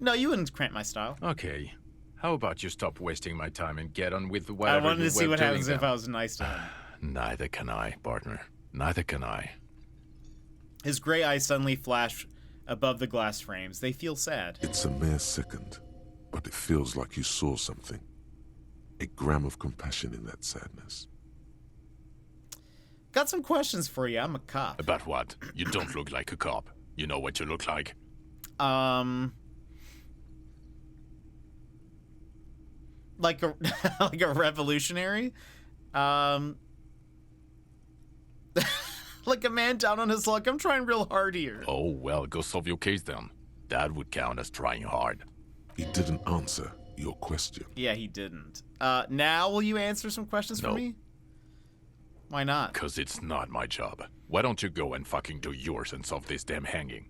No, you wouldn't cramp my style. Okay. How about you stop wasting my time and get on with whatever I wanted to see what happens then. if I was nice to him. Neither can I, partner. Neither can I. His gray eyes suddenly flash above the glass frames. They feel sad. It's a mere second, but it feels like you saw something. A gram of compassion in that sadness. Got some questions for you. I'm a cop. About what? You don't look like a cop. You know what you look like? Like a like a revolutionary, like a man down on his luck. I'm trying real hard here. Oh, well, go solve your case then. That would count as trying hard. He didn't answer your question. Yeah, he didn't. Now will you answer some questions for me? Why not? Because it's not my job. Why don't you go and fucking do yours and solve this damn hanging?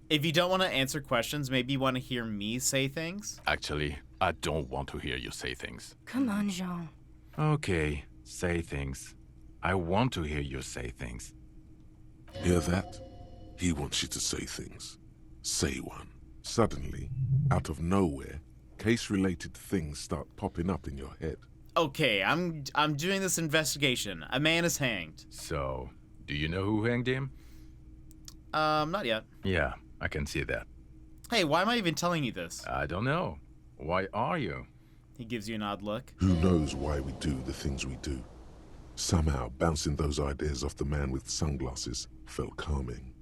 If you don't want to answer questions, maybe you want to hear me say things? Actually, I don't want to hear you say things. Come on, Jean. Okay, say things. I want to hear you say things. Hear that? He wants you to say things. Say one. Suddenly, out of nowhere, case-related things start popping up in your head. Okay, I'm doing this investigation. A man is hanged. So, do you know who hanged him? Not yet. Yeah, I can see that. Hey, why am I even telling you this? I don't know. Why are you? He gives you an odd look. Who knows why we do the things we do? Somehow, bouncing those ideas off the man with sunglasses felt calming.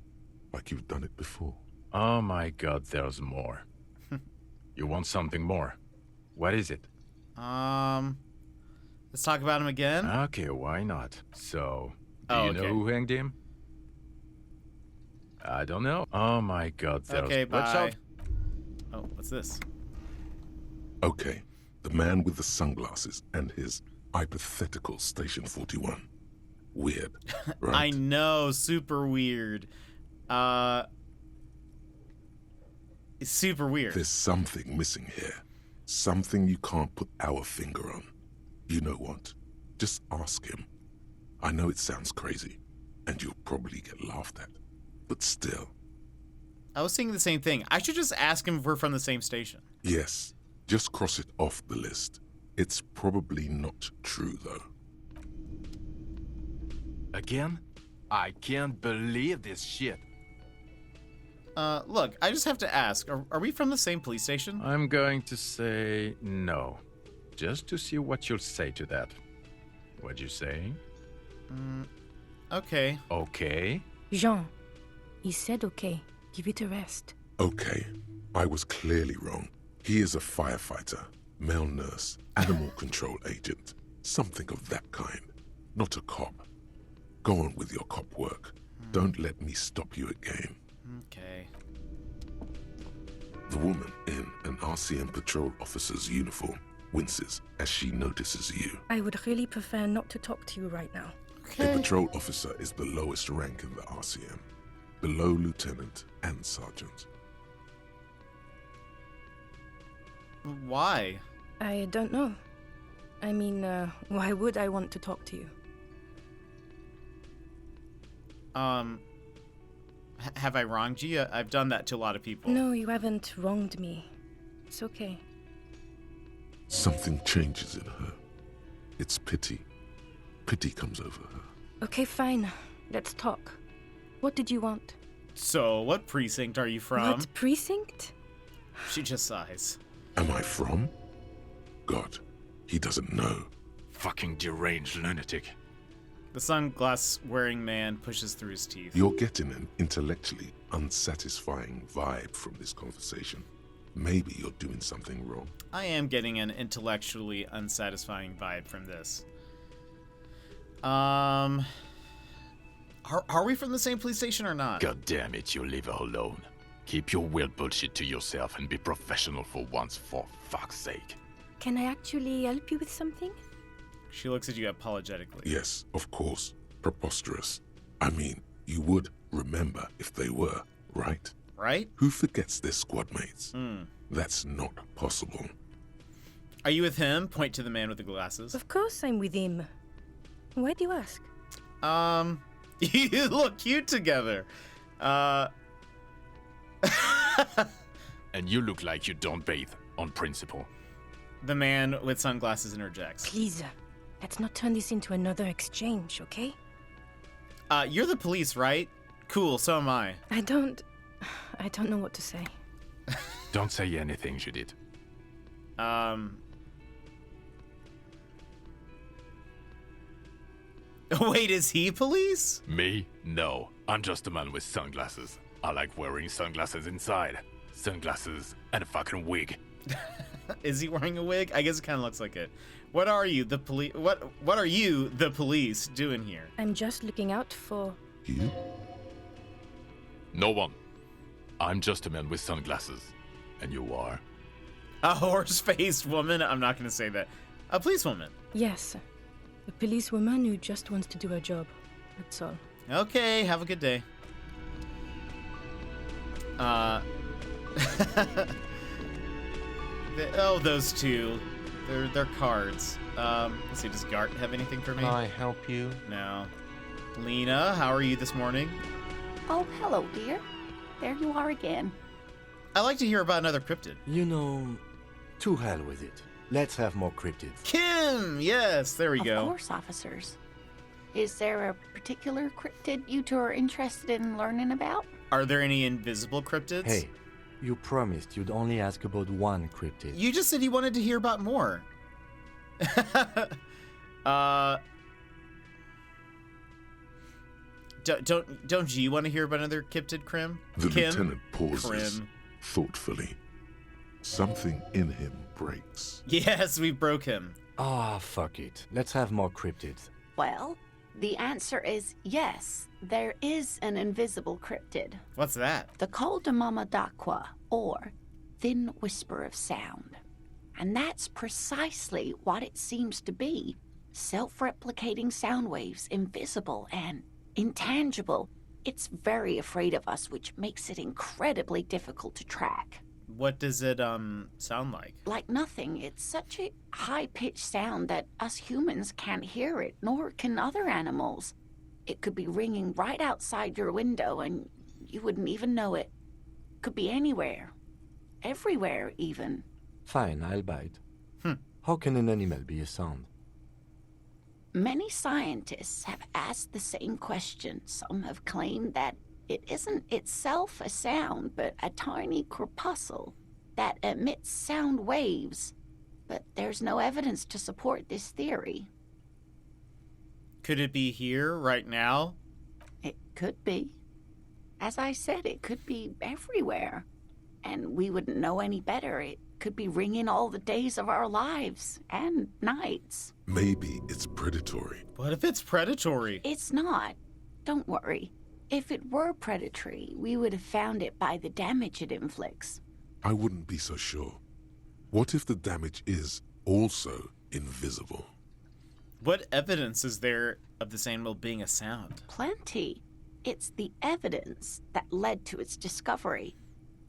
Like you've done it before. Oh my god, there's more. You want something more? What is it? Let's talk about him again. Okay, why not? So, do you know okay. who hanged him? I don't know. Oh my god, there's... Okay, bye. Watch out. Oh, what's this? Okay, the man with the sunglasses and his hypothetical Station 41. Weird, right? I know, super weird. It's super weird. There's something missing here. Something you can't put our finger on. You know what? Just ask him. I know it sounds crazy, and you'll probably get laughed at. But still. I was thinking the same thing. I should just ask him if we're from the same station. Yes, just cross it off the list. It's probably not true, though. Again? I can't believe this shit. Look, I just have to ask, are we from the same police station? I'm going to say no. Just to see what you'll say to that. What'd you say? Okay. Okay? Jean, he said okay. Give it a rest. Okay, I was clearly wrong. He is a firefighter, male nurse, animal control agent, something of that kind. Not a cop. Go on with your cop work. Don't let me stop you again. Okay. The woman in an RCM patrol officer's uniform winces as she notices you. I would really prefer not to talk to you right now. A patrol officer is the lowest rank in the RCM, below lieutenant and sergeant. Why? I don't know. I mean, why would I want to talk to you? Have I wronged you? I've done that to a lot of people. No, you haven't wronged me. It's okay. Something changes in her. It's pity. Pity comes over her. Okay, fine. Let's talk. What did you want? So, what precinct are you from? What precinct? She just sighs. Am I from? God, he doesn't know. Fucking deranged lunatic. The sunglass-wearing man pushes through his teeth. You're getting an intellectually unsatisfying vibe from this conversation. Maybe you're doing something wrong. I am getting an intellectually unsatisfying vibe from this. Are we from the same police station or not? God damn it, you leave her alone. Keep your weird bullshit to yourself and be professional for once, for fuck's sake. Can I actually help you with something? She looks at you apologetically. Yes, of course. Preposterous. I mean, you would remember if they were, right? Right? Who forgets their squad mates? That's not possible. Are you with him? Point to the man with the glasses. Of course I'm with him. Why do you ask? You look cute together. And you look like you don't bathe, on principle. The man with sunglasses interjects. Please, let's not turn this into another exchange, okay? You're the police, right? Cool, so am I. I don't know what to say. Don't say anything, Judith. Wait, is he police? Me? No. I'm just a man with sunglasses. I like wearing sunglasses inside. Sunglasses and a fucking wig. Is he wearing a wig? I guess it kind of looks like it. What are you, the police? What are you, the police, doing here? I'm just looking out for... You? No one. I'm just a man with sunglasses. And you are? A horse-faced woman? I'm not going to say that. A policewoman? Yes. A policewoman who just wants to do her job. That's all. Okay, have a good day. Oh, those two. They're cards. Let's see, does Gart have anything for me? Can I help you? No. Lena, how are you this morning? Oh, hello, dear. There you are again. I'd like to hear about another cryptid. You know, to hell with it. Let's have more cryptids. Kim! Yes, there we go. Of course, officers. Is there a particular cryptid you two are interested in learning about? Are there any invisible cryptids? Hey, you promised you'd only ask about one cryptid. You just said you wanted to hear about more. Don't you want to hear about another cryptid, Kim? The Kim? lieutenant pauses Krim. thoughtfully. Something in him breaks. Yes, we broke him. Ah, fuck it. Let's have more cryptids. Well, the answer is yes. There is an invisible cryptid. What's that? The Col de Mama d'Aqua, or Thin Whisper of Sound. And that's precisely what it seems to be. Self-replicating sound waves, invisible and intangible. It's very afraid of us, which makes it incredibly difficult to track. What does it sound like? Like nothing. It's such a high-pitched sound that us humans can't hear it, nor can other animals. It could be ringing right outside your window and you wouldn't even know it. Could be anywhere. Everywhere, even. Fine, I'll bite. How can an animal be a sound? Many scientists have asked the same question. Some have claimed that it isn't itself a sound, but a tiny corpuscle that emits sound waves. But there's no evidence to support this theory. Could it be here, right now? It could be. As I said, it could be everywhere. And we wouldn't know any better. It could be ringing all the days of our lives and nights. Maybe it's predatory. What if it's predatory? It's not. Don't worry. If it were predatory, we would have found it by the damage it inflicts. I wouldn't be so sure. What if the damage is also invisible? What evidence is there of this animal being a sound? Plenty. It's the evidence that led to its discovery.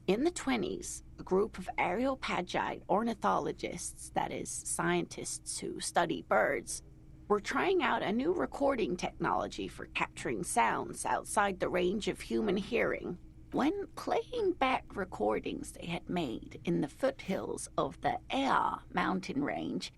In the 1920s, a group of Areopagite ornithologists, that is, scientists who study birds, were trying out a new recording technology for capturing sounds outside the range of human hearing. When playing back recordings they had made in the foothills of the Ea mountain range,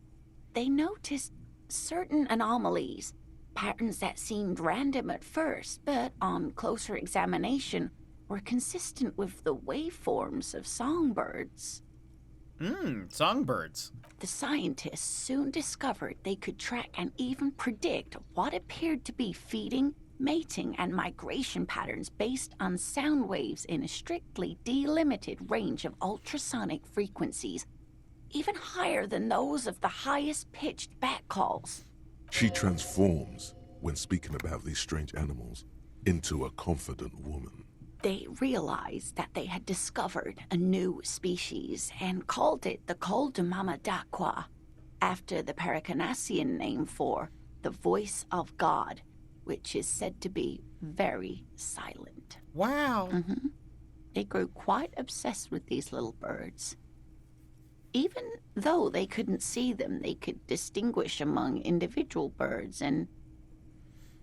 they noticed certain anomalies, patterns that seemed random at first, but on closer examination were consistent with the waveforms of songbirds. Songbirds. The scientists soon discovered they could track and even predict what appeared to be feeding, mating, and migration patterns based on sound waves in a strictly delimited range of ultrasonic frequencies, even higher than those of the highest-pitched bat calls. She transforms, when speaking about these strange animals, into a confident woman. They realized that they had discovered a new species and called it the Col de Mama d'Aqua, after the Paracanassian name for the voice of God, which is said to be very silent. Wow. They grew quite obsessed with these little birds. Even though they couldn't see them, they could distinguish among individual birds and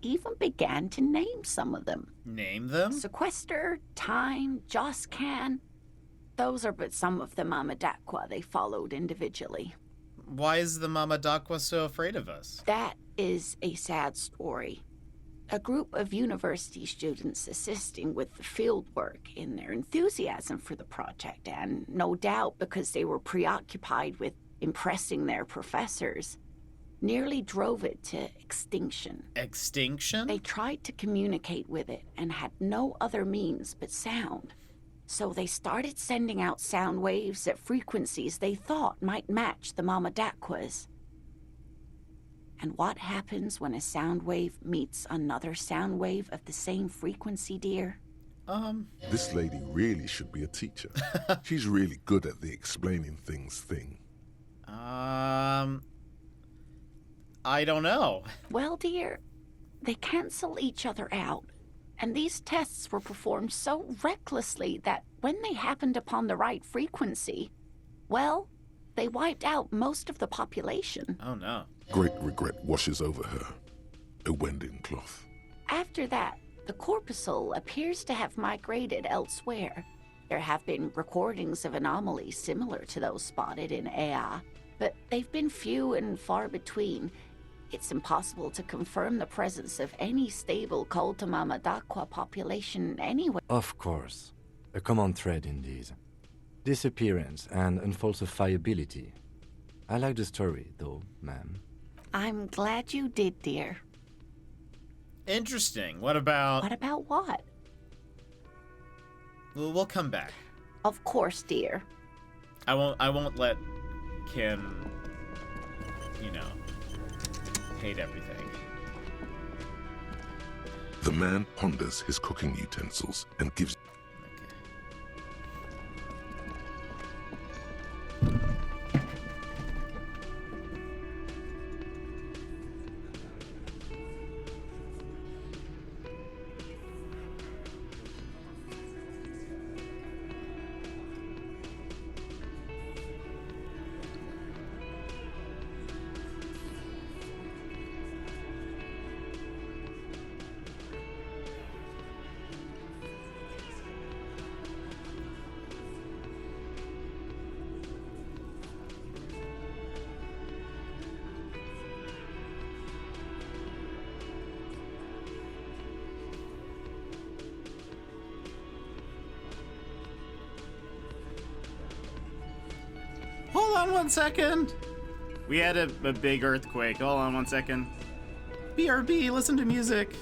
even began to name some of them. Name them? Sequester, Time, Joscan. Those are but some of the Mama d'Aqua they followed individually. Why is the Mama d'Aqua so afraid of us? That is a sad story. A group of university students assisting with the field work in their enthusiasm for the project, and no doubt because they were preoccupied with impressing their professors, nearly drove it to extinction. Extinction? They tried to communicate with it and had no other means but sound. So they started sending out sound waves at frequencies they thought might match the Mama d'Aqua's. And what happens when a sound wave meets another sound wave of the same frequency, dear? This lady really should be a teacher. She's really good at the explaining things thing. I don't know. Well, dear, they cancel each other out. And these tests were performed so recklessly that when they happened upon the right frequency, well, They wiped out most of the population. Oh no. Great regret washes over her. A Wending cloth. After that, the corpuscle appears to have migrated elsewhere. There have been recordings of anomalies similar to those spotted in Ea, but they've been few and far between. It's impossible to confirm the presence of any stable Koltamamadakwa population anywhere. Of course. A common thread in these. Disappearance and unfalsifiability. I like the story, though, ma'am. I'm glad you did, dear. Interesting. What about... What about what? We'll come back. Of course, dear. I won't let Kim, you know, hate everything. The man ponders his cooking utensils and gives... Hold on 1 second. We had a big earthquake. Hold on 1 second. BRB, listen to music.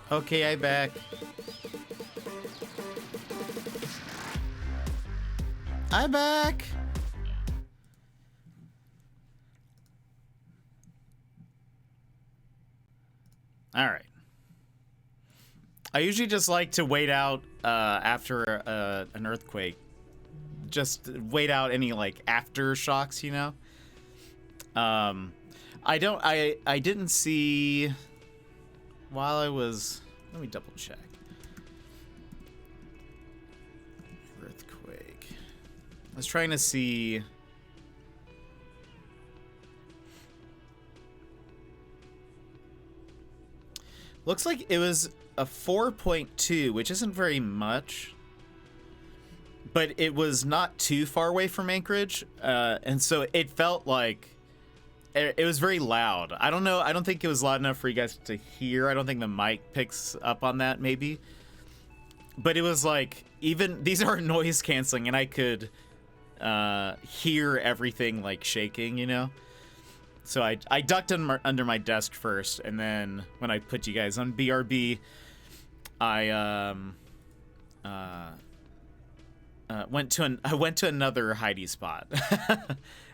Okay, I back. I back. All right. I usually just like to wait out after an earthquake. Just wait out any like aftershocks, you know. I didn't see while I was. Let me double check. Earthquake. I was trying to see. Looks like it was a 4.2, which isn't very much. But it was not too far away from Anchorage. And so it felt like it was very loud. I don't know. I don't think it was loud enough for you guys to hear. I don't think the mic picks up on that, maybe. But it was like, even these are noise canceling, and I could hear everything like shaking, you know? So I ducked under my desk first, and then when I put you guys on BRB, I went to another hidey spot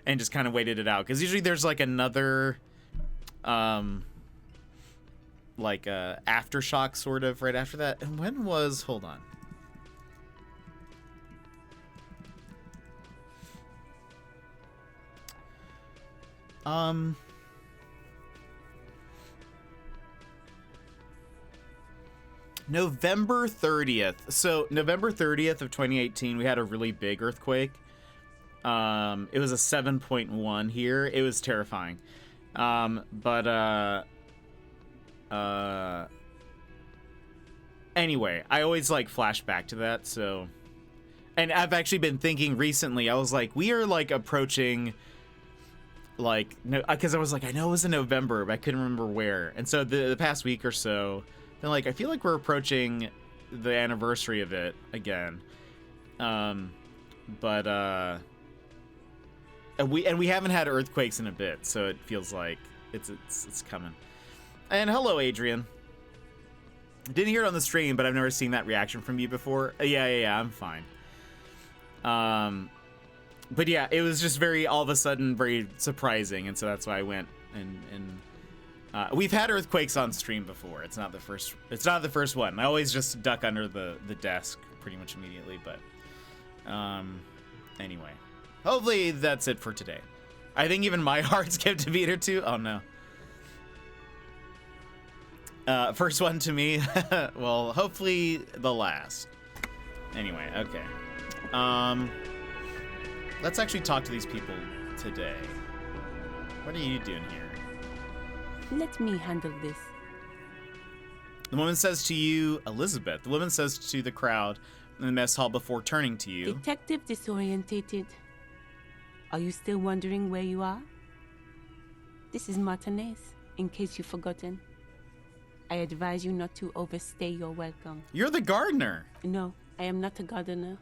and just kind of waited it out, because usually there's like another aftershock sort of right after that. And when was, hold on. November 30th. So November 30th of 2018, we had a really big earthquake. It was a 7.1 here. It was terrifying. Anyway, I always like flash back to that. So, and I've actually been thinking recently, I was like, we are like approaching, like, no, because I was like, I know it was in November, but I couldn't remember where. And so the past week or so, then like, I feel like we're approaching the anniversary of it again. we haven't had earthquakes in a bit, so it feels like it's coming. And hello, Adrian. Didn't hear it on the stream, but I've never seen that reaction from you before. Yeah, I'm fine. But yeah, it was just very, all of a sudden, very surprising, and so that's why I went and we've had earthquakes on stream before. It's not the first one. I always just duck under the desk pretty much immediately, but anyway. Hopefully that's it for today. I think even my heart skipped a beat or two. Oh no. First one to me. Well, hopefully the last. Anyway, okay. Let's actually talk to these people today. What are you doing here? Let me handle this. The woman says to you, Elizabeth. The woman says to the crowd in the mess hall before turning to you. Detective disorientated. Are you still wondering where you are? This is Martinez, in case you've forgotten. I advise you not to overstay your welcome. You're the gardener. No, I am not a gardener.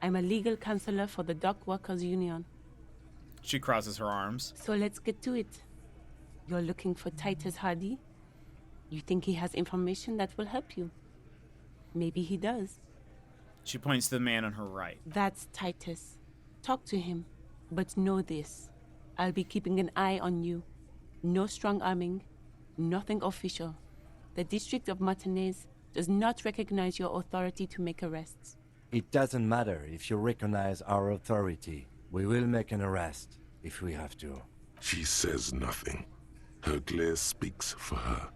I'm a legal counselor for the Dock Workers Union. She crosses her arms. So let's get to it. You're looking for Titus Hardy? You think he has information that will help you? Maybe he does. She points to the man on her right. That's Titus. Talk to him. But know this. I'll be keeping an eye on you. No strong arming. Nothing official. The District of Martinez does not recognize your authority to make arrests. It doesn't matter if you recognize our authority. We will make an arrest if we have to. She says nothing. Her glare speaks for her.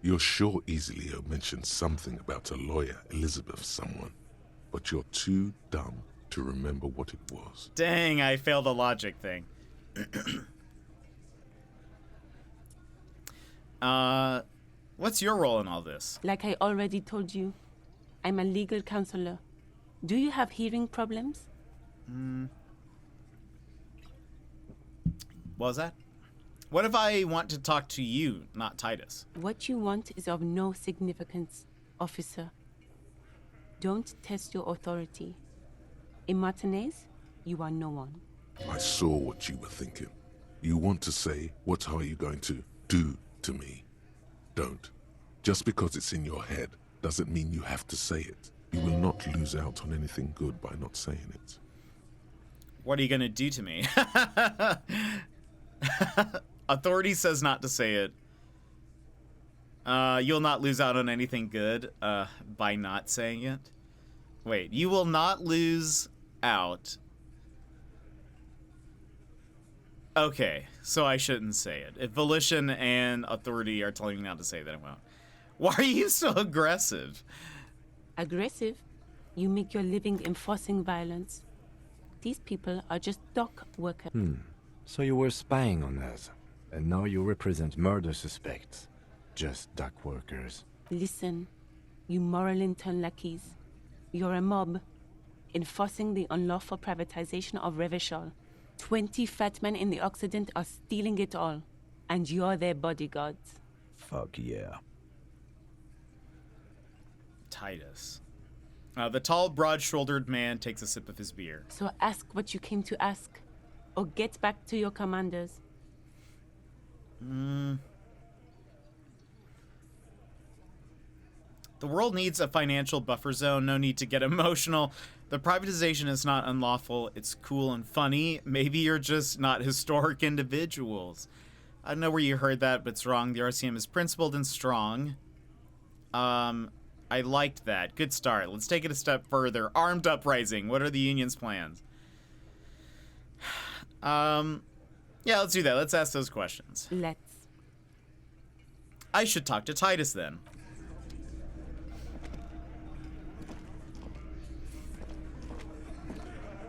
You're sure Easilio mentioned something about a lawyer, Elizabeth someone, but you're too dumb to remember what it was. Dang, I failed a logic thing. What's your role in all this? Like I already told you, I'm a legal counselor. Do you have hearing problems? What was that? What if I want to talk to you, not Titus? What you want is of no significance, officer. Don't test your authority. In Martinez, you are no one. I saw what you were thinking. You want to say, what are you going to do to me? Don't. Just because it's in your head doesn't mean you have to say it. You will not lose out on anything good by not saying it. What are you going to do to me? Authority says not to say it. You'll not lose out on anything good by not saying it. Wait, you will not lose out. Okay, so I shouldn't say it. If volition and authority are telling me not to say that, I won't. Why are you so aggressive? Aggressive? You make your living enforcing violence. These people are just dock workers. So you were spying on us, and now you represent murder suspects. Just dock workers. Listen, you moral intern lackeys. You're a mob, enforcing the unlawful privatization of Revachol. 20 fat men in the Occident are stealing it all, and you're their bodyguards. Fuck yeah. Titus. The tall, broad-shouldered man takes a sip of his beer. So ask what you came to ask, or get back to your commanders. The world needs a financial buffer zone. No need to get emotional. The privatization is not unlawful. It's cool and funny. Maybe you're just not historic individuals. I don't know where you heard that, but it's wrong. The RCM is principled and strong. I liked that. Good start. Let's take it a step further. Armed uprising. What are the union's plans? Yeah, let's do that. Let's ask those questions. Let's. I should talk to Titus then.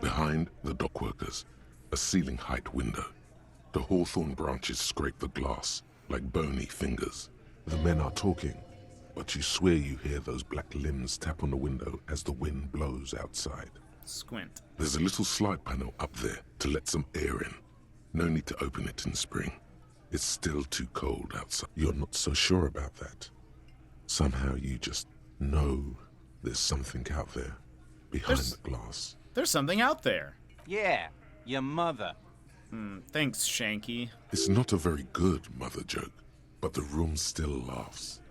Behind the dockworkers, a ceiling-height window. The hawthorn branches scrape the glass like bony fingers. The men are talking, but you swear you hear those black limbs tap on the window as the wind blows outside. Squint. There's a little slide panel up there to let some air in. No need to open it in spring. It's still too cold outside. You're not so sure about that. Somehow you just know there's something out there behind the glass. There's something out there. Yeah, Your mother. Thanks, Shanky. It's not a very good mother joke, but the room still laughs.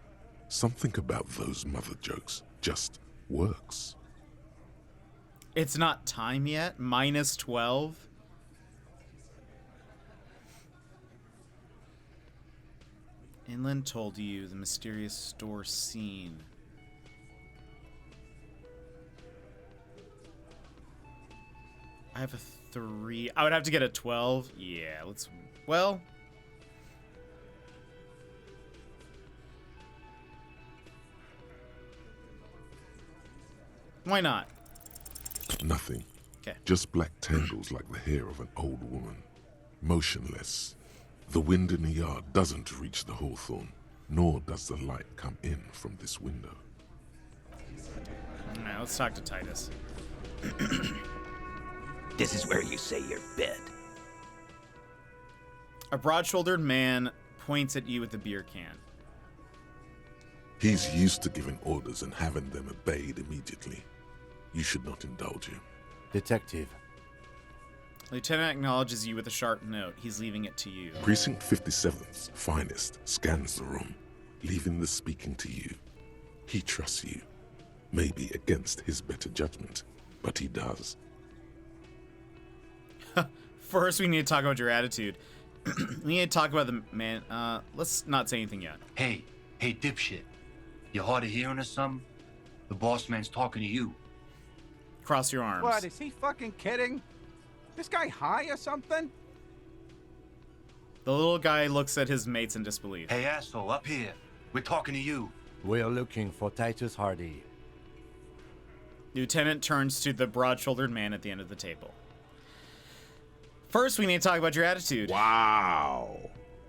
Something about those mother jokes just works. It's not time yet? Minus 12? Inland told you the mysterious store scene. I have a 3. I would have to get a 12. Yeah, let's... Well... Why not? Nothing. Okay. Just black tangles like the hair of an old woman. Motionless. The wind in the yard doesn't reach the hawthorn, nor does the light come in from this window. Alright, let's talk to Titus. This is where you say your bed. A broad-shouldered man points at you with a beer can. He's used to giving orders and having them obeyed immediately. You should not indulge him. Detective. Lieutenant acknowledges you with a sharp note. He's leaving it to you. Precinct 57's finest scans the room, leaving the speaking to you. He trusts you. Maybe against his better judgment, but he does. First, we need to talk about your attitude. We need to talk about the man. Let's not say anything yet. Hey, dipshit. You hard of hearing or something? The boss man's talking to you. Cross your arms. What, is he fucking kidding? This guy high or something? The little guy looks at his mates in disbelief. Hey, asshole, up here. We're talking to you. We're looking for Titus Hardy. Lieutenant turns to the broad-shouldered man at the end of the table. First, we need to talk about your attitude. Wow.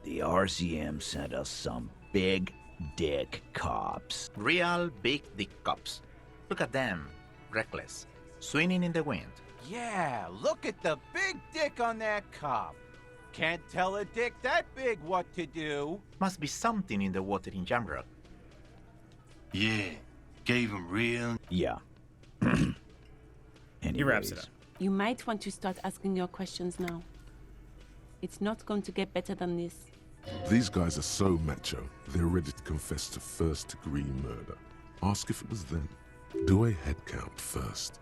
The RCM sent us some big dick cops. Real big dick cops. Look at them. Reckless. Swinging in the wind. Yeah, look at the big dick on that cop. Can't tell a dick that big what to do. Must be something in the water in Jamrock. Yeah, gave him real... Yeah. He wraps it up. You might want to start asking your questions now. It's not going to get better than this. These guys are so macho, they're ready to confess to first-degree murder. Ask if it was them. Do a head count first.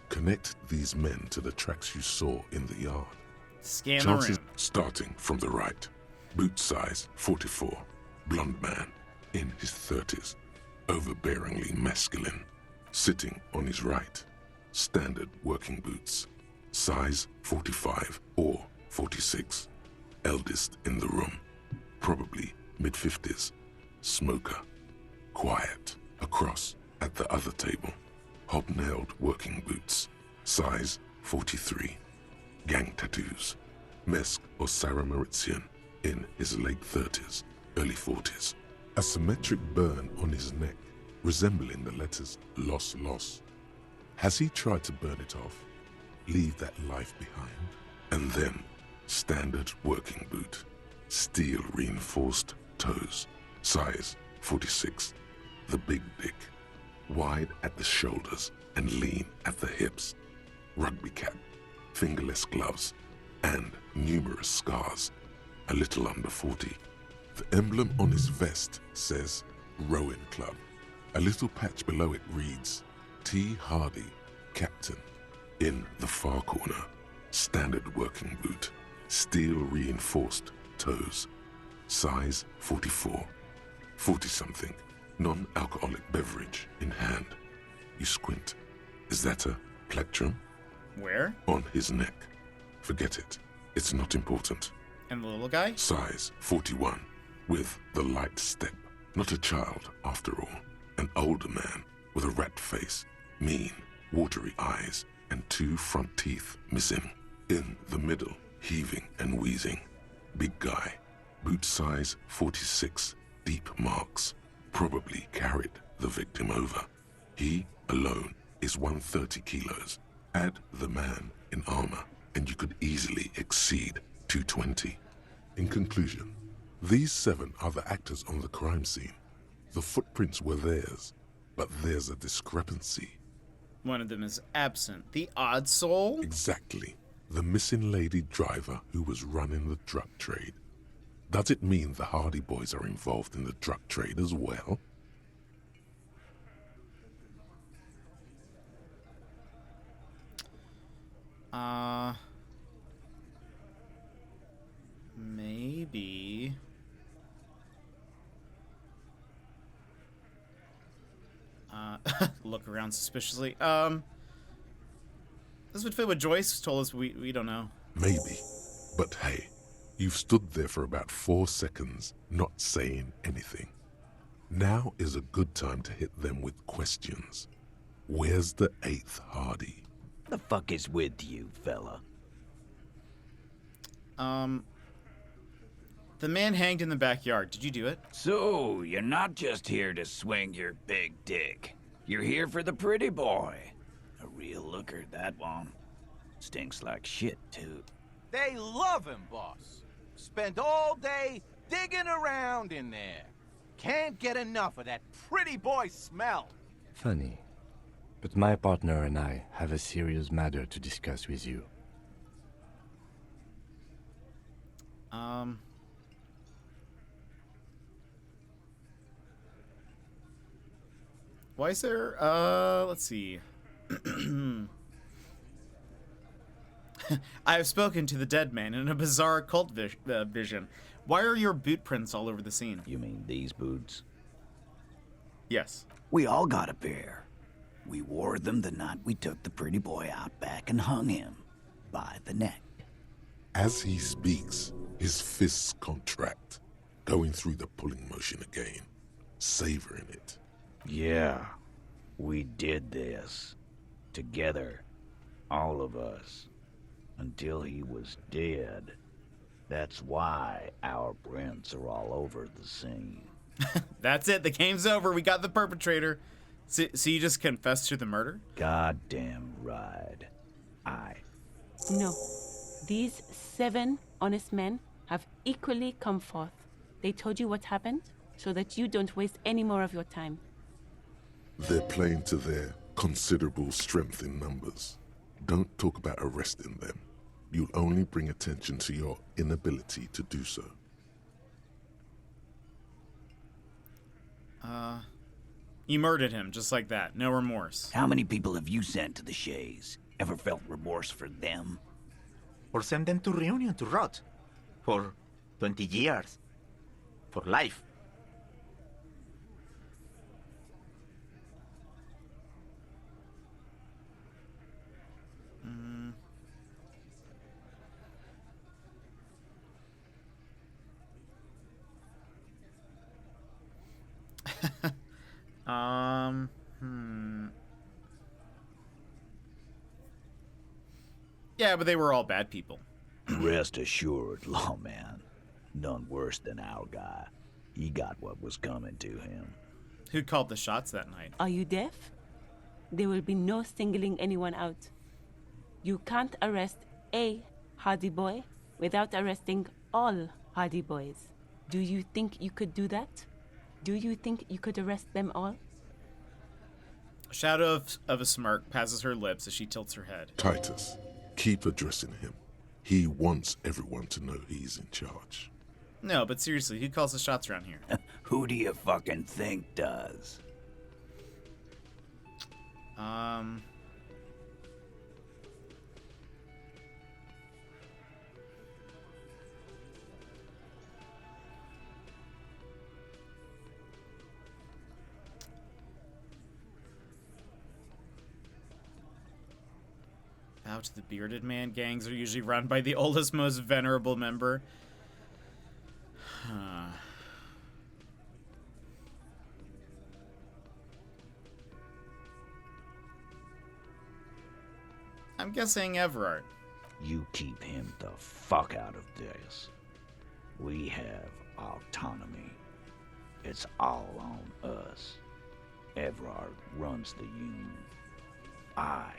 Connect these men to the tracks you saw in the yard. Scan Chances the room. starting from the right. Boot size 44. Blonde man in his 30s. Overbearingly masculine. Sitting on his right. Standard working boots. Size 45 or 46. Eldest in the room. Probably mid-50s. Smoker. Quiet. Across at the other table. Hobnailed working boots. Size 43. Gang tattoos. Mesk or Sarah Mauritian in his late 30s, early 40s. A symmetric burn on his neck, resembling the letters Loss Loss. Has he tried to burn it off? Leave that life behind? And then, standard working boot. Steel reinforced toes. Size 46. The big dick. Wide at the shoulders and lean at the hips. Rugby cap. Fingerless gloves. And numerous scars. A little under 40. The emblem on his vest says Rowing Club. A little patch below it reads T. Hardy, Captain. In the far corner, standard working boot. Steel reinforced toes. Size 44. 40-something. Non-alcoholic beverage in hand. You squint. Is that a plectrum? Where? On his neck. Forget it. It's not important. And the little guy? Size 41. With the light step. Not a child, after all. An older man with a rat face. Mean, watery eyes, and 2 front teeth missing. In the middle, heaving and wheezing. Big guy. Boot size 46. Deep marks. Probably carried the victim over. He, alone, is 130 kilos. Add the man in armor, and you could easily exceed 220. In conclusion, these 7 are the actors on the crime scene. The footprints were theirs, but there's a discrepancy. One of them is absent. The odd soul? Exactly. The missing lady driver who was running the drug trade. Does it mean the Hardy Boys are involved in the drug trade as well? Maybe. Look around suspiciously. This would fit what Joyce told us. We don't know. Maybe. But hey, you've stood there for about 4 seconds, not saying anything. Now is a good time to hit them with questions. Where's the 8th Hardy? The fuck is with you, fella? The man hanged in the backyard. Did you do it? So, you're not just here to swing your big dick. You're here for the pretty boy. A real looker, that one. Stinks like shit, too. They love him, boss. Spend all day digging around in there. Can't get enough of that pretty boy smell. Funny. But my partner and I have a serious matter to discuss with you. Why is there, let's see. I have spoken to the dead man in a bizarre cult vision. Why are your boot prints all over the scene? You mean these boots? Yes. We all got a pair. We wore them the night we took the pretty boy out back and hung him by the neck. As he speaks, his fists contract, going through the pulling motion again, savoring it. Yeah, we did this. Together. All of us. Until he was dead. That's why our prints are all over the scene. That's it. The game's over. We got the perpetrator. So you just confessed to the murder? Goddamn right. No. These 7 honest men have equally come forth. They told you what happened so that you don't waste any more of your time. They're playing to their considerable strength in numbers. Don't talk about arresting them. You'll only bring attention to your inability to do so. You murdered him, just like that. No remorse. How many people have you sent to the Shays? Ever felt remorse for them? Or send them to Reunion to rot. For 20 years. For life. Yeah, but they were all bad people. Rest assured, lawman. None worse than our guy. He got what was coming to him. Who called the shots that night? Are you deaf? There will be no singling anyone out. You can't arrest a Hardy Boy without arresting all Hardy Boys. Do you think you could do that? Do you think you could arrest them all? A shadow of a smirk passes her lips as she tilts her head. Titus, keep addressing him. He wants everyone to know he's in charge. No, but seriously, who calls the shots around here? Who do you fucking think does? Bow to the bearded man. Gangs are usually run by the oldest, most venerable member. I'm guessing Everard. You keep him the fuck out of this. We have autonomy. It's all on us. Everard runs the Union. I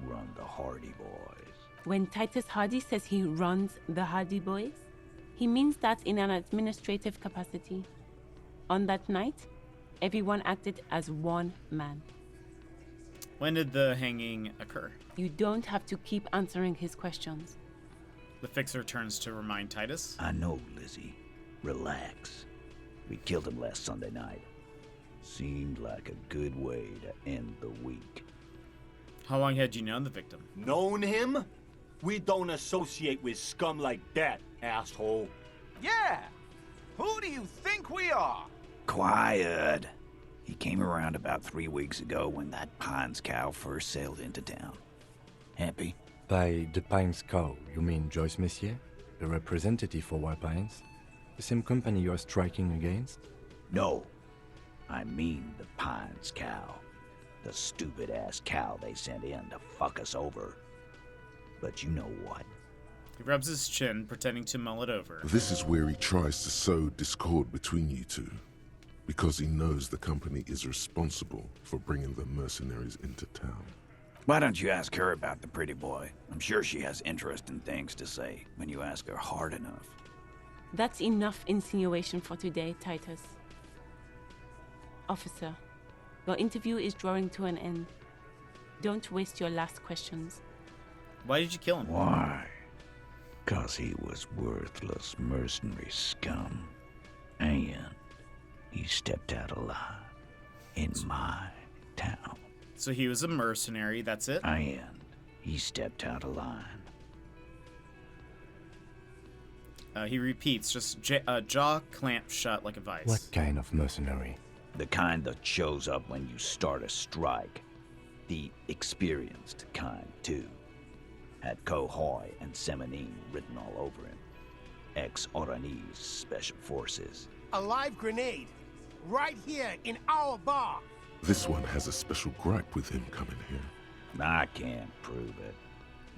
run the Hardy Boys. When Titus Hardy says he runs the Hardy Boys, he means that in an administrative capacity. On that night, everyone acted as one man. When did the hanging occur? You don't have to keep answering his questions. The fixer turns to remind Titus. I know, Lizzie. Relax. We killed him last Sunday night. Seemed like a good way to end the week. How long had you known the victim? Known him? We don't associate with scum like that, asshole. Yeah! Who do you think we are? Quiet. He came around about 3 weeks ago when that Pines cow first sailed into town. Happy? By the Pines cow, you mean Joyce Messier? The representative for White Pines? The same company you are striking against? No. I mean the Pines cow. The stupid-ass cow they sent in to fuck us over. But you know what? He rubs his chin, pretending to mull it over. This is where he tries to sow discord between you two, because he knows the company is responsible for bringing the mercenaries into town. Why don't you ask her about the pretty boy? I'm sure she has interesting things to say when you ask her hard enough. That's enough insinuation for today, Titus. Officer, your interview is drawing to an end. Don't waste your last questions. Why did you kill him? Why? 'Cause he was worthless mercenary scum. And he stepped out alive in my town. So he was a mercenary, that's it? And he stepped out of line. He repeats, just jaw clamped shut like a vice. What kind of mercenary? The kind that shows up when you start a strike. The experienced kind, too. Had Cohoy and Semenine written all over him. Ex-Oranese Special Forces. A live grenade. Right here in our bar. This one has a special gripe with him coming here. I can't prove it,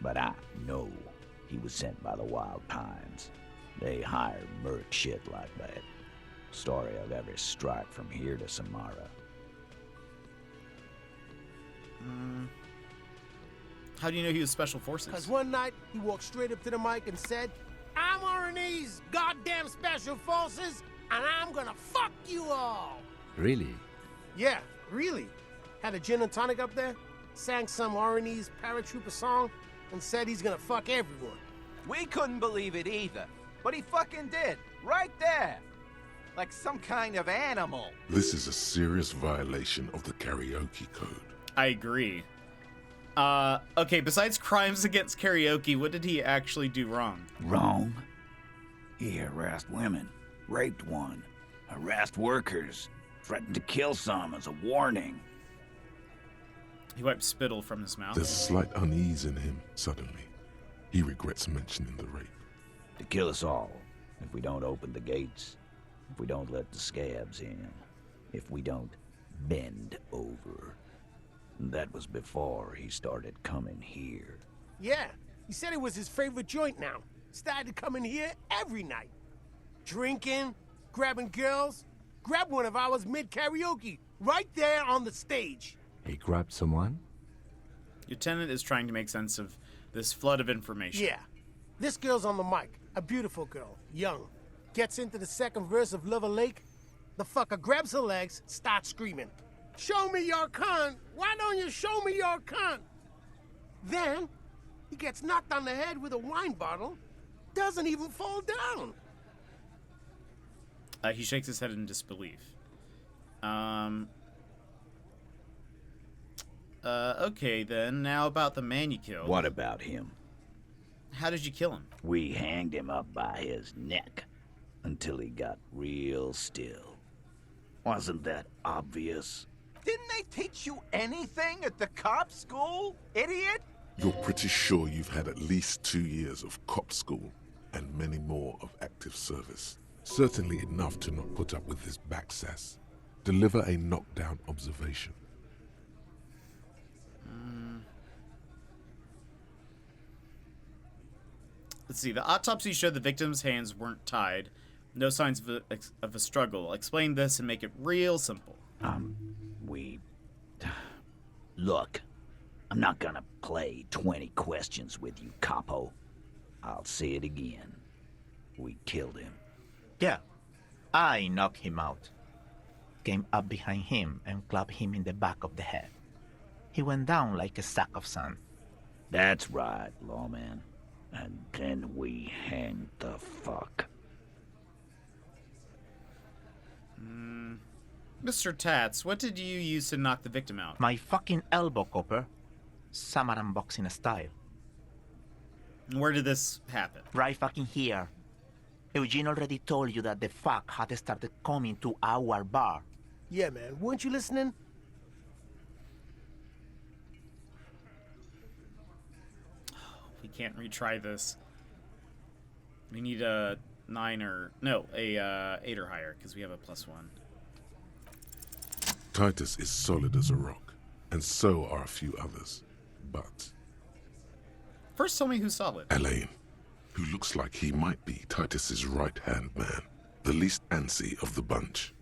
but I know he was sent by the Wild Pines. They hire merc shit like that. Story of every strike from here to Samara. How do you know he was Special Forces? Because one night, he walked straight up to the mic and said, I'm Oranese goddamn Special Forces, and I'm gonna fuck you all. Really? Yeah, really. Had a gin and tonic up there, sang some Oranese paratrooper song, and said he's gonna fuck everyone. We couldn't believe it either, but he fucking did, right there. Like some kind of animal. This is a serious violation of the karaoke code. I agree. Okay, besides crimes against karaoke, what did he actually do wrong? Wrong? He harassed women, raped one, harassed workers, threatened to kill some as a warning. He wiped spittle from his mouth. There's a slight unease in him, suddenly. He regrets mentioning the rape. To kill us all, if we don't open the gates, if we don't let the scabs in, if we don't bend over. That was before he started coming here. Yeah, he said it was his favorite joint now. Started coming here every night. Drinking, grabbing girls. Grabbed one of ours mid-karaoke, right there on the stage. He grabbed someone? Lieutenant is trying to make sense of this flood of information. Yeah. This girl's on the mic. A beautiful girl, young. Gets into the second verse of Lover Lake. The fucker grabs her legs, starts screaming. Show me your cunt! Why don't you show me your cunt? Then, he gets knocked on the head with a wine bottle. Doesn't even fall down. He shakes his head in disbelief. Okay then, now about the man you killed. What about him? How did you kill him? We hanged him up by his neck until he got real still. Wasn't that obvious? Didn't they teach you anything at the cop school, idiot? You're pretty sure you've had at least 2 years of cop school and many more of active service. Certainly enough to not put up with this backsass. Deliver a knockdown observation. Let's see. The autopsy showed the victim's hands weren't tied. No signs of a struggle. Explain this and make it real simple. Look, I'm not gonna play 20 questions with you, capo. I'll say it again. We killed him. Yeah, I knocked him out. Came up behind him and clubbed him in the back of the head. He went down like a sack of sand. That's right, lawman. And then we hanged the fuck. Mr. Tats, what did you use to knock the victim out? My fucking elbow, Copper. Samaran boxing style. Where did this happen? Right fucking here. Eugene already told you that the fuck had started coming to our bar. Yeah, man. Weren't you listening? We can't retry this. We need a 9 or... No, a 8 or higher, because we have a +1. Titus is solid as a rock, and so are a few others. But... First tell me who's solid. Elaine, who looks like he might be Titus's right-hand man, the least antsy of the bunch.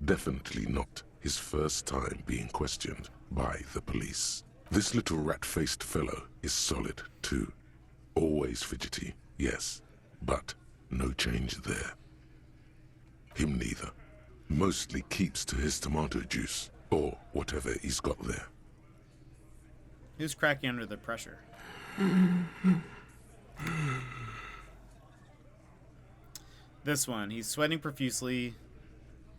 Definitely not his first time being questioned by the police. This little rat-faced fellow is solid, too. Always fidgety, yes, but no change there. Him neither. Mostly keeps to his tomato juice, or whatever he's got there. Who's cracking under the pressure? This one. He's sweating profusely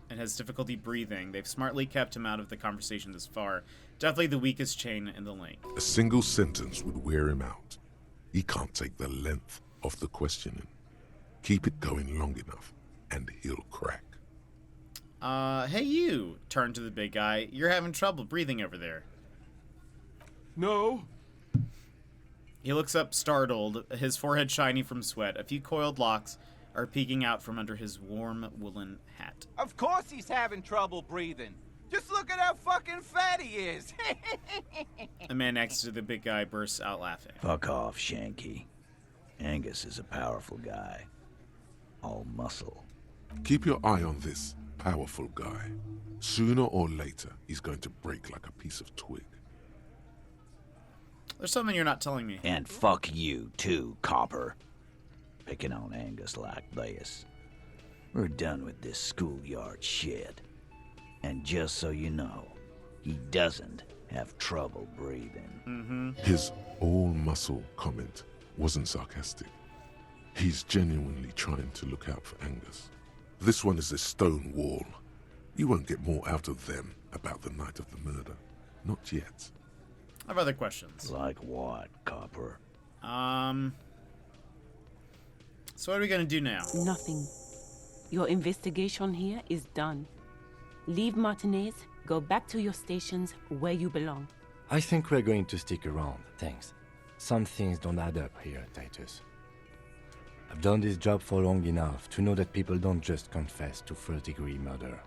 and has difficulty breathing. They've smartly kept him out of the conversation this far. Definitely the weakest chain in the link. A single sentence would wear him out. He can't take the length of the questioning. Keep it going long enough, and he'll crack. Hey you, turn to the big guy. You're having trouble breathing over there. No. He looks up startled, his forehead shiny from sweat. A few coiled locks are peeking out from under his warm woolen hat. Of course he's having trouble breathing. Just look at how fucking fat he is. The man next to the big guy bursts out laughing. Fuck off, Shanky. Angus is a powerful guy. All muscle. Keep your eye on this powerful guy. Sooner or later, he's going to break like a piece of twig. There's something you're not telling me. And fuck you, too, Copper. Picking on Angus like this. We're done with this schoolyard shit. And just so you know, he doesn't have trouble breathing. His all-muscle comment wasn't sarcastic. He's genuinely trying to look out for Angus. This one is a stone wall. You won't get more out of them about the night of the murder. Not yet. I have other questions. Like what, Copper? So what are we gonna do now? Nothing. Your investigation here is done. Leave Martinez, go back to your stations where you belong. I think we're going to stick around, thanks. Some things don't add up here, Titus. I've done this job for long enough to know that people don't just confess to first-degree murder.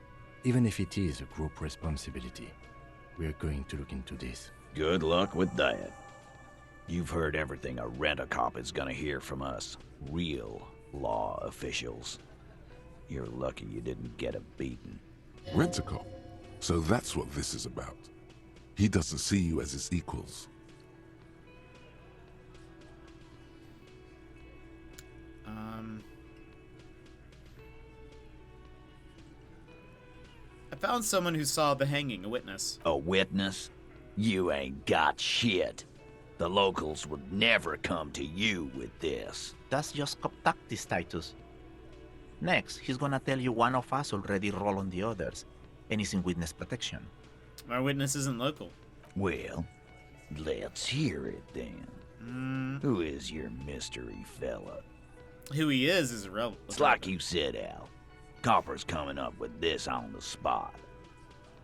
Even if it is a group responsibility, we're going to look into this. Good luck with that. You've heard everything a rent-a-cop is gonna hear from us. Real law officials. You're lucky you didn't get a beating. Rent-a-cop. So that's what this is about. He doesn't see you as his equals. I found someone who saw the hanging, a witness. A witness? You ain't got shit. The locals would never come to you with this. That's just cop tactics, Titus. Next, he's gonna tell you one of us already rolled on the others, and is in witness protection. My witness isn't local. Well, let's hear it then. Who is your mystery fella? Who he is irrelevant. It's like you said, Al. Copper's coming up with this on the spot.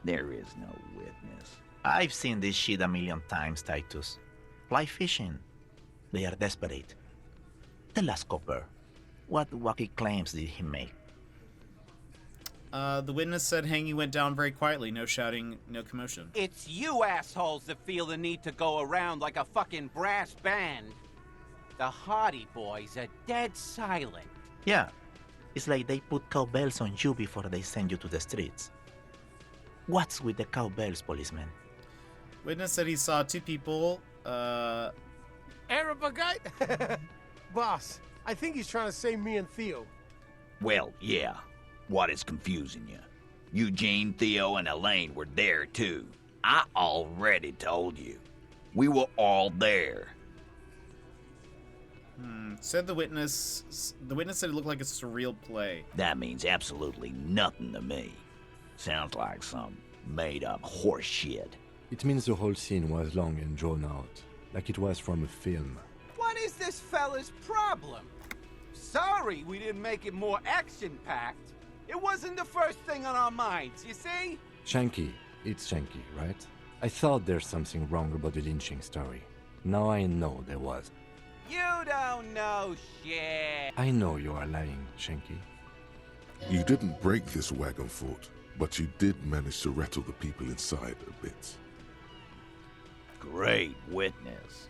There is no witness. I've seen this shit a million times, Titus. Fly fishing. They are desperate. Tell us, Copper, what wacky claims did he make? The witness said hanging went down very quietly, no shouting, no commotion. It's you assholes that feel the need to go around like a fucking brass band. The Hardy Boys are dead silent. Yeah, it's like they put cowbells on you before they send you to the streets. What's with the cowbells, policeman? Witness said he saw two people, Arab guy? Boss, I think he's trying to say me and Theo. Well, yeah. What is confusing you? Eugene, Theo, and Elaine were there, too. I already told you. We were all there. Said the witness. The witness said it looked like a surreal play. That means absolutely nothing to me. Sounds like some made-up horse shit. It means the whole scene was long and drawn out, like it was from a film. What is this fella's problem? Sorry we didn't make it more action-packed. It wasn't the first thing on our minds, you see? Shanky. It's Shanky, right? I thought there's something wrong about the lynching story. Now I know there was. You don't know shit. I know you are lying, Shanky. You didn't break this wagon fort, but you did manage to rattle the people inside a bit. Great witness.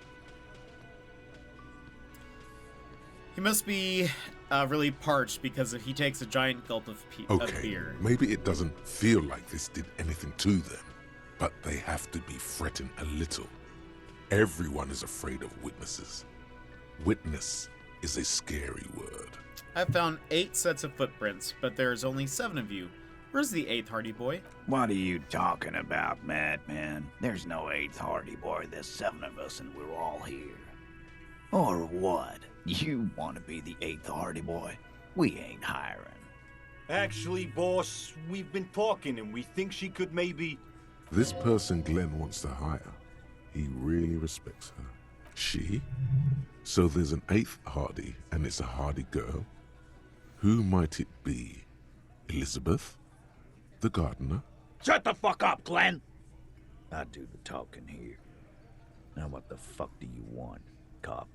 He must be really parched because he takes a giant gulp of beer. Maybe it doesn't feel like this did anything to them, but they have to be fretting a little. Everyone is afraid of witnesses. Witness is a scary word. I've found 8 sets of footprints, but there's only 7 of you. Where's the 8th Hardy Boy? What are you talking about, madman? There's no 8th Hardy Boy. There's 7 of us and we're all here. Or what? You want to be the 8th Hardy Boy? We ain't hiring. Actually, boss, we've been talking and we think she could maybe... This person Glenn wants to hire, he really respects her. She? So there's an 8th Hardy, and it's a Hardy girl? Who might it be? Elizabeth? The gardener? Shut the fuck up, Glenn! I do the talking here. Now what the fuck do you want, cop?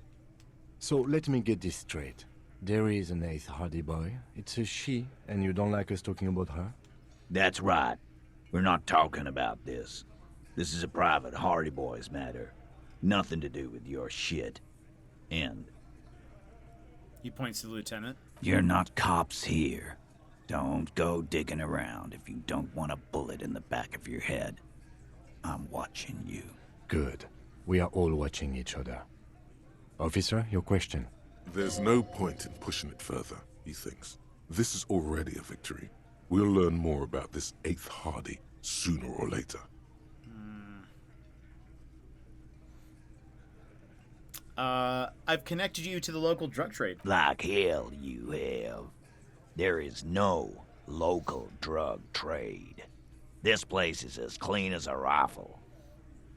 So let me get this straight. There is an 8th Hardy Boy. It's a she, and you don't like us talking about her? That's right. We're not talking about this. This is a private Hardy Boys matter. Nothing to do with your shit. End. He points to the lieutenant. You're not cops here. Don't go digging around if you don't want a bullet in the back of your head. I'm watching you. Good. We are all watching each other. Officer, your question. There's no point in pushing it further, he thinks. This is already a victory. We'll learn more about this 8th Hardy sooner or later. I've connected you to the local drug trade. Like hell you have. There is no local drug trade. This place is as clean as a rifle.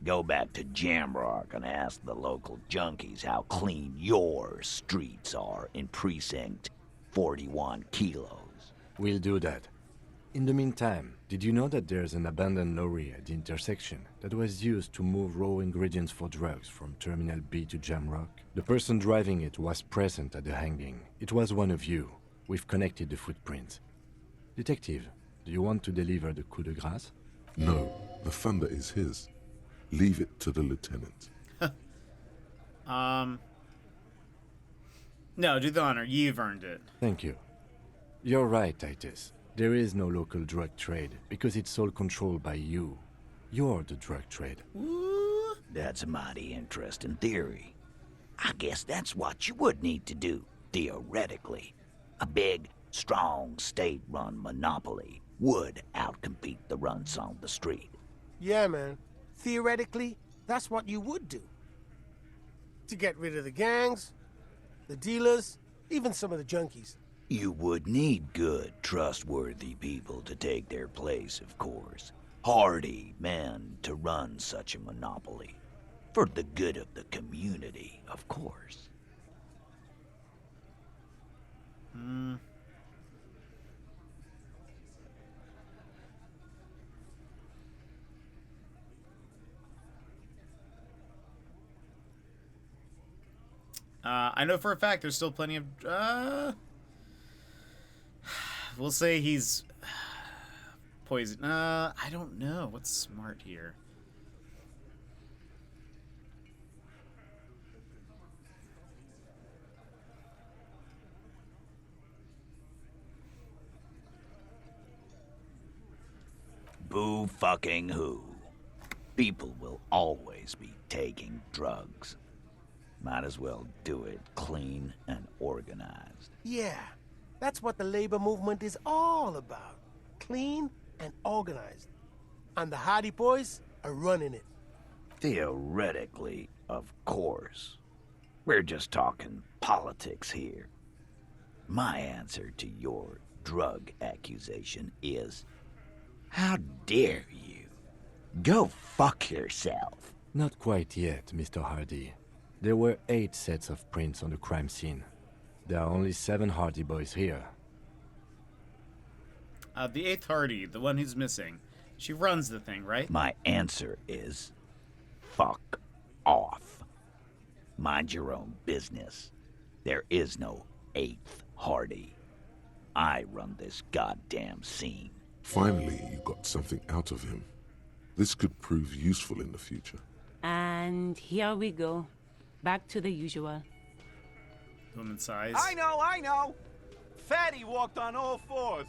Go back to Jamrock and ask the local junkies how clean your streets are in Precinct 41 Kilos. We'll do that. In the meantime, did you know that there's an abandoned lorry at the intersection that was used to move raw ingredients for drugs from Terminal B to Jamrock? The person driving it was present at the hanging. It was one of you. We've connected the footprints. Detective, do you want to deliver the coup de grâce? No, the thunder is his. Leave it to the lieutenant. No, do the honor. You've earned it. Thank you. You're right, Titus. There is no local drug trade because it's all controlled by you. You're the drug trade. That's a mighty interesting theory. I guess that's what you would need to do, theoretically. A big, strong, state-run monopoly would outcompete the runts on the street. Yeah, man. Theoretically, that's what you would do. To get rid of the gangs, the dealers, even some of the junkies. You would need good, trustworthy people to take their place, of course. Hardy men to run such a monopoly. For the good of the community, of course. I know for a fact there's still plenty of... we'll say he's... poison. I don't know. What's smart here? Boo fucking who. People will always be taking drugs. Might as well do it clean and organized. Yeah, that's what the labor movement is all about. Clean and organized. And the Hardy Boys are running it. Theoretically, of course. We're just talking politics here. My answer to your drug accusation is, how dare you? Go fuck yourself. Not quite yet, Mr. Hardy. There were 8 sets of prints on the crime scene. There are only 7 Hardy boys here. The 8th Hardy, the one who's missing. She runs the thing, right? My answer is, fuck off. Mind your own business. There is no 8th Hardy. I run this goddamn scene. Finally, you got something out of him. This could prove useful in the future. And here we go. Back to the usual. Woman size. I know! Fatty walked on all 4s.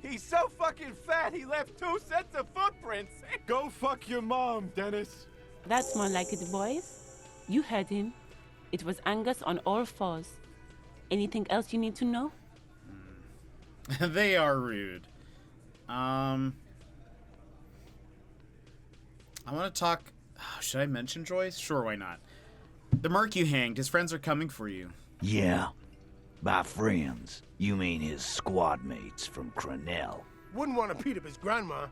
He's so fucking fat, he left 2 sets of footprints. Go fuck your mom, Dennis. That's more like it, boys. You heard him. It was Angus on all 4s. Anything else you need to know? They are rude. I want to talk... should I mention Joyce? Sure, why not? The merc you hanged, his friends are coming for you. Yeah. By friends, you mean his squad mates from Cronell. Wouldn't want to beat up his grandma.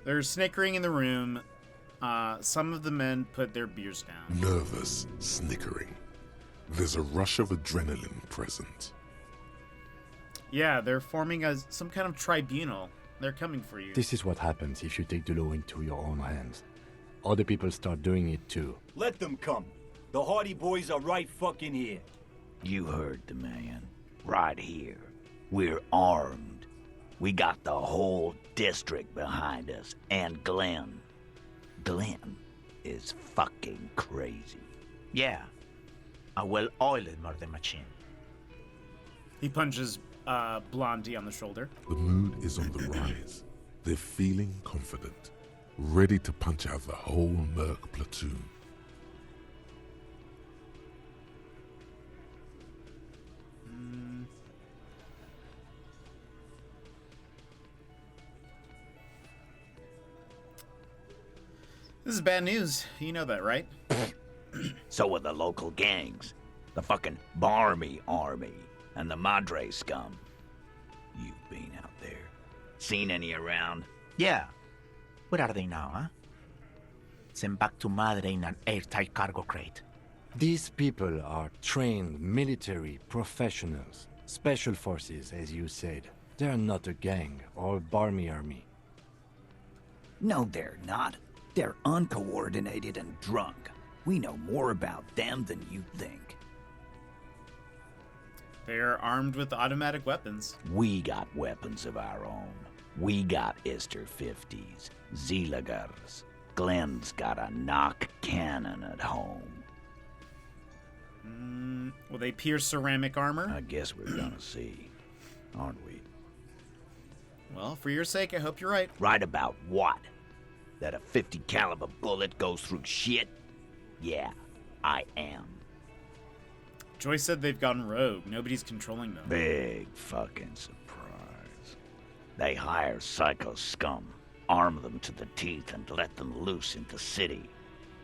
There's snickering in the room. Some of the men put their beers down. Nervous snickering. There's a rush of adrenaline present. Yeah, they're forming some kind of tribunal. They're coming for you. This is what happens if you take the law into your own hands. Other people start doing it too. Let them come. The Hardy Boys are right fucking here. You heard the man. Right here. We're armed. We got the whole district behind us. And Glenn. Glenn is fucking crazy. Yeah. A well-oiled murder machine. He punches Blondie on the shoulder. The mood is on the rise. They're feeling confident, ready to punch out the whole merc platoon. This is bad news. You know that, right? So are the local gangs. The fucking Barmy Army and the Madre scum. You've been out there. Seen any around? Yeah. Where are they now, huh? Sent back to Madre in an airtight cargo crate. These people are trained military professionals. Special forces, as you said. They're not a gang or a Barmy army. No, they're not. They're uncoordinated and drunk. We know more about them than you think. They're armed with automatic weapons. We got weapons of our own. We got Ister 50s, Zeelagers. Glenn's got a knock cannon at home. Will they pierce ceramic armor? I guess we're gonna see, aren't we? Well, for your sake, I hope you're right. Right about what? That a 50 caliber bullet goes through shit? Yeah, I am. Joyce said they've gone rogue. Nobody's controlling them. Big fucking surprise. They hire psycho scum, arm them to the teeth, and let them loose into city.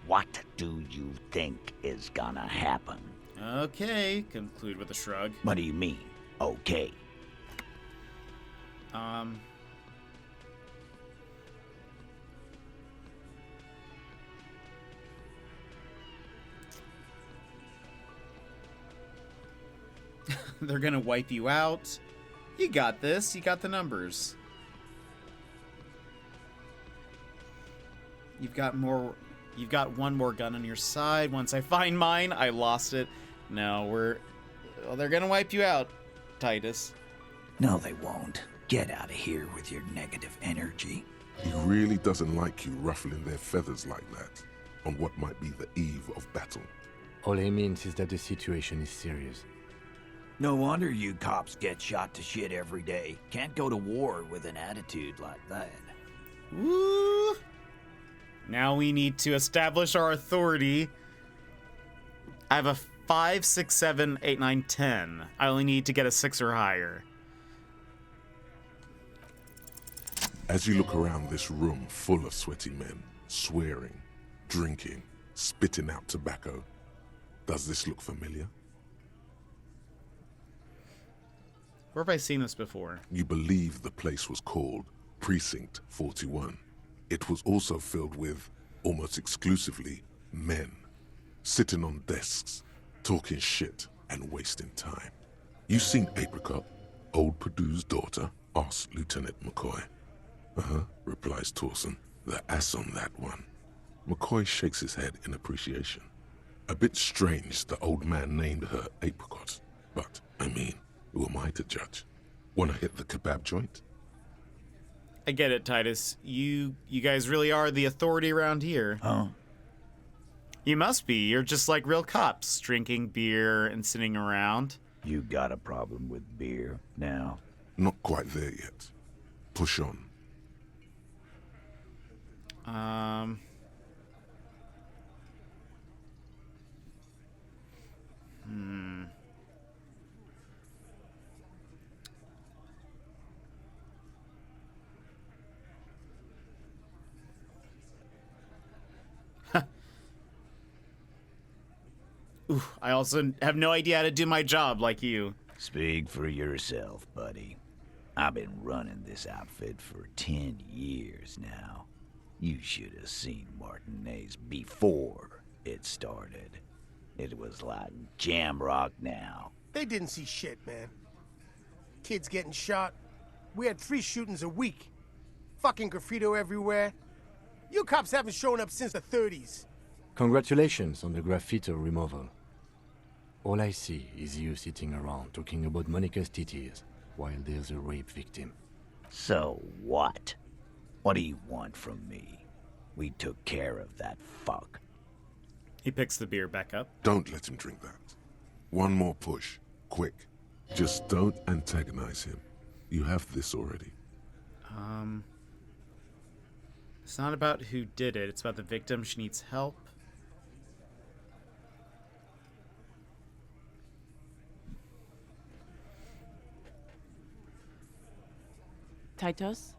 What do you think is gonna happen? Okay, conclude with a shrug. What do you mean, okay? They're gonna wipe you out. You got this. You got the numbers. You've got one more gun on your side. Once I find mine, I lost it. No, they're gonna wipe you out, Titus. No, they won't. Get out of here with your negative energy. He really doesn't like you ruffling their feathers like that on what might be the eve of battle. All he means is that the situation is serious. No wonder you cops get shot to shit every day. Can't go to war with an attitude like that. Woo! Now we need to establish our authority. I have a 5, 6, 7, 8, 9, 10. I only need to get a 6 or higher. As you look around this room full of sweaty men, swearing, drinking, spitting out tobacco, does this look familiar? Where have I seen this before? You believe the place was called Precinct 41. It was also filled with, almost exclusively, men, sitting on desks, talking shit and wasting time. You seen Apricot, old Perdue's daughter? Asks Lieutenant McCoy. Uh-huh, replies Torson. The ass on that one. McCoy shakes his head in appreciation. A bit strange the old man named her Apricot, but, I mean, who am I to judge? Wanna hit the kebab joint? I get it, Titus. You guys really are the authority around here. Huh? You must be. You're just like real cops, drinking beer and sitting around. You got a problem with beer now? Not quite there yet. Push on. Ooh, I also have no idea how to do my job like you. Speak for yourself, buddy. I've been running this outfit for 10 years now. You should have seen Martinez before it started. It was like jam rock now. They didn't see shit, man. Kids getting shot. We had 3 shootings a week. Fucking graffito everywhere. You cops haven't shown up since the 30s. Congratulations on the graffito removal. All I see is you sitting around talking about Monica's titties while there's a rape victim. So what? What do you want from me? We took care of that fuck. He picks the beer back up. Don't let him drink that. One more push. Quick. Just don't antagonize him. You have this already. It's not about who did it. It's about the victim. She needs help. Titus?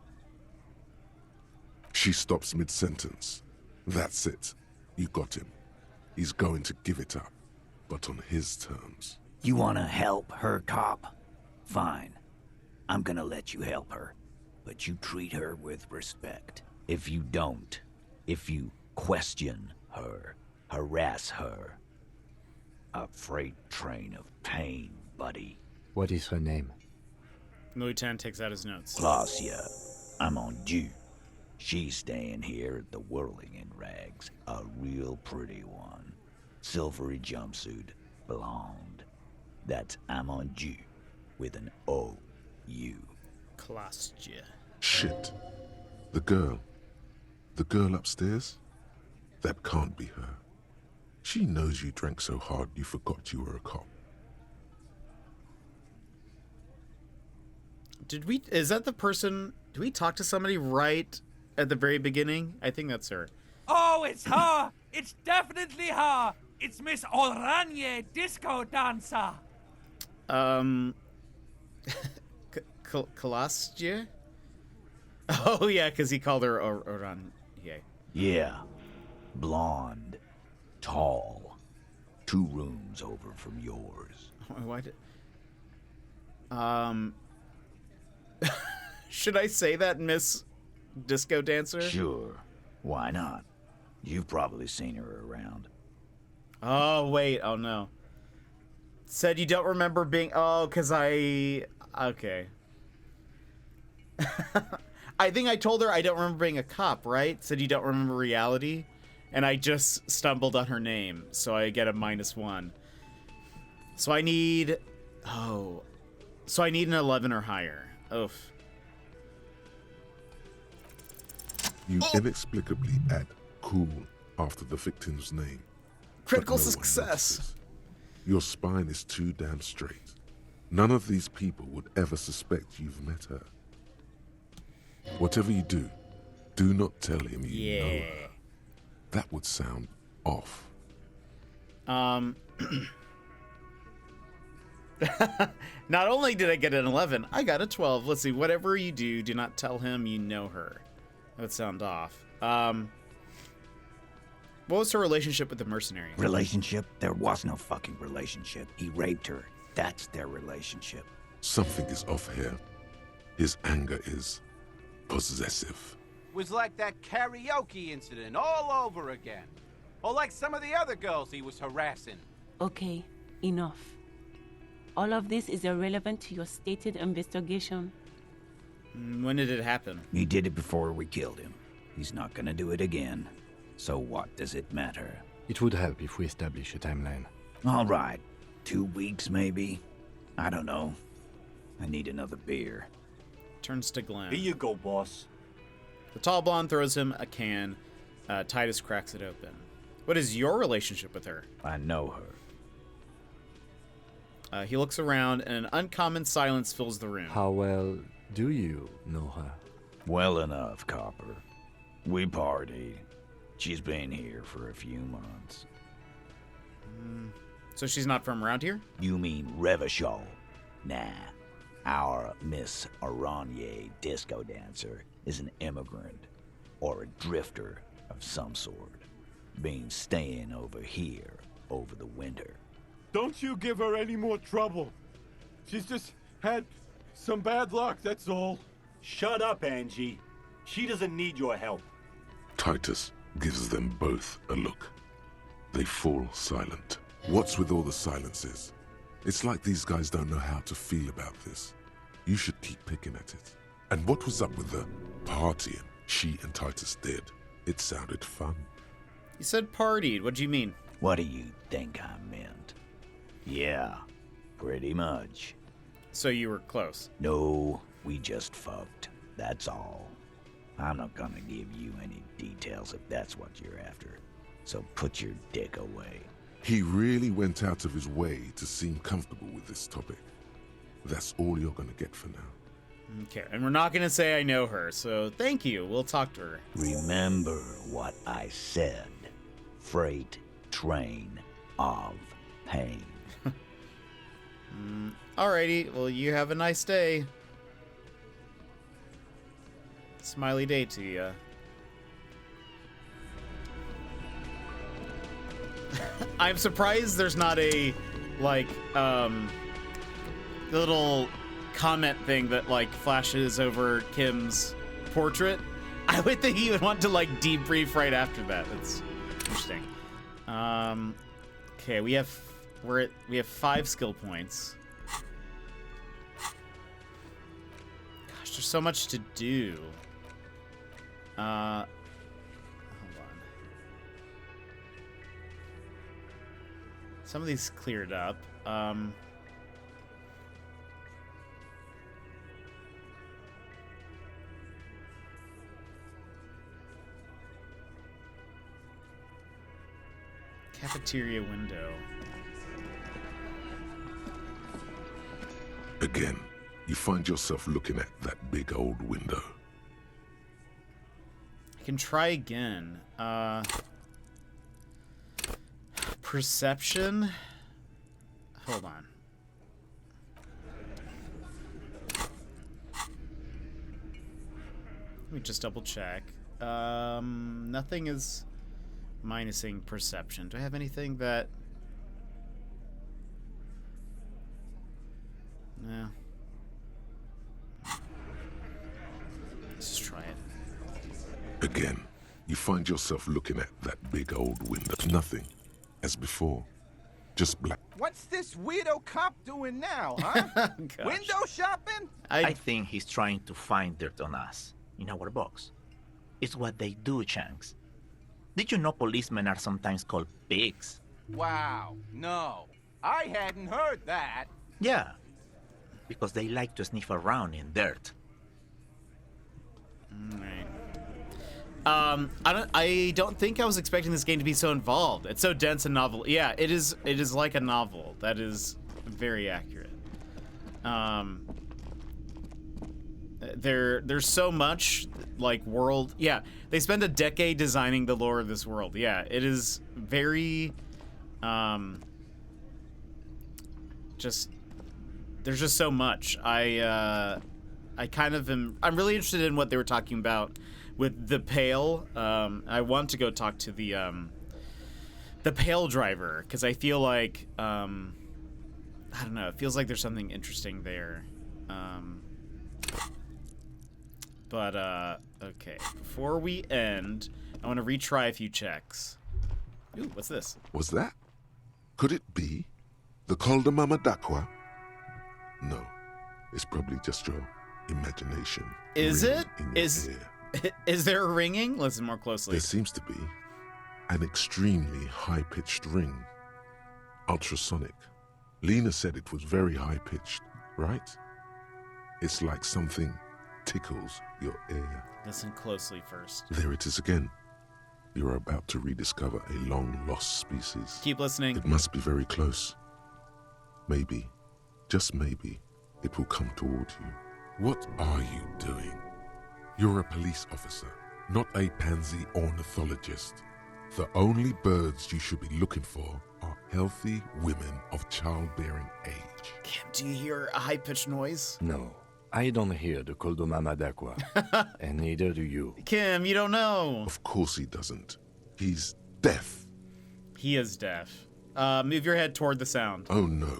She stops mid-sentence. That's it. You got him. He's going to give it up, but on his terms. You wanna help her, cop? Fine. I'm gonna let you help her. But you treat her with respect. If you don't, if you question her, harass her, a freight train of pain, buddy. What is her name? The lieutenant takes out his notes. Glacia. I'm on due. She's staying here at the Whirling in Rags. A real pretty one. Silvery jumpsuit. Blonde. That's Amonju with an O-U. Klastia. Shit. The girl. The girl upstairs? That can't be her. She knows you drank so hard you forgot you were a cop. Is that the person? Did we talk to somebody right at the very beginning? I think that's her. Oh, it's her! It's definitely her! It's Miss Oranje, disco dancer! Kalastia? Oh, yeah, because he called her Oranje. Yeah. Blonde. Tall. 2 rooms over from yours. Why did... Should I say that, Miss Disco Dancer? Sure. Why not? You've probably seen her around. Oh, wait. Oh, no. Said you don't remember being... Oh, because I... Okay. I think I told her I don't remember being a cop, right? Said you don't remember reality. And I just stumbled on her name, so I get a -1. So I need... Oh. So I need an 11 or higher. Oof. You inexplicably add cool after the victim's name. Critical but no one success. notices. Your spine is too damn straight. None of these people would ever suspect you've met her. Whatever you do not tell him you know her. That would sound off. Not only did I get an 11, I got a 12. Let's see. Whatever you do, do not tell him you know her. That would sound off. What was her relationship with the mercenary? Relationship? There was no fucking relationship. He raped her. That's their relationship. Something is off here. His anger is possessive. Was like that karaoke incident all over again. Or like some of the other girls he was harassing. Okay, enough. All of this is irrelevant to your stated investigation. When did it happen? He did it before we killed him. He's not gonna do it again. So what does it matter? It would help if we establish a timeline. All right. 2 weeks, maybe? I don't know. I need another beer. Turns to Glenn. Here you go, boss. The tall blonde throws him a can. Titus cracks it open. What is your relationship with her? I know her. He looks around, and an uncommon silence fills the room. How well do you know her? Well enough, Copper. We party. She's been here for a few months. So she's not from around here? You mean Revachol? Nah. Our Miss Aranye disco dancer is an immigrant or a drifter of some sort. Been staying over here over the winter. Don't you give her any more trouble. She's just had some bad luck, that's all. Shut up, Angie. She doesn't need your help. Titus gives them both a look. They fall silent. What's with all the silences? It's like these guys don't know how to feel about this. You should keep picking at it. And what was up with the partying she and Titus did? It sounded fun. You said partied. What do you mean? What do you think I meant? Yeah, pretty much. So you were close? No, we just fucked. That's all. I'm not gonna give you any details if that's what you're after. So put your dick away. He really went out of his way to seem comfortable with this topic. That's all you're gonna get for now. Okay, and we're not gonna say I know her, so thank you. We'll talk to her. Remember what I said. Freight train of pain. Alrighty, well, you have a nice day. Smiley day to you. I'm surprised there's not a, like, little comment thing that, like, flashes over Kim's portrait. I would think he would want to, like, debrief right after that. That's interesting. Okay, we have 5 skill points. Gosh, there's so much to do. Hold on. Some of these cleared up. Cafeteria window. Again, you find yourself looking at that big old window. I can try again. Perception? Hold on. Let me just double check. Nothing is minusing perception. Do I have anything that... No. Let's just try it. Again, you find yourself looking at that big old window. Nothing, as before, just black. What's this weirdo cop doing now, huh? Window shopping? I think he's trying to find dirt on us, in our box. It's what they do, Shanks. Did you know policemen are sometimes called pigs? Wow, no. I hadn't heard that. Yeah, because they like to sniff around in dirt. Alright. I don't think I was expecting this game to be so involved. It's so dense and novel. Yeah, it is like a novel. That is very accurate. There's so much like world. Yeah, they spend a decade designing the lore of this world. Yeah, it is very just there's just so much. I kind of am. I'm really interested in what they were talking about with the Pale. I want to go talk to the Pale driver because I feel like I don't know. It feels like there's something interesting there. But okay. Before we end, I want to retry a few checks. Ooh, what's this? Was that? Could it be the Koldamama Dakwa? No, it's probably just your imagination. Is it? In your ear. Is there a ringing? Listen more closely. There seems to be an extremely high-pitched ring. Ultrasonic. Lena said it was very high-pitched, right? It's like something tickles your ear. Listen closely first. There it is again. You're about to rediscover a long-lost species. Keep listening. It must be very close. Maybe, just maybe, it will come toward you. What are you doing? You're a police officer, not a pansy ornithologist. The only birds you should be looking for are healthy women of childbearing age. Kim, do you hear a high-pitched noise? No, I don't hear the Koldomama Dakwa, and neither do you. Kim, you don't know. Of course he doesn't. He's deaf. He is deaf. Move your head toward the sound. Oh no.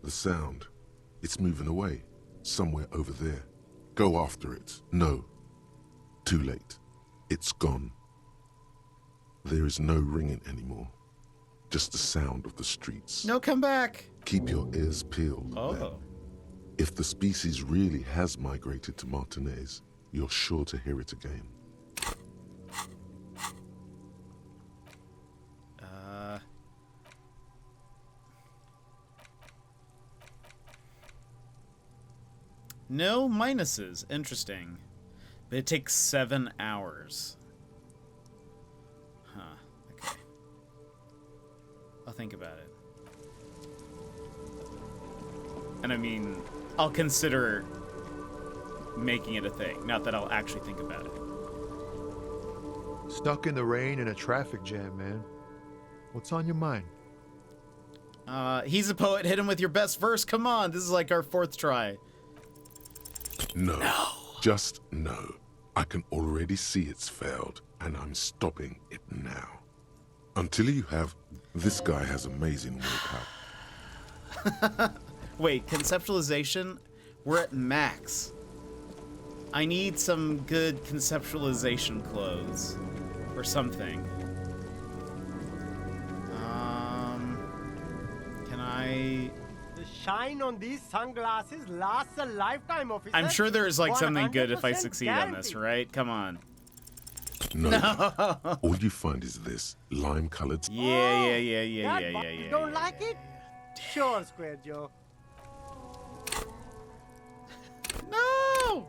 The sound. It's moving away. Somewhere over there. Go after it. No. Too late. It's gone. There is no ringing anymore. Just the sound of the streets. No, come back. Keep your ears peeled. Oh. Then. If the species really has migrated to Martinez, you're sure to hear it again. No minuses. Interesting. But it takes 7 hours. Huh. Okay. I'll think about it. And I mean, I'll consider making it a thing. Not that I'll actually think about it. Stuck in the rain in a traffic jam, man. What's on your mind? He's a poet. Hit him with your best verse. Come on. This is like our 4th try. No. Just no. I can already see it's failed, and I'm stopping it now. Until you have... This guy has amazing willpower. Wait, conceptualization? We're at max. I need some good conceptualization clothes. Or something. Can I... The shine on these sunglasses lasts a lifetime, officer. I'm sure there's like something good if I 100% succeed on this, guaranteed. right? Come on. No. All you find is this lime-colored... Yeah. You don't like it? Sure, Square Joe. No!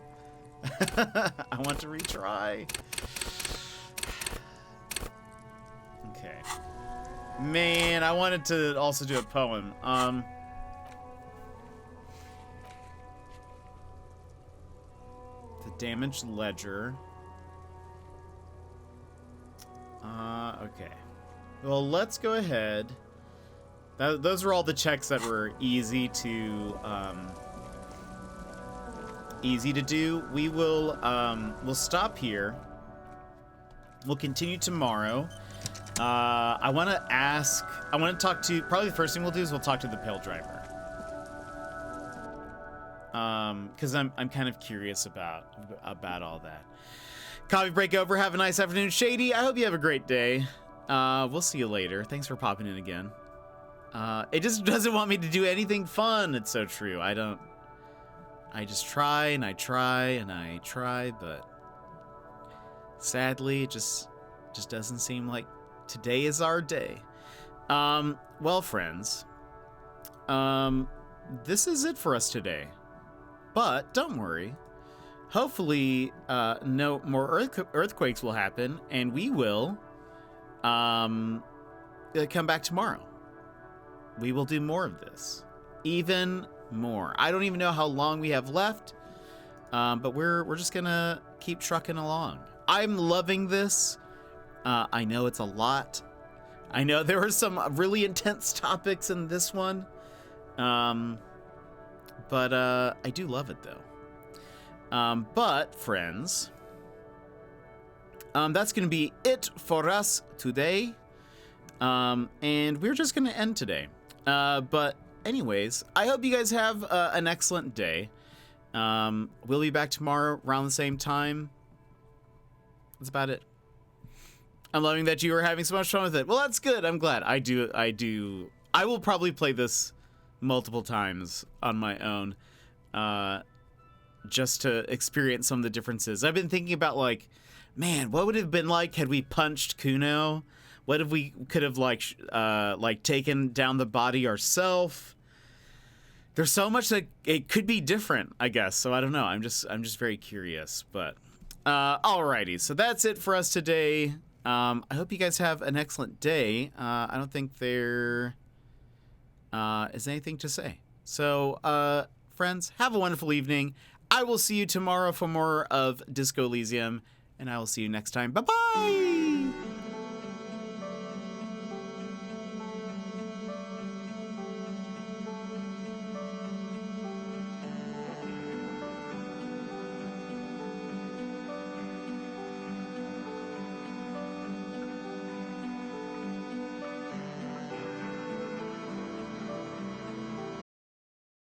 I want to retry. Okay. Man, I wanted to also do a poem. The damaged ledger. Okay. Well, let's go ahead. Those are all the checks that were easy to do. We will we'll stop here. We'll continue tomorrow. I want to talk to, probably the first thing we'll do is we'll talk to the Pale driver. Because I'm kind of curious about all that. Coffee break over. Have a nice afternoon, Shady. I hope you have a great day. We'll see you later. Thanks for popping in again. It just doesn't want me to do anything fun. It's so true. I just try and I try and I try, but sadly, it just doesn't seem like today is our day. Well, friends, this is it for us today. But don't worry. Hopefully, no more earthquakes will happen, and we will come back tomorrow. We will do more of this. Even more. I don't even know how long we have left, but we're just gonna keep trucking along. I'm loving this. I know it's a lot. I know there were some really intense topics in this one. but I do love it though. But friends, that's gonna be it for us today. And we're just gonna end today. But anyways, I hope you guys have an excellent day. We'll be back tomorrow around the same time. That's about it. I'm loving that you are having so much fun with it. Well, that's good. I'm glad. I will probably play this multiple times on my own, just to experience some of the differences. I've been thinking about, like, man, what would it have been like had we punched Kuno? What if we could have like taken down the body ourselves? There's so much that it could be different, I guess. So I don't know. I'm just very curious. But alrighty. So that's it for us today. I hope you guys have an excellent day. I don't think there is anything to say. So friends, have a wonderful evening. I will see you tomorrow for more of Disco Elysium, and I will see you next time. Bye-bye!